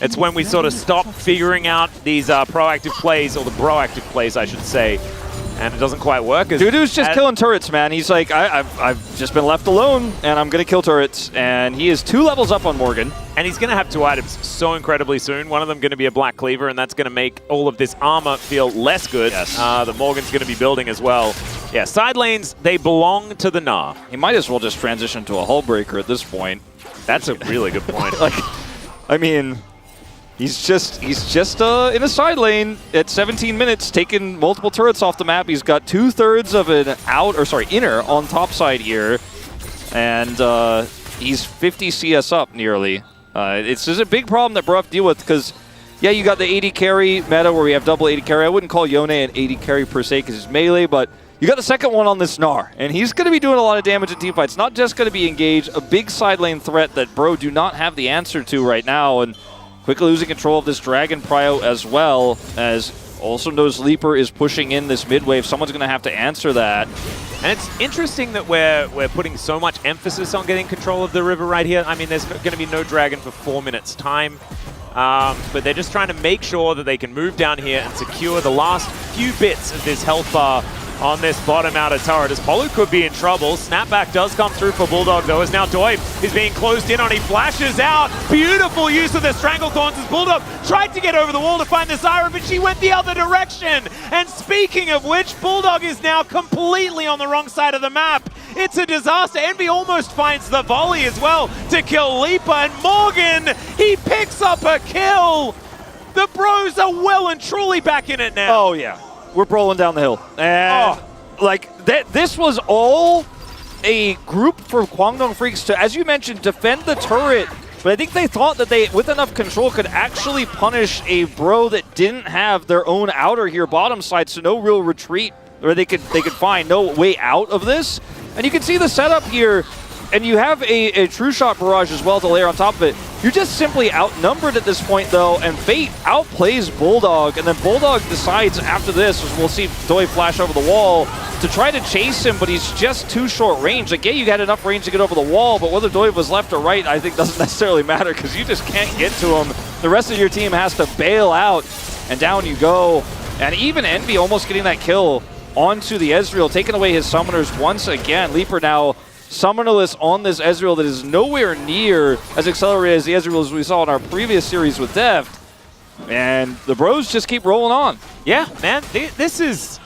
it's when we sort of stop figuring out these proactive plays, or the proactive plays, I should say, and it doesn't quite work. Dudu's just killing turrets, man. He's like, I've just been left alone, and I'm going to kill turrets. And he is 2 levels up on Morgan. And he's going to have 2 items so incredibly soon. One of them going to be a Black Cleaver, and that's going to make all of this armor feel less good. Yes. That Morgan's going to be building as well. Yeah, side lanes, they belong to the Gnar. He might as well just transition to a hull breaker at this point. That's a really good point. Like, I mean, He's just in a side lane at 17 minutes, taking multiple turrets off the map. He's got 2/3 of an inner on top side here, and he's 50 CS up nearly. It's just a big problem that Bro have to deal with because, yeah, you got the 80 carry meta where we have double 80 carry. I wouldn't call Yone an 80 carry per se because he's melee, but you got the second one on this Gnar, and he's going to be doing a lot of damage in teamfights. Not just going to be engaged, a big side lane threat that Bro do not have the answer to right now, and quickly losing control of this Dragon Prio as well, as also knows Leaper is pushing in this mid wave. Someone's going to have to answer that. And it's interesting that we're putting so much emphasis on getting control of the river right here. I mean, there's going to be no dragon for 4 minutes time. But they're just trying to make sure that they can move down here and secure the last few bits of this health bar on this bottom outer turret, as Polu could be in trouble. Snapback does come through for Bulldog, though, as now Doib is being closed in on. He flashes out. Beautiful use of the Stranglethorns as Bulldog tried to get over the wall to find the Zyra, but she went the other direction. And speaking of which, Bulldog is now completely on the wrong side of the map. It's a disaster. Envy almost finds the volley as well to kill Leaper, and Morgan, he picks up a kill. The Bros are well and truly back in it now. Oh, yeah. We're rolling down the hill. And this was all a group for Kwangdong Freaks to, as you mentioned, defend the turret. But I think they thought that they, with enough control, could actually punish a Bro that didn't have their own outer here bottom side, so no real retreat, or they could find no way out of this. And you can see the setup here, and you have a true shot barrage as well to layer on top of it. You're just simply outnumbered at this point, though, and Fate outplays Bulldog, and then Bulldog decides after this, as we'll see Doi flash over the wall, to try to chase him, but he's just too short range. Like, yeah, you had enough range to get over the wall, but whether Doi was left or right, I think doesn't necessarily matter, because you just can't get to him. The rest of your team has to bail out, and down you go. And even Envy almost getting that kill onto the Ezreal, taking away his summoners once again. Leaper now summonerless on this Ezreal that is nowhere near as accelerated as the Ezreal as we saw in our previous series with Deft. And the Bros just keep rolling on. Yeah, man, this is...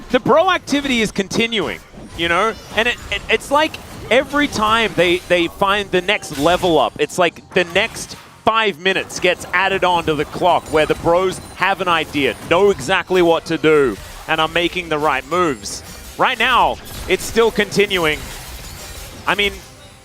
The Bro activity is continuing, you know? And it's like every time they find the next level up, it's like the next 5 minutes gets added on to the clock where the Bros have an idea, know exactly what to do, and are making the right moves. Right now, it's still continuing. I mean,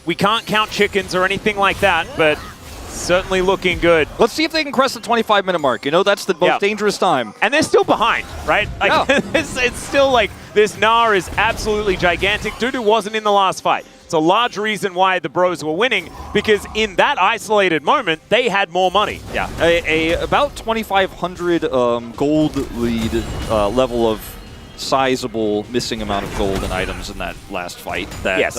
we can't count chickens or anything like that, but certainly looking good. Let's see if they can crest the 25-minute mark. You know, that's the most dangerous time. And they're still behind, right? Like, it's still like this Gnar is absolutely gigantic. Dudu wasn't in the last fight. It's a large reason why the Bros were winning, because in that isolated moment, they had more money. Yeah, about 2,500 gold lead level of sizable missing amount of gold and items in that last fight. That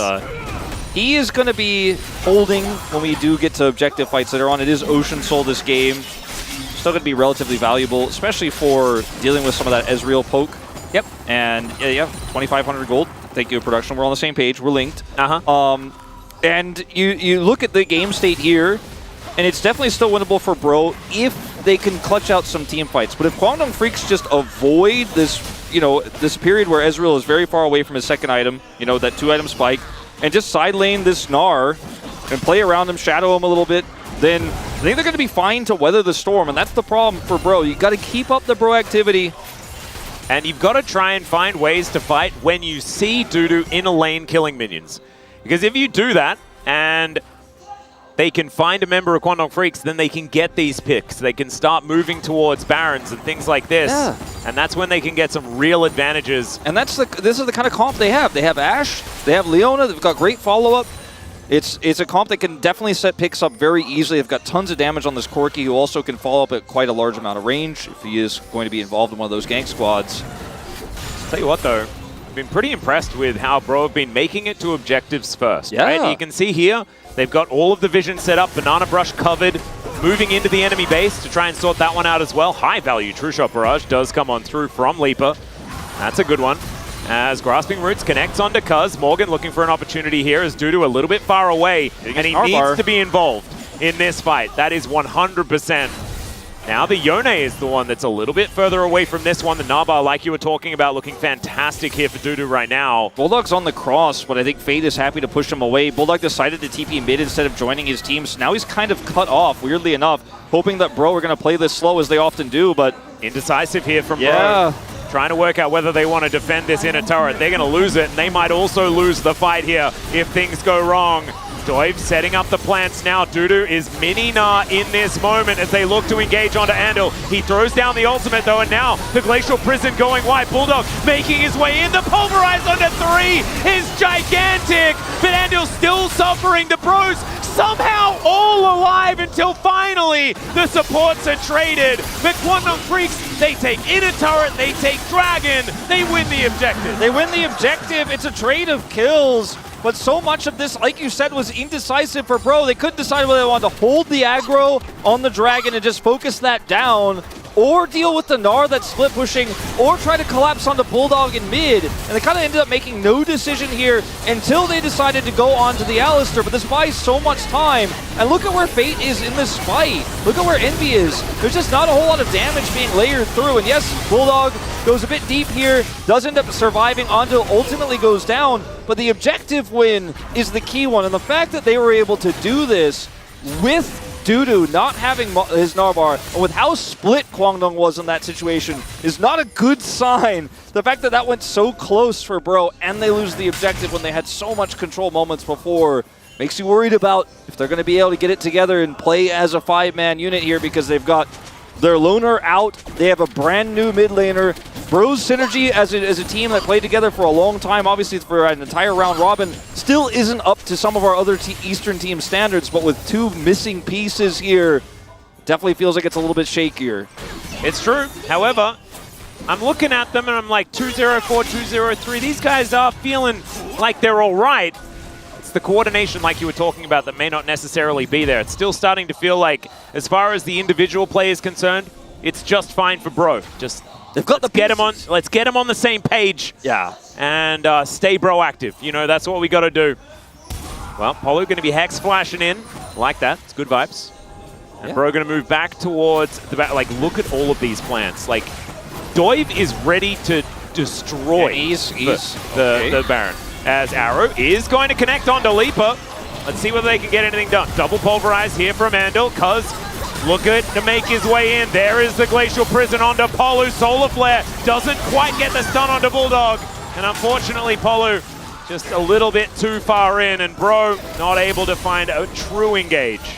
he is going to be holding when we do get to objective fights later on. It is Ocean Soul this game. Still going to be relatively valuable, especially for dealing with some of that Ezreal poke. Yep. And yeah, 2,500 gold. Thank you, production. We're on the same page. We're linked. And you look at the game state here, and it's definitely still winnable for Bro if they can clutch out some team fights. But if Kwangdong Freaks just avoid this, you know, this period where Ezreal is very far away from his second item, you know, that 2-item spike, and just side lane this Gnar and play around him, shadow him a little bit, then I think they're going to be fine to weather the storm. And that's the problem for Bro. You got to keep up the Bro activity. And you've got to try and find ways to fight when you see Dudu in a lane killing minions. Because if you do that, and they can find a member of Kwangdong Freaks, then they can get these picks. They can start moving towards Barons and things like this. Yeah. And that's when they can get some real advantages. And this is the kind of comp they have. They have Ashe, they have Leona, they've got great follow-up. It's a comp that can definitely set picks up very easily. They've got tons of damage on this Corki, who also can follow up at quite a large amount of range if he is going to be involved in one of those gank squads. Tell you what, though, I've been pretty impressed with how Bro have been making it to objectives first. Yeah. Right? You can see here, they've got all of the vision set up, Banana Brush covered, moving into the enemy base to try and sort that one out as well. High value True Shot Barrage does come on through from Leaper. That's a good one. As Grasping Roots connects onto Cuz. Morgan looking for an opportunity here as Dudu a little bit far away, and he needs to be involved in this fight. That is 100% Now the Yone is the one that's a little bit further away from this one. The Nabar, like you were talking about, looking fantastic here for Dudu right now. Bulldog's on the cross, but I think Fade is happy to push him away. Bulldog decided to TP mid instead of joining his team, so now he's kind of cut off, weirdly enough, hoping that Bro are going to play this slow as they often do, but... Indecisive here from Bro. Trying to work out whether they want to defend this inner turret. They're going to lose it, and they might also lose the fight here if things go wrong. Doiv setting up the plants now. Dudu is mini-nah in this moment as they look to engage onto Andal. He throws down the ultimate though, and now the Glacial Prison going wide. Bulldog making his way in. The Pulverize onto 3 is gigantic, but Andal still suffering. The Bros somehow all alive until finally the supports are traded. But Quantum Freaks, they take inner turret, they take Dragon, they win the objective. They win the objective. It's a trade of kills. But so much of this, like you said, was indecisive for Bro. They couldn't decide whether they wanted to hold the aggro on the Dragon and just focus that down, or deal with the Gnar that's split pushing, or try to collapse onto Bulldog in mid. And they kind of ended up making no decision here until they decided to go onto the Alistar. But this buys so much time. And look at where Fate is in this fight. Look at where Envy is. There's just not a whole lot of damage being layered through. And yes, Bulldog goes a bit deep here, does end up surviving until ultimately goes down. But the objective win is the key one. And the fact that they were able to do this with Dudu not having his Narbar, and with how split Kwangdong was in that situation, is not a good sign. The fact that that went so close for Bro, and they lose the objective when they had so much control moments before, makes you worried about if they're going to be able to get it together and play as a 5-man unit here, because they've got their loner out, they have a brand new mid laner. Bros synergy as a team that played together for a long time, obviously for an entire round robin, still isn't up to some of our other Eastern team standards, but with 2 missing pieces here, definitely feels like it's a little bit shakier. It's true. However, I'm looking at them and I'm like 204, 203. These guys are feeling like they're all right. It's the coordination, like you were talking about, that may not necessarily be there. It's still starting to feel like, as far as the individual play is concerned, it's just fine for Bro. Just they've got let's get them on the same page. Yeah. And stay proactive. You know, that's what we got to do. Well, Polu going to be Hex flashing in. Like that. It's good vibes. And Bro going to move back towards the back. Like, look at all of these plants. Like, Doiv is ready to destroy the Baron. As Arrow is going to connect onto Leaper. Let's see whether they can get anything done. Double Pulverize here from Andal. Cuz look at to make his way in. There is the Glacial Prison onto Polu. Solar Flare doesn't quite get the stun onto Bulldog. And unfortunately, Polu just a little bit too far in, and Bro not able to find a true engage.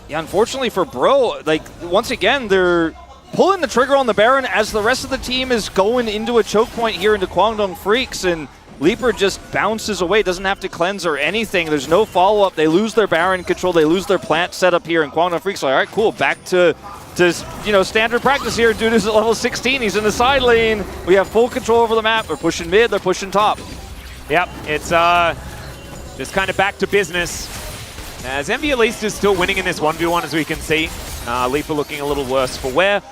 Yeah, unfortunately for Bro, like, once again, they're pulling the trigger on the Baron as the rest of the team is going into a choke point here into Kwangdong Freaks, and Leaper just bounces away, doesn't have to cleanse or anything. There's no follow-up. They lose their Baron control. They lose their plant setup here, and Kwangdong Freaks are like, all right, cool, back to standard practice here. Dudu's at level 16. He's in the side lane. We have full control over the map. They're pushing mid. They're pushing top. Yep, it's just kind of back to business. As Envy at least is still winning in this 1v1, as we can see. Leaper looking a little worse for wear,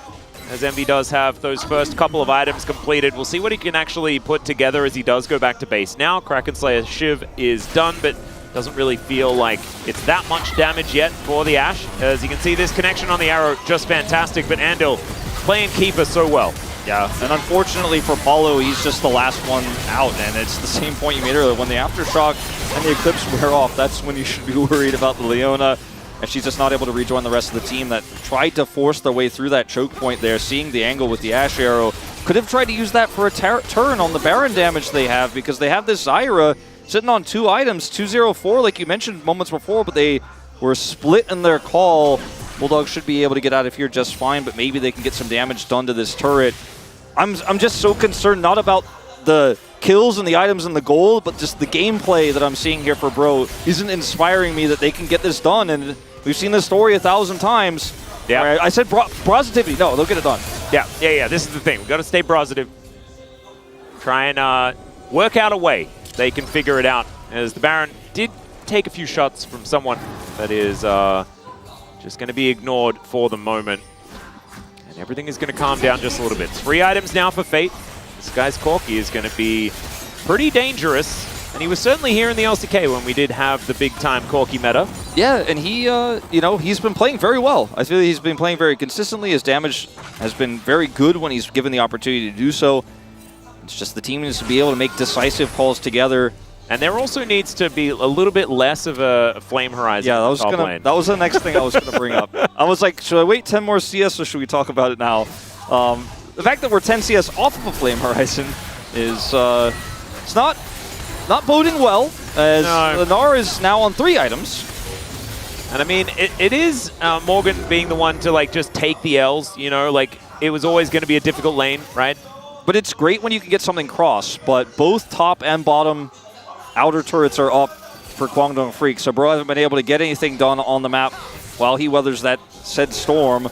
as Envy does have those first couple of items completed. We'll see what he can actually put together as he does go back to base now. Kraken Slayer Shiv is done, but doesn't really feel like it's that much damage yet for the Ashe. As you can see, this connection on the arrow, just fantastic, but Andal playing Keeper so well. Yeah, and unfortunately for Paulo, he's just the last one out, and it's the same point you made earlier. When the Aftershock and the Eclipse wear off, that's when you should be worried about the Leona. And she's just not able to rejoin the rest of the team that tried to force their way through that choke point there, seeing the angle with the Ashe arrow. Could have tried to use that for a turn on the Baron damage they have, because they have this Zyra sitting on 2 items, 204 like you mentioned moments before, but they were split in their call. Bulldog should be able to get out of here just fine, but maybe they can get some damage done to this turret. I'm just so concerned, not about the kills and the items and the gold, but just the gameplay that I'm seeing here for Bro isn't inspiring me that they can get this done. And we've seen this story 1,000 times. Yeah, I said positivity. No, they'll get it done. Yeah. This is the thing. We've got to stay positive. Try and work out a way they can figure it out. As the Baron did take a few shots from someone that is just going to be ignored for the moment. And everything is going to calm down just a little bit. 3 items now for Fate. This guy's Corki is going to be pretty dangerous And he was certainly here in the LCK when we did have the big-time Corki meta. Yeah, and he, you know, he's been playing very well. I feel he's been playing very consistently. His damage has been very good when he's given the opportunity to do so. It's just the team needs to be able to make decisive calls together. And there also needs to be a little bit less of a Flame Horizon. Yeah, that was the next thing I was going to bring up. I was like, should I wait 10 more CS or should we talk about it now? The fact that we're 10 CS off of a Flame Horizon is it's not boding well, as the Gnar is now on 3 items. And I mean, it is Morgan being the one to like just take the Ls, you know, like it was always going to be a difficult lane, right? But it's great when you can get something cross, but both top and bottom outer turrets are up for Guangdong Freak, so Bro hasn't been able to get anything done on the map while he weathers that said storm,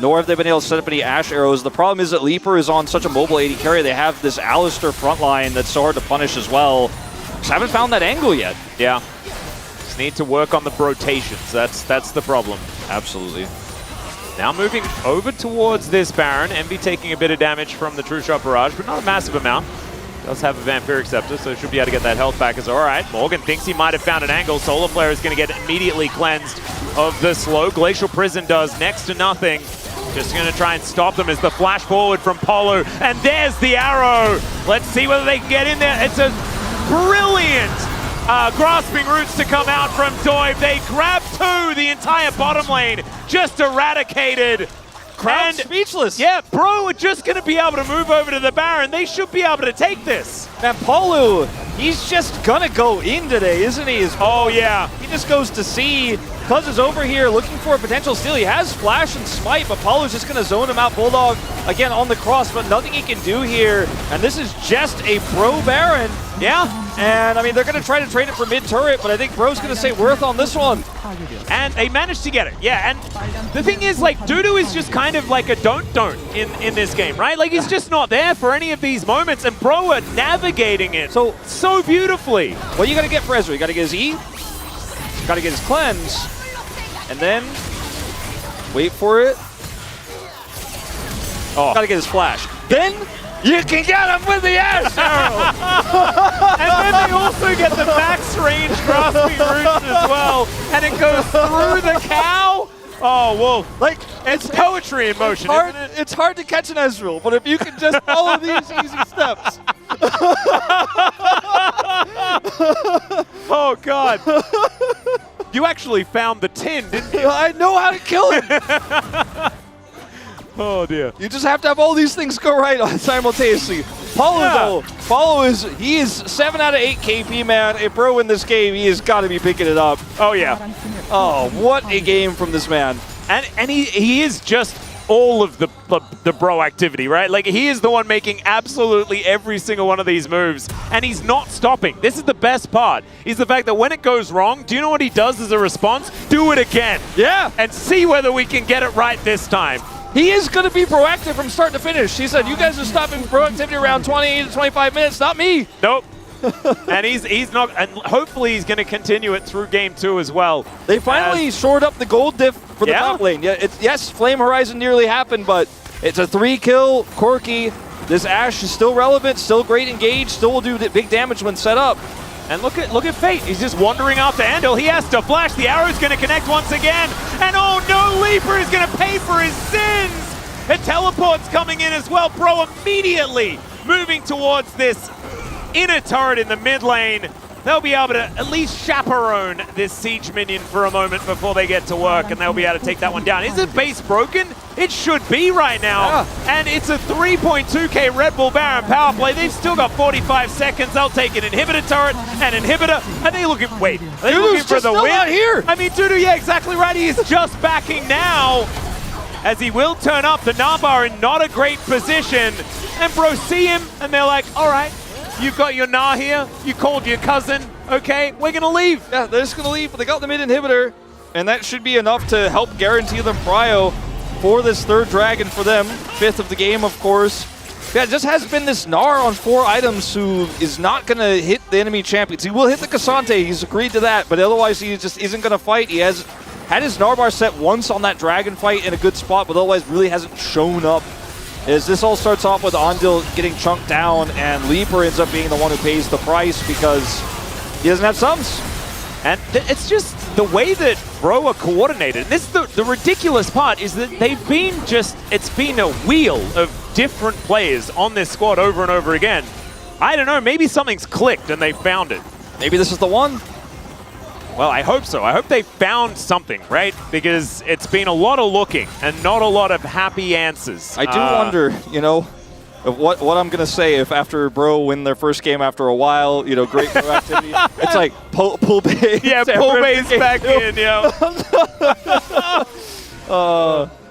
nor have they been able to set up any Ash arrows. The problem is that Leaper is on such a mobile AD carry. They have this Alistar front line that's so hard to punish as well. Just haven't found that angle yet. Yeah. Just need to work on the rotations. That's the problem. Absolutely. Now moving over towards this Baron. Envy taking a bit of damage from the True Shot Barrage, but not a massive amount. Does have a Vampiric Scepter, so should be able to get that health back. As all right, Morgan thinks he might have found an angle. Solar Flare is going to get immediately cleansed of the slow. Glacial Prison does next to nothing. Just going to try and stop them as the flash forward from Polo. And there's the arrow. Let's see whether they can get in there. It's a brilliant grasping roots to come out from Doib. They grab 2, the entire bottom lane just eradicated. Crowd speechless. Yeah, Bro are just going to be able to move over to the Baron. They should be able to take this. Man, Polu, he's just going to go in today, isn't he? Oh, yeah. He just goes to see. Cuz is over here looking for a potential steal. He has Flash and Smite, but Polu's just going to zone him out. Bulldog, again, on the cross, but nothing he can do here. And this is just a Bro Baron. Yeah. And, I mean, they're going to try to trade it for mid-turret, but I think Bro's going to say Worth on this one. And they managed to get it. Yeah, and the thing is, like, Dudu is just kind of like a don't in this game, right? Like, he's just not there for any of these moments, and Bro are navigating it so beautifully. What you got to get for Ezreal? You got to get his E, got to get his cleanse, and then wait for it. Oh, got to get his flash. Then you can get him with the Ash arrow. And then they also get the max range grasping roots as well, and it goes through the cow. Oh, Wolf. Like, it's poetry in motion, isn't it? It's hard to catch an Ezreal, but if you can just follow these easy steps. Oh, God. You actually found the tin, didn't you? I know how to kill him. Oh, dear. You just have to have all these things go right simultaneously. Paulo is 7 out of 8 KP, man. A Bro in this game, he has got to be picking it up. Oh, yeah. Oh, what a game from this man. And he is just all of the Bro activity, right? Like, he is the one making absolutely every single one of these moves, and he's not stopping. This is the best part, is the fact that when it goes wrong, do you know what he does as a response? Do it again. Yeah. And see whether we can get it right this time. He is going to be proactive from start to finish. He said, you guys are stopping proactivity around 20 to 25 minutes, not me. Nope. And he's not, and hopefully he's going to continue it through game 2 as well. They finally shored up the gold diff for the top lane. Yeah, yes, Flame Horizon nearly happened, but it's a 3-kill Corki. This Ashe is still relevant, still great engaged, still will do big damage when set up. And look at Fate. He's just wandering after Andal. He has to flash. The arrow's going to connect once again. And oh no, Leaper is going to pay for his sins. A teleport's coming in as well. Bro immediately moving towards this inner turret in the mid lane. They'll be able to at least chaperone this siege minion for a moment before they get to work, and they'll be able to take that one down. Is the base broken? It should be right now. Yeah. And it's a 3.2k Red Bull Baron power play. They've still got 45 seconds. They'll take an inhibitor turret, an inhibitor. Are they looking, wait, are they looking for the win? Out here. I mean, Dudu, yeah, exactly right. He is just backing now, as he will turn up. The Nabar in not a great position. And Bro see him, and they're like, all right, you've got your Nah here, you called your cousin, okay, we're gonna leave. Yeah, they're just gonna leave, but they got the mid inhibitor, and that should be enough to help guarantee them prio for this 3rd dragon for them. 5th of the game, of course. Yeah, it just has been this Gnar on 4 items who is not gonna hit the enemy champions. He will hit the Cassante, he's agreed to that, but otherwise he just isn't gonna fight. He has had his Narbar set once on that dragon fight in a good spot, but otherwise really hasn't shown up is this all starts off with Andil getting chunked down, and Leaper ends up being the one who pays the price because he doesn't have sums. And it's just the way that Bro are coordinated. And this the ridiculous part is that they've been it's been a wheel of different players on this squad over and over again. I don't know, maybe something's clicked and they found it. Maybe this is the one. Well, I hope so. I hope they found something, right? Because it's been a lot of looking and not a lot of happy answers. I do wonder, you know, what I'm going to say if after Bro win their first game after a while, you know, great proactivity. It's like pull base. Yeah, pull base back in, yo.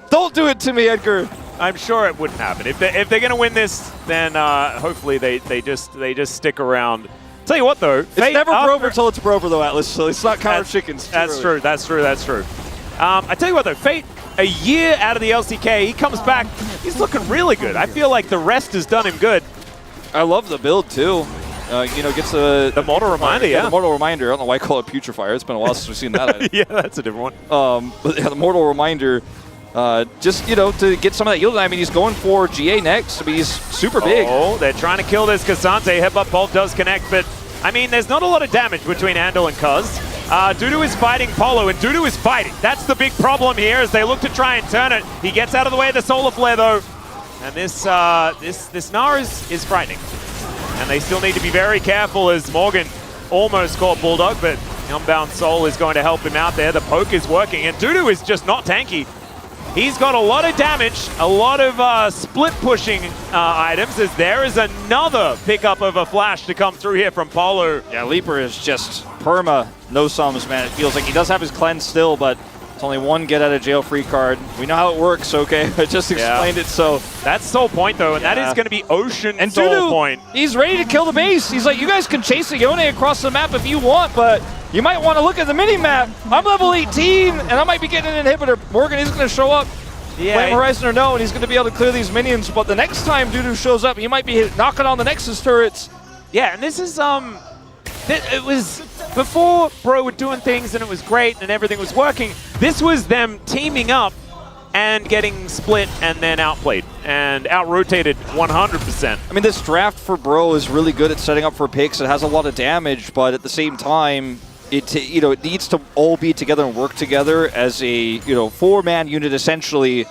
Don't do it to me, Edgar. I'm sure it wouldn't happen. If they're going to win this, then hopefully they just stick around. Tell you what, though. It's never Brover until it's Brover, though, Atlas, so it's not counter chickens. That's true. I tell you what, though, Fate, a year out of the LCK, he comes back, he's looking really good. I feel like the rest has done him good. I love the build, too. You know, gets the Mortal Reminder, yeah. The Mortal Reminder. I don't know why I call it Putrefier. It's been a while since we've seen that. Yeah, that's a different one. But yeah, the Mortal Reminder, just, you know, to get some of that yield. I mean, he's going for GA next. I mean, he's super big. Oh, they're trying to kill this Cassante. Headbutt Bolt does connect, but, I mean, there's not a lot of damage between Andal and Cuz. Dudu is fighting Polo, and Dudu is fighting. That's the big problem here as they look to try and turn it. He gets out of the way of the Solar Flare, though. And this Gnar is frightening. And they still need to be very careful as Morgan almost caught Bulldog, but Unbound Soul is going to help him out there. The poke is working, and Dudu is just not tanky. He's got a lot of damage, a lot of split pushing items, as there is another pickup of a flash to come through here from Polo. Yeah, Leaper is just perma, no sums, man. It feels like he does have his cleanse still, but it's only one get out of jail free card. We know how it works, okay? I just explained it, so. That's Soul Point, though, and that is going to be Ocean and Soul Dudu, Point. He's ready to kill the base. He's like, you guys can chase the Yone across the map if you want, but you might want to look at the mini-map. I'm level 18, and I might be getting an inhibitor. Morgan is going to show up. Yeah, Flame Horizon or no, and he's going to be able to clear these minions, but the next time Dudu shows up, he might be knocking on the Nexus turrets. Yeah, and this is, it was before Bro were doing things and it was great and everything was working. This was them teaming up and getting split and then outplayed and out-rotated 100%. I mean, this draft for Bro is really good at setting up for picks. It has a lot of damage, but at the same time, it needs to all be together and work together as a, four-man unit essentially,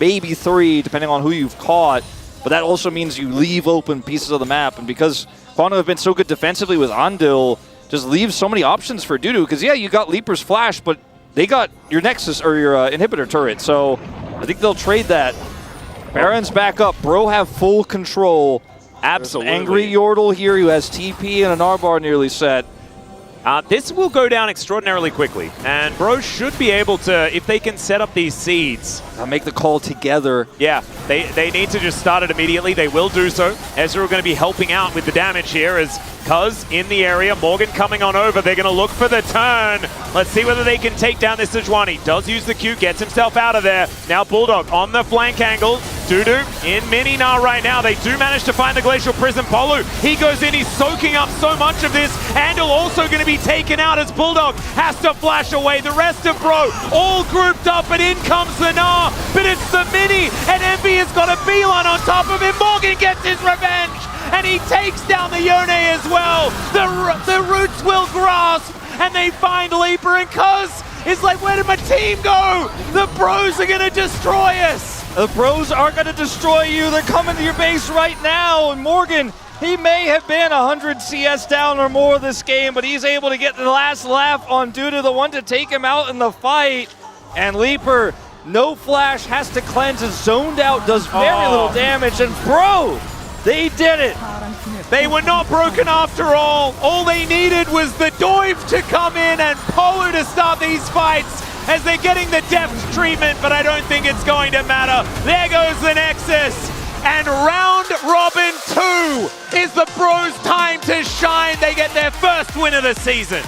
maybe three, depending on who you've caught. But that also means you leave open pieces of the map. And because Quantum have been so good defensively with Andil, just leaves so many options for Dudu. Because, yeah, you got Leaper's Flash, but they got your Nexus or your Inhibitor turret. So I think they'll trade that. Baron's back up. Bro have full control. Absolutely. Angry Yordle here who has TP and an R-bar nearly set. This will go down extraordinarily quickly, and Bro should be able to, if they can set up these seeds. Make the call together. Yeah, they need to just start it immediately. They will do so. Ezra are going to be helping out with the damage here as Cuz in the area. Morgan coming on over. They're going to look for the turn. Let's see whether they can take down this Sejuani. Does use the Q, gets himself out of there. Now Bulldog on the flank angle. Dudu in mini Gnar right now. They do manage to find the Glacial Prison. Polu, he goes in. He's soaking up so much of this. Andal also going to be taken out as Bulldog has to flash away. The rest of Bro all grouped up, and in comes the Gnar. But it's the mini, and Envy has got a beeline on top of him. Morgan gets his revenge, and he takes down the Yone as well. The Roots will grasp, and they find Leaper, and Cuz is like, where did my team go? The Bros are going to destroy us. The Bros are going to destroy you. They're coming to your base right now, and Morgan, he may have been 100 CS down or more this game, but he's able to get the last laugh on Dudu, the one to take him out in the fight. And Leaper, no flash, has to cleanse, is zoned out, does very little damage, and Bro, they did it. They were not broken after all. All they needed was the dive to come in and Polo to start these fights as they're getting the depth treatment, but I don't think it's going to matter. There goes the Nexus. And round robin 2 is the Bros' time to shine. They get their first win of the season.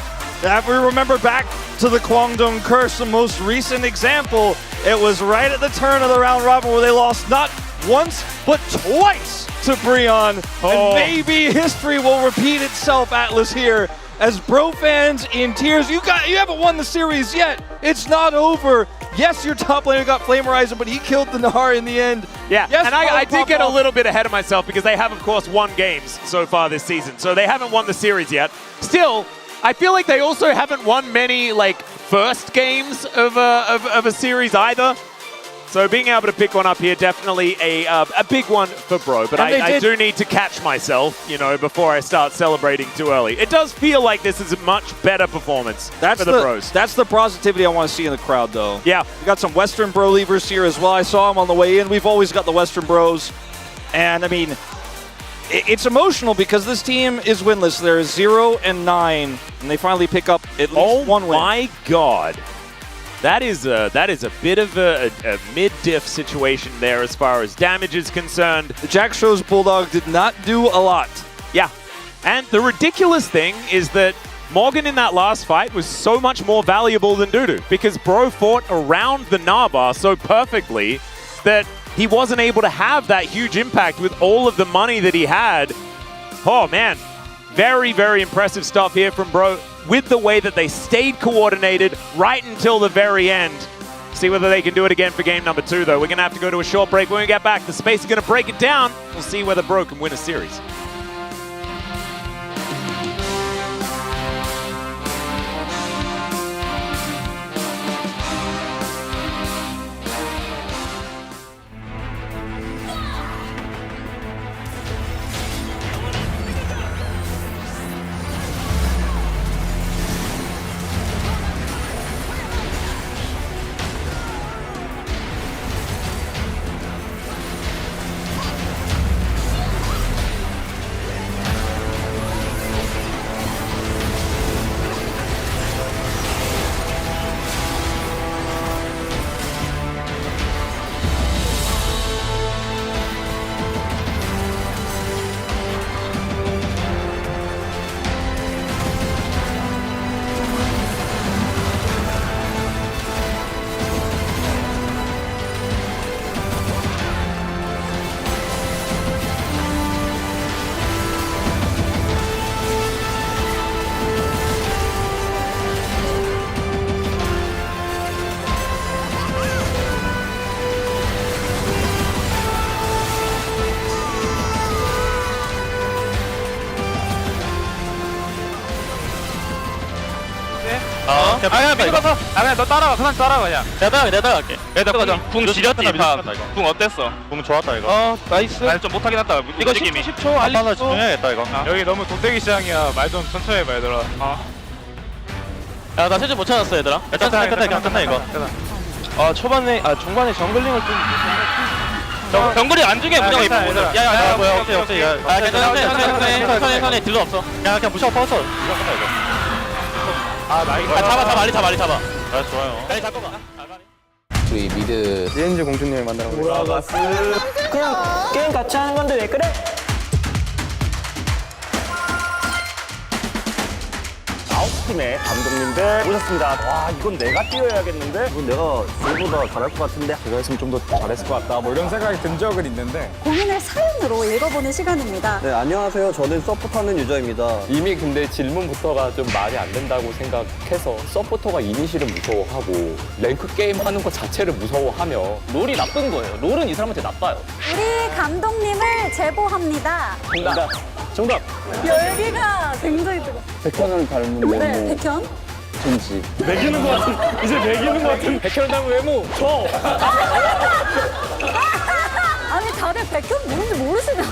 If we remember back to the Kwangdong Curse, the most recent example, it was right at the turn of the round robin where they lost not once, but twice to Breon. And maybe history will repeat itself, Atlas, here, as Bro fans in tears. You haven't won the series yet. It's not over. Yes, your top laner got Flame Horizon, but he killed the Nahar in the end. Yeah, yes, and I did get a little bit ahead of myself because they have, of course, won games so far this season. So they haven't won the series yet. Still, I feel like they also haven't won many, like, first games of a series either. So being able to pick one up here, definitely a big one for Bro. But I do need to catch myself, you know, before I start celebrating too early. It does feel like this is a much better performance for the Bros. That's the positivity I want to see in the crowd, though. Yeah. We got some Western Bro leavers here as well. I saw them on the way in. We've always got the Western Bros. And, I mean, it's emotional because this team is winless. They're 0-9, and they finally pick up at least one win. Oh, my God. That is a bit of a mid-diff situation there as far as damage is concerned. The Jack Show's Bulldog did not do a lot. Yeah. And the ridiculous thing is that Morgan in that last fight was so much more valuable than Dudu because Bro fought around the Narbar so perfectly that he wasn't able to have that huge impact with all of the money that he had. Oh, man. Very, very impressive stuff here from Bro with the way that they stayed coordinated right until the very end. See whether they can do it again for game number 2, though. We're going to have to go to a short break. When we get back, the space is going to break it down. We'll see whether Bro can win a series. 아니야 믿어서 아니야 너 따라와 그냥 따라와 그냥 내가 갈게 궁 지렸지 궁 어땠어? 궁 좋았다 이거 나이스 아니 좀 못하긴 했다 이거 10초 알리고 집중해야겠다 이거 여기 너무 도떼기 시장이야 말 좀 천천히 해봐 얘들아 야나 세줄 못 찾았어 얘들아 끝나 이거 초반에 중반에 정글링을 좀 정글이 안중에 무조건 이쁜 거야 야야야 뭐야 없지 천천히 딜러 없어 야 그냥 무시하고 퍼서 이거 끝나 이거 잡아 빨리 잡아 좋아요 빨리 잡고 가 우리 미드 리엔즈 공주님을 만나러 돌아갔어. 그냥 게임 같이 하는 건데 왜 그래? 팀의 감독님들 오셨습니다. 와, 이건 내가 뛰어야겠는데? 이건 내가 저보다 잘할 것 같은데? 제가 했으면 좀 더 잘했을 것 같다. 뭐 이런 생각이 든 적은 있는데. 고민을 사연으로 읽어보는 시간입니다. 네, 안녕하세요. 저는 서포트하는 유저입니다. 이미 근데 질문부터가 좀 말이 안 된다고 생각해서 서포터가 이니시를 무서워하고 랭크 게임 하는 것 자체를 무서워하며 롤이 나쁜 거예요. 롤은 이 사람한테 나빠요. 우리 감독님을 제보합니다. 정답! 열기가 굉장히 뜨거. 백현을 닮은 외모. 네, 백현. 젠지. 매기는 것 같은 이제 매기는 것 같은 백현을 닮은 외모 아니 다들 백현 누군지 모르시냐?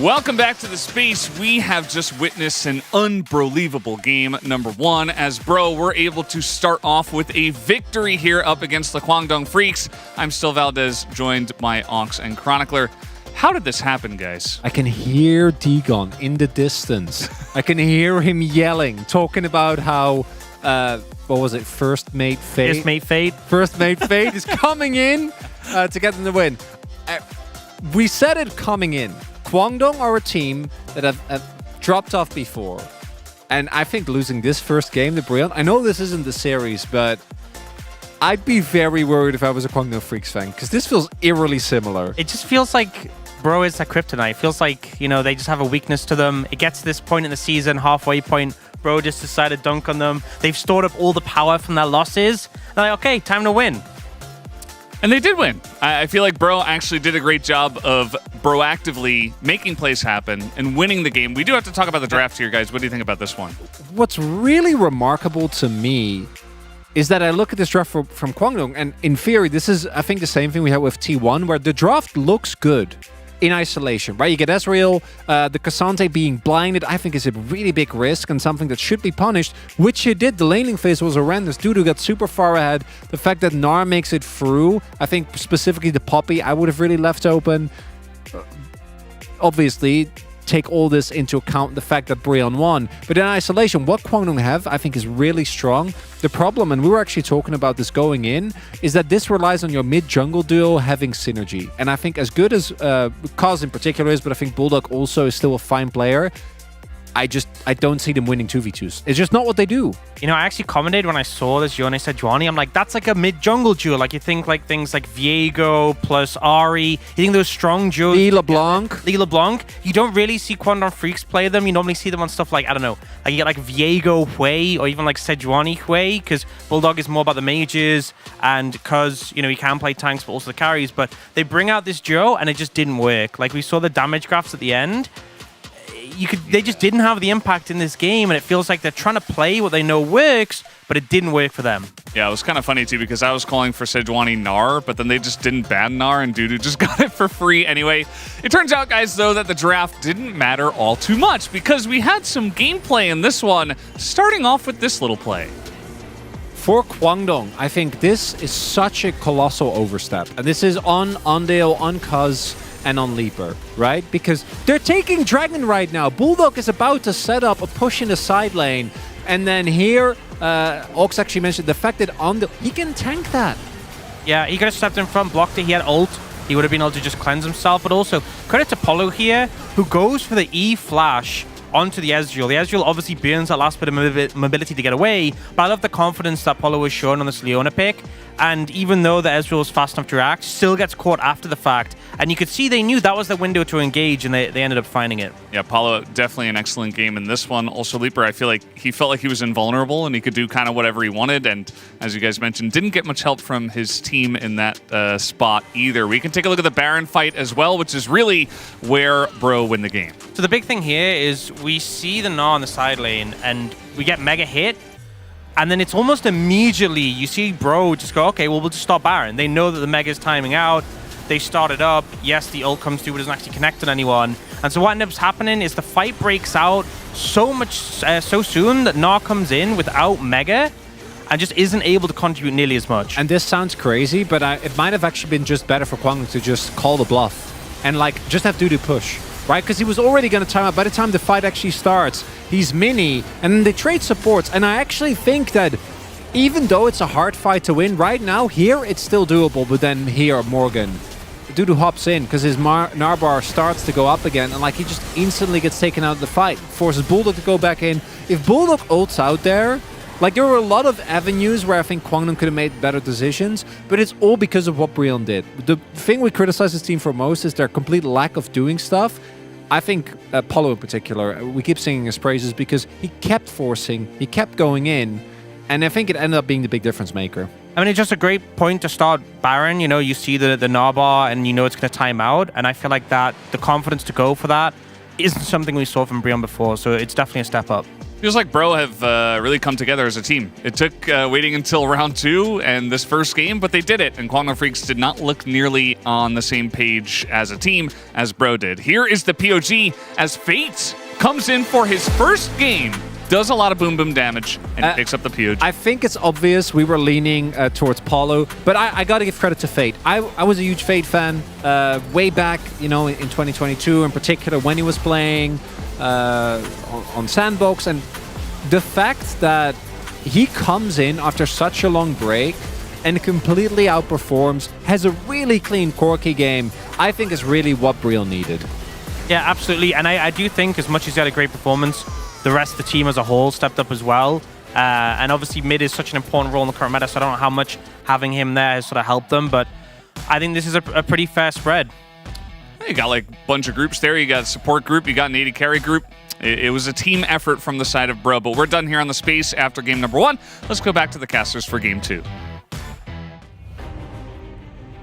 Welcome back to the space. We have just witnessed an unbelievable game number 1 as Bro were able to start off with a victory here up against the Kwangdong Freaks. I'm Still Valdez, joined by Ox and Chronicler. How did this happen, guys? I can hear Dagon in the distance. I can hear him yelling, talking about how, what was it, First Mate Fate? First Mate Fate is coming in to get them the win. We said it coming in. Kwangdong are a team that have dropped off before. And I think losing this first game to Brilliant, I know this isn't the series, but I'd be very worried if I was a Kwangdong Freaks fan, because this feels eerily similar. It just feels like Bro is their kryptonite. It feels like, you know, they just have a weakness to them. It gets to this point in the season, halfway point, Bro just decided to dunk on them. They've stored up all the power from their losses. They're like, okay, time to win. And they did win. I feel like Bro actually did a great job of proactively making plays happen and winning the game. We do have to talk about the draft here, guys. What do you think about this one? What's really remarkable to me is that I look at this draft from Kwangdong, and in theory, this is, I think, the same thing we had with T1, where the draft looks good in isolation, right? You get Ezreal, the Cassante being blinded, I think is a really big risk and something that should be punished, which he did. The laning phase was horrendous. Dudu got super far ahead. The fact that Gnar makes it through, I think specifically the Poppy, I would have really left open. Obviously, take all this into account, the fact that Brion won. But in isolation, what Kwangdong have, I think, is really strong. The problem, and we were actually talking about this going in, is that this relies on your mid-jungle duo having synergy. And I think as good as Kaz in particular is, but I think Bulldog also is still a fine player, I don't see them winning 2v2s. It's just not what they do. You know, I actually commented when I saw this Yone Sejuani. I'm like, that's like a mid-jungle duo. Like, you think like things like Viego plus Ari. You think those strong duos. Lee LeBlanc. You don't really see Kwangdong Freaks play them. You normally see them on stuff like, I don't know, like you get like Viego Hui or even like Sejuani Hui, because Bulldog is more about the mages and because, you know, he can play tanks but also the carries. But they bring out this duo and it just didn't work. Like, we saw the damage graphs at the end. They just didn't have the impact in this game, and it feels like they're trying to play what they know works, but it didn't work for them. Yeah, it was kind of funny too, because I was calling for Sejuani Gnar, but then they just didn't ban Gnar, and Dudu just got it for free anyway. It turns out, guys, though, that the draft didn't matter all too much, because we had some gameplay in this one, starting off with this little play. For Kwangdong, I think this is such a colossal overstep. And this is on Ondale, on Kaz, and on Leaper, right? Because they're taking Dragon right now. Bulldog is about to set up a push in the side lane. And then here, Ox actually mentioned the fact that Ondale, he can tank that. Yeah, he could have stepped in front, blocked it. He had ult. He would have been able to just cleanse himself. But also, credit to Polo here, who goes for the E flash onto the Ezreal. The Ezreal obviously burns that last bit of mobility to get away, but I love the confidence that Polo was shown on this Leona pick. And even though the Ezreal was fast enough to react, still gets caught after the fact. And you could see they knew that was the window to engage, and they ended up finding it. Yeah, Paulo, definitely an excellent game in this one. Also, Leaper, I feel like he felt like he was invulnerable, and he could do kind of whatever he wanted. And as you guys mentioned, didn't get much help from his team in that spot either. We can take a look at the Baron fight as well, which is really where Bro win the game. So the big thing here is we see the Gnar on the side lane, and we get mega hit. And then it's almost immediately, you see Bro just go, okay, well, we'll just stop Baron. They know that the Mega's timing out. They start it up. Yes, the ult comes through, but doesn't actually connect on anyone. And so what ends up happening is the fight breaks out so soon that Gnar comes in without Mega and just isn't able to contribute nearly as much. And this sounds crazy, but it might have actually been just better for Kwangdong to just call the bluff and like just have Dudu push. Right, because he was already going to time out. By the time the fight actually starts, he's mini, and then they trade supports. And I actually think that even though it's a hard fight to win, right now, here, it's still doable. But then here, Morgan, Dudu hops in because his Narbar starts to go up again, and like he just instantly gets taken out of the fight. Forces Bulldog to go back in. If Bulldog ults out there, like there were a lot of avenues where I think Kwangdong could have made better decisions, but it's all because of what Brion did. The thing we criticize this team for most is their complete lack of doing stuff. I think Polo in particular, we keep singing his praises because he kept forcing, he kept going in, and I think it ended up being the big difference maker. I mean, it's just a great point to start Baron. You know, you see the Narbar and you know it's going to time out, and I feel like that the confidence to go for that isn't something we saw from Brion before, so it's definitely a step up. Feels like Bro have really come together as a team. It took waiting until round 2 and this first game, but they did it. And Kwangdong Freaks did not look nearly on the same page as a team as Bro did. Here is the POG as Fate comes in for his first game. Does a lot of boom boom damage and picks up the POG. I think it's obvious we were leaning towards Paulo, but I got to give credit to Fate. I was a huge Fate fan way back, in 2022 in particular when he was playing on Sandbox, and the fact that he comes in after such a long break and completely outperforms, has a really clean Corki game, I think is really what Briel needed. Yeah, absolutely. And I do think as much as he had a great performance, the rest of the team as a whole stepped up as well. And obviously mid is such an important role in the current meta, so I don't know how much having him there has sort of helped them, but I think this is a pretty fair spread. You got like a bunch of groups there. You got a support group, you got an AD carry group. It was a team effort from the side of Bro, but we're done here on the space after game number 1. Let's go back to the casters for game 2.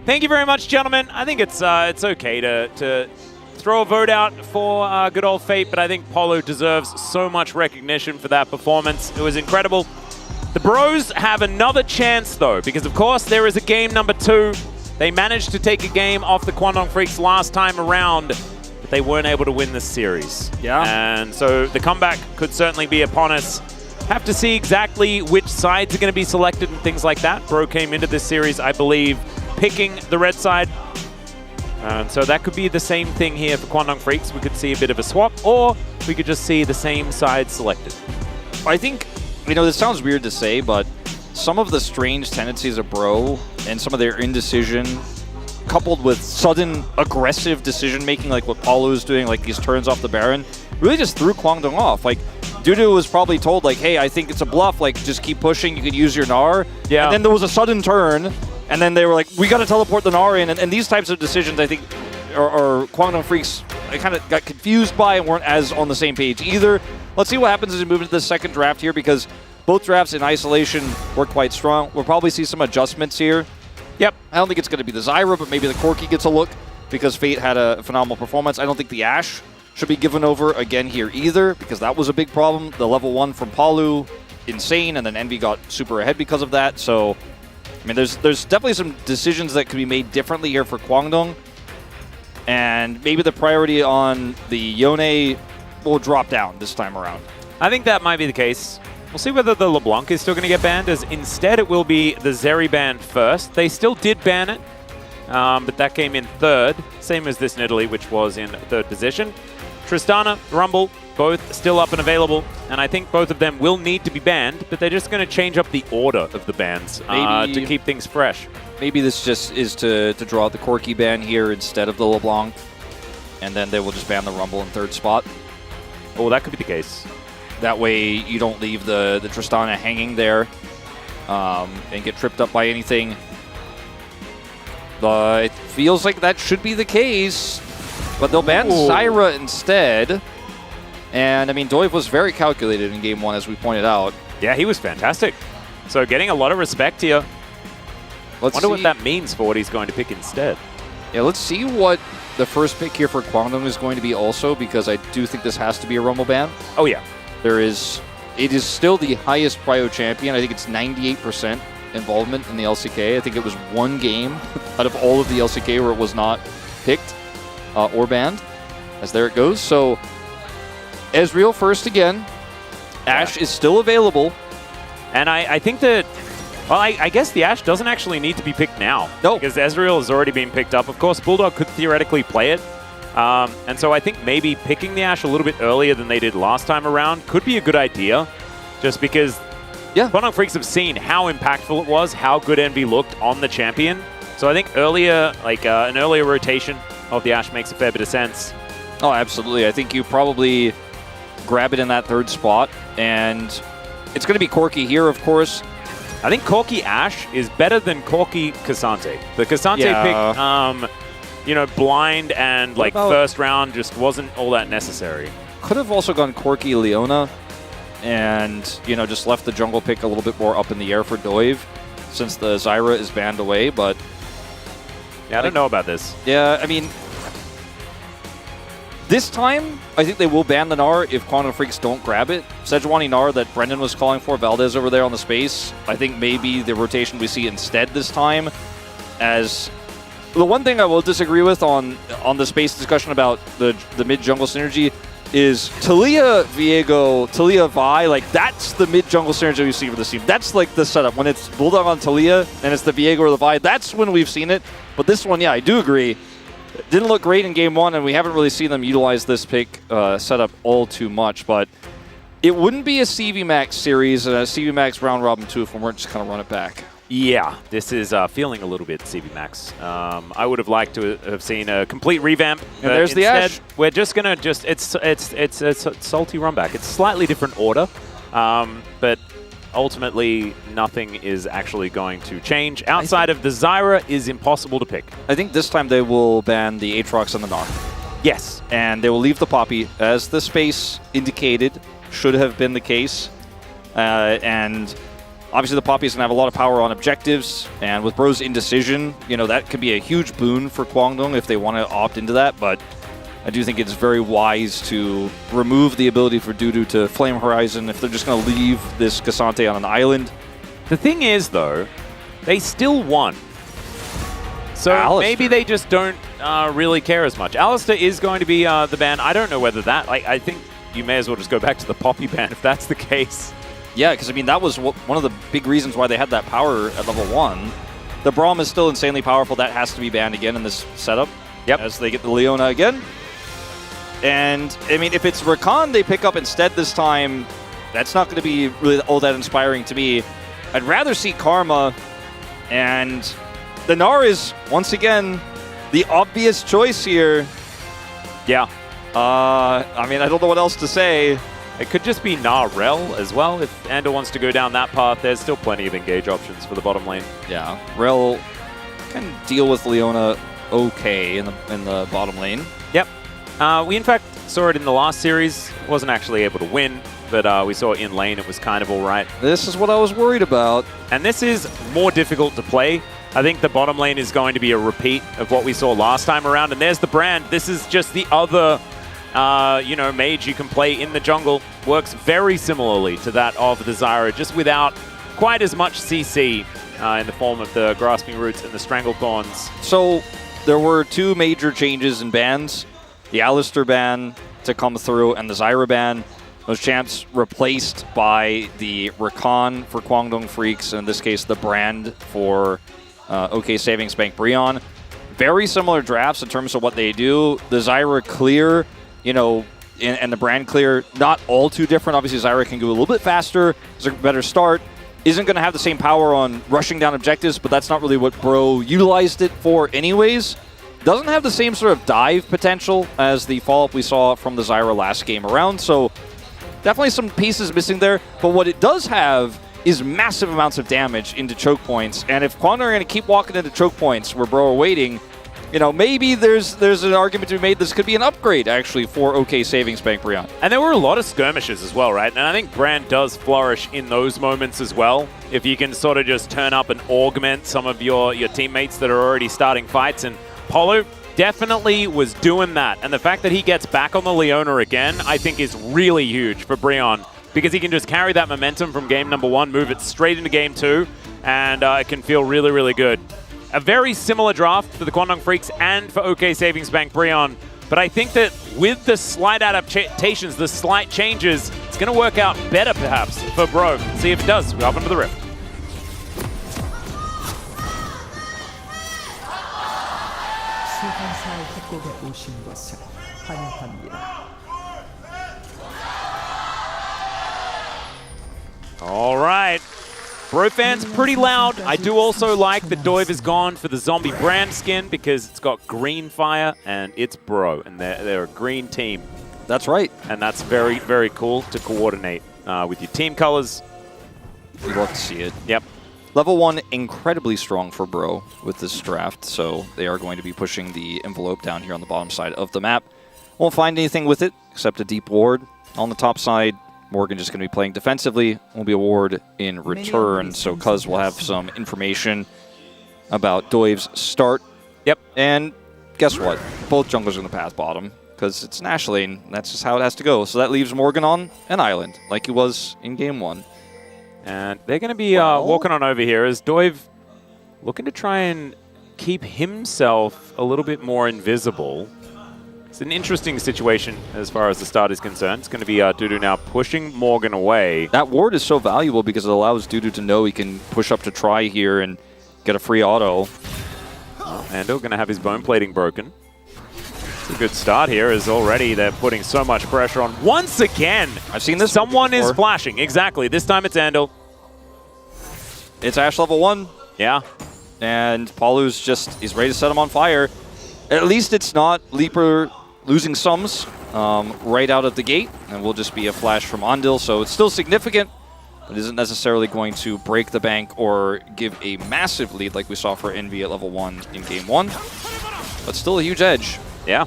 Thank you very much, gentlemen. I think it's okay to throw a vote out for good old Fate, but I think Paulo deserves so much recognition for that performance. It was incredible. The Bros have another chance, though, because, of course, there is a game number 2. They managed to take a game off the Kwangdong Freaks last time around, but they weren't able to win this series. Yeah. And so the comeback could certainly be upon us. Have to see exactly which sides are going to be selected and things like that. Bro came into this series, I believe, picking the red side. And so that could be the same thing here for Kwangdong Freaks. We could see a bit of a swap, or we could just see the same side selected. I think, this sounds weird to say, but some of the strange tendencies of Bro and some of their indecision, coupled with sudden aggressive decision-making like what Paulo is doing, like these turns off the Baron, really just threw Kwangdong off. Like, Dudu was probably told, like, hey, I think it's a bluff, like, just keep pushing, you could use your Gnar. Yeah. And then there was a sudden turn, and then they were like, we got to teleport the Gnar in. And these types of decisions, I think, are Kwangdong Freaks kind of got confused by and weren't as on the same page either. Let's see what happens as we move into the second draft here, because both drafts in isolation were quite strong. We'll probably see some adjustments here. Yep. I don't think it's going to be the Zyra, but maybe the Corki gets a look because Fate had a phenomenal performance. I don't think the Ashe should be given over again here either, because that was a big problem. The level 1 from Palu, insane, and then Envy got super ahead because of that. So, I mean, there's definitely some decisions that could be made differently here for Kwangdong. And maybe the priority on the Yone will drop down this time around. I think that might be the case. We'll see whether the LeBlanc is still going to get banned, as instead it will be the Zeri ban first. They still did ban it, but that came in 3rd, same as this Nidalee, which was in 3rd position. Tristana, Rumble, both still up and available, and I think both of them will need to be banned, but they're just going to change up the order of the bans to keep things fresh. Maybe this just is to draw out the Corki ban here instead of the LeBlanc, and then they will just ban the Rumble in 3rd spot. Oh, that could be the case. That way you don't leave the Tristana hanging there and get tripped up by anything. It feels like that should be the case, but they'll ban Zyra instead. And, I mean, Doiv was very calculated in Game 1, as we pointed out. Yeah, he was fantastic. So getting a lot of respect here. Wonder what that means for what he's going to pick instead. Yeah, let's see what the first pick here for Kwangdong is going to be also, because I do think this has to be a Rumble ban. Oh, yeah. It is still the highest prio champion. I think it's 98% involvement in the LCK. I think it was one game out of all of the LCK where it was not picked or banned, as there it goes. So Ezreal first again. Ashe is still available. And I think that, well, I guess the Ashe doesn't actually need to be picked now. No. Because Ezreal has already been picked up. Of course, Bulldog could theoretically play it. And so I think maybe picking the Ashe a little bit earlier than they did last time around could be a good idea. Just because Kwangdong Freaks have seen how impactful it was, how good Envy looked on the champion. So I think earlier, like an earlier rotation of the Ashe makes a fair bit of sense. Oh, absolutely. I think you probably grab it in that 3rd spot. And it's going to be Corki here, of course. I think Corki Ashe is better than Corki Cassante. The Cassante pick, blind and like first round just wasn't all that necessary. Could have also gone Corki Leona and, just left the jungle pick a little bit more up in the air for Doiv since the Zyra is banned away, but... Yeah, I don't know about this. Yeah, I mean... This time, I think they will ban the Gnar if Quantum Freaks don't grab it. Sejuani Gnar that Brendan was calling for, Valdez over there on the space, I think maybe the rotation we see instead this time. As the one thing I will disagree with on the space discussion about the mid-jungle synergy is Talia, Viego, Talia, Vi, like that's the mid-jungle synergy we see for this team. That's like the setup. When it's Bulldog on Talia and it's the Viego or the Vi, that's when we've seen it. But this one, yeah, I do agree. Didn't look great in game one, and we haven't really seen them utilize this pick setup all too much, but it wouldn't be a CV Max series and a CV Max round robin too if we weren't just kind of run it back. Yeah, this is feeling a little bit CV Max. I would have liked to have seen a complete revamp. And there's the Ash. We're just gonna it's a salty run back. It's slightly different order, but ultimately nothing is actually going to change. Outside of the Zyra is impossible to pick. I think this time they will ban the Aatrox and the Gnar. Yes. And they will leave the Poppy, as the space indicated should have been the case. And obviously the Poppy is going to have a lot of power on objectives, and with Bro's indecision, you know, that could be a huge boon for Kwangdong if they want to opt into that, but I do think it's very wise to remove the ability for Dudu to Flame Horizon if they're just going to leave this Cassante on an island. The thing is, though, they still won. So Alistair. maybe they just don't really care as much. Alistair is going to be the ban. I don't know whether that... Like, I think you may as well just go back to the Poppy ban if that's the case. Yeah, because, I mean, that was one of the big reasons why they had that power at level 1. The Braum is still insanely powerful. That has to be banned again in this setup. Yep. As they get the Leona again. And, I mean, if it's Rakan they pick up instead this time, that's not going to be really all that inspiring to me. I'd rather see Karma, and the Gnar is, once again, the obvious choice here. Yeah. I mean, I don't know what else to say. It could just be Gnar Rel as well. If Andor wants to go down that path, there's still plenty of engage options for the bottom lane. Yeah, Rel can deal with Leona okay in the bottom lane. Yep. We, in fact, saw it in the last series. Wasn't actually able to win, but we saw in lane it was kind of all right. This is what I was worried about. And this is more difficult to play. I think the bottom lane is going to be a repeat of what we saw last time around. And there's the Brand. This is just the other, mage you can play in the jungle. Works very similarly to that of the Zyra, just without quite as much CC in the form of the Grasping Roots and the Stranglethorns. So there were two major changes in bans. The Alistair ban to come through and the Zyra ban. Those champs replaced by the Rakan for Kwangdong Freaks, and in this case the Brand for OK Savings Bank Breon. Very similar drafts in terms of what they do. The Zyra clear, and the Brand clear, not all too different. Obviously Zyra can go a little bit faster, it's a better start. Isn't going to have the same power on rushing down objectives, but that's not really what Bro utilized it for anyways. Doesn't have the same sort of dive potential as the follow-up we saw from the Zyra last game around, so definitely some pieces missing there. But what it does have is massive amounts of damage into choke points, and if Kwangdong are going to keep walking into choke points where Bro are waiting, maybe there's an argument to be made this could be an upgrade, actually, for OK Savings Bank Breon. And there were a lot of skirmishes as well, right? And I think Brand does flourish in those moments as well. If you can sort of just turn up and augment some of your teammates that are already starting fights, and Polo definitely was doing that. And the fact that he gets back on the Leona again, I think is really huge for Breon, because he can just carry that momentum from game number 1, move it straight into game 2, and it can feel really, really good. A very similar draft for the Kwangdong Freaks and for OK Savings Bank Breon, but I think that with the slight adaptations, the slight changes, it's going to work out better perhaps for Bro. See if it does. We're up into the Rift. 소환사의 협곡에 오신 것을 환영합니다. All right. Bro fans pretty loud. I do also like that Doiv is gone for the zombie Brand skin because it's got green fire and it's Bro, and they're a green team. That's right. And that's very, very cool to coordinate with your team colors. We'd love to see it. Yep. Level 1, incredibly strong for Bro with this draft, so they are going to be pushing the envelope down here on the bottom side of the map. Won't find anything with it except a deep ward. On the top side, Morgan just going to be playing defensively. Will be a ward in return, so Cuz will have some information about Doiv's start. Yep. And guess what? Both junglers are going to path bottom. because it's an Ashe lane. That's just how it has to go. So that leaves Morgan on an island, like he was in game 1. And they're going to be walking on over here as Doiv looking to try and keep himself a little bit more invisible. It's an interesting situation as far as the start is concerned. It's going to be Dudu now pushing Morgan away. That ward is so valuable because it allows Dudu to know he can push up to try here and get a free auto. Andal going to have his bone plating broken. It's a good start here as already they're putting so much pressure on. Once again, I've seen this. Someone is flashing. Exactly. This time it's Andal. It's Ashe level 1. Yeah. And Paulu's he's ready to set him on fire. At least it's not Leaper losing sums right out of the gate. And will just be a flash from Andal. So it's still significant. It isn't necessarily going to break the bank or give a massive lead like we saw for Envy at level 1 in game 1. But still a huge edge. Yeah.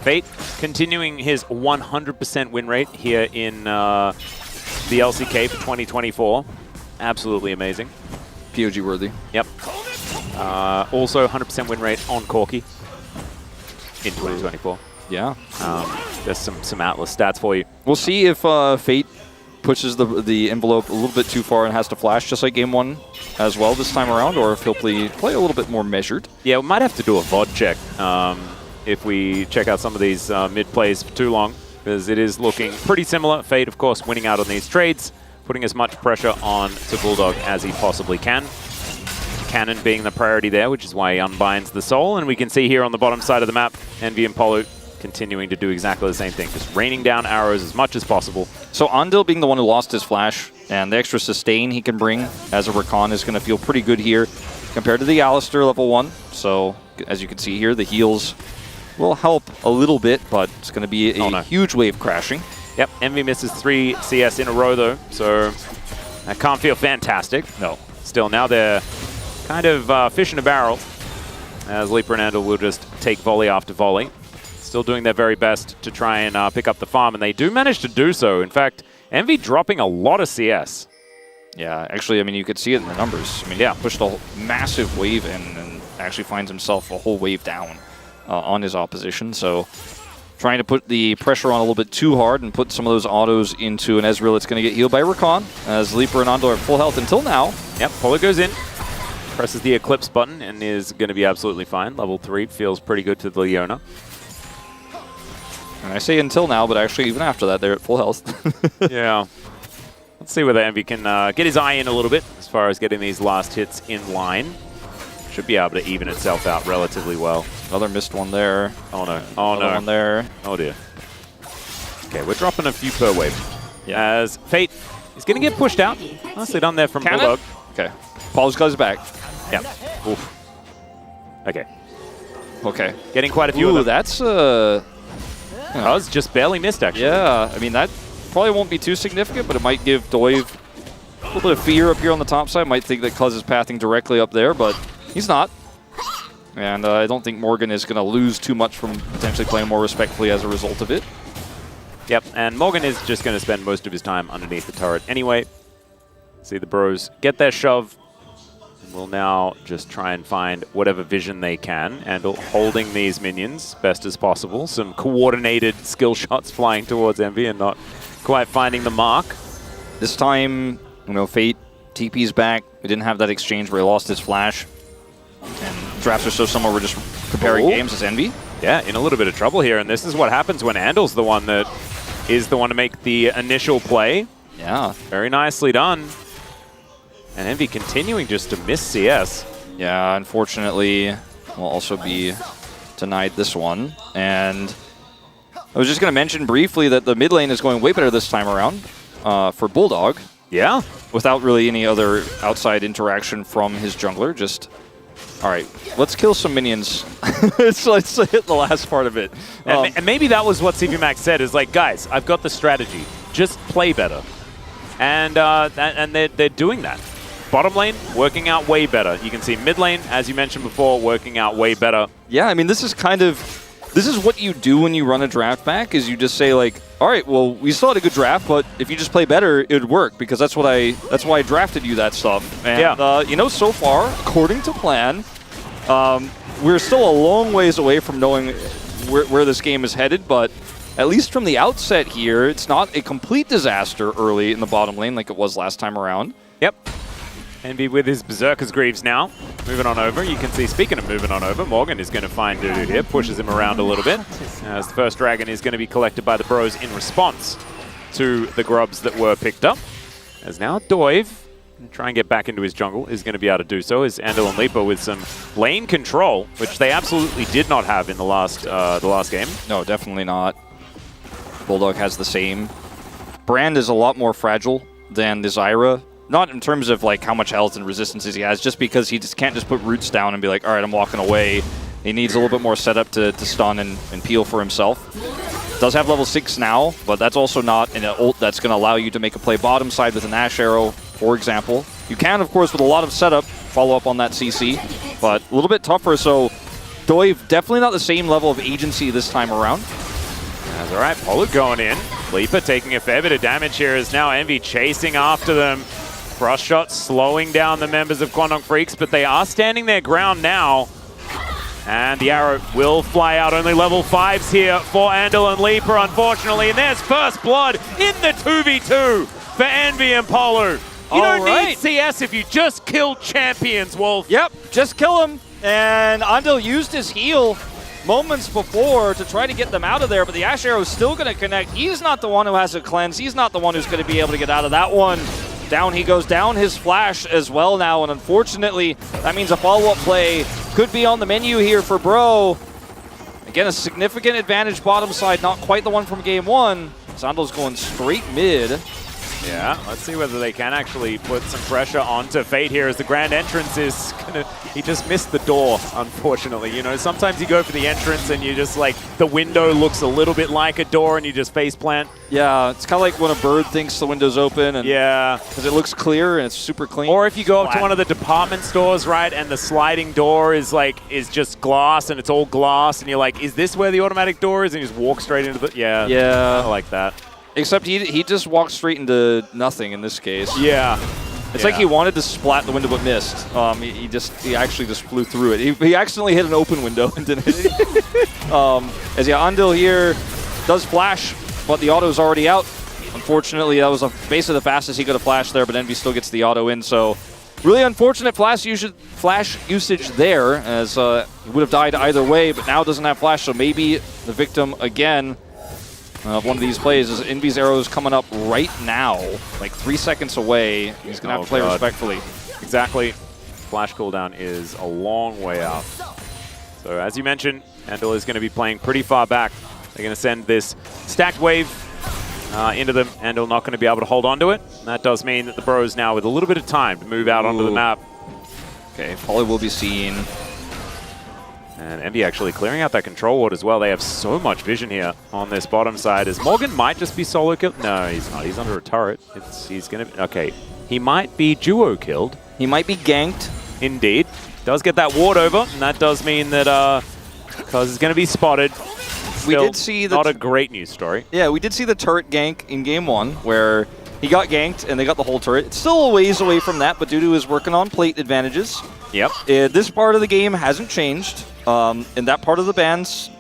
Fate continuing his 100% win rate here in the LCK for 2024. Absolutely amazing. POG worthy. Yep. Also 100% win rate on Corki in 2024. Yeah. There's some Atlas stats for you. We'll see if Fate pushes the envelope a little bit too far and has to flash just like game 1 as well this time around, or if he'll play a little bit more measured. Yeah, we might have to do a VOD check if we check out some of these mid plays for too long, because it is looking pretty similar. Fate, of course, winning out on these trades, putting as much pressure on to Bulldog as he possibly can. Cannon being the priority there, which is why he unbinds the soul. And we can see here on the bottom side of the map, Envy and Polu continuing to do exactly the same thing, just raining down arrows as much as possible. So Andal being the one who lost his flash, and the extra sustain he can bring as a Rakan is going to feel pretty good here compared to the Alistar level 1. So as you can see here, the heals will help a little bit, but it's going to be a huge wave crashing. Yep, Envy misses 3 CS in a row though, so that can't feel fantastic. No. Still, now they're kind of fish in a barrel, as Leaper and Andal will just take volley after volley. Still doing their very best to try and pick up the farm, and they do manage to do so. In fact, Envy dropping a lot of CS. Yeah, actually, I mean, you could see it in the numbers. I mean, yeah, pushed a massive wave in and actually finds himself a whole wave down on his opposition. So trying to put the pressure on a little bit too hard and put some of those autos into an Ezreal that's going to get healed by Rakan, as Leaper and Andal are full health until now. Yep, Polo goes in, presses the Eclipse button, and is going to be absolutely fine. Level 3 feels pretty good to the Leona. And I say until now, but actually even after that, they're at full health. Yeah. Let's see whether Envy can get his eye in a little bit as far as getting these last hits in line. Should be able to even itself out relatively well. Another missed one there. Oh no. Oh Another no. one there. Oh dear. Okay, we're dropping a few per wave. Yeah. As Fate is going to get pushed out. Nicely done there from Bulldog. Okay. Paul's got his back. Yeah. Oof. Okay. Okay. Getting quite a few of them. That's That was just barely missed, actually. Yeah, I mean, that probably won't be too significant, but it might give Doiv a little bit of fear up here on the top side. Might think that Cuz is pathing directly up there, but he's not. And I don't think Morgan is going to lose too much from potentially playing more respectfully as a result of it. Yep, and Morgan is just going to spend most of his time underneath the turret anyway. See the bros get their shove. We'll now just try and find whatever vision they can, and holding these minions best as possible. Some coordinated skill shots flying towards Envy and not quite finding the mark. This time, you know, Fate, TP's back. We didn't have that exchange where he lost his flash. And drafts are so similar, we're just comparing games as Envy. Yeah, in a little bit of trouble here, and this is what happens when Andal's the one that is the one to make the initial play. Yeah. Very nicely done. And Envy continuing just to miss CS. Yeah, unfortunately, will also be denied this one. And I was just going to mention briefly that the mid lane is going way better this time around for Bulldog. Yeah. Without really any other outside interaction from his jungler. Just, all right, let's kill some minions. let's hit the last part of it. And maybe that was what CP Max said, is like, guys, I've got the strategy. Just play better. And they're doing that. Bottom lane, working out way better. You can see mid lane, as you mentioned before, working out way better. Yeah, I mean, this is what you do when you run a draft back, is you just say like, all right, well, we still had a good draft, but if you just play better, it would work, because that's why I drafted you that stuff. And, yeah. You know, so far, according to plan, we're still a long ways away from knowing where this game is headed, but at least from the outset here, it's not a complete disaster early in the bottom lane like it was last time around. Yep. Envy with his Berserker's Greaves now. Moving on over. You can see, speaking of moving on over, Morgan is going to find Dudu here, pushes him around a little bit. As the first dragon is going to be collected by the bros in response to the grubs that were picked up. As now Doiv, try and get back into his jungle, is going to be able to do so. Is Andal and Leaper with some lane control, which they absolutely did not have in the last game. No, definitely not. Bulldog has the same. Brand is a lot more fragile than the Zyra. Not in terms of like how much health and resistances he has, just because he just can't just put roots down and be like, all right, I'm walking away. He needs a little bit more setup to stun and peel for himself. Does have level 6 now, but that's also not an ult that's going to allow you to make a play bottom side with an Ash Arrow, for example. You can, of course, with a lot of setup, follow up on that CC, but a little bit tougher. So Doiv, definitely not the same level of agency this time around. That's all right. Polo going in. Leaper taking a fair bit of damage here as now Envy chasing after them. Frost shot slowing down the members of Kwangdong Freaks, but they are standing their ground now. And the arrow will fly out. Only level 5s here for Andal and Leaper, unfortunately. And there's first blood in the 2v2 for Envy and Polo. You don't need CS if you just kill champions, Wolf. Yep, just kill him. And Andal used his heal moments before to try to get them out of there, but the Ash Arrow is still going to connect. He's not the one who has a cleanse. He's not the one who's going to be able to get out of that one. Down he goes, down his flash as well now, and unfortunately, that means a follow-up play could be on the menu here for Bro. Again, a significant advantage bottom side, not quite the one from game 1. Zandal's going straight mid. Yeah, let's see whether they can actually put some pressure onto Fate here as the grand entrance is gonna... He just missed the door, unfortunately. You know, sometimes you go for the entrance and you just like, the window looks a little bit like a door and you just face plant. Yeah, it's kind of like when a bird thinks the window's open and yeah, because it looks clear and it's super clean. Or if you go up to one of the department stores, right, and the sliding door is just glass and it's all glass and you're like, is this where the automatic door is? And you just walk straight into the... Yeah, I like that. Except he just walked straight into nothing in this case. Yeah. It's like he wanted to splat the window but missed. He actually just flew through it. He accidentally hit an open window and didn't hit it. As Andal here does flash, but the auto's already out. Unfortunately, that was basically the fastest he could have flashed there, but Envy still gets the auto in. So really unfortunate flash usage there, as he would have died either way, but now doesn't have flash, so maybe the victim again of one of these plays is Envy's arrow is coming up right now, like 3 seconds away. He's going to have to play respectfully. Exactly. Flash cooldown is a long way out. So as you mentioned, Andal is going to be playing pretty far back. They're going to send this stacked wave into them. Andal not going to be able to hold on to it. And that does mean that the bros now with a little bit of time to move out onto the map. Okay, Polly will be seen. And Envy actually clearing out that control ward as well. They have so much vision here on this bottom side. As Morgan might just be solo killed. No, he's not. He's under a turret. He's going to... Okay. He might be duo killed. He might be ganked. Indeed. Does get that ward over. And that does mean that Cuz is going to be spotted. Still, we did see not a great news story. Yeah, we did see the turret gank in game 1 where he got ganked and they got the whole turret. It's still a ways away from that, but Dudu is working on plate advantages. Yep. This part of the game hasn't changed. And that part of the bans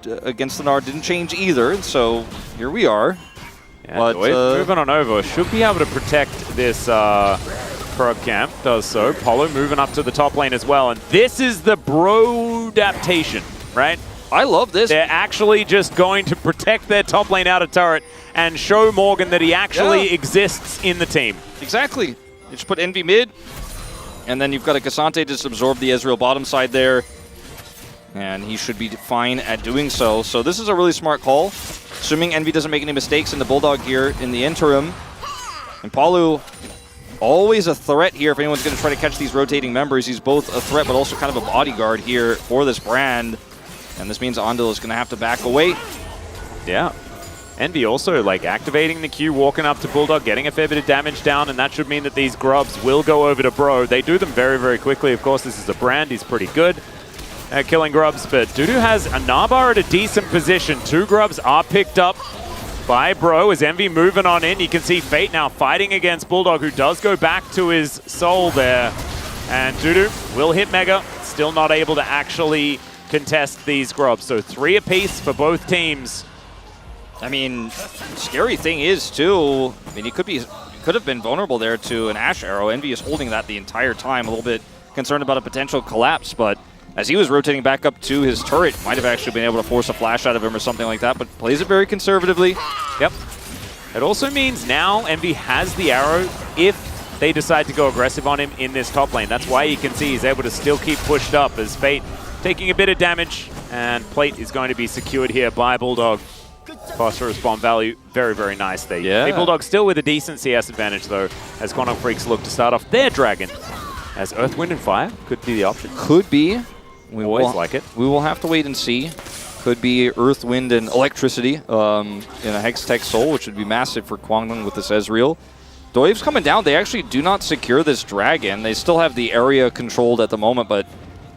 against the Nard didn't change either, so here we are. Yeah, but, moving on over, should be able to protect this probe camp, does so. Polo moving up to the top lane as well, and this is the bro adaptation, right? I love this. They're actually just going to protect their top lane out of turret and show Morgan that he actually exists in the team. Exactly. You just put Envy mid, and then you've got a Cassante just absorb the Ezreal bottom side there. And he should be fine at doing so. So this is a really smart call. Assuming Envy doesn't make any mistakes in the Bulldog here in the interim. And Palu, always a threat here if anyone's going to try to catch these rotating members. He's both a threat but also kind of a bodyguard here for this brand. And this means Andal is going to have to back away. Yeah. Envy also like activating the Q, walking up to Bulldog, getting a fair bit of damage down, and that should mean that these grubs will go over to Bro. They do them very, very quickly. Of course, this is a brand. He's pretty good at killing grubs, but Dudu has a Nabar at a decent position. 2 grubs are picked up by Bro as Envy moving on in. You can see Fate now fighting against Bulldog, who does go back to his soul there. And Dudu will hit Mega, still not able to actually contest these grubs. So 3 apiece for both teams. I mean, scary thing is too, I mean, he could have been vulnerable there to an Ash arrow. Envy is holding that the entire time, a little bit concerned about a potential collapse, but as he was rotating back up to his turret, might have actually been able to force a flash out of him or something like that, but plays it very conservatively. Yep. It also means now Envy has the arrow if they decide to go aggressive on him in this top lane. That's why you can see he's able to still keep pushed up as Fate taking a bit of damage, and Plate is going to be secured here by Bulldog. Phosphorus bomb value, very, very nice there. Yeah. Bulldog still with a decent CS advantage though, as Quantum Freaks look to start off their Dragon. As Earth, Wind, and Fire could be the option. Could be. We always like it. We will have to wait and see. Could be Earth, Wind, and Electricity in a Hextech Soul, which would be massive for Kwangdong with this Ezreal. Doiv's coming down. They actually do not secure this Dragon. They still have the area controlled at the moment, but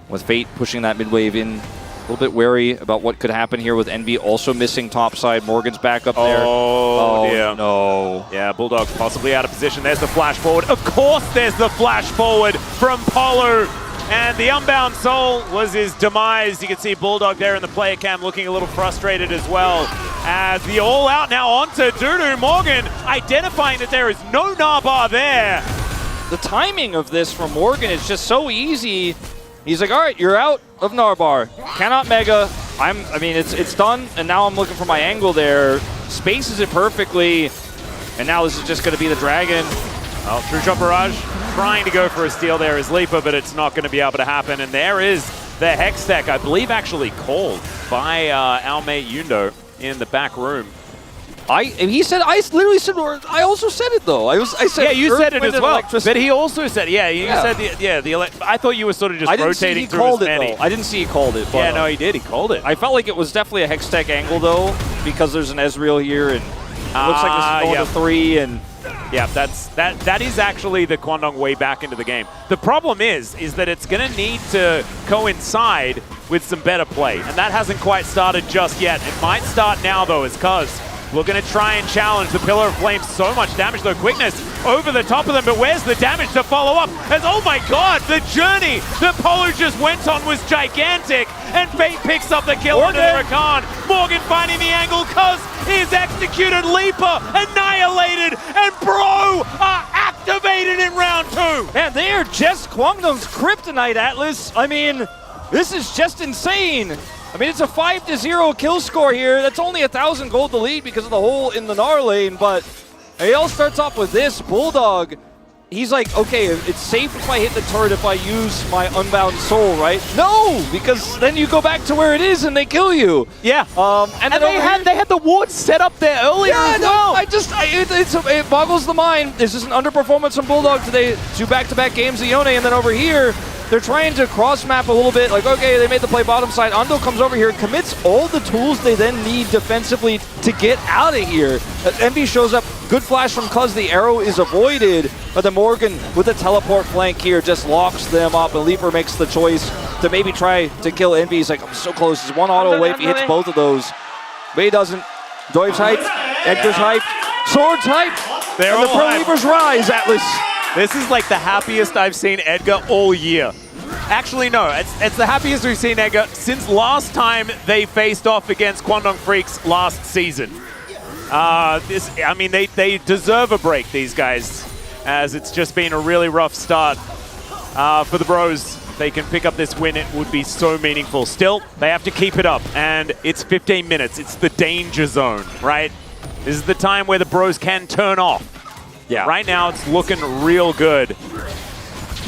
with Fate pushing that mid wave in, a little bit wary about what could happen here with Envy also missing topside. Morgan's back up there. Oh dear. No. Yeah, Bulldog possibly out of position. There's the flash forward. Of course there's the flash forward from Polo. And the Unbound Soul was his demise. You can see Bulldog there in the player cam looking a little frustrated as well. As the all-out now onto Dudu. Morgan identifying that there is no Narbar there. The timing of this from Morgan is just so easy. He's like, all right, you're out of Narbar. Cannot Mega. I mean, it's done, and now I'm looking for my angle there. Spaces it perfectly, and now this is just going to be the Dragon. Well, True Shot Barrage trying to go for a steal there is Leaper, but it's not going to be able to happen. And there is the Hextech, I believe actually called by our mate Yundo in the back room. He said, I literally said, I also said it though. I said, yeah, you Earth, said it Wind, as well. Electricity. But he also said, I thought you were sort of just rotating through as many. I didn't see he called it. But, yeah, no, he did. He called it. I felt like it was definitely a Hextech angle though, because there's an Ezreal here, and it looks like this is going to 3, and yeah, that is actually the Kwangdong way back into the game. The problem is that it's going to need to coincide with some better play, and that hasn't quite started just yet. It might start now though, as Cuz we're going to try and challenge the Pillar of Flame. So much damage though, quickness over the top of them, but where's the damage to follow up? As, oh my god, the journey that Polo just went on was gigantic, and Fate picks up the kill onto the Rakan. Morgan finding the angle, Cuz is executed, Leaper annihilated, and Bro are activated in round 2. Man, they are just Kwangdong's kryptonite, Atlas. I mean, this is just insane. I mean, it's a 5-0 kill score here. That's only 1,000 gold to lead because of the hole in the Gnar lane, but it all starts off with this. Bulldog, he's like, okay, it's safe if I hit the turret if I use my Unbound Soul, right? No, because then you go back to where it is and they kill you. Yeah. And they had the wards set up there earlier as well. It boggles the mind. This is an underperformance from Bulldog today. 2 back-to-back games of Yone, and then over here, they're trying to cross-map a little bit. Like, okay, they made the play bottom side. Ando comes over here, commits all the tools they then need defensively to get out of here. Envy shows up. Good flash from Cuz. The arrow is avoided. But then Morgan, with the teleport flank here, just locks them up. And Leaper makes the choice to maybe try to kill Envy. He's like, I'm so close. He's one auto away if he hits both of those. But he doesn't. Doiv's hyped. Edgar's hyped. Sword's hyped. And the Pro Leapers rise, Atlas. This is like the happiest I've seen Edgar all year. Actually, no, it's the happiest we've seen Edgar since last time they faced off against Kwangdong Freaks last season. I mean, they deserve a break, these guys, as it's just been a really rough start for the Bros. If they can pick up this win, it would be so meaningful. Still, they have to keep it up, and it's 15 minutes. It's the danger zone, right? This is the time where the Bros can turn off. Yeah. Right now, it's looking real good.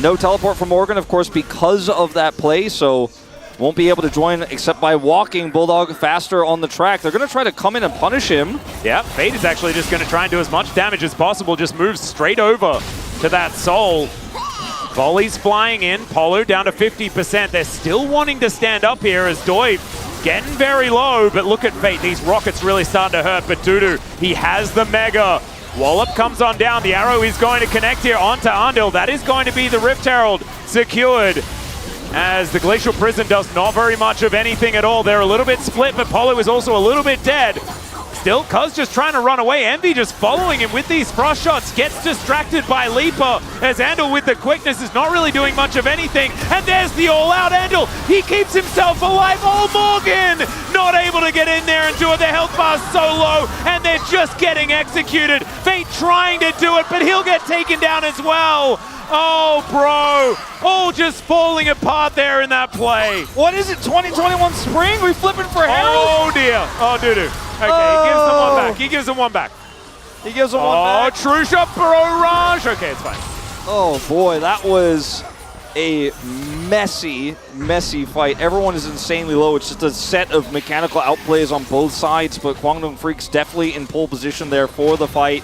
No teleport from Morgan, of course, because of that play, so won't be able to join except by walking Bulldog faster on the track. They're going to try to come in and punish him. Yeah, Fate is actually just going to try and do as much damage as possible, just moves straight over to that Soul. Volley's flying in, Polo down to 50%. They're still wanting to stand up here as Doiv getting very low, but look at Fate. These rockets really starting to hurt, but Dudu, he has the Mega. Wallop comes on down. The arrow is going to connect here onto Andil. That is going to be the Rift Herald secured, as the Glacial Prison does not very much of anything at all. They're a little bit split, but Polo is also a little bit dead. Still, Cuz just trying to run away. Envy just following him with these frost shots. Gets distracted by Leaper as Andal with the quickness is not really doing much of anything. And there's the all-out Andal. He keeps himself alive. Oh, Morgan! Not able to get in there and do it. Their health bar's so low, and they're just getting executed. Fate trying to do it, but he'll get taken down as well. Oh, bro. Oh, just falling apart there in that play. What is it, 2021 Spring? We flipping for Herald? Oh, dear. Oh, doo-doo. Okay, he gives him one back. He gives him one back. He gives him one back. Oh, true shot, barrage. Okay, it's fine. Oh, boy, that was a messy fight. Everyone is insanely low. It's just a set of mechanical outplays on both sides, but Kwangdong Freaks definitely in pole position there for the fight.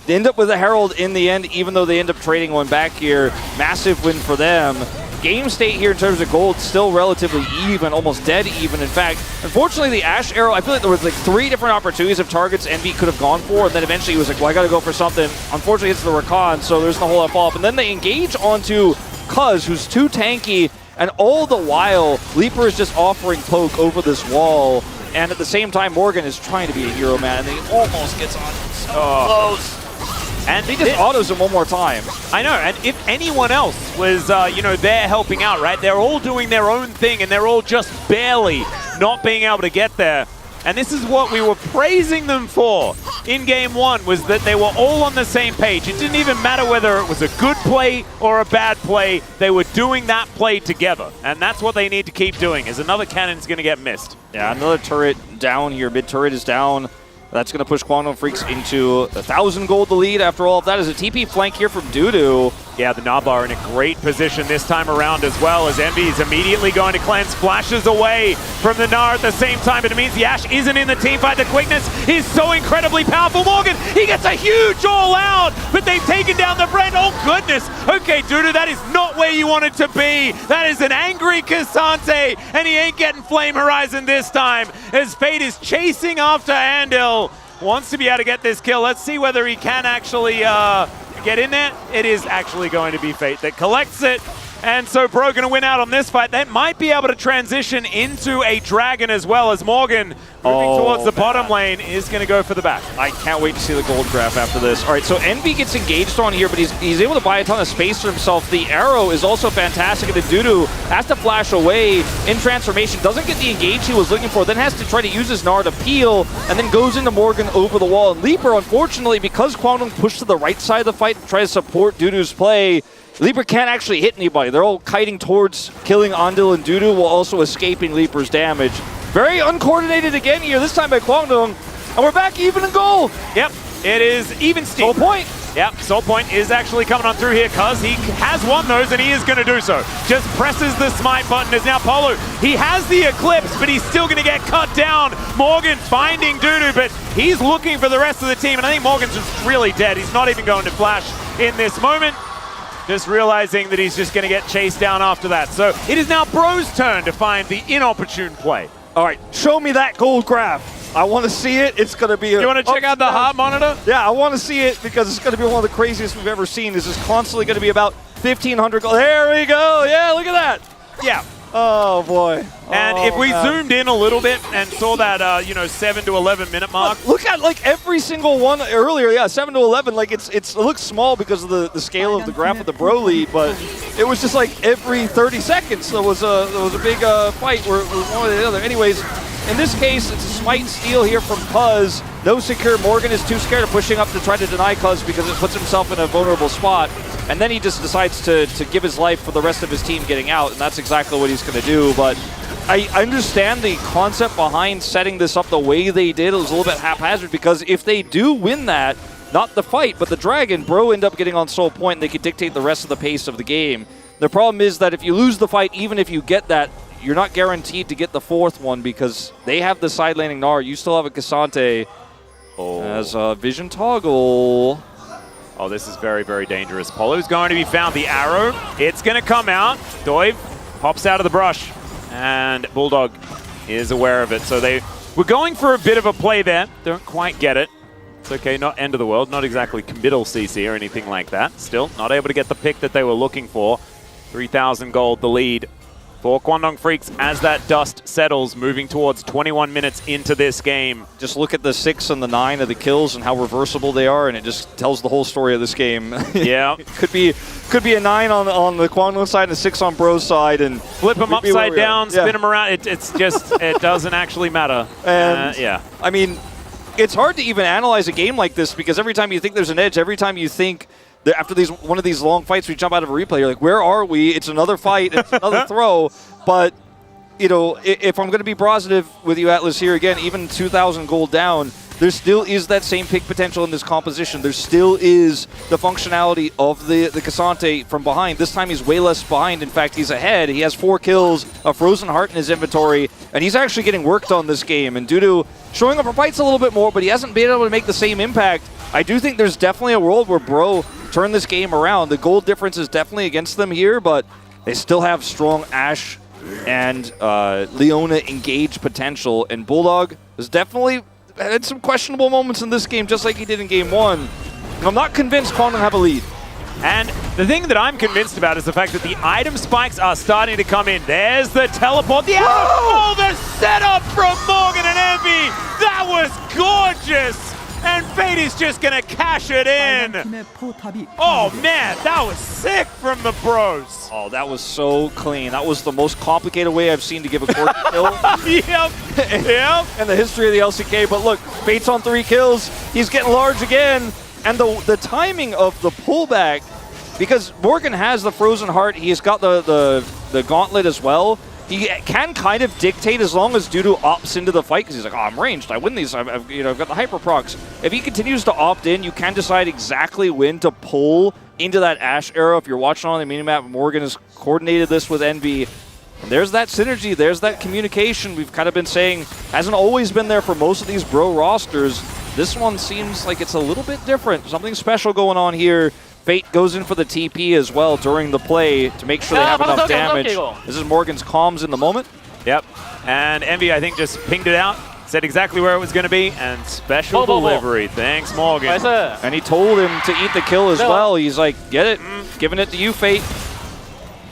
They end up with a Herald in the end, even though they end up trading one back here. Massive win for them. Game state here in terms of gold still relatively even, almost dead even. In fact, unfortunately, the Ash Arrow, I feel like there was like 3 different opportunities of targets Envy could have gone for, and then eventually he was like, well, I got to go for something. Unfortunately, it's the Rakan, so there's no whole lot follow-up. And then they engage onto Cuz, who's too tanky, and all the while, Leaper is just offering poke over this wall. And at the same time, Morgan is trying to be a hero, man, and he almost gets on so close. And he just autos him one more time. I know, and if anyone else was, there helping out, right? They're all doing their own thing, and they're all just barely not being able to get there. And this is what we were praising them for in Game 1, was that they were all on the same page. It didn't even matter whether it was a good play or a bad play. They were doing that play together, and that's what they need to keep doing, is another cannon's going to get missed. Yeah, another turret down here. Mid turret is down. That's going to push Kwangdong Freaks into 1,000 gold the lead. After all of that is a TP flank here from Dudu. Yeah, the Nabar in a great position this time around as well, as Envy is immediately going to cleanse, flashes away from the Gnar at the same time, but it means the Ash isn't in the team fight. The quickness is so incredibly powerful. Morgan, he gets a huge all-out, but they've taken down the Brand. Oh, goodness. Okay, Dudu, that is not where you want it to be. That is an angry Cassante, and he ain't getting Flame Horizon this time, as Fate is chasing after Andal. Wants to be able to get this kill. Let's see whether he can actually get in there. It is actually going to be Fate that collects it. And so Bro going to win out on this fight. They might be able to transition into a Dragon as well, as Morgan moving towards the bottom lane is going to go for the back. I can't wait to see the gold graph after this. All right, so Envy gets engaged on here, but he's able to buy a ton of space for himself. The arrow is also fantastic, and the Dudu has to flash away in transformation. Doesn't get the engage he was looking for, then has to try to use his Gnar to peel, and then goes into Morgan over the wall. And Leaper, unfortunately, because Kwangdong pushed to the right side of the fight to try to support Dudu's play, Leaper can't actually hit anybody. They're all kiting towards killing Andal and Dudu while also escaping Leaper's damage. Very uncoordinated again here, this time by Kwangdong. And we're back even in goal. Yep, it is even Steve. Soul Point. Yep, Soul Point is actually coming on through here, Cuz he has won those, and he is going to do so. Just presses the smite button as now Polo. He has the Eclipse, but he's still going to get cut down. Morgan finding Dudu, but he's looking for the rest of the team, and I think Morgan's just really dead. He's not even going to flash in this moment. Just realizing that he's just going to get chased down after that. So it is now Bro's turn to find the inopportune play. All right, show me that gold graph. I want to see it. It's going to be a... You want to check out the heart monitor? Yeah, I want to see it because it's going to be one of the craziest we've ever seen. This is constantly going to be about 1,500 gold. There we go. Yeah, look at that. Yeah. Oh, boy. And if we zoomed in a little bit and saw that, 7 to 11 minute mark. Look at like every single one earlier. Yeah, 7 to 11. Like it looks small because of the scale of the graph of the Bro lead, but it was just like every 30 seconds there was a big fight where one or the other. Anyways, in this case, it's a smite and steal here from Cuz. No secure. Morgan is too scared of pushing up to try to deny Cuz because it puts himself in a vulnerable spot. And then he just decides to give his life for the rest of his team getting out, and that's exactly what he's going to do. But I understand the concept behind setting this up the way they did. It was a little bit haphazard because if they do win that, not the fight, but the Dragon, Bro end up getting on Soul Point, and they could dictate the rest of the pace of the game. The problem is that if you lose the fight, even if you get that, you're not guaranteed to get the fourth one because they have the side laning Gnar. You still have a Cassante as a Vision Toggle. Oh, this is very, very dangerous. Polo's going to be found. The arrow, it's going to come out. Doiv pops out of the brush, and Bulldog is aware of it. So they were going for a bit of a play there. Don't quite get it. It's okay, not end of the world, not exactly committal CC or anything like that. Still, not able to get the pick that they were looking for. 3,000 gold, the lead for Kwangdong Freaks as that dust settles, moving towards 21 minutes into this game. Just look at the 6 and the 9 of the kills and how reversible they are, and it just tells the whole story of this game. Yeah. could be a 9 on the Kwangdong side and a 6 on Bro's side, and flip them upside down, spin them around. It's just, it doesn't actually matter. And yeah. I mean, it's hard to even analyze a game like this because every time you think there's an edge, every time you think after one of these long fights, we jump out of a replay, you're like, where are we? It's another fight, it's another throw. But, you know, if I'm going to be positive with you, Atlas, here again, even 2,000 gold down, there still is that same pick potential in this composition. There still is the functionality of the Cassante from behind. This time he's way less behind. In fact, he's ahead. He has 4 kills, a Frozen Heart in his inventory, and he's actually getting worked on this game. And Dudu showing up for fights a little bit more, but he hasn't been able to make the same impact. I do think there's definitely a world where Bro turn this game around. The gold difference is definitely against them here, but they still have strong Ashe and Leona engage potential. And Bulldog has definitely had some questionable moments in this game, just like he did in game 1. I'm not convinced Kwangdong have a lead. And the thing that I'm convinced about is the fact that the item spikes are starting to come in. There's the teleport. Oh, the setup from Morgan and Envy. That was gorgeous. And Fate is just going to cash it in. Oh, man, that was sick from the Bros. Oh, that was so clean. That was the most complicated way I've seen to give a core kill. Yep. In the history of the LCK. But look, Fate's on 3 kills. He's getting large again. And the timing of the pullback, because Morgan has the Frozen Heart, he's got the Gauntlet as well. He can kind of dictate as long as Dudu opts into the fight, because he's like, oh, I'm ranged, I win these, I've got the hyper procs. If he continues to opt in, you can decide exactly when to pull into that Ashe era. If you're watching on the minimap, Morgan has coordinated this with Envy. And there's that synergy, there's that communication we've kind of been saying hasn't always been there for most of these Bro rosters. This one seems like it's a little bit different. Something special going on here. Fate goes in for the TP as well during the play to make sure they have enough damage. This is Morgan's comms in the moment. Yep. And Envy, I think, just pinged it out, said exactly where it was going to be, and special delivery. Thanks, Morgan. And he told him to eat the kill as well. He's like, get it, giving it to you, Fate.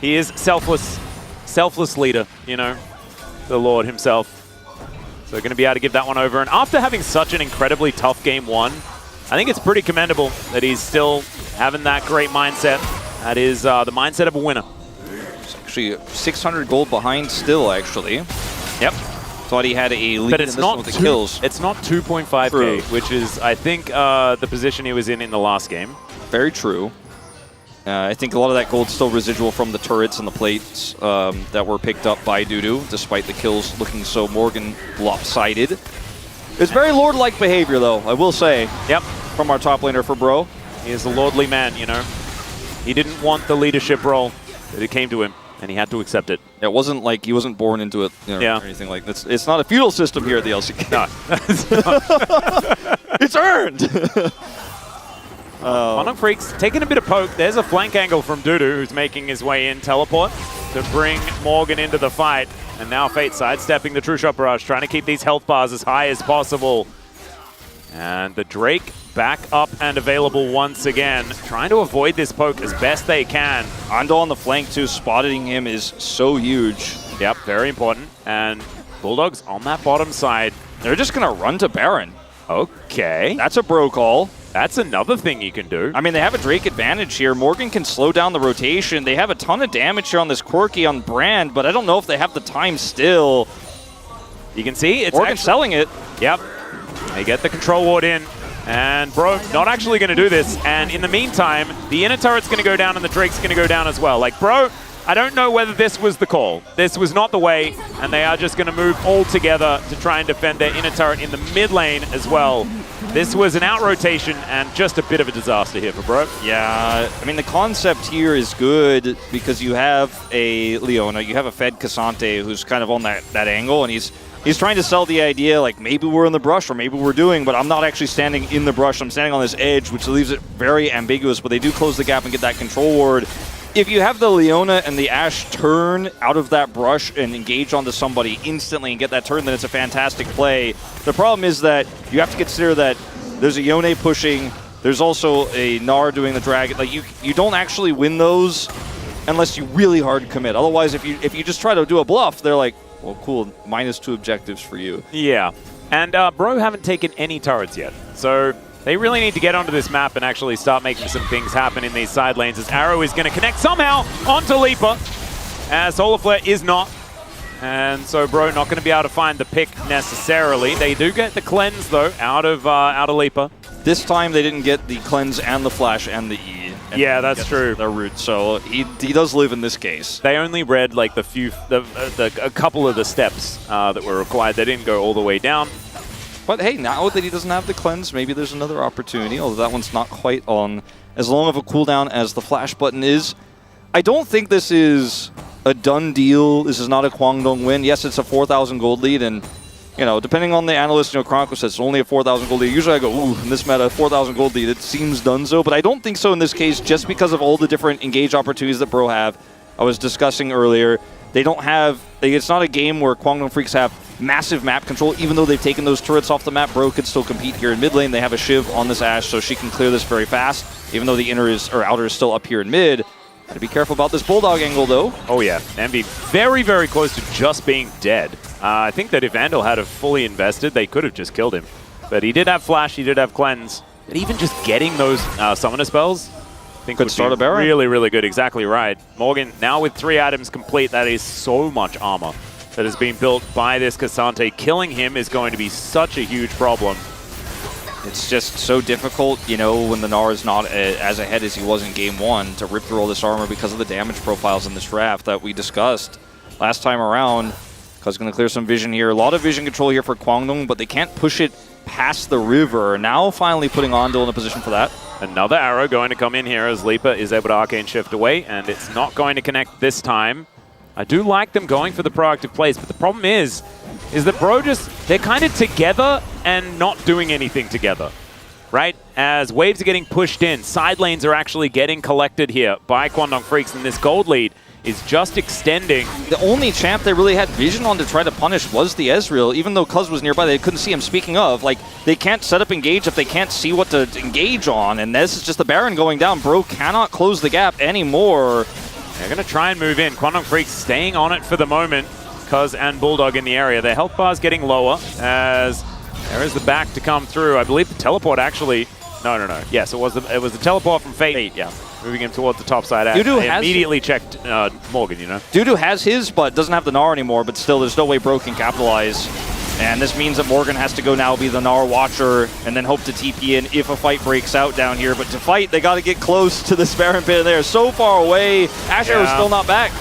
He is selfless leader, you know, the Lord himself. So going to be able to give that one over. And after having such an incredibly tough game 1, I think it's pretty commendable that he's still having that great mindset. That is the mindset of a winner. It's actually 600 gold behind still, actually. Yep. Thought he had a lead but it's in this not one with the kills. It's not 2.5k, which is, I think, the position he was in the last game. Very true. I think a lot of that gold's still residual from the turrets and the plates that were picked up by Dudu, despite the kills looking so Morgan lopsided. It's very Lord-like behavior, though, I will say. Yep. From our top laner for Bro. He is a lordly man, you know. He didn't want the leadership role, but it came to him, and he had to accept it. It wasn't like he wasn't born into it, you know, or anything like that. It's not a feudal system here at the LCK. No. It's earned! Kwangdong Freaks taking a bit of poke. There's a flank angle from Dudu, who's making his way in, teleport, to bring Morgan into the fight. And now Fate sidestepping the True Shot Barrage, trying to keep these health bars as high as possible. And the Drake back up and available once again, trying to avoid this poke as best they can. Ando on the flank too, spotting him is so huge. Yep, very important. And Bulldogs on that bottom side. They're just going to run to Baron. Okay. That's a Bro call. That's another thing you can do. I mean, they have a Drake advantage here. Morgan can slow down the rotation. They have a ton of damage here on this Quirky on Brand, but I don't know if they have the time still. You can see it's Morgan selling it. Yep. They get the control ward in. And Bro not actually going to do this. And in the meantime, the inner turret's going to go down and the Drake's going to go down as well. Like, Bro, I don't know whether this was the call. This was not the way. And they are just going to move all together to try and defend their inner turret in the mid lane as well. This was an out rotation and just a bit of a disaster here for Bro. Yeah, I mean, the concept here is good because you have a Leona, you have a Fed Cassante who's kind of on that angle, and he's trying to sell the idea like maybe we're in the brush or maybe we're doing, but I'm not actually standing in the brush. I'm standing on this edge, which leaves it very ambiguous, but they do close the gap and get that control ward. If you have the Leona and the Ashe turn out of that brush and engage onto somebody instantly and get that turn, then it's a fantastic play. The problem is that you have to consider that there's a Yone pushing, there's also a Gnar doing the drag. Like you don't actually win those unless you really hard commit. Otherwise, if you just try to do a bluff, they're like, well, cool, -2 objectives for you. Yeah, and Bro haven't taken any turrets yet, so they really need to get onto this map and actually start making some things happen in these side lanes, as Arrow is going to connect somehow onto Leaper, as Solar Flare is not. And so Bro not going to be able to find the pick necessarily. They do get the cleanse, though, out of Leaper. This time they didn't get the cleanse and the flash and the E. And yeah, that's true. The root, so he does live in this case. They only read like a couple of the steps that were required. They didn't go all the way down. But hey, now that he doesn't have the cleanse, maybe there's another opportunity, although that one's not quite on as long of a cooldown as the flash button is. I don't think this is a done deal. This is not a Kwangdong win. Yes, it's a 4,000 gold lead, and you know, depending on the analyst, you know, Chronicle says it's only a 4,000 gold lead. Usually I go, ooh, in this meta, 4,000 gold lead, it seems donezo, but I don't think so in this case, just because of all the different engage opportunities that Bro have. I was discussing earlier, they don't have, it's not a game where Kwangdong Freaks have massive map control. Even though they've taken those turrets off the map, Bro could still compete here in mid lane. They have a Shiv on this Ashe, so she can clear this very fast, even though the outer is still up here in mid. Gotta be careful about this Bulldog angle, though. Oh, yeah. Envy very, very close to just being dead. I think that if Vandal had have fully invested, they could have just killed him. But he did have Flash, he did have Cleanse. But even just getting those Summoner spells, I think could start a Baron. Really, really good. Exactly right. Morgan, now with 3 items complete, that is so much armor that has been built by this Cassante. Killing him is going to be such a huge problem. It's just so difficult, you know, when the Gnar is not as ahead as he was in Game 1 to rip through all this armor because of the damage profiles in this draft that we discussed last time around. Cuz going to clear some vision here. A lot of vision control here for Kwangdong, but they can't push it past the river. Now finally putting Ondil in a position for that. Another arrow going to come in here as Leaper is able to Arcane Shift away, and it's not going to connect this time. I do like them going for the proactive plays, but the problem is that Bro they're kind of together and not doing anything together, right? As waves are getting pushed in, side lanes are actually getting collected here by Kwangdong Freaks, and this gold lead is just extending. The only champ they really had vision on to try to punish was the Ezreal, even though Cuz was nearby, they couldn't see him. Speaking of, like, they can't set up engage if they can't see what to engage on, and this is just the Baron going down. Bro cannot close the gap anymore. They're going to try and move in. Kwangdong Freaks staying on it for the moment. Cuz and Bulldog in the area. Their health bar is getting lower as there is the back to come through. I believe the teleport actually... No. Yes, it was the teleport from Fate. Yeah, moving him towards the top side. Dudu has immediately checked Morgan, you know. Dudu has his, but doesn't have the Gnar anymore, but still there's no way Bro can capitalize. And this means that Morgan has to go now be the Gnar watcher and then hope to TP in if a fight breaks out down here. But to fight, they got to get close to this Baron pit. They're so far away. Asher is still not back.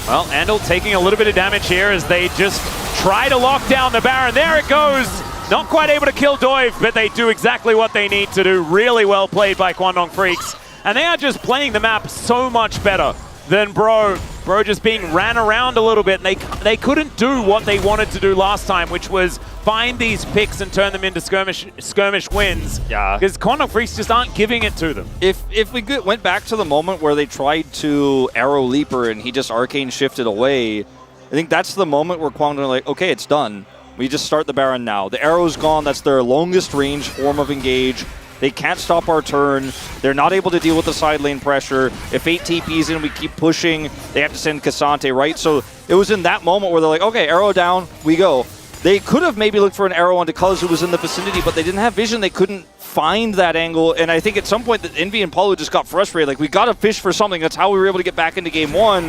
Well, Andal taking a little bit of damage here as they just try to lock down the Baron. There it goes. Not quite able to kill Doive, but they do exactly what they need to do. Really well played by Kwangdong Freaks. And they are just playing the map so much better than Bro. Bro just being ran around a little bit, and they couldn't do what they wanted to do last time, which was find these picks and turn them into skirmish wins. Yeah. Because Kwangdong Freaks just aren't giving it to them. If we went back to the moment where they tried to arrow Leaper and he just arcane shifted away, I think that's the moment where Kwangdong are like, okay, it's done. We just start the Baron now. The arrow's gone. That's their longest range form of engage. They can't stop our turn. They're not able to deal with the side lane pressure. If 8 TPs in, we keep pushing. They have to send Cassante, right? So it was in that moment where they're like, okay, arrow down, we go. They could have maybe looked for an arrow onto Cuz, who was in the vicinity, but they didn't have vision. They couldn't find that angle. And I think at some point that Envy and Paulo just got frustrated. Like, we got to fish for something. That's how we were able to get back into Game 1.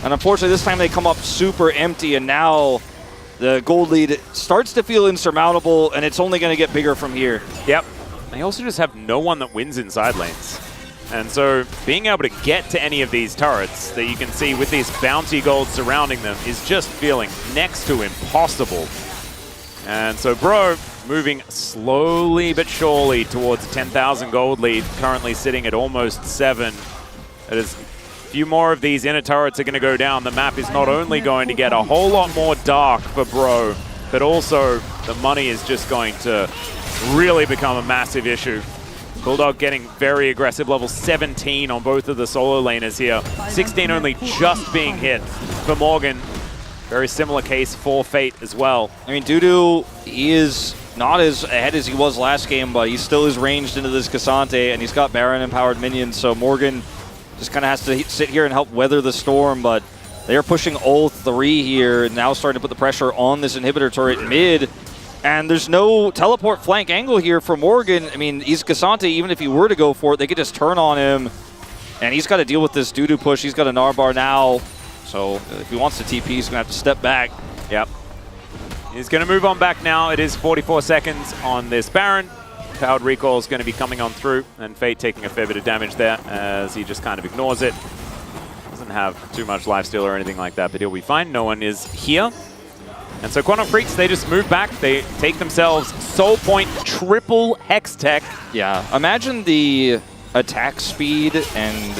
And unfortunately, this time they come up super empty, and now the gold lead starts to feel insurmountable, and it's only going to get bigger from here. Yep. They also just have no one that wins in side lanes. And so being able to get to any of these turrets that you can see with these bounty gold surrounding them is just feeling next to impossible. And so Bro moving slowly but surely towards a 10,000 gold lead, currently sitting at almost 7. It is a few more of these inner turrets are going to go down. The map is not only going to get a whole lot more dark for Bro, but also the money is just going to really become a massive issue. Bulldog getting very aggressive, level 17 on both of the solo laners here. 16 only just being hit for Morgan. Very similar case for Fate as well. I mean, Dudu, he is not as ahead as he was last game, but he still is ranged into this Cassante, and he's got Baron-empowered minions, so Morgan just kind of has to sit here and help weather the storm, but they're pushing all three here, and now starting to put the pressure on this inhibitor turret mid. And there's no teleport flank angle here for Morgan. I mean, he's Cassante, even if he were to go for it, they could just turn on him. And he's got to deal with this doo-doo push. He's got a Narbar now. So if he wants to TP, he's going to have to step back. Yep. He's going to move on back now. It is 44 seconds on this Baron. Powered Recall is going to be coming on through, and Fate taking a fair bit of damage there as he just kind of ignores it. Doesn't have too much lifesteal or anything like that, but he'll be fine. No one is here. And so Quantum Freaks, they just move back. They take themselves Soul Point triple Hex Tech. Yeah, imagine the attack speed and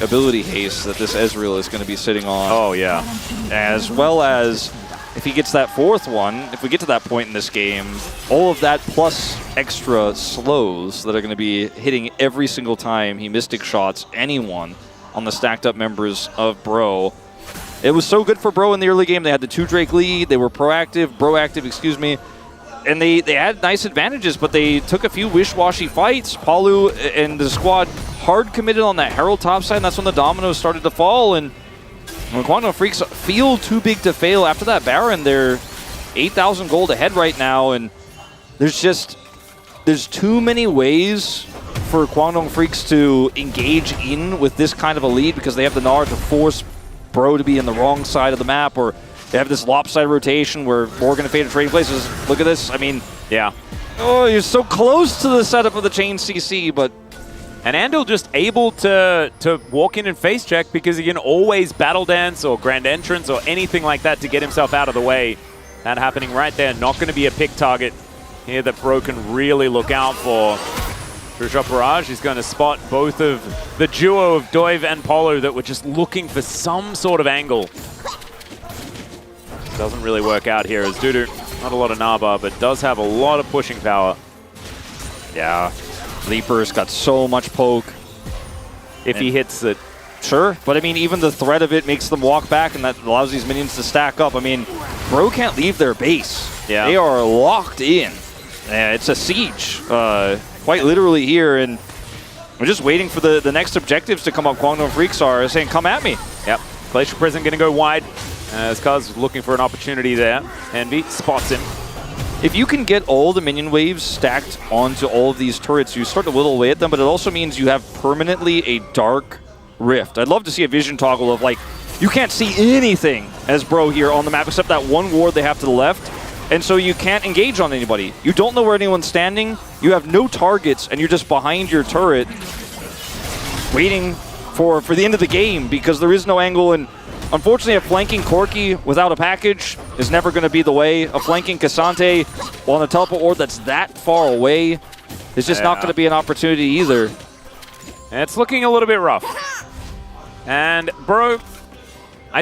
ability haste that this Ezreal is going to be sitting on. Oh, yeah. As well as if he gets that fourth one, if we get to that point in this game, all of that plus extra slows that are going to be hitting every single time he Mystic shots anyone on the stacked up members of Bro. It was so good for Bro in the early game. They had the 2 Drake lead. They were proactive, excuse me. And they had nice advantages, but they took a few wish-washy fights. Palu and the squad hard committed on that Herald topside, and that's when the dominoes started to fall. And when Quantum Freaks feel too big to fail after that Baron, they're 8,000 gold ahead right now, and there's too many ways for Quantum Freaks to engage in with this kind of a lead because they have the Gnar to force Bro to be in the wrong side of the map, or they have this lopsided rotation where Morgan and Fate are trading places. Look at this. I mean, yeah. Oh, you're so close to the setup of the chain CC, but... And Andal just able to walk in and face check because he can always battle dance or grand entrance or anything like that to get himself out of the way. That happening right there. Not going to be a pick target here that Bro can really look out for. True Shot Barrage is going to spot both of the duo of Doiv and Polo that were just looking for some sort of angle. Doesn't really work out here as Dudu, not a lot of Narbar, but does have a lot of pushing power. Yeah, Leaper's got so much poke. If he hits it. Sure, but I mean, even the threat of it makes them walk back, and that allows these minions to stack up. I mean, Bro can't leave their base. Yeah. They are locked in. It's a siege, quite literally here, and we're just waiting for the next objectives to come up. Quantum Freaks are saying, come at me. Yep, Glacial Prison going to go wide. As Kaz looking for an opportunity there. Envy spots him. If you can get all the minion waves stacked onto all of these turrets, you start to whittle away at them, but it also means you have permanently a dark rift. I'd love to see a vision toggle of, like, you can't see anything as Bro here on the map except that one ward they have to the left, and so you can't engage on anybody. You don't know where anyone's standing, you have no targets, and you're just behind your turret waiting for the end of the game because there is no angle. And unfortunately, a flanking Corki without a package is never going to be the way. A flanking Cassante on a teleport ward that's that far away is just not going to be an opportunity either. And it's looking a little bit rough. And Bro, I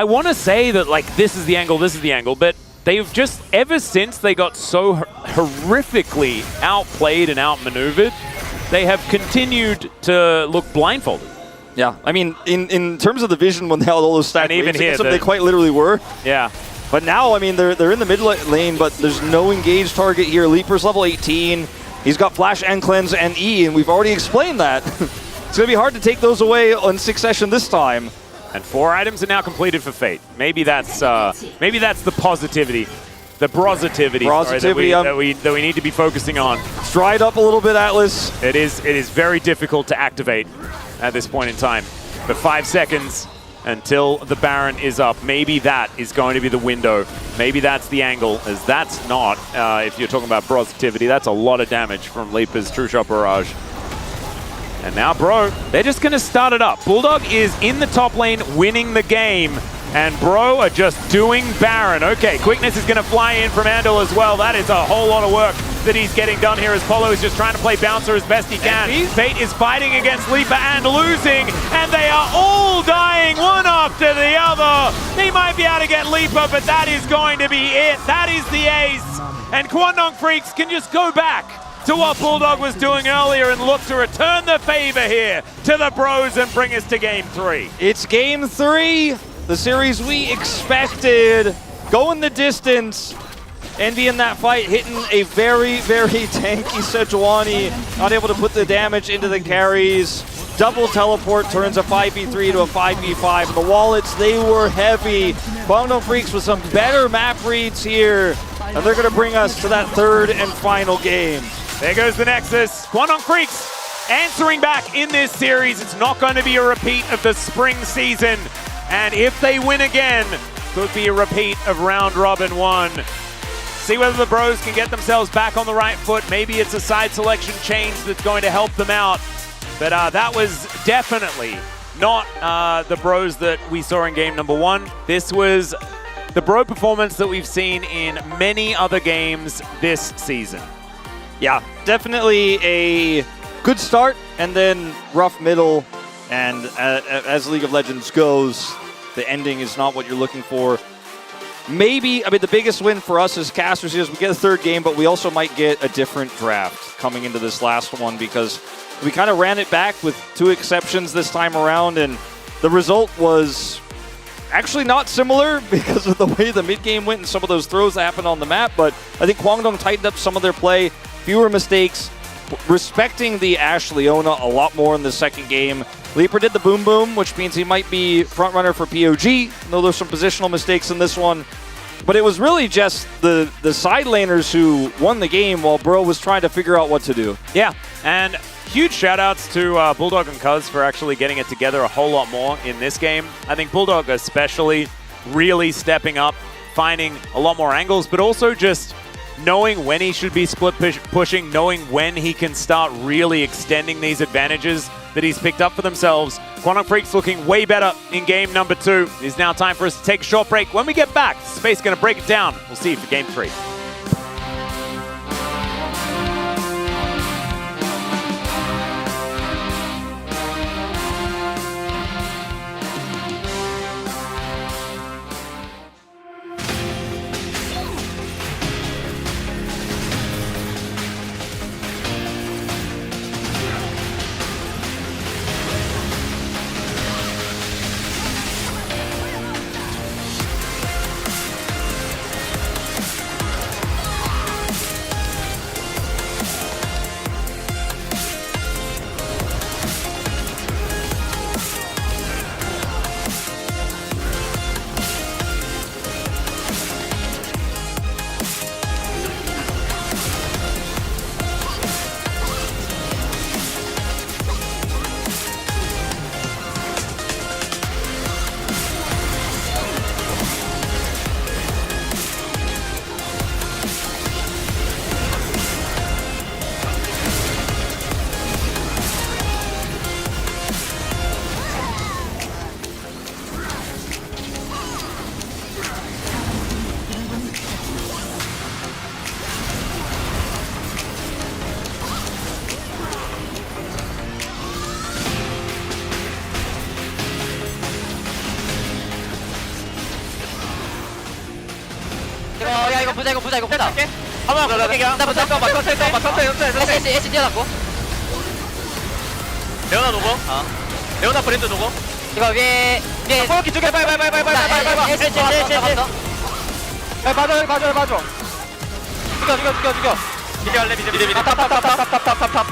want to say that, like, this is the angle, but they've just, ever since they got so horrifically outplayed and outmaneuvered, they have continued to look blindfolded. Yeah, I mean, in terms of the vision when they had all those stacked and even waves, here, they quite literally were. Yeah. But now, I mean, they're in the mid lane, but there's no engaged target here. Leaper's level 18. He's got Flash and Cleanse and E, and we've already explained that. It's going to be hard to take those away on succession this time. And 4 items are now completed for Fate. Maybe that's the positivity, the brositivity that we need to be focusing on. It's dried up a little bit, Atlas. It is very difficult to activate at this point in time. But 5 seconds until the Baron is up. Maybe that is going to be the window. Maybe that's the angle, as that's not, if you're talking about brositivity, that's a lot of damage from Leaper's True Shot Barrage. And now Bro, they're just going to start it up. Bulldog is in the top lane winning the game, and Bro are just doing Baron. Okay, Quickness is going to fly in from Andal as well. That is a whole lot of work that he's getting done here as Polo is just trying to play Bouncer as best he can. Fate is fighting against Leaper and losing, and they are all dying one after the other. They might be able to get Leaper, but that is going to be it. That is the ace, and Quantum Freaks can just go back to what Bulldog was doing earlier and look to return the favor here to the Bros and bring us to Game 3. It's Game 3, the series we expected, going the distance, Envy in that fight, hitting a very, very tanky Sejuani, not able to put the damage into the carries. Double teleport turns a 5v3 to a 5v5. The wallets, they were heavy. Guangdong Freaks with some better map reads here, and they're going to bring us to that third and final game. There goes the Nexus. Guangdong Freaks answering back in this series. It's not going to be a repeat of the spring season, and if they win again, could be a repeat of round robin 1. See whether the Bros can get themselves back on the right foot. Maybe it's a side selection change that's going to help them out. But that was definitely not the Bros that we saw in game number 1. This was the Bro performance that we've seen in many other games this season. Yeah, definitely a good start and then rough middle. And as League of Legends goes, the ending is not what you're looking for. Maybe, I mean, the biggest win for us as casters is we get a third game, but we also might get a different draft coming into this last one because we kind of ran it back with 2 exceptions this time around, and the result was actually not similar because of the way the mid-game went and some of those throws that happened on the map, but I think Guangdong tightened up some of their play, fewer mistakes, respecting the Ashe Leona a lot more in the second game. Leaper did the boom boom, which means he might be front runner for POG, though there's some positional mistakes in this one. But it was really just the side laners who won the game while Bro was trying to figure out what to do. Yeah, and huge shout-outs to Bulldog and Cuz for actually getting it together a whole lot more in this game. I think Bulldog especially really stepping up, finding a lot more angles, but also just knowing when he should be split pushing, knowing when he can start really extending these advantages that he's picked up for themselves. Guangdong Freaks looking way better in game number 2. It's now time for us to take a short break. When we get back, Space going to break it down. We'll see you for game 3. 야 이거 보자 이거 보자 이거 보자. 한번 나 보자. 천천히 S 뛰어놨고. 레오나 노고. 레오나 브랜드 노고. 이거 위에 코어키 두 개 빨리. S. 맞아. 죽여. 미드 할래 미드. 탑.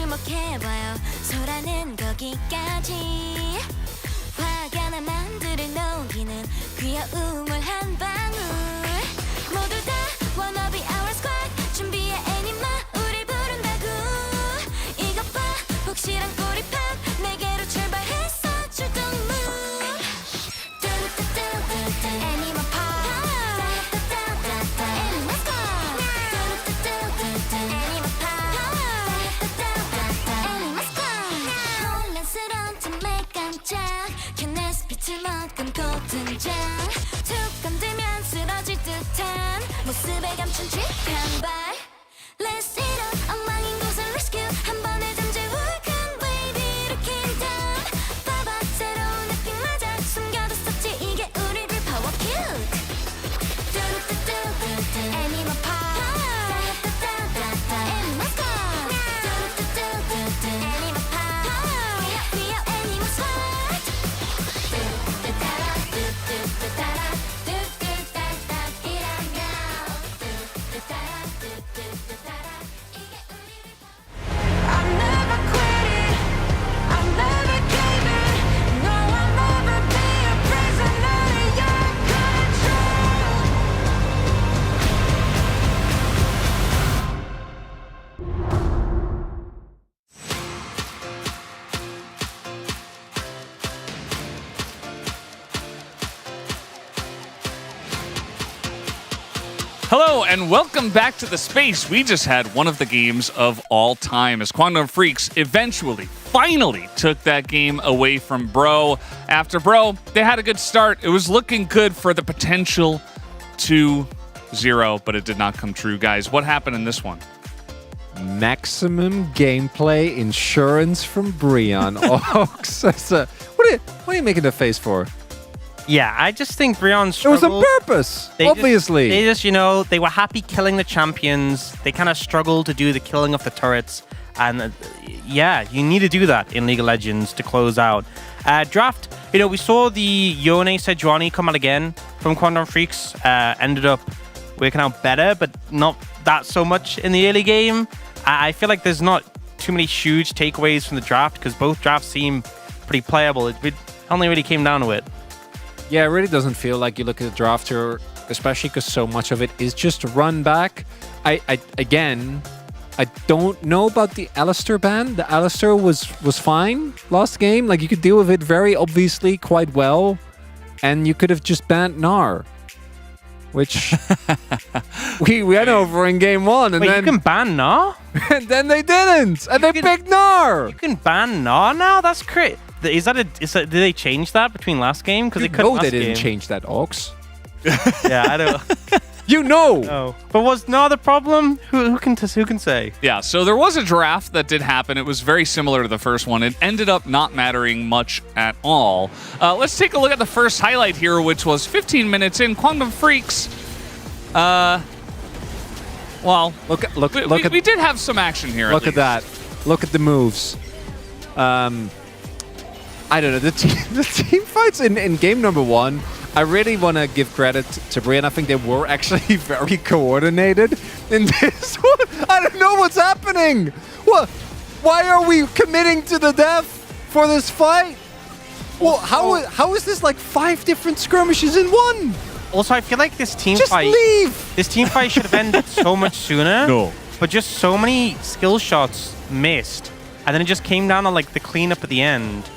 주목해봐요. 소라는 거기까지. 화가 나 만들을 녹이는 귀여움을 한 방울. 모두 다 wanna be our squad. 준비해 애니마 우릴 부른다고. 이것 봐 혹시란 꼬리팝 내게로 출발했어 출동무. 애니마 팝. 애니마 스쿼드. 애니마 팝. 애니마 스쿼드. 혼란스러운 틈에 깜짝 캔네스 빛을 머금고 등장. 툭 건들면 쓰러질 듯한 모습에 감춘 쥐한 발. Let's hit up 엉망인 곳을 rescue. 한 번에 잠재울 큰 wave 일으킨 다음. 봐봐 새로운 에픽 맞아 숨겨뒀었지 이게 우리를 power cute. 애니마 팝. 애니마 스쿼드. 애니마 팝. We are 애니마 스쿼드. Hello and welcome back to the space. We just had one of the games of all time as Kwangdong Freaks finally took that game away from Bro. After Bro, they had a good start. It was looking good for the potential 2-0, but it did not come true. Guys, what happened in this one? Maximum gameplay insurance from Brian. Ox. What are you making the face for? Yeah, I just think Brian It struggled. was on purpose, obviously. They just, you know, they were happy killing the champions. They kind of struggled to do the killing of the turrets. And yeah, you need to do that in League of Legends to close out. Draft, you know, we saw the Yone Sejuani come out again from Kwangdong Freaks. Ended up working out better, but not that so much in the early game. I feel like there's not too many huge takeaways from the draft because both drafts seem pretty playable. It only really came down to it. Yeah, it really doesn't feel like you look at the draft here, especially because so much of it is just run back. I don't know about the Alistair ban. The Alistair was fine last game. Like, you could deal with it very obviously quite well. And you could have just banned Gnar. Which we went over in game one. And Wait, then you can ban Gnar? And then they didn't. And they picked Gnar. You can ban Gnar now? That's crazy. Did they change that between last game? Because they couldn't. No, last they didn't game. change that, Ox. Yeah, I don't. You know. No. But was Gnar the problem? Who can say? Yeah, so there was a draft that did happen. It was very similar to the first one. It ended up not mattering much at all. Let's take a look at the first highlight here, which was 15 minutes in. Kwangdong Freaks. Well, we did have some action here. Look at that. Look at the moves. I don't know, the team fights in game number one, I really want to give credit to Brian. I think they were actually very coordinated in this one. I don't know what's happening. What? Why are we committing to the death for this fight? Well, how is this like 5 different skirmishes in one? Also, I feel like this team Just fight... leave! This team fight should have ended so much sooner. No. But just so many skill shots missed. And then it just came down to like the cleanup at the end.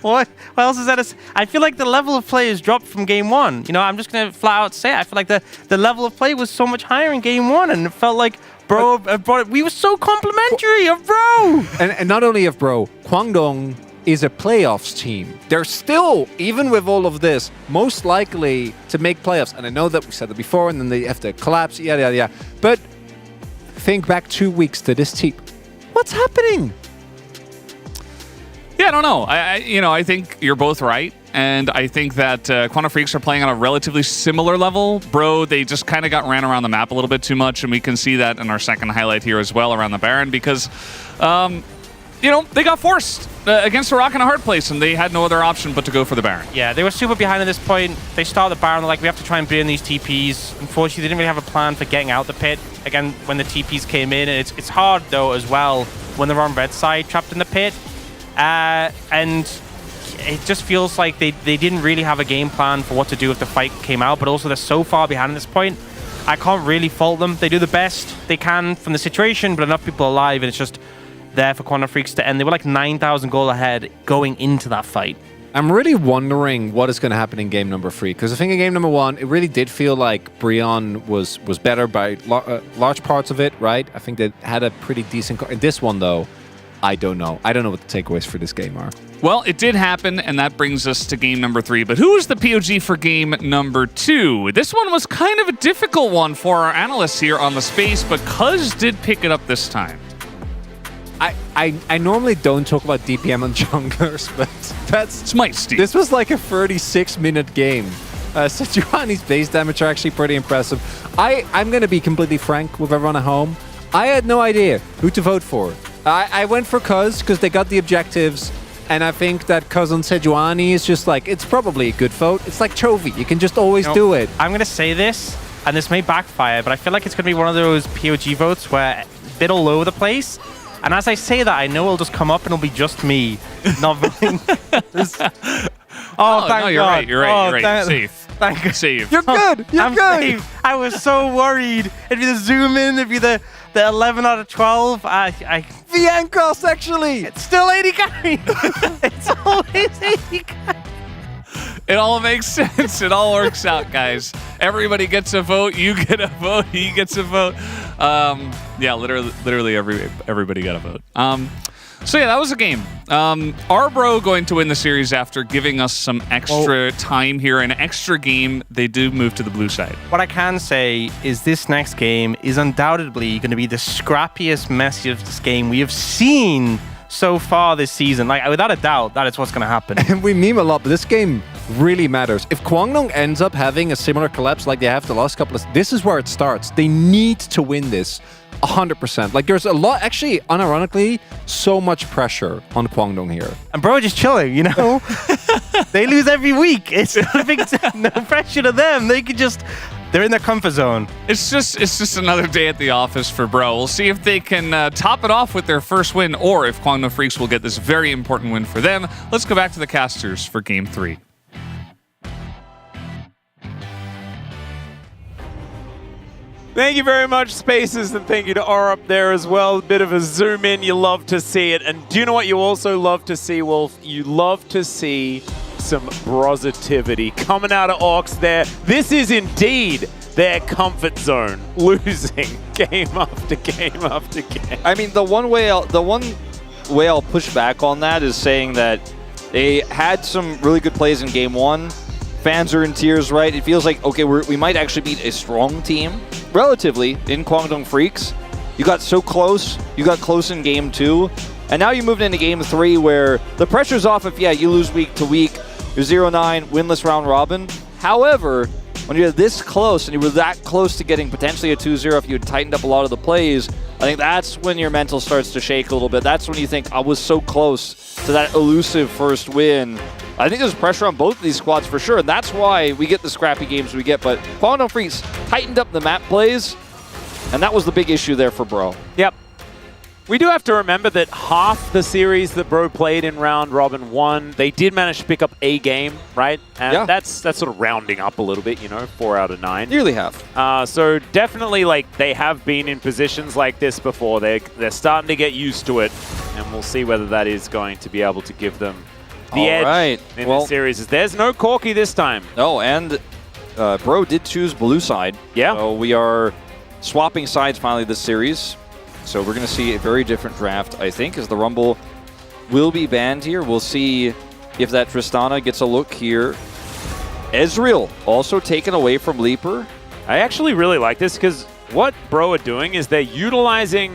What else is that? I feel like the level of play has dropped from game one. You know, I'm just going to flat out say it. I feel like the level of play was so much higher in game one, and it felt like Bro brought it. We were so complimentary of Bro. And not only of Bro, Kwangdong is a playoffs team. They're still, even with all of this, most likely to make playoffs. And I know that we said it before, and then they have to collapse, yada, yada, yada. But think back 2 weeks to this team. What's happening? Yeah, I don't know. I think you're both right. And I think that Kwangdong Freaks are playing on a relatively similar level. Bro, they just kind of got ran around the map a little bit too much, and we can see that in our second highlight here as well around the Baron, because you know, they got forced against a rock and a hard place, and they had no other option but to go for the Baron. Yeah, they were super behind at this point. They started the Baron, they're like, we have to try and burn these TPs. Unfortunately, they didn't really have a plan for getting out the pit. Again, when the TPs came in, and it's hard, though, as well, when they're on red side, trapped in the pit. And it just feels like they didn't really have a game plan for what to do if the fight came out, but also they're so far behind at this point. I can't really fault them. They do the best they can from the situation, but enough people alive, and it's just there for Quantum Freaks to end. They were like 9,000 gold ahead going into that fight. I'm really wondering what is going to happen in game number 3, because I think in game number 1, it really did feel like Brion was better by large parts of it, right? I think they had a pretty decent... In this one, though, I don't know. I don't know what the takeaways for this game are. Well, it did happen, and that brings us to game number 3. But who was the POG for game number 2? This one was kind of a difficult one for our analysts here on the space, but Cuz did pick it up this time. I normally don't talk about DPM on junglers, but it's my Steve. This was like a 36-minute game. Sejuani's base damage are actually pretty impressive. I'm going to be completely frank with everyone at home. I had no idea who to vote for. I went for Cuz because they got the objectives, and I think that Cuz on Sejuani is just like, it's probably a good vote. It's like Chovy. You can just always do it. I'm going to say this, and this may backfire, but I feel like it's going to be one of those POG votes where a bit all over the place. And as I say that, I know it'll just come up and it'll be just me not voting. Oh, no, you're right. You're right. Safe. Thank you. Safe. You're good. You're good. Safe. I was so worried. It'd be the zoom in. It'd be the 11 out of 12. VN cross, actually. It's still 80k. It's always 80k. It all makes sense. It all works out, guys. Everybody gets a vote. You get a vote. He gets a vote. Yeah, literally everybody got a vote. So yeah, that was a game. Our bro going to win the series after giving us some extra time here, an extra game. They do move to the blue side. What I can say is this next game is undoubtedly going to be the scrappiest, messiest game we have seen so far this season. Like, without a doubt, that is what's going to happen. And we meme a lot, but this game really matters. If Kwangdong ends up having a similar collapse like they have the last couple of... This is where it starts. They need to win this 100%. Like, there's a lot, actually, unironically, so much pressure on Kwangdong here. And bro, just chilling, you know? They lose every week. It's no pressure to them. They could just... They're in their comfort zone. It's just another day at the office for bro. We'll see if they can top it off with their first win, or if Kwangdong Freaks will get this very important win for them. Let's go back to the casters for Game 3. Thank you very much, Spaces, and thank you to R up there as well. A bit of a zoom in, you love to see it. And do you know what you also love to see, Wolf? You love to see some brositivity coming out of Orcs there. This is indeed their comfort zone, losing game after game after game. I mean, the one way I'll push back on that is saying that they had some really good plays in game 1. Fans are in tears, right? It feels like, okay, we might actually beat a strong team, relatively, in Kwangdong Freaks. You got so close. You got close in game 2. And now you moved into game 3 where the pressure's off if, yeah, you lose week to week. You're 0-9, winless round robin. However, when you're this close and you were that close to getting potentially a 2-0 if you had tightened up a lot of the plays, I think that's when your mental starts to shake a little bit. That's when you think, I was so close to that elusive first win. I think there's pressure on both of these squads for sure, and that's why we get the scrappy games we get. But Kwangdong Freaks tightened up the map plays, and that was the big issue there for Bro. Yep. We do have to remember that half the series that Bro played in round robin 1, they did manage to pick up a game, right? And yeah, that's sort of rounding up a little bit, you know, 4 out of 9. Nearly half. So definitely, like, they have been in positions like this before. They're starting to get used to it, and we'll see whether that is going to be able to give them the edge in the series. There's no Corki this time. No, and Bro did choose blue side. Yeah. So we are swapping sides finally this series. So we're going to see a very different draft, I think, as the Rumble will be banned here. We'll see if that Tristana gets a look here. Ezreal also taken away from Leaper. I actually really like this because what Bro are doing is they're utilizing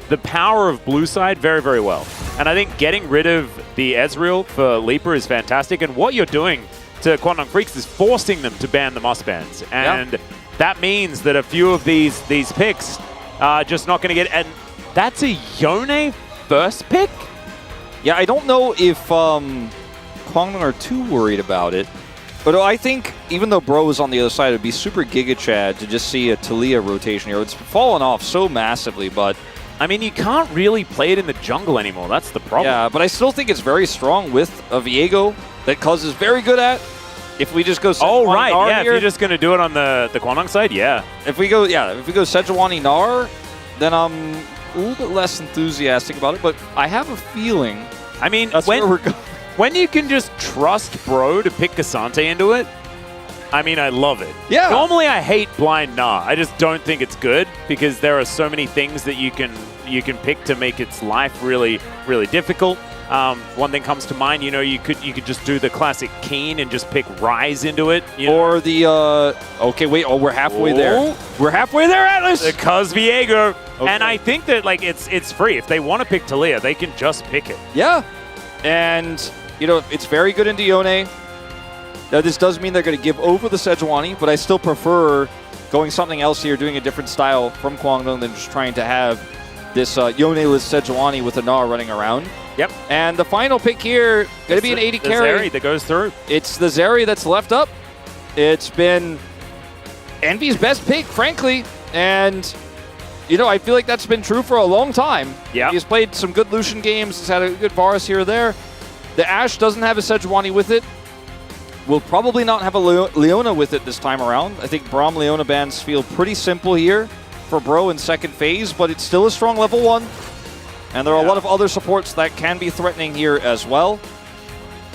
the power of blue side very, very well. And I think getting rid of the Ezreal for Leaper is fantastic. And what you're doing to Kwangdong Freaks is forcing them to ban the must bans. And that means that a few of these picks just not going to get... And that's a Yone first pick? Yeah, I don't know if Kwangdong are too worried about it. But I think even though Bro is on the other side, it would be super Giga Chad to just see a Taliyah rotation here. It's fallen off so massively, but... I mean, you can't really play it in the jungle anymore. That's the problem. Yeah, but I still think it's very strong with a Viego that Cuz is very good at. If we just go Sejuani right. Nar Yeah, here, if you're just going to do it on the Kwangdong side, yeah. If we go Sejuani Nar, then I'm a little bit less enthusiastic about it, but I have a feeling... I mean, that's where we're going. When you can just trust Bro to pick Cassante into it, I mean, I love it. Yeah. Normally, I hate blind Nah. I just don't think it's good because there are so many things that you can pick to make its life really, really difficult. One thing comes to mind, you know, you could just do the classic Keen and just pick Rise into it. Or the, okay, wait, we're halfway there. We're halfway there, Atlas! The Cuz Viego. Okay. And I think that, like, it's free. If they want to pick Taliyah, they can just pick it. Yeah. And... you know, it's very good in Dione. Now, this does mean they're going to give over the Sejuani, but I still prefer going something else here, doing a different style from Kwangdong than just trying to have this Yone-less Sejuani with a Gnar running around. Yep. And the final pick here, going to be an 80 carry. The Zeri that goes through. It's the Zeri that's left up. It's been Envy's best pick, frankly. And, you know, I feel like that's been true for a long time. Yeah. He's played some good Lucian games. He's had a good Varus here or there. The Ashe doesn't have a Sejuani with it. Will probably not have a Leona with it this time around. I think Braum Leona bans feel pretty simple here for Bro in second phase, but it's still a strong level 1. And there are a lot of other supports that can be threatening here as well.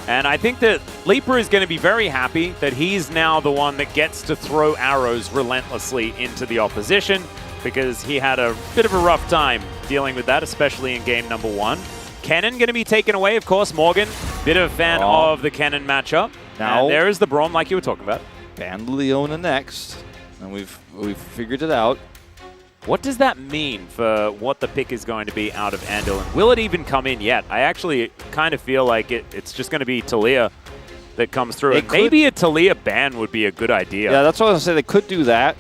And I think that Leaper is going to be very happy that he's now the one that gets to throw arrows relentlessly into the opposition because he had a bit of a rough time dealing with that, especially in game number 1. Kennen going to be taken away, of course. Morgan, bit of a fan of the Kennen matchup. Now, and there is the Braum, like you were talking about. Ban Leona next, and we've figured it out. What does that mean for what the pick is going to be out of Anduin? Will it even come in yet? I actually kind of feel like it's just going to be Taliyah that comes through. And maybe a Taliyah ban would be a good idea. Yeah, that's what I was going to say. They could do that.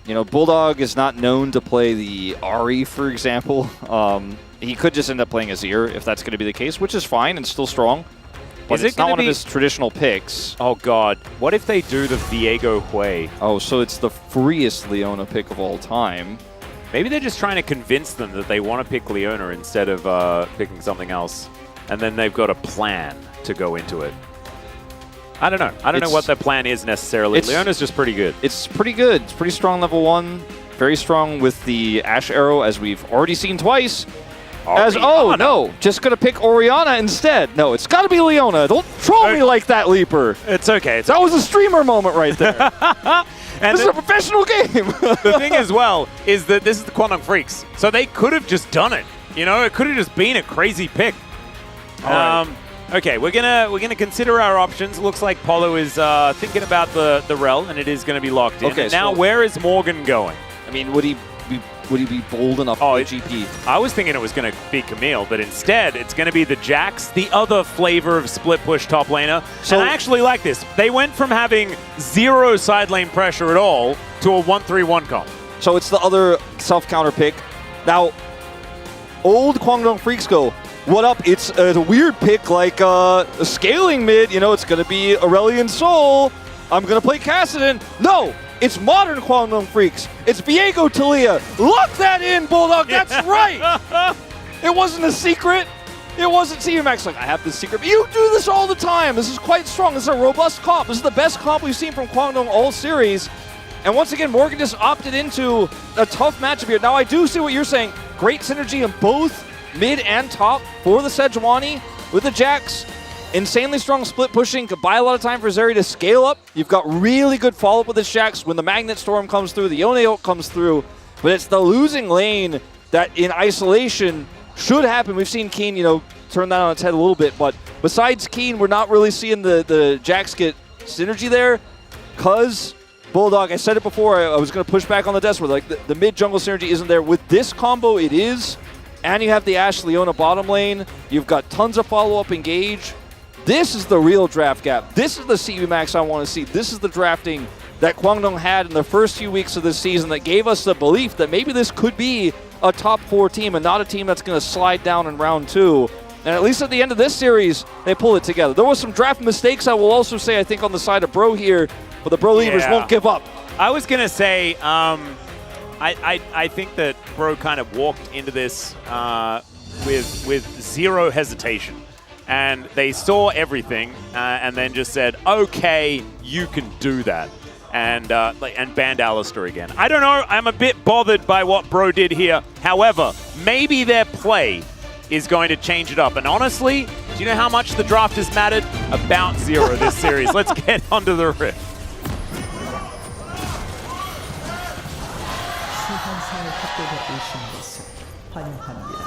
You know, Bulldog is not known to play the Ahri, for example. He could just end up playing Azir if that's going to be the case, which is fine and still strong. But it's not one of his traditional picks. Oh, God. What if they do the Viego Hui? Oh, so it's the freest Leona pick of all time. Maybe they're just trying to convince them that they want to pick Leona instead of picking something else. And then they've got a plan to go into it. I don't know. I don't know what their plan is necessarily. Leona's just pretty good. It's pretty good. It's pretty strong level 1. Very strong with the Ashe Arrow, as we've already seen twice. No, just going to pick Orianna instead. No, it's got to be Leona. Don't troll me like that, Leaper. It's okay. That was a streamer moment right there. This is a professional game. The thing as well is that this is the Kwangdong Freaks. So they could have just done it. You know, it could have just been a crazy pick. Okay, we're gonna consider our options. Looks like Polo is thinking about the Rel, and it is going to be locked in. Okay, and now, where is Morgan going? I mean, would he be bold enough for GP? I was thinking it was going to be Camille, but instead it's going to be the Jax, the other flavor of split push top laner. So and I actually like this. They went from having 0 side lane pressure at all to a 1-3-1 comp. So it's the other self-counter pick. Now, old Kwangdong Freaks go, what up? It's a weird pick like a scaling mid. You know, it's going to be Aurelion Sol. I'm going to play Kassadin. No! It's modern Kwangdong Freaks. It's Viego Taliyah. Lock that in, Bulldog. That's right. It wasn't a secret. It wasn't CMAX like, I have this secret. But you do this all the time. This is quite strong. This is a robust comp. This is the best comp we've seen from Kwangdong all series. And once again, Morgan just opted into a tough matchup here. Now, I do see what you're saying. Great synergy in both mid and top for the Sejuani with the Jax. Insanely strong split pushing, could buy a lot of time for Zeri to scale up. You've got really good follow-up with this Jax when the Magnet Storm comes through, the Yone ult comes through, but it's the losing lane that in isolation should happen. We've seen Keen, you know, turn that on its head a little bit, but besides Keen, we're not really seeing the Jax get synergy there, because Bulldog, I said it before, I was going to push back on the desk where like the mid-jungle synergy isn't there. With this combo, it is, and you have the Ashe Leona bottom lane. You've got tons of follow-up engage. This is the real draft gap. This is the CV Max I want to see. This is the drafting that Kwangdong had in the first few weeks of this season that gave us the belief that maybe this could be a top 4 team and not a team that's going to slide down in round 2. And at least at the end of this series, they pull it together. There was some draft mistakes, I will also say, I think, on the side of Bro here, but the Bro Leavers won't give up. I was going to say, I think that Bro kind of walked into this with zero hesitation. And they saw everything and then just said, okay, you can do that. And banned Alistair again. I don't know. I'm a bit bothered by what Bro did here. However, maybe their play is going to change it up. And honestly, do you know how much the draft has mattered? About zero this series. Let's get onto the rift. 시한상을 탑독에 오신 것을 환영합니다.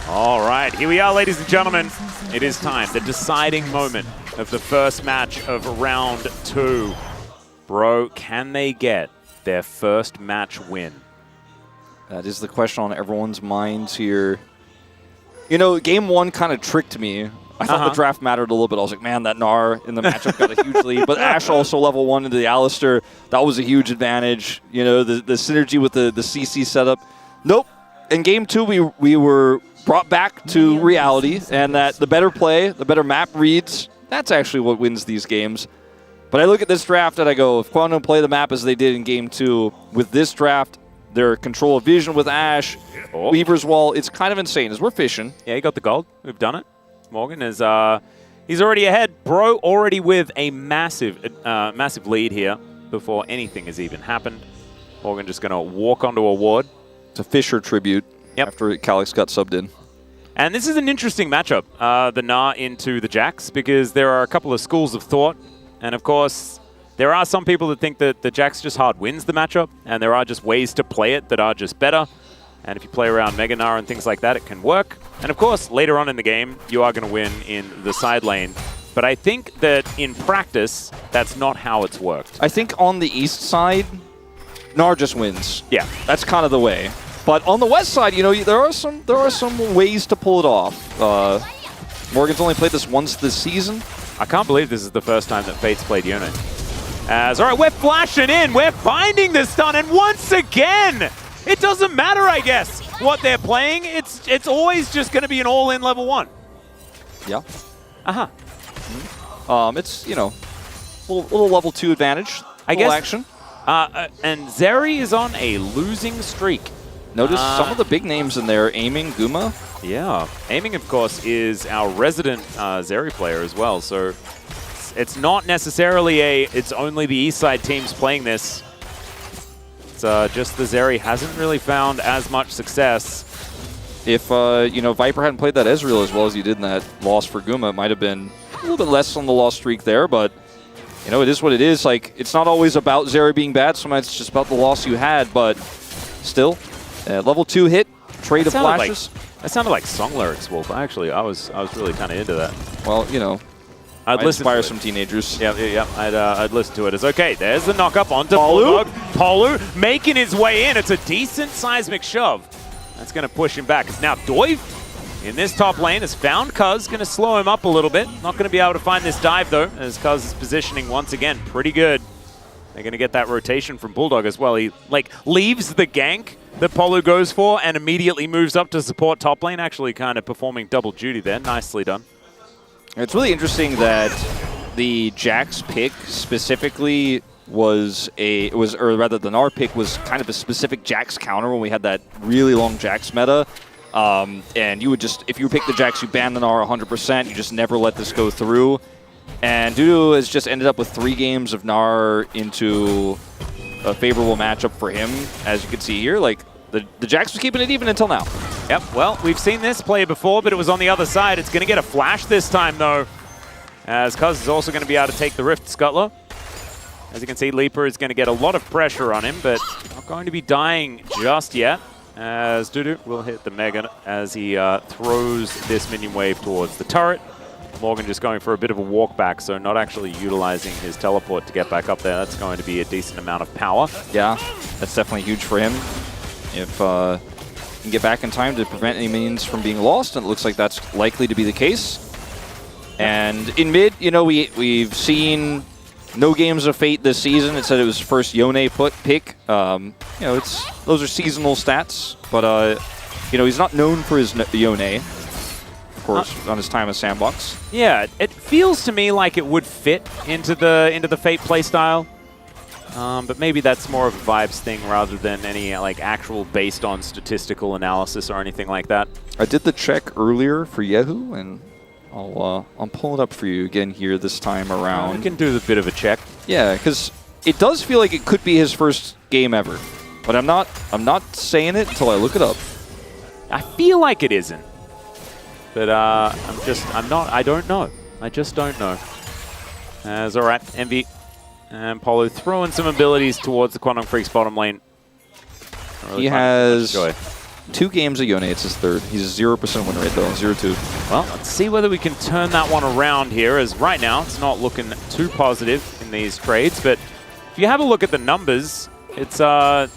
All right, here we are, ladies and gentlemen. It is time, the deciding moment of the first match of round 2. Bro, can they get their first match win? That is the question on everyone's minds here. You know, game 1 kind of tricked me. I thought the draft mattered a little bit. I was like, man, that Gnar in the matchup got a huge lead. But Ashe also level 1 into the Alistair. That was a huge advantage. You know, the synergy with the CC setup. Nope. In game 2, we were brought back to reality, and that the better play, the better map reads, that's actually what wins these games. But I look at this draft and I go, if Kwangdong play the map as they did in game 2, with this draft, their control of vision with Ashe, Weaver's Wall, it's kind of insane as we're fishing. Yeah, he got the gold. We've done it. Morgan is he's already ahead. Bro already with a massive lead here before anything has even happened. Morgan just going to walk onto a ward. It's a Fisher tribute after Calix got subbed in. And this is an interesting matchup, the Gnar into the Jax, because there are a couple of schools of thought. And of course, there are some people that think that the Jax just hard wins the matchup, and there are just ways to play it that are just better. And if you play around Mega Gnar and things like that, it can work. And of course, later on in the game, you are going to win in the side lane. But I think that in practice, that's not how it's worked. I think on the east side, Gnar just wins. Yeah. That's kind of the way. But on the west side, you know, there are some ways to pull it off. Morgan's only played this once this season. I can't believe this is the first time that Fate's played Yone. All right, we're flashing in. We're finding the stun. And once again, it doesn't matter, I guess, what they're playing. It's always just going to be an all-in level 1. Yeah. It's, you know, a little level 2 advantage. I guess. Action. And Zeri is on a losing streak. Notice some of the big names in there. Aiming, Guma. Yeah. Aiming, of course, is our resident Zeri player as well. So it's not necessarily it's only the east side teams playing this. It's just the Zeri hasn't really found as much success. If, you know, Viper hadn't played that Ezreal as well as he did in that loss for Guma, it might have been a little bit less on the loss streak there, but you know, it is what it is. Like, it's not always about Zeri being bad. Sometimes it's just about the loss you had, but still, level 2 hit, trade of flashes. That sounded like song lyrics, Wolf. Actually, I was really kind of into that. Well, you know, I'd inspire some teenagers. Yeah. I'd listen to it. It's okay. There's the knock up onto Bulldog. Polu making his way in. It's a decent seismic shove. That's going to push him back. It's now Doiv in this top lane has found Cuz. Going to slow him up a little bit. Not going to be able to find this dive though, as Cuz is positioning once again pretty good. They're going to get that rotation from Bulldog as well. He leaves the gank that Polu goes for and immediately moves up to support top lane. Actually kind of performing double duty there. Nicely done. It's really interesting that the Jax pick specifically was the Gnar pick was kind of a specific Jax counter when we had that really long Jax meta. And you would just, if you pick the Jax, you ban the Gnar 100%. You just never let this go through. And Dudu has just ended up with 3 games of Gnar into a favorable matchup for him, as you can see here. Like, the Jax was keeping it even until now. Yep, well, we've seen this play before, but it was on the other side. It's going to get a flash this time, though, as Cuz is also going to be able to take the Rift Scuttler. As you can see, Leaper is going to get a lot of pressure on him, but not going to be dying just yet, as Dudu will hit the Mega as he throws this minion wave towards the turret. Morgan just going for a bit of a walk back, so not actually utilizing his teleport to get back up there. That's going to be a decent amount of power. Yeah, that's definitely huge for him. If he can get back in time to prevent any minions from being lost, and it looks like that's likely to be the case. And in mid, you know, we've seen no games of Fate this season. It said it was first Yone pick. Those are seasonal stats, but he's not known for his Yone, of course, on his time as Sandbox. Yeah, it feels to me like it would fit into the Fate playstyle. But maybe that's more of a vibes thing rather than any actual based on statistical analysis or anything like that. I did the check earlier for Yehu, and I'll pull it up for you again here this time around. We can do the bit of a check. Yeah, because it does feel like it could be his first game ever, but I'm not saying it until I look it up. I feel like it isn't, but I don't know. I just don't know. As all right, Envy. And Polo throwing some abilities towards the Quantum Freak's bottom lane. He has 2 games of Yone. It's his third. He's a 0% win rate, though. 0-2. Well, let's see whether we can turn that one around here, as right now it's not looking too positive in these trades. But if you have a look at the numbers, it's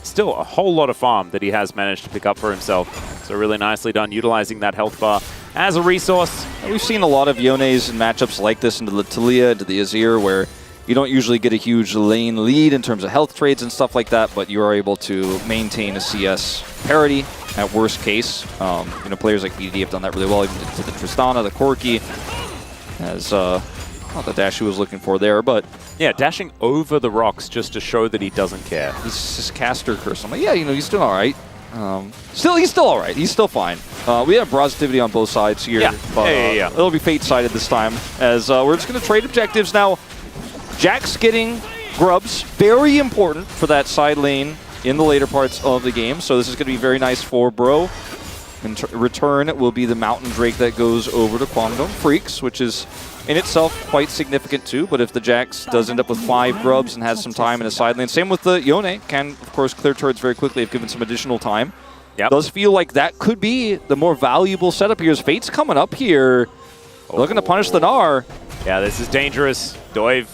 still a whole lot of farm that he has managed to pick up for himself. So really nicely done, utilizing that health bar as a resource. We've seen a lot of Yones in matchups like this into the Talia, into the Azir, where you don't usually get a huge lane lead in terms of health trades and stuff like that, but you are able to maintain a CS parity at worst case. Players like BDD have done that really well, even to the Tristana, the Corki, as not the dash he was looking for there, but yeah, dashing over the rocks just to show that he doesn't care. He's just caster curse. I'm like, yeah, he's doing all right. He's still all right. He's still fine. We have positivity on both sides here. Yeah, but, yeah. It'll be fate-sided this time, as we're just going to trade objectives now. Jack's getting grubs, very important for that side lane in the later parts of the game. So this is going to be very nice for Bro. In return, it will be the Mountain Drake that goes over to Quantum Freaks, which is in itself quite significant too. But if the Jax does end up with 5 grubs and has some time in a side lane, same with the Yone, can of course clear turrets very quickly if given some additional time. Yep. Does feel like that could be the more valuable setup here, as Fate's coming up here, looking to punish the Gnar. Yeah, this is dangerous. Doiv,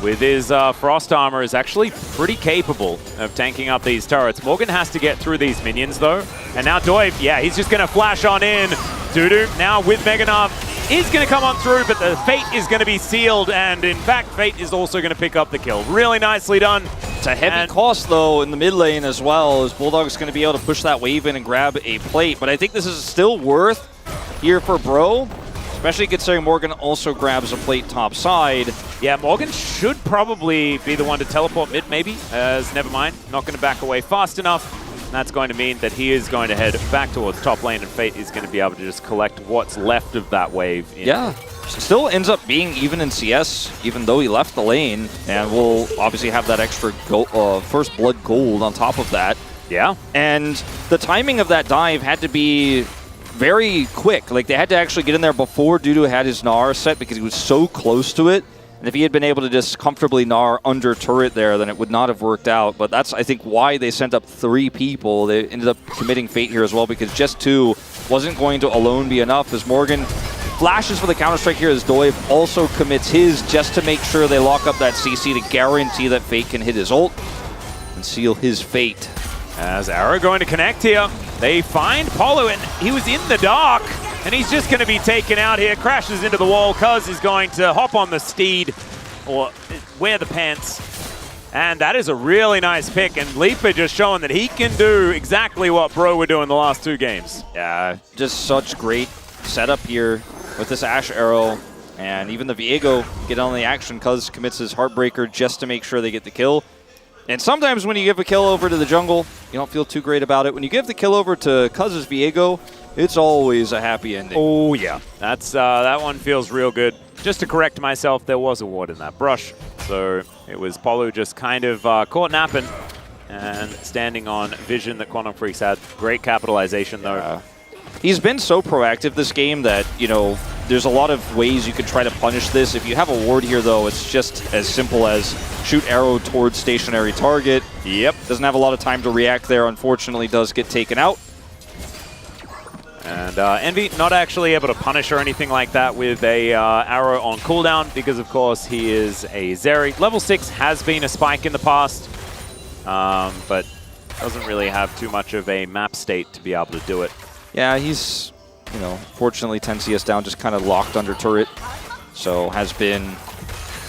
with his Frost Armor, is actually pretty capable of tanking up these turrets. Morgan has to get through these minions, though. And now Doiv, yeah, he's just going to flash on in. Dudu, now with Mega Nav, is going to come on through, but the Fate is going to be sealed. And in fact, Fate is also going to pick up the kill. Really nicely done. It's a heavy cost, though, in the mid lane as well, as Bulldog's going to be able to push that wave in and grab a plate. But I think this is still worth here for Bro, especially considering Morgan also grabs a plate top side. Yeah, Morgan should probably be the one to teleport mid, maybe, as never mind. Not going to back away fast enough. And that's going to mean that he is going to head back towards top lane, and Fate is going to be able to just collect what's left of that wave. Yeah, still ends up being even in CS, even though he left the lane, and we'll obviously have that extra first blood gold on top of that. Yeah. And the timing of that dive had to be very quick. Like, they had to actually get in there before Dudu had his Gnar set, because he was so close to it. And if he had been able to just comfortably Gnar under turret there, then it would not have worked out. But that's, I think, why they sent up 3 people. They ended up committing Fate here as well, because just 2 wasn't going to alone be enough, as Morgan flashes for the Counter-Strike here, as Doiv also commits his just to make sure they lock up that CC to guarantee that Fate can hit his ult and seal his fate. As Arrow going to connect here. They find Polo, and he was in the dark, and he's just going to be taken out here. Crashes into the wall. Cuz is going to hop on the steed, or wear the pants. And that is a really nice pick, and Leaper just showing that he can do exactly what Bro were doing the last 2 games. Yeah, just such great setup here with this Ash Arrow. And even the Viego get on the action. Cuz commits his Heartbreaker just to make sure they get the kill. And sometimes when you give a kill over to the jungle, you don't feel too great about it. When you give the kill over to Cuz's Viego, it's always a happy ending. Oh, yeah. That's that one feels real good. Just to correct myself, there was a ward in that brush. So it was Polo just kind of caught napping and standing on vision that Quantum Freaks had. Great capitalization, though. He's been so proactive this game that, there's a lot of ways you could try to punish this. If you have a ward here, though, it's just as simple as shoot arrow towards stationary target. Yep. Doesn't have a lot of time to react there. Unfortunately, does get taken out. And Envy not actually able to punish or anything like that with a arrow on cooldown, because, of course, he is a Zeri. Level 6 has been a spike in the past, but doesn't really have too much of a map state to be able to do it. Yeah, he's, fortunately 10 CS down, just kind of locked under turret. So has been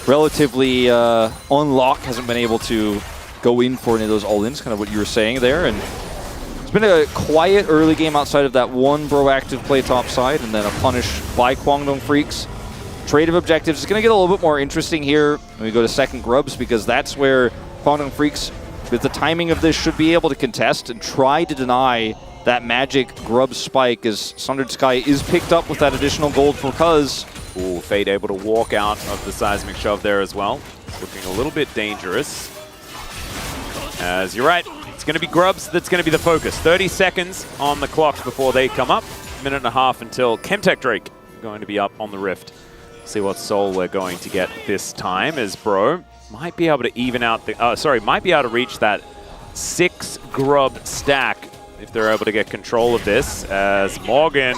relatively on lock, hasn't been able to go in for any of those all-ins, kind of what you were saying there. And it's been a quiet early game outside of that one proactive play top side and then a punish by Kwangdong Freaks. Trade of objectives is going to get a little bit more interesting here when we go to second grubs, because that's where Kwangdong Freaks, with the timing of this, should be able to contest and try to deny that magic grub spike, as Sundered Sky is picked up with that additional gold for Cuz. Ooh, Fate able to walk out of the seismic shove there as well. Looking a little bit dangerous. As you're right, it's going to be grubs that's going to be the focus. 30 seconds on the clock before they come up. Minute and a half until Chemtech Drake going to be up on the Rift. See what soul we're going to get this time, as Bro might be able to even out the, might be able to reach that 6 grub stack if they're able to get control of this. As Morgan,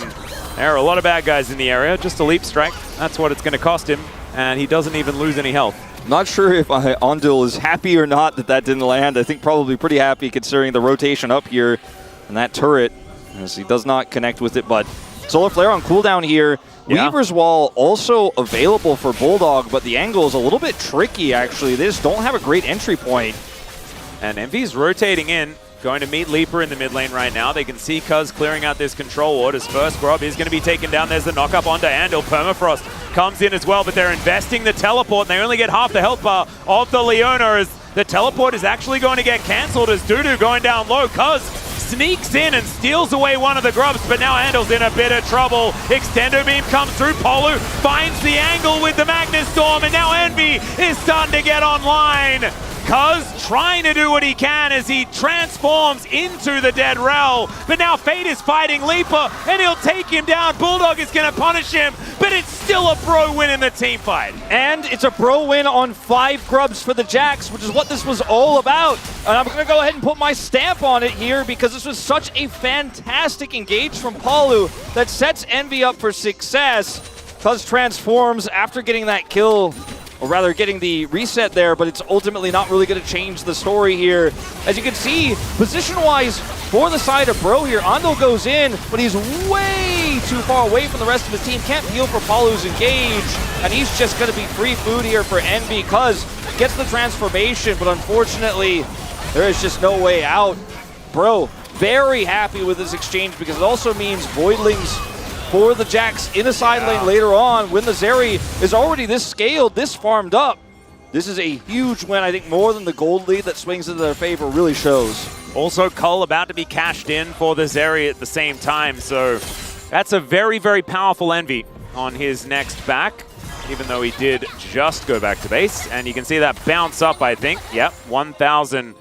there are a lot of bad guys in the area, just a leap strike. That's what it's going to cost him, and he doesn't even lose any health. Not sure if Ondil is happy or not that didn't land. I think probably pretty happy considering the rotation up here and that turret, as he does not connect with it, but Solar Flare on cooldown here. Yeah. Weaver's Wall also available for Bulldog, but the angle is a little bit tricky, actually. They just don't have a great entry point. And Envy's rotating in, going to meet Leaper in the mid lane right now. They can see Cuz clearing out this control ward. His first grub is going to be taken down. There's the knock-up onto Andal. Permafrost comes in as well, but they're investing the teleport, and they only get half the health bar of the Leona, as the teleport is actually going to get cancelled, as Dudu going down low. Cuz sneaks in and steals away one of the grubs, but now Andal's in a bit of trouble. Extendo Beam comes through. Polu finds the angle with the Magnus Storm, and now Envy is starting to get online. Cuz trying to do what he can as he transforms into the Dead Rel, but now Fate is fighting Leaper, and he'll take him down. Bulldog is going to punish him, but it's still a bro win in the team fight. And it's a bro win on 5 grubs for the Jax, which is what this was all about. And I'm going to go ahead and put my stamp on it here, because this was such a fantastic engage from Palu that sets Envy up for success. Cuz transforms after getting that kill, or rather getting the reset there, but it's ultimately not really going to change the story here. As you can see, position-wise for the side of Bro here, Andal goes in, but he's way too far away from the rest of his team. Can't heal for Palu's engage, and he's just going to be free food here for Envy. Cuz gets the transformation, but unfortunately, there is just no way out. Bro, very happy with this exchange, because it also means Voidlings for the Jax in a side lane later on when the Zeri is already this scaled, this farmed up. This is a huge win. I think more than the gold lead that swings into their favor really shows. Also, Cull about to be cashed in for the Zeri at the same time, so that's a very, very powerful Envy on his next back, even though he did just go back to base. And you can see that bounce up, I think. Yep, 1,000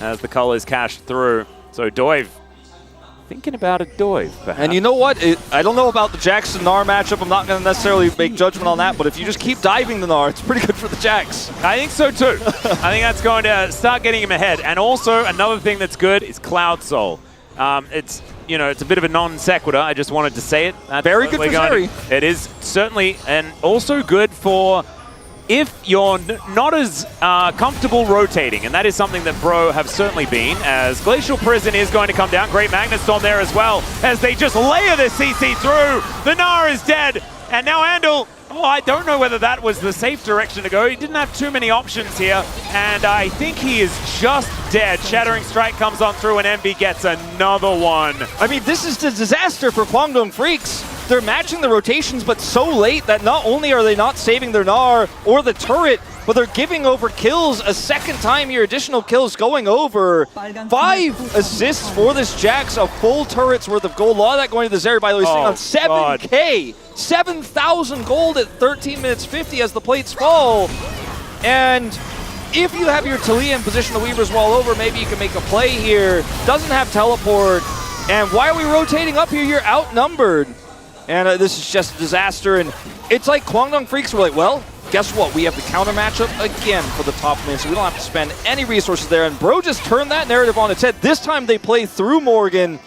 as the Cull is cashed through. So Doive thinking about a Doive, perhaps. And you know what? I don't know about the Jax and Gnar matchup. I'm not going to necessarily make judgment on that, but if you just keep diving the Gnar, it's pretty good for the Jax. I think so too. I think that's going to start getting him ahead. And also, another thing that's good is Cloud Soul. It's, you know, it's a bit of a non sequitur. I just wanted to say it. That's very good for Zeri. It is, certainly, and also good for if you're not as comfortable rotating, and that is something that Bro have certainly been, as Glacial Prison is going to come down. Great Magnus Storm there as well, as they just layer the CC through. The Gnar is dead, and now Andal, I don't know whether that was the safe direction to go. He didn't have too many options here, and I think he is just dead. Shattering Strike comes on through, and Envy gets another one. I mean, this is a disaster for Kwangdong Freaks. They're matching the rotations, but so late that not only are they not saving their Gnar or the turret, but they're giving over kills a second time here. Additional kills going over. 5 assists for this Jax, a full turret's worth of gold. A lot of that going to the Zeri, by the way, sitting on 7K. 7,000 gold at 13 minutes 50 as the plates fall. And if you have your Talia in position, the Weaver's Wall over, maybe you can make a play here. Doesn't have teleport. And why are we rotating up here? You're outnumbered. And this is just a disaster. And it's like Kwangdong Freaks were like, well, guess what? We have the counter matchup again for the top lane, so we don't have to spend any resources there. And Bro just turned that narrative on its head. This time they play through Morgan,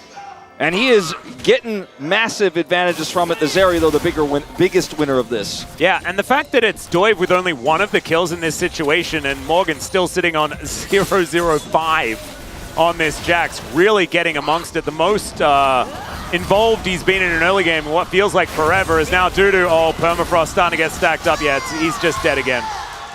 and he is getting massive advantages from it. The Zeri, though, the biggest winner of this. Yeah, and the fact that it's Doive with only one of the kills in this situation, and Morgan still sitting on 0-0-5 on this Jax, really getting amongst it. The most involved he's been in an early game, what feels like forever, is now Dudu. Oh, Permafrost starting to get stacked up. Yeah, he's just dead again.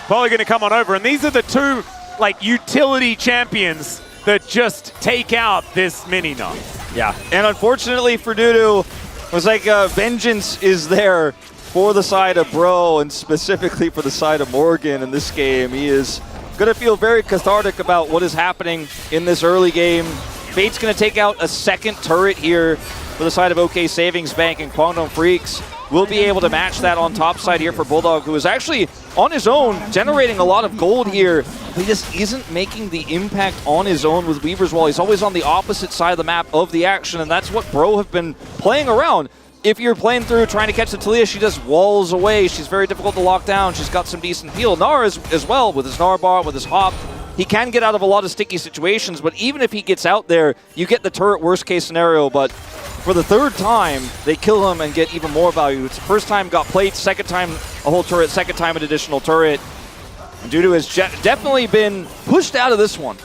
Probably going to come on over. And these are the two, like, utility champions that just take out this mini-nut. Yeah, and unfortunately for Dudu, it was like vengeance is there for the side of Bro, and specifically for the side of Morgan in this game. He is going to feel very cathartic about what is happening in this early game. Fate's going to take out a second turret here for the side of OK Savings Bank, and Kwangdong Freaks will be able to match that on top side here for Bulldog, who is actually on his own generating a lot of gold here. He just isn't making the impact on his own with Weaver's Wall. He's always on the opposite side of the map of the action, and that's what Bro have been playing around. If you're playing through trying to catch the Talia, she just walls away. She's very difficult to lock down. She's got some decent peel. Nara as well, with his Narbar, with his hop. He can get out of a lot of sticky situations, but even if he gets out there, you get the turret worst case scenario. But for the third time, they kill him and get even more value. It's the first time got plates, second time a whole turret, second time an additional turret. And Dudu has definitely been pushed out of this one.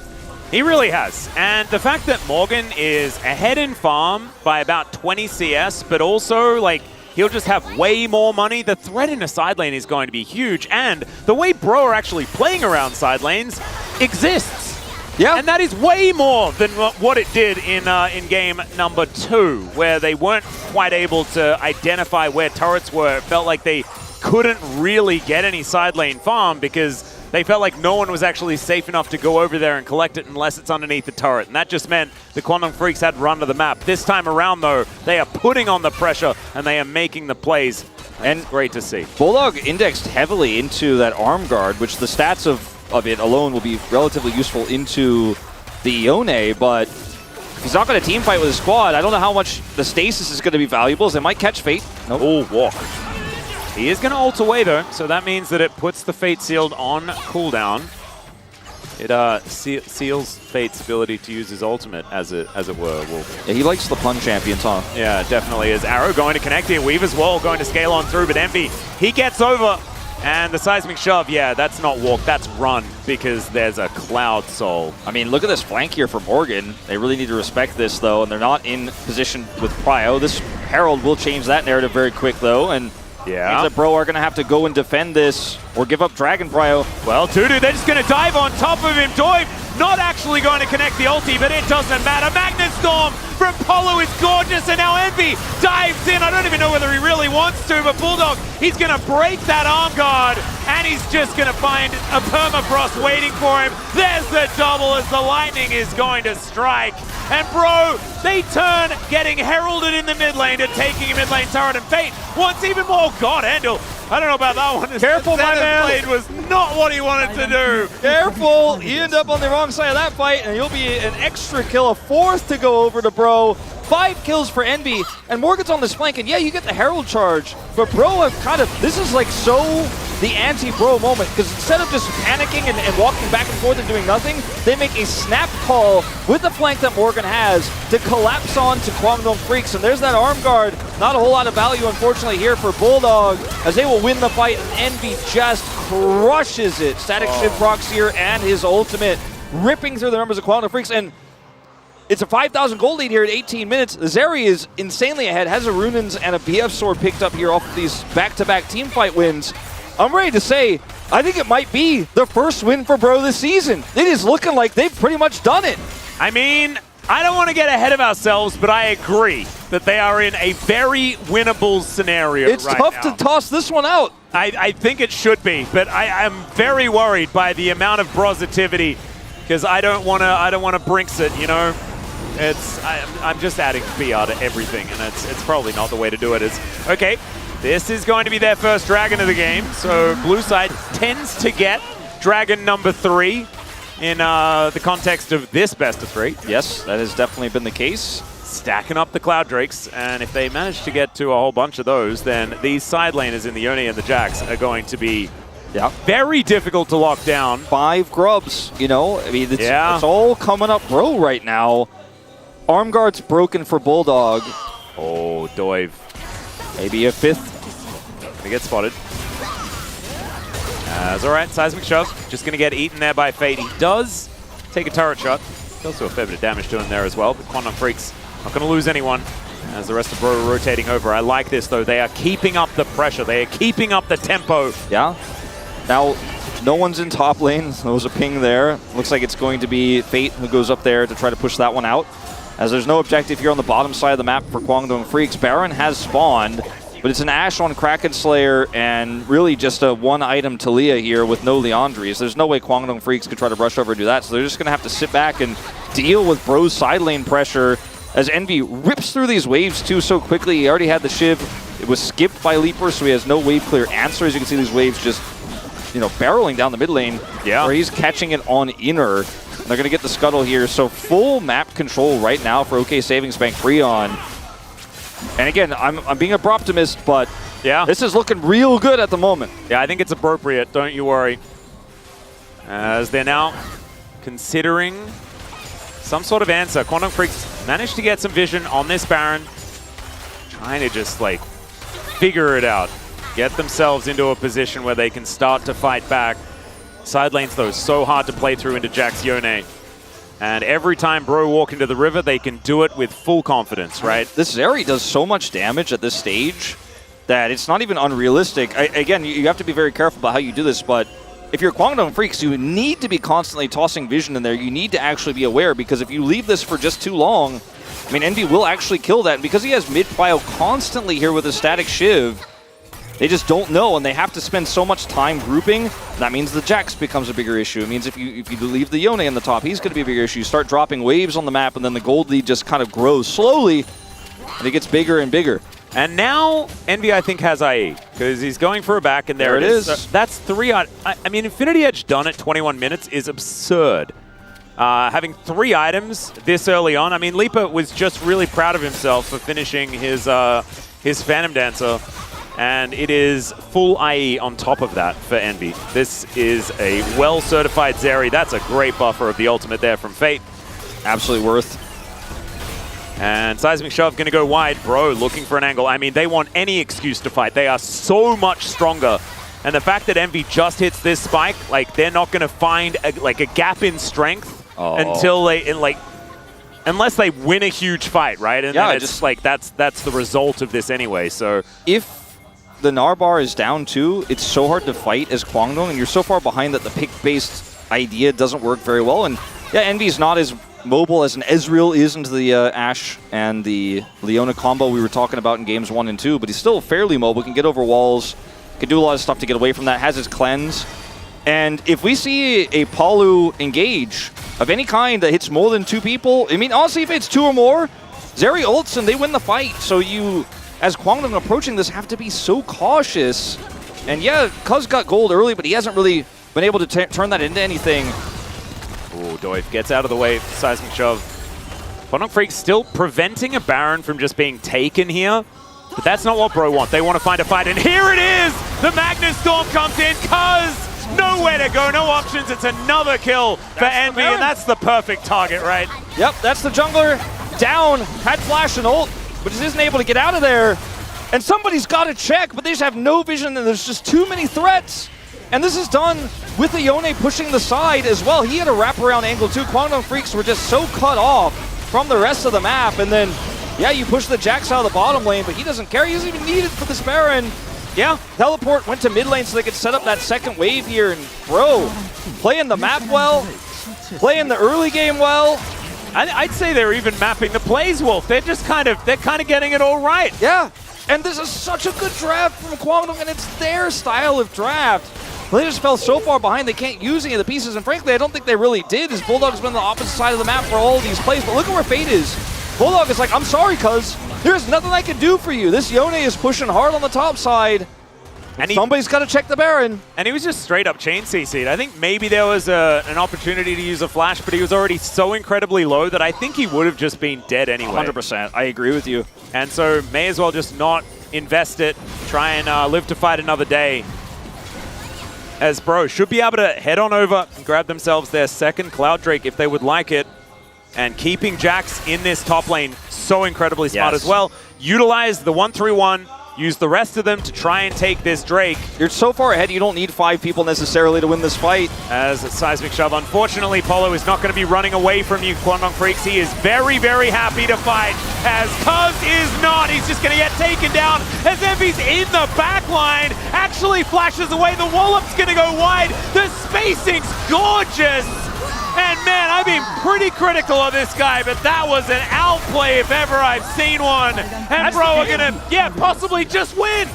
He really has. And the fact that Morgan is ahead in farm by about 20 CS, but also, like, he'll just have way more money. The threat in a side lane is going to be huge. And the way Bro are actually playing around side lanes exists. Yeah. And that is way more than what it did in game number 2, where they weren't quite able to identify where turrets were. It felt like they couldn't really get any side lane farm because they felt like no one was actually safe enough to go over there and collect it unless it's underneath the turret. And that just meant the Kwangdong Freaks had run to the map. This time around, though, they are putting on the pressure and they are making the plays. And it's great to see. Bulldog indexed heavily into that arm guard, which the stats of it alone will be relatively useful into the Ione, but he's not going to team fight with his squad. I don't know how much the stasis is going to be valuable, as they might catch Fate. Nope. Oh, walk. He is going to ult away, though, so that means that it puts the Fate Sealed on cooldown. It seals Fate's ability to use his ultimate, as it were. Yeah, he likes the pun champions, huh? Yeah, definitely is. Arrow going to connect here. Weaver's Wall going to scale on through, but Envy, he gets over. And the seismic shove, yeah, that's not walk, that's run, because there's a Cloud Soul. I mean, look at this flank here for Morgan. They really need to respect this, though, and they're not in position with Prio. This Herald will change that narrative very quick, though, and yeah, means that Bro are going to have to go and defend this or give up Dragon Prio. Well, Dudu, they're just going to dive on top of him. Doive not actually going to connect the ulti, but it doesn't matter. Magnet Storm from Polo is gorgeous, and now Envy dives in. I don't even know whether he really wants to, but Bulldog, he's going to break that arm guard, and he's just going to find a permafrost waiting for him. There's the double as the lightning is going to strike. And Bro, they turn, getting heralded in the mid lane to taking a mid lane turret, and Fate wants even more. God, Handle, I don't know about that one. Careful, my man. Blade was not what he wanted to do. Careful, you end up on the wrong side of that fight, and you'll be an extra kill, a fourth to go over to Bro. 5 kills for Envy, and Morgan's on this flank, and yeah, you get the Herald charge, but Bro have kind of, this is like so the anti-Bro moment, because instead of just panicking and walking back and forth and doing nothing, they make a snap call with the flank that Morgan has to collapse on to Kwangdong Freaks, and there's that arm guard. Not a whole lot of value, unfortunately, here for Bulldog, as they will win the fight, and Envy just crushes it. Static Shift procs here, and his ultimate ripping through the members of Kwangdong Freaks, and it's a 5,000 gold lead here at 18 minutes. Zeri is insanely ahead, has a Runins and a BF sword picked up here off of these back-to-back team fight wins. I'm ready to say, I think it might be the first win for Bro this season. It is looking like they've pretty much done it. I mean, I don't want to get ahead of ourselves, but I agree that they are in a very winnable scenario. It's tough to toss this one out. I think it should be, but I'm very worried by the amount of positivity, because I don't want to Brinks it, you know. I'm just adding BR to everything, and it's probably not the way to do it. Okay, this is going to be their first dragon of the game, so blue side tends to get dragon number 3 in the context of this best of 3. Yes, that has definitely been the case. Stacking up the Cloud Drakes, and if they manage to get to a whole bunch of those, then these side laners in the Yone and the Jax are going to be very difficult to lock down. 5 grubs, you know, I mean, it's all coming up Bro right now. Arm guard's broken for Bulldog. Oh, Doive. Maybe a 5th. Gonna get spotted. It's alright, seismic shove. Just gonna get eaten there by Fate. He does take a turret shot. Does do a fair bit of damage to him there as well, but Kwangdong Freaks not gonna lose anyone as the rest of Bro are rotating over. I like this though. They are keeping up the pressure. They are keeping up the tempo. Yeah. Now, no one's in top lane. There was a ping there. Looks like it's going to be Fate who goes up there to try to push that one out. As there's no objective here on the bottom side of the map for Kwangdong Freaks. Baron has spawned, but it's an Ashe on Kraken Slayer and really just a one-item Talia here with no Leandries. There's no way Kwangdong Freaks could try to rush over and do that, so they're just going to have to sit back and deal with Bro's side lane pressure as Envy rips through these waves too so quickly. He already had the Shiv. It was skipped by Leaper, so he has no wave clear answer. As you can see, these waves just, you know, barreling down the mid lane. Yeah. Where he's catching it on inner. They're going to get the scuttle here. So full map control right now for OK Savings Bank Freon. And again, I'm being a optimist, but yeah, this is looking real good at the moment. Yeah, I think it's appropriate. Don't you worry. As they're now considering some sort of answer. Kwangdong Freaks managed to get some vision on this Baron. Trying to just, like, figure it out. Get themselves into a position where they can start to fight back. Side lanes, though, so hard to play through into Jack's Yone. And every time Bro walk into the river, they can do it with full confidence, right? This Zeri does so much damage at this stage that it's not even unrealistic. Again, you have to be very careful about how you do this, but if you're Kwangdong Freaks, you need to be constantly tossing vision in there. You need to actually be aware, because if you leave this for just too long, I mean, Envy will actually kill that. And because he has mid-prio constantly here with a static Shiv, they just don't know, and they have to spend so much time grouping. That means the Jax becomes a bigger issue. It means if you leave the Yone in the top, he's going to be a bigger issue. You start dropping waves on the map, and then the gold lead just kind of grows slowly, and it gets bigger and bigger. And now Envy, I think, has IE, because he's going for a back, and there it is. So that's 3 out. I mean, Infinity Edge done at 21 minutes is absurd. Having 3 items this early on. I mean, Leaper was just really proud of himself for finishing his Phantom Dancer. And it is full IE on top of that for Envy. This is a well-certified Zeri. That's a great buffer of the ultimate there from Fate. Absolutely worth. And Seismic Shove going to go wide. Bro looking for an angle. I mean, they want any excuse to fight. They are so much stronger. And the fact that Envy just hits this spike, like, they're not going to find a gap in strength until they, unless they win a huge fight, right? And yeah, then it's just like that's the result of this anyway. So if the Narbar is down too, it's so hard to fight as Kwangdong, and you're so far behind that the pick-based idea doesn't work very well. And yeah, Envy's not as mobile as an Ezreal is into the Ashe and the Leona combo we were talking about in games 1 and 2, but he's still fairly mobile, can get over walls, can do a lot of stuff to get away from that, has his cleanse. And if we see a Palu engage of any kind that hits more than 2 people, I mean, honestly, if it's 2 or more, Zeri ults and they win the fight. So you, as Kwangdong approaching this, have to be so cautious. And yeah, Cuz got gold early, but he hasn't really been able to turn that into anything. Ooh, Doif gets out of the way, Seismic Shove. Kwangdong Freaks still preventing a Baron from just being taken here. But that's not what Bro want. They want to find a fight, and here it is! The Magnus Storm comes in, Cuz! Nowhere to go, no options. It's another kill for Envy, and that's the perfect target, right? Yep, that's the jungler down, had flash and ult, but just isn't able to get out of there. And somebody's got to check, but they just have no vision, and there's just too many threats. And this is done with the Yone pushing the side as well. He had a wraparound angle too. Kwangdong Freaks were just so cut off from the rest of the map, and then, yeah, you push the Jax out of the bottom lane, but he doesn't care. He doesn't even need it for this Baron. Yeah, teleport went to mid lane so they could set up that second wave here, and Bro, playing the map well, playing the early game well. I'd say they're even mapping the plays, Wolf. They're kind of getting it all right. Yeah, and this is such a good draft from Kwangdong, and it's their style of draft. They just fell so far behind they can't use any of the pieces, and frankly, I don't think they really did, as Bulldog's been on the opposite side of the map for all of these plays. But look at where Fate is. Bulldog is like, I'm sorry, cuz there's nothing I can do for you. This Yone is pushing hard on the top side. And somebody's got to check the Baron. And he was just straight up chain CC'd. I think maybe there was an opportunity to use a flash, but he was already so incredibly low that I think he would have just been dead anyway. 100%. I agree with you. And so may as well just not invest it, try and live to fight another day. As Bro should be able to head on over and grab themselves their second Cloud Drake if they would like it. And keeping Jax in this top lane so incredibly smart as well. Utilize the 1-3-1 use the rest of them to try and take this Drake. You're so far ahead, you don't need 5 people necessarily to win this fight. As a Seismic Shove, unfortunately, Polo is not going to be running away from you, Kwangdong Freaks. He is very, very happy to fight, as Cuz is not. He's just going to get taken down as Envy's in the back line. Actually flashes away. The wallop's going to go wide. The spacing's gorgeous. And man, I've been pretty critical of this guy, but that was an outplay if ever I've seen one. And Bro are gonna, possibly just win.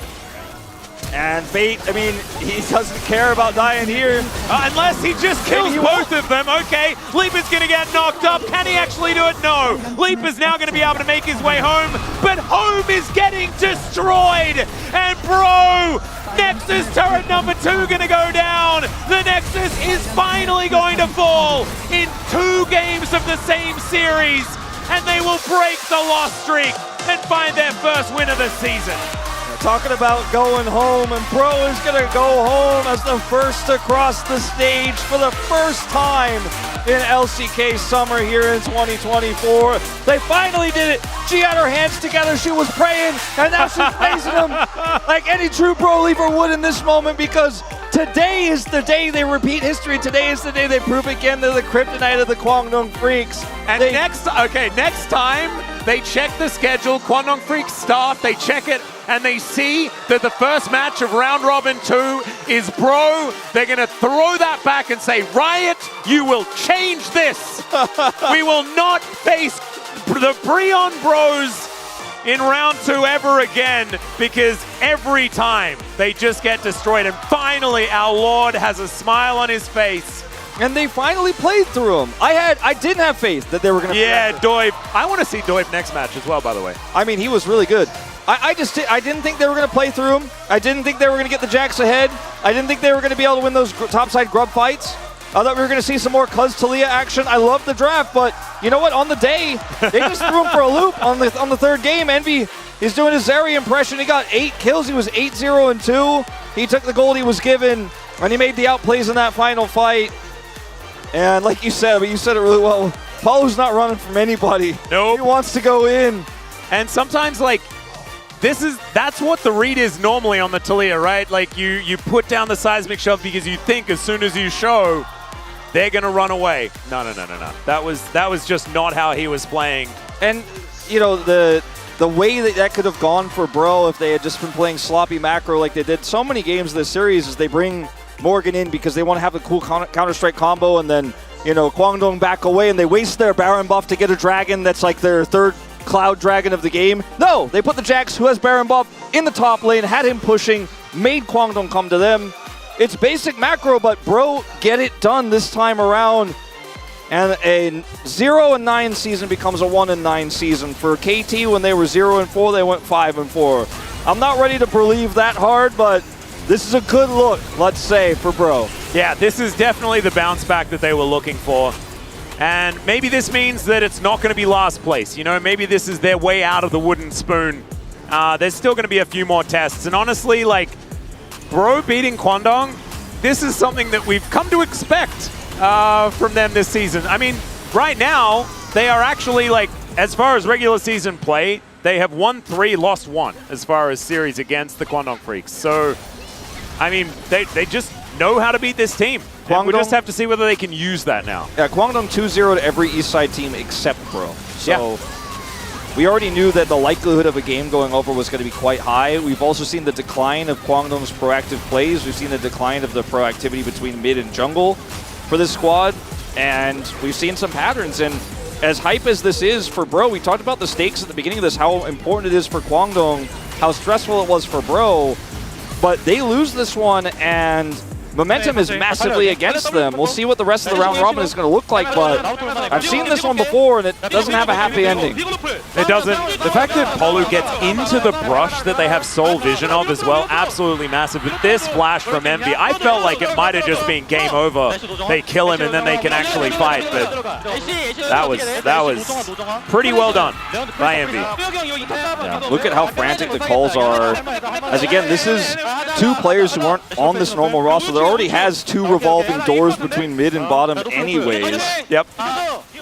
And Fate, I mean, he doesn't care about dying here. Unless he just kills both of them. Okay, Leaper's gonna get knocked up. Can he actually do it? No. Leaper's now gonna be able to make his way home, but home is getting destroyed. And Bro, Nexus turret number 2 gonna go down. The Nexus is finally going to fall in 2 games of the same series, and they will break the loss streak and find their first win of the season. Talking about going home, and Bro is going to go home as the first to cross the stage for the first time in LCK Summer here in 2024. They finally did it. She had her hands together, she was praying, and now she's praising him like any true Pro Leaper would in this moment, because today is the day they repeat history. Today is the day they prove again they're the kryptonite of the Kwangdong Freaks. And next time they check the schedule, Kwangdong Freaks start, they check it, and they see that the first match of round robin 2 is Bro. They're gonna throw that back and say, Riot, you will change this. We will not face the Breon Bros in round 2 ever again, because every time they just get destroyed. And finally, our Lord has a smile on his face. And they finally played through him. I didn't have faith that they were going to. Yeah, Doib. I want to see Doib next match as well, by the way. I mean, he was really good. I didn't think they were going to play through him. I didn't think they were going to get the Jax ahead. I didn't think they were going to be able to win those topside grub fights. I thought we were going to see some more Cuz Talia action. I love the draft, but you know what? On the day, they just threw him for a loop on the third game. Envy is doing his Zeri impression. He got 8 kills. He was 8-0-2. He took the gold he was given, and he made the outplays in that final fight. And like you said, but you said it really well, Paulo's not running from anybody. Nope. He wants to go in. And sometimes, like, that's what the read is normally on the Talia, right? Like, you put down the Seismic Shove because you think as soon as you show, they're going to run away. No. That was just not how he was playing. And, you know, the way that could have gone for Bro if they had just been playing sloppy macro like they did so many games this series is they bring Morgan in because they want to have a cool Counter-Strike combo, and then, you know, Kwangdong back away, and they waste their Baron buff to get a dragon that's like their third Cloud Dragon of the game. No, they put the Jax, who has Baron buff, in the top lane, had him pushing, made Kwangdong come to them. It's basic macro, but Bro get it done this time around. And a 0-9 season becomes a 1-9 season. For KT, when they were 0-4, they went 5-4. I'm not ready to believe that hard, but this is a good look, let's say, for Bro. Yeah, this is definitely the bounce back that they were looking for. And maybe this means that it's not going to be last place. You know, maybe this is their way out of the wooden spoon. There's still going to be a few more tests. And honestly, like, Bro beating Kwangdong, this is something that we've come to expect from them this season. I mean, right now, they are actually, like, as far as regular season play, they have won 3, lost 1 as far as series against the Kwangdong Freaks. So, I mean, they just know how to beat this team. We just have to see whether they can use that now. Yeah, Kwangdong 2-0 to every East Side team except Bro. So we already knew that the likelihood of a game going over was going to be quite high. We've also seen the decline of Kwangdong's proactive plays. We've seen the decline of the proactivity between mid and jungle for this squad. And we've seen some patterns. And as hype as this is for Bro, we talked about the stakes at the beginning of this, how important it is for Kwangdong, how stressful it was for Bro. But they lose this one, and momentum is massively against them. We'll see what the rest of the round robin is going to look like, but I've seen this one before, and it doesn't have a happy ending. It doesn't. The fact that Polu gets into the brush that they have Soul Vision of as well, absolutely massive. But this flash from Envy, I felt like it might have just been game over. They kill him, and then they can actually fight. But that was pretty well done by Envy. Yeah, look at how frantic the calls are. As again, this is 2 players who aren't on this normal roster. There already has 2 revolving doors between mid and bottom anyways. Yep.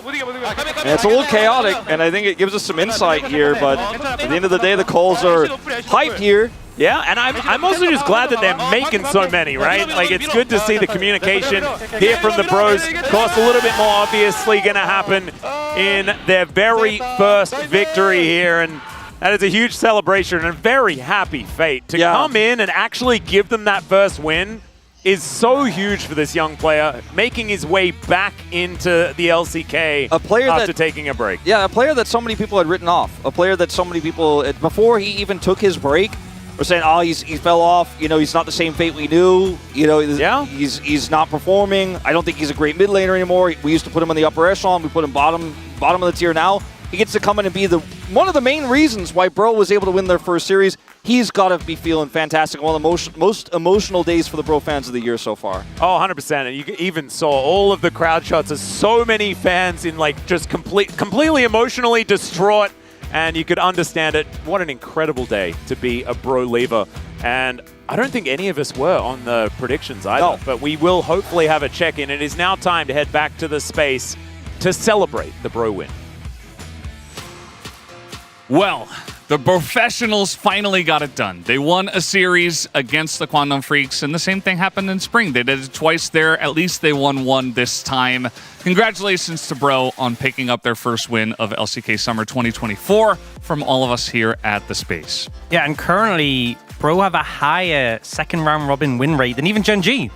And it's a little chaotic, and I think it gives us some insight here, but at the end of the day, the calls are hyped here. Yeah, and I'm also just glad that they're making so many, right? Like, it's good to see the communication here from the pros. Of course, a little bit more obviously going to happen in their very first victory here, and that is a huge celebration and a very happy Fate. To come in and actually give them that first win is so huge for this young player, making his way back into the LCK after taking a break. Yeah, a player that so many people had written off. A player that so many people, before he even took his break, were saying, oh, he fell off. You know, he's not the same Fate we knew. You know, he's not performing. I don't think he's a great mid laner anymore. We used to put him in the upper echelon. We put him bottom of the tier now. He gets to come in and be one of the main reasons why Bro was able to win their first series. He's got to be feeling fantastic. One of the most emotional days for the Bro fans of the year so far. Oh, 100%. And you even saw all of the crowd shots of so many fans in like just completely emotionally distraught. And you could understand it. What an incredible day to be a Bro leaver. And I don't think any of us were on the predictions either. No. But we will hopefully have a check-in. It is now time to head back to the space to celebrate the Bro win. Well, the professionals finally got it done. They won a series against the Kwangdong Freaks, and the same thing happened in spring. They did it twice there. At least they won one this time. Congratulations to Bro on picking up their first win of LCK Summer 2024 from all of us here at the space. Yeah, and currently, Bro have a higher second round robin win rate than even Gen G.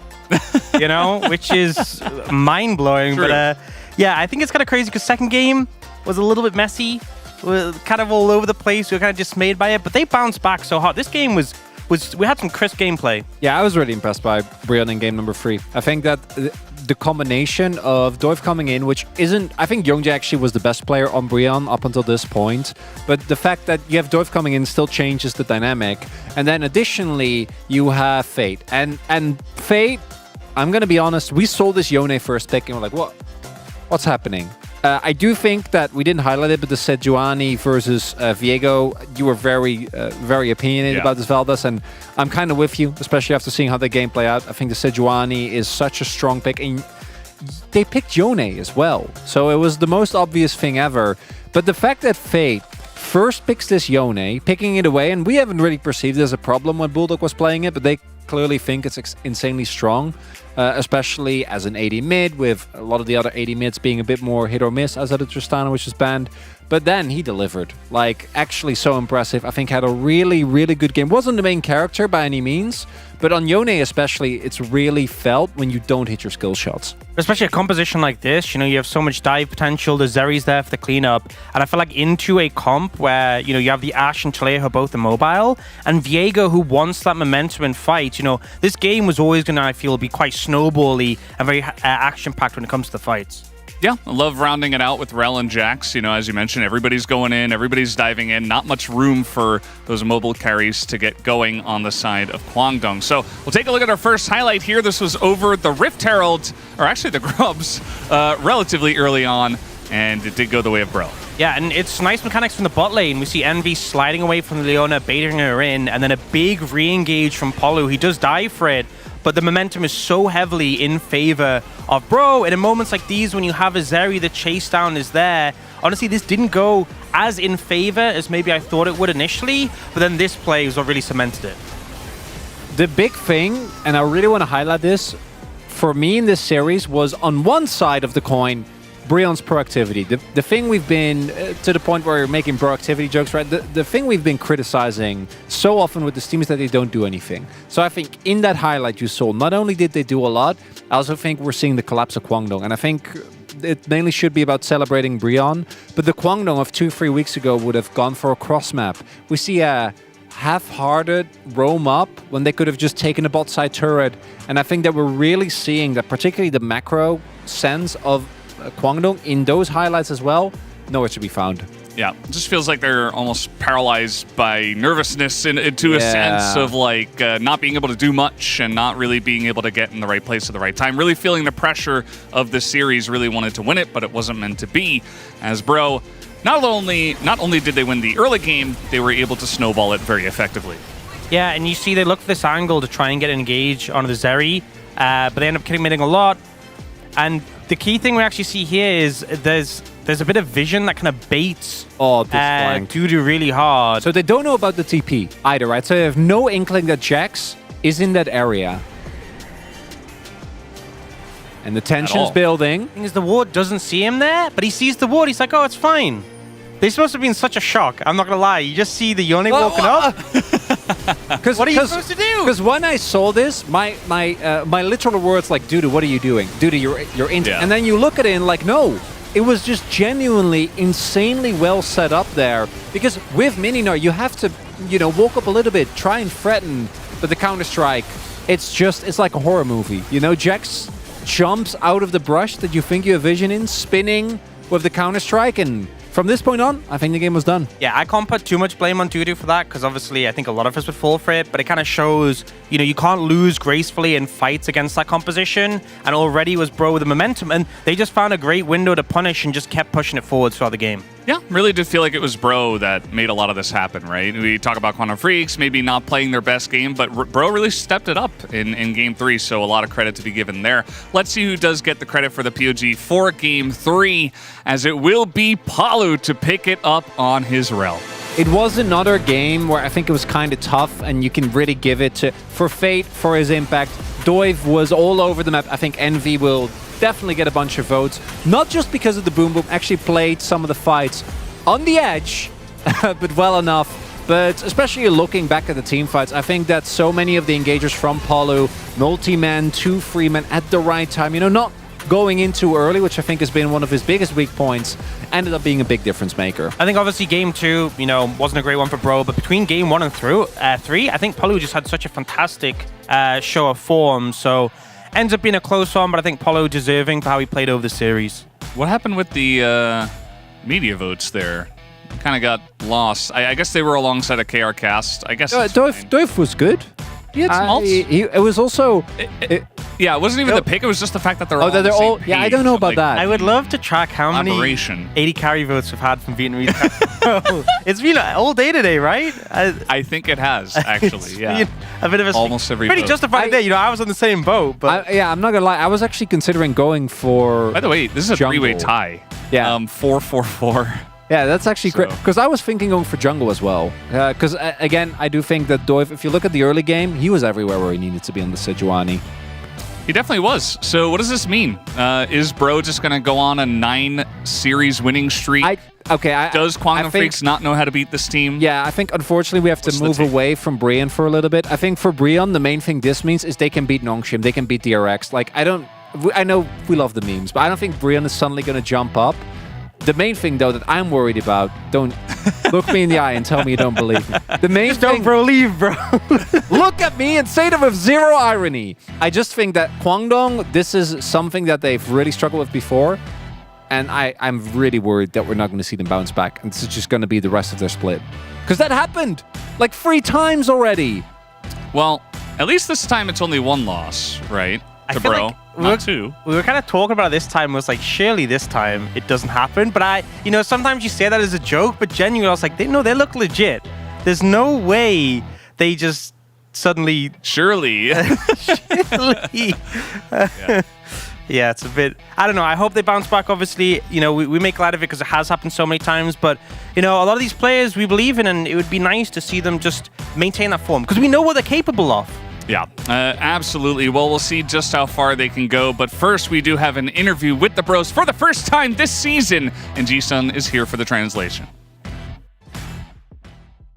You know, which is mind-blowing. True. But yeah, I think it's kind of crazy because second game was a little bit messy. We're kind of all over the place. We were kind of dismayed by it, but they bounced back so hard. This game was we had some crisp gameplay. Yeah, I was really impressed by Brion in game number 3. I think that the combination of Dove coming in, which isn't... I think Youngjae actually was the best player on Brion up until this point, but the fact that you have Dove coming in still changes the dynamic. And then additionally, you have Fate. And Fate, I'm going to be honest, we saw this Yone first pick and we're like, what's happening? I do think that we didn't highlight it, but the Sejuani versus Viego, you were very opinionated about this Valdez, and I'm kind of with you, especially after seeing how the game play out. I think the Sejuani is such a strong pick, and they picked Yone as well, so it was the most obvious thing ever. But the fact that Fate first picks this Yone, picking it away, and we haven't really perceived it as a problem when Bulldog was playing it, but they clearly think it's insanely strong, especially as an AD mid, with a lot of the other AD mids being a bit more hit or miss, as at Tristana, which is banned. But then he delivered, like, actually so impressive. I think had a really, really good game. Wasn't the main character by any means, but on Yone especially, it's really felt when you don't hit your skill shots. Especially a composition like this, you know, you have so much dive potential. The Zeri's there for the cleanup. And I feel like into a comp where, you know, you have the Ashe and Chalea who are both immobile, and Viego who wants that momentum and fight. You know, this game was always going to, I feel, be quite snowbally and very action-packed when it comes to the fights. Yeah, I love rounding it out with Rel and Jax. You know, as you mentioned, everybody's going in, everybody's diving in. Not much room for those mobile carries to get going on the side of Kwangdong. So we'll take a look at our first highlight here. This was over the Rift Herald, or actually the Grubs, relatively early on, and it did go the way of Bro. Yeah, and it's nice mechanics from the bot lane. We see Envy sliding away from Leona, baiting her in, and then a big re-engage from Polu. He does dive for it, but the momentum is so heavily in favor of Bro. And in moments like these, when you have a Zeri, the chase down is there. Honestly, this didn't go as in favor as maybe I thought it would initially, but then this play is what really cemented it. The big thing, and I really want to highlight this, for me in this series was on one side of the coin, Brion's proactivity. The thing we've been, to the point where you're making proactivity jokes, right? The thing we've been criticizing so often with this team is that they don't do anything. So I think in that highlight you saw, not only did they do a lot, I also think we're seeing the collapse of Kwangdong. And I think it mainly should be about celebrating Brion, but the Kwangdong of 2-3 weeks ago would have gone for a cross map. We see a half-hearted roam up when they could have just taken a bot side turret. And I think that we're really seeing that, particularly the macro sense of Kwangdong in those highlights as well, nowhere to be found. Yeah, it just feels like they're almost paralyzed by nervousness into a sense of like not being able to do much and not really being able to get in the right place at the right time. Really feeling the pressure of this series, really wanted to win it, but it wasn't meant to be. As Bro, not only did they win the early game, they were able to snowball it very effectively. Yeah, and you see they look for this angle to try and get engaged onto the Zeri, but they end up committing a lot. And the key thing we actually see here is there's a bit of vision that kind of baits this flank. Dudu really hard. So they don't know about the TP either, right? So they have no inkling that Jax is in that area. And the tension's building. The thing is, the ward doesn't see him there, but he sees the ward. He's like, oh, it's fine. They're supposed to be in such a shock. I'm not going to lie. You just see the Yone walking up. What are you supposed to do? Because when I saw this, my literal words like, Dudu, what are you doing? Dudu, you're in. Yeah. And then you look at it and like, no. It was just genuinely insanely well set up there. Because with Mininar, you have to, walk up a little bit, try and threaten. But the Counter-Strike, it's like a horror movie. Jax jumps out of the brush that you think you have vision in, spinning with the Counter-Strike, and from this point on, I think the game was done. Yeah, I can't put too much blame on Dudu for that, because obviously I think a lot of us would fall for it, but it kind of shows, you can't lose gracefully in fights against that composition, and already was Bro with the momentum, and they just found a great window to punish and just kept pushing it forward throughout the game. Yeah, really did feel like it was Bro that made a lot of this happen, right? We talk about Quantum Freaks maybe not playing their best game, but Bro really stepped it up in Game 3, so a lot of credit to be given there. Let's see who does get the credit for the POG for Game 3, as it will be Palu to pick it up on his realm. It was another game where I think it was kind of tough, and you can really give it to for Fate for his impact. Doiv was all over the map. I think Envy will definitely get a bunch of votes, not just because of the Boom Boom, actually played some of the fights on the edge, but well enough. But especially looking back at the team fights, I think that so many of the engagers from Palu, multi-man, 2 free men at the right time, not going in too early, which I think has been one of his biggest weak points, ended up being a big difference maker. I think obviously game 2, wasn't a great one for Bro, but between game 1 and 3, I think Palu just had such a fantastic show of form, so ends up being a close one, but I think Palu deserving for how he played over the series. What happened with the media votes there? Kind of got lost. I guess they were alongside a KR cast. I guess Doiv was good. He had some ults. It was also... Yeah, it wasn't even the pick. It was just the fact that they're all they're all... Yeah, I don't know about that. I would love to track how many 80 carry votes we've had from Vietnamese. It's been all day today, right? I think it has, actually, yeah. A bit of a... Almost every pretty vote. justified day. I was on the same boat, but... I'm not gonna lie. I was actually considering going for... By the way, this is a jungle. 3-way tie. Yeah. 4-4-4. Yeah, that's actually great. Because I was thinking going for jungle as well. Because, again, I do think that Doiv, if you look at the early game, he was everywhere where he needed to be on the Sejuani. He definitely was. So what does this mean? Is Bro just going to go on a 9-series winning streak? Does Quantum Freaks not know how to beat this team? Yeah, I think, unfortunately, we have to move away from Brian for a little bit. I think for Brian, the main thing this means is they can beat Nongshim, they can beat DRX. Like, I know we love the memes, but I don't think Brian is suddenly going to jump up. The main thing, though, that I'm worried about, don't look me in the eye and tell me you don't believe me. The main thing, don't believe, bro. Look at me and say it with zero irony. I just think that Kwangdong, this is something that they've really struggled with before. And I'm really worried that we're not going to see them bounce back. And this is just going to be the rest of their split. Because that happened like 3 times already. Well, at least this time it's only 1 loss, right? To Bro. Like not 2. We were kind of talking about it this time. It was like, surely this time it doesn't happen. But sometimes you say that as a joke, but genuinely I was like, they look legit. There's no way they just suddenly... Surely. Yeah, it's a bit... I don't know. I hope they bounce back, obviously. We make light of it because it has happened so many times. But, a lot of these players we believe in, and it would be nice to see them just maintain that form because we know what they're capable of. Yeah, absolutely. Well, we'll see just how far they can go. But first, we do have an interview with the Bros for the first time this season. And Ji-sun is here for the translation.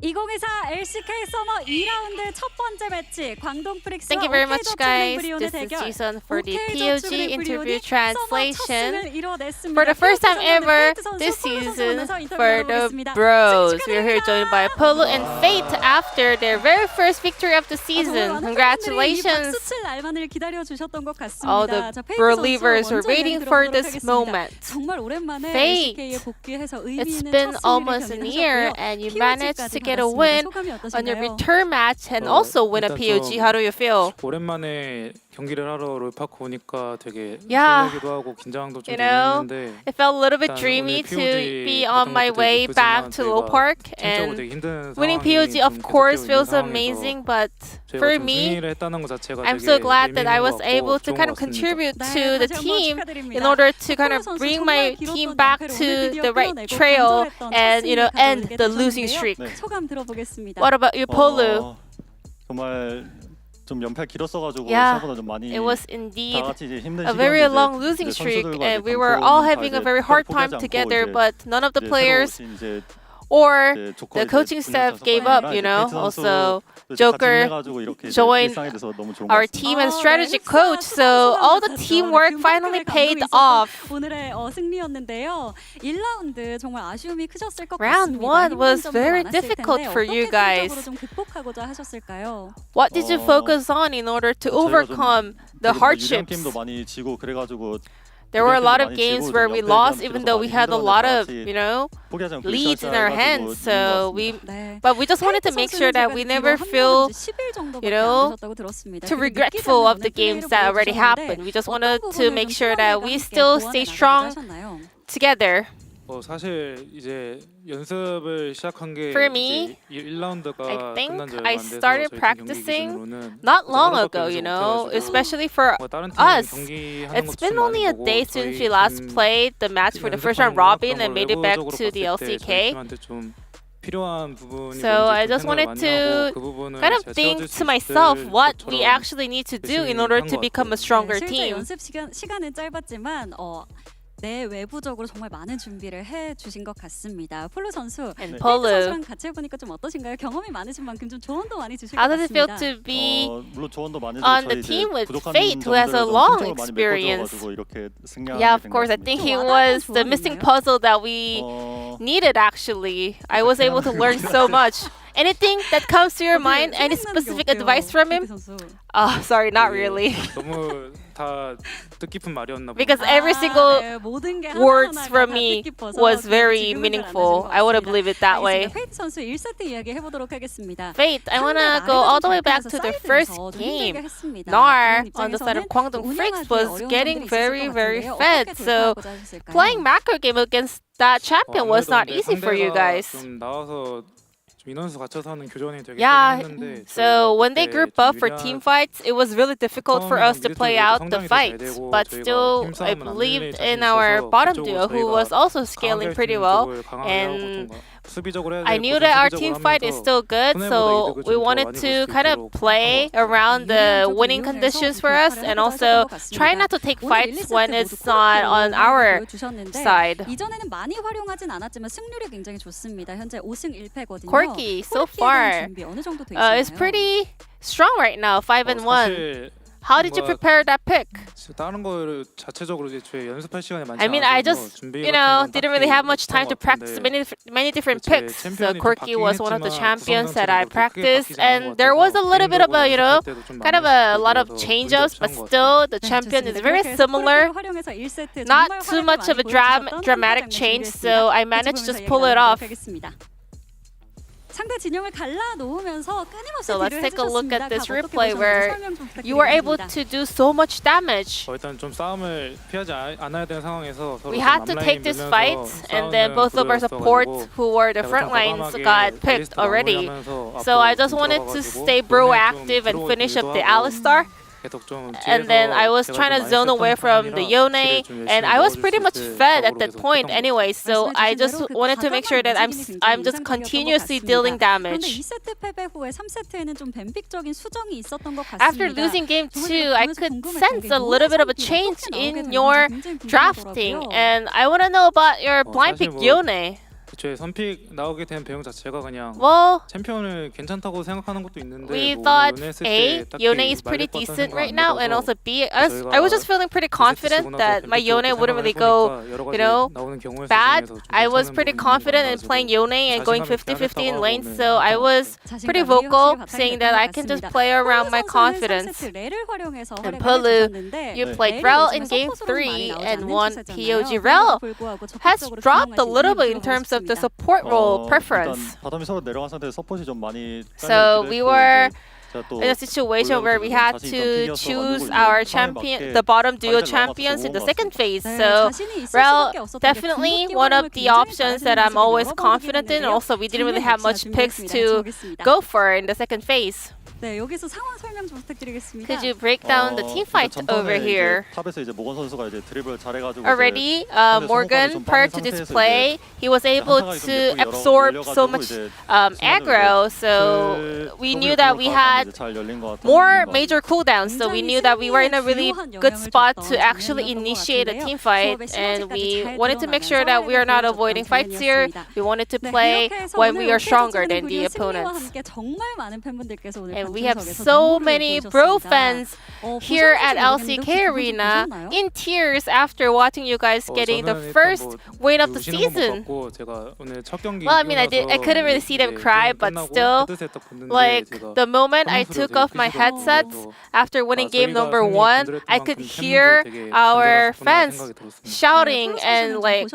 2024 LCK Summer 2라운드 첫 번째 매치 광동 프릭스와 Thank you very much, guys. 브리온의 This is 대결. Ji-sun for the OK POG 저축은행 interview 브리온이 translation. 서머 첫 승을 이뤄냈습니다. For the first time 피오지 ever 선수 this 페이트 선수 season 만나서 인터뷰 for the 나눠보겠습니다. Bros. We're here joined by Polo and Fate after their very first victory of the season. Congratulations. 날만을 기다려주셨던 것 같습니다. All the believers were waiting for this moment. 정말 오랜만에 Fate, LCK에 복귀해서 의미 it's 있는 been 첫 almost 승리를 a year 경기를 and you 하셨고요. managed to get a POG까지 win 받았습니다. 소감이 on your 어떠신가요? return match and also win a POG. How do you feel? 오랜만에 경기를 하러 롤파크 오니까 되게 Yeah. 설레기도 하고 긴장도 좀 You know, 되는데 it felt a little bit 일단 dreamy 오늘 to POG be on my 같은 것도 way 되게 back to 기쁘지만 Low Park, 전적으로 and 되게 힘든 winning 상황이 POG 좀 of course 계속되고 feels 있는 amazing, 상황에서 but 저희가 for 좀 me, 승리를 했다는 것 자체가 I'm 되게 so glad that 의미 I 있는 was 것 able 같고 to 좋은 kind 것 of 같습니다. contribute 네, to the 다시 한번 team 축하드립니다. in order to kind of 선수 bring 정말 my 길었던 team back 연패를 to 오늘 드디어 the right 끊어내고 trail 간절했던 and 첫 end 승리 the losing 가져오게 streak. 되셨는데요. 소감 들어보겠습니다. What about you, Polu? 정말 좀 연패 길었어가지고 Yeah, 생각보다 좀 많이 it was 다 indeed 같이 이제 힘든 a very 시기였는데 long losing 이제 streak, 선수들과 and 이제 we were all 감독은 다 having a 이제 very hard 포기하지 time 않고 together, 이제 but none of the 이제 새로 players 오신 이제 or 이제 조커 the 이제 coaching 분량 staff gave up, you know. Also, Joker joined our team as strategic coach, so all the teamwork finally paid off. 오늘의 승리였는데요. 1라운드 정말 아쉬움이 크셨을 것 Round 같습니다. 1 was 힘든 점도 very 많았을 difficult 텐데 for you 어떻게 guys. 승리적으로 좀 극복하고자 하셨을까요? What did you focus on in order to overcome the hardships? 게임도 많이 지고 그래가지고 There were a lot of games where we lost, even though we had a lot of, you know, leads in our hands. So but we just wanted to make sure that we never feel, you know, too regretful of the games that already happened. We just wanted to make sure that we still stay strong together. 사실 이제 연습을 시작한 게 For me, 이제 1라운드가 I think 끝난 지 얼마 I 안 돼서 started 저희 팀 경기 practicing 기준으로는 not long 하루밖에 ago, 연습 you know, 못해가지고 especially for 다른 팀 us. 경기하는 It's 것도 been 좀 only a 많이 day 보고 since 저희 we last 팀 played the match for the first round robin and made it back to the LCK. So I just wanted to kind of think to myself what we actually need to do in order to become a stronger 실제 team. 연습 시간은 짧았지만 내외부적으로 정말 많은 준비를 해주신 것 같습니다. 폴로 선수, 페이트 선수랑 같이 해보니까 좀 어떠신가요? 경험이 많으신 만큼 좀 조언도 많이 주실 것 How does it feel 같습니다. to be 물론 조언도 많이 on the team with Fate, who has a long experience? Yeah, of course. I think he was the missing puzzle that we needed, actually. I was able to learn so much. Anything that comes to your mind? Any specific advice from him? Sorry, not really. 너무 다 뜻깊은 말이었나 Because every single words from me was very meaningful. I want to believe it that way. 페이트 선수 1세트 이야기 해보도록 하겠습니다. Fate, I want to go all the way back to the first game. Nar, on the side of Kwangdong Freaks, was getting very, very fed. So playing macro game against that champion was not easy for you guys. 좀 나와서 인원수 갖춰서 하는 교전이 되게 Yeah, 했는데 so when they group up for team fights, it was really difficult for us to play out the fights. But still, I believed in our bottom duo, who was also scaling pretty well. And I knew that our team fight is still good, so we wanted to kind of play around the winning conditions for us, and also try not to take fights when it's not on our side. 이전에는 많이 활용하진 않았지만 승률이 굉장히 좋습니다. 현재 5승 1패거든요. Quirky, so far, it's pretty strong right now, 5-1. How did you prepare that pick? 다른 거 자체적으로 이제 저희 연습할 시간이 많지 I mean, I 않아서 just, you know, didn't really have much time to practice many different picks. So Quirky was one of the champions that I practiced, and there was a little bit of a, you know, kind of a lot of change-ups, but still the champion is very similar. Not too much of a dramatic change, so I managed to just pull it off. 상대 진영을 갈라 놓으면서 끊임없이 So let's take a look at this 어떻게 replay 보셨는지 where 설명 좀 you were able 부탁드리겠습니다. to do so much damage. 일단 좀 싸움을 피하지 않아야 되는 상황에서 서로 We had to take this fight, and then both of our supports who were the front lines got picked already. So I just wanted to stay proactive and finish up the Alistar. And then I was trying to zone away from the Yone, and I was pretty much fed at that point anyway. So I just wanted to make sure that I'm just continuously dealing damage. 2세트 패배 후에 3세트에는 좀 뱀픽적인 수정이 있었던 것 같습니다. After losing game 2, I could sense a little bit of a change in your drafting, and I want to know about your blind pick Yone. 제 선픽 나오게 된 배경 자체가 그냥 Well, 챔피언을 괜찮다고 생각하는 것도 있는데 we thought A, Yone is pretty decent right now, and also B, I was just feeling pretty confident that my Yone wouldn't really go, you know, bad. I was pretty confident in playing Yone and going 50-50 in lanes, so I was pretty vocal, saying that I can just play around my confidence. And Polu, you played Rel in game 3 and won POG. Rel has dropped a little bit in terms of the support role preference. 바텀이 서로 내려간 상태에서 서폿이 좀 많이 So we were in a situation where we had to choose our champion, the bottom duo champions in the second phase. So, Rel, definitely one of the options that I'm always confident in. Also, we didn't really have much picks to go for in the second phase. 네, 여기서 상황 설명 좀 부탁드리겠습니다. Could you break down the team fight over here? 탑에서 이제 모건 선수가 이제 드리블 잘해가지고 Already, Morgan, prior to this play, he was able to absorb so much aggro. So we knew that we had more major cooldowns. So we knew that we were in a really good spot to actually initiate a team fight. And we wanted to make sure that we are not avoiding fights here. We wanted to play when we are stronger than the opponents. And we have so many bro fans here at LCK Arena in tears after watching you guys getting the first win of the season. Well, I mean, I couldn't really see them cry, but still, like the moment I took off my headsets after winning game number 1, I could hear our fans shouting and like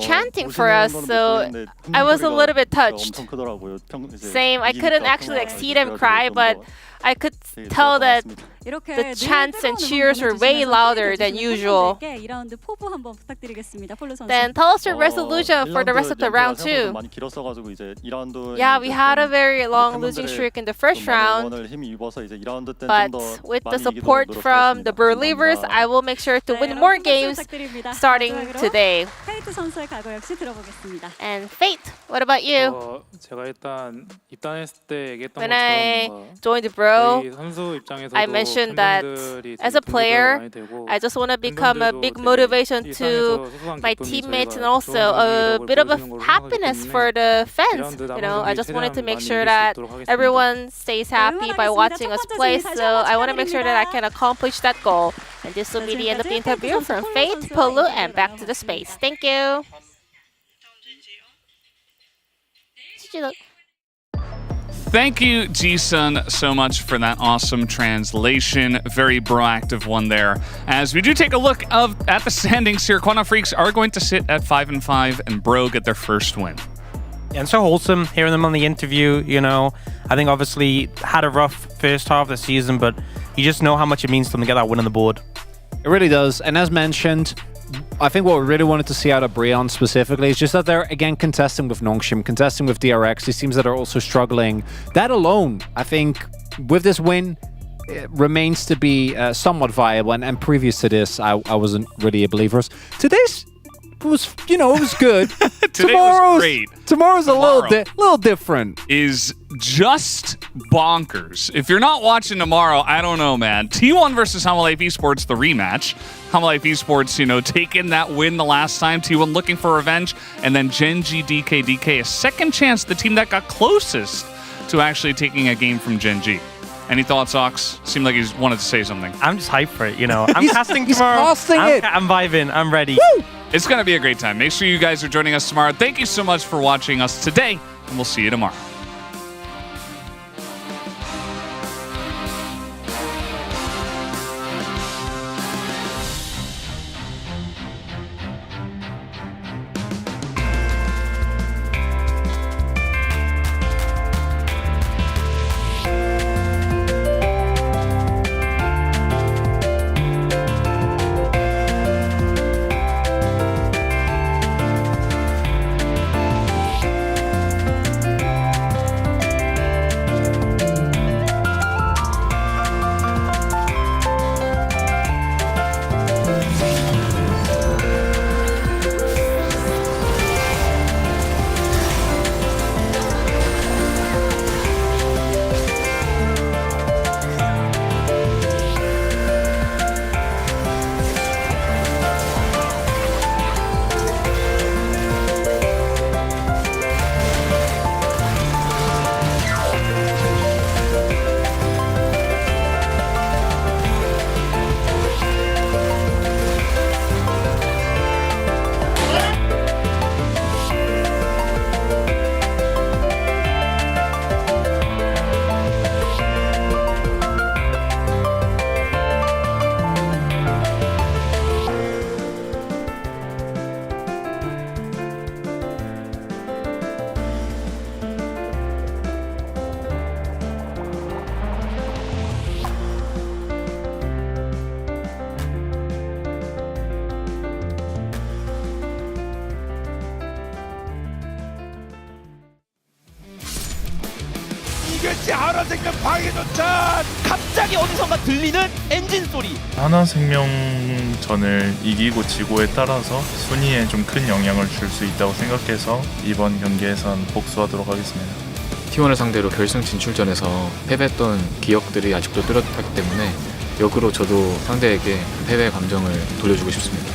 chanting for us. So I was a little bit touched. Same, I couldn't actually like see them cry, but I could tell that the chants and cheers were way louder than usual. Then tell us your resolution for the rest of the round 2. Yeah, we had a very long losing streak in the first round, but with the support from the Believers, I will make sure to win more games starting today. And Fate, what about you? When I joined the Bro, I mentioned that as a player, I just want to become a big motivation to my teammates and also a bit of a happiness for the fans. You know, I just wanted to make sure that everyone stays happy by watching us play. So I want to make sure that I can accomplish that goal. And this will be the end of the interview from Fate, Polu, and back to the space. Thank you. Thank you, Ji-sun, so much for that awesome translation. Very proactive one there. As we do take a look at the standings here, Quantum Freaks are going to sit at 5-5 and Bro get their first win. And so wholesome hearing them on the interview, you know. I think obviously had a rough first half of the season, but you just know how much it means to them to get that win on the board. It really does. And as mentioned, I think what we really wanted to see out of Breon specifically is just that they're, again, contesting with Nongshim, contesting with DRX. These teams that are also struggling. That alone, I think, with this win, it remains to be somewhat viable. And previous to this, I wasn't really a believer. Today's was, you know, it was good. Today was great. Tomorrow's a little different. Is just bonkers. If you're not watching tomorrow, I don't know, man. T1 versus Hamalife Esports, the rematch. Hamalife Esports, you know, taking that win the last time. T1 looking for revenge. And then Gen.G, DK, a second chance, the team that got closest to actually taking a game from Gen.G. Any thoughts, Ox? Seemed like he wanted to say something. I'm just hyped for it, you know. I'm casting tomorrow. I'm vibing. I'm ready. Woo! It's going to be a great time. Make sure you guys are joining us tomorrow. Thank you so much for watching us today, and we'll see you tomorrow. 될지 하나생명 방해조차 갑자기 어디선가 들리는 엔진 소리. 하나생명전을 이기고 지고에 따라서 순위에 좀 큰 영향을 줄 수 있다고 생각해서 이번 경기에선 복수하도록 하겠습니다. T1을 상대로 결승 진출전에서 패배했던 기억들이 아직도 뚜렷하기 때문에 역으로 저도 상대에게 패배의 감정을 돌려주고 싶습니다.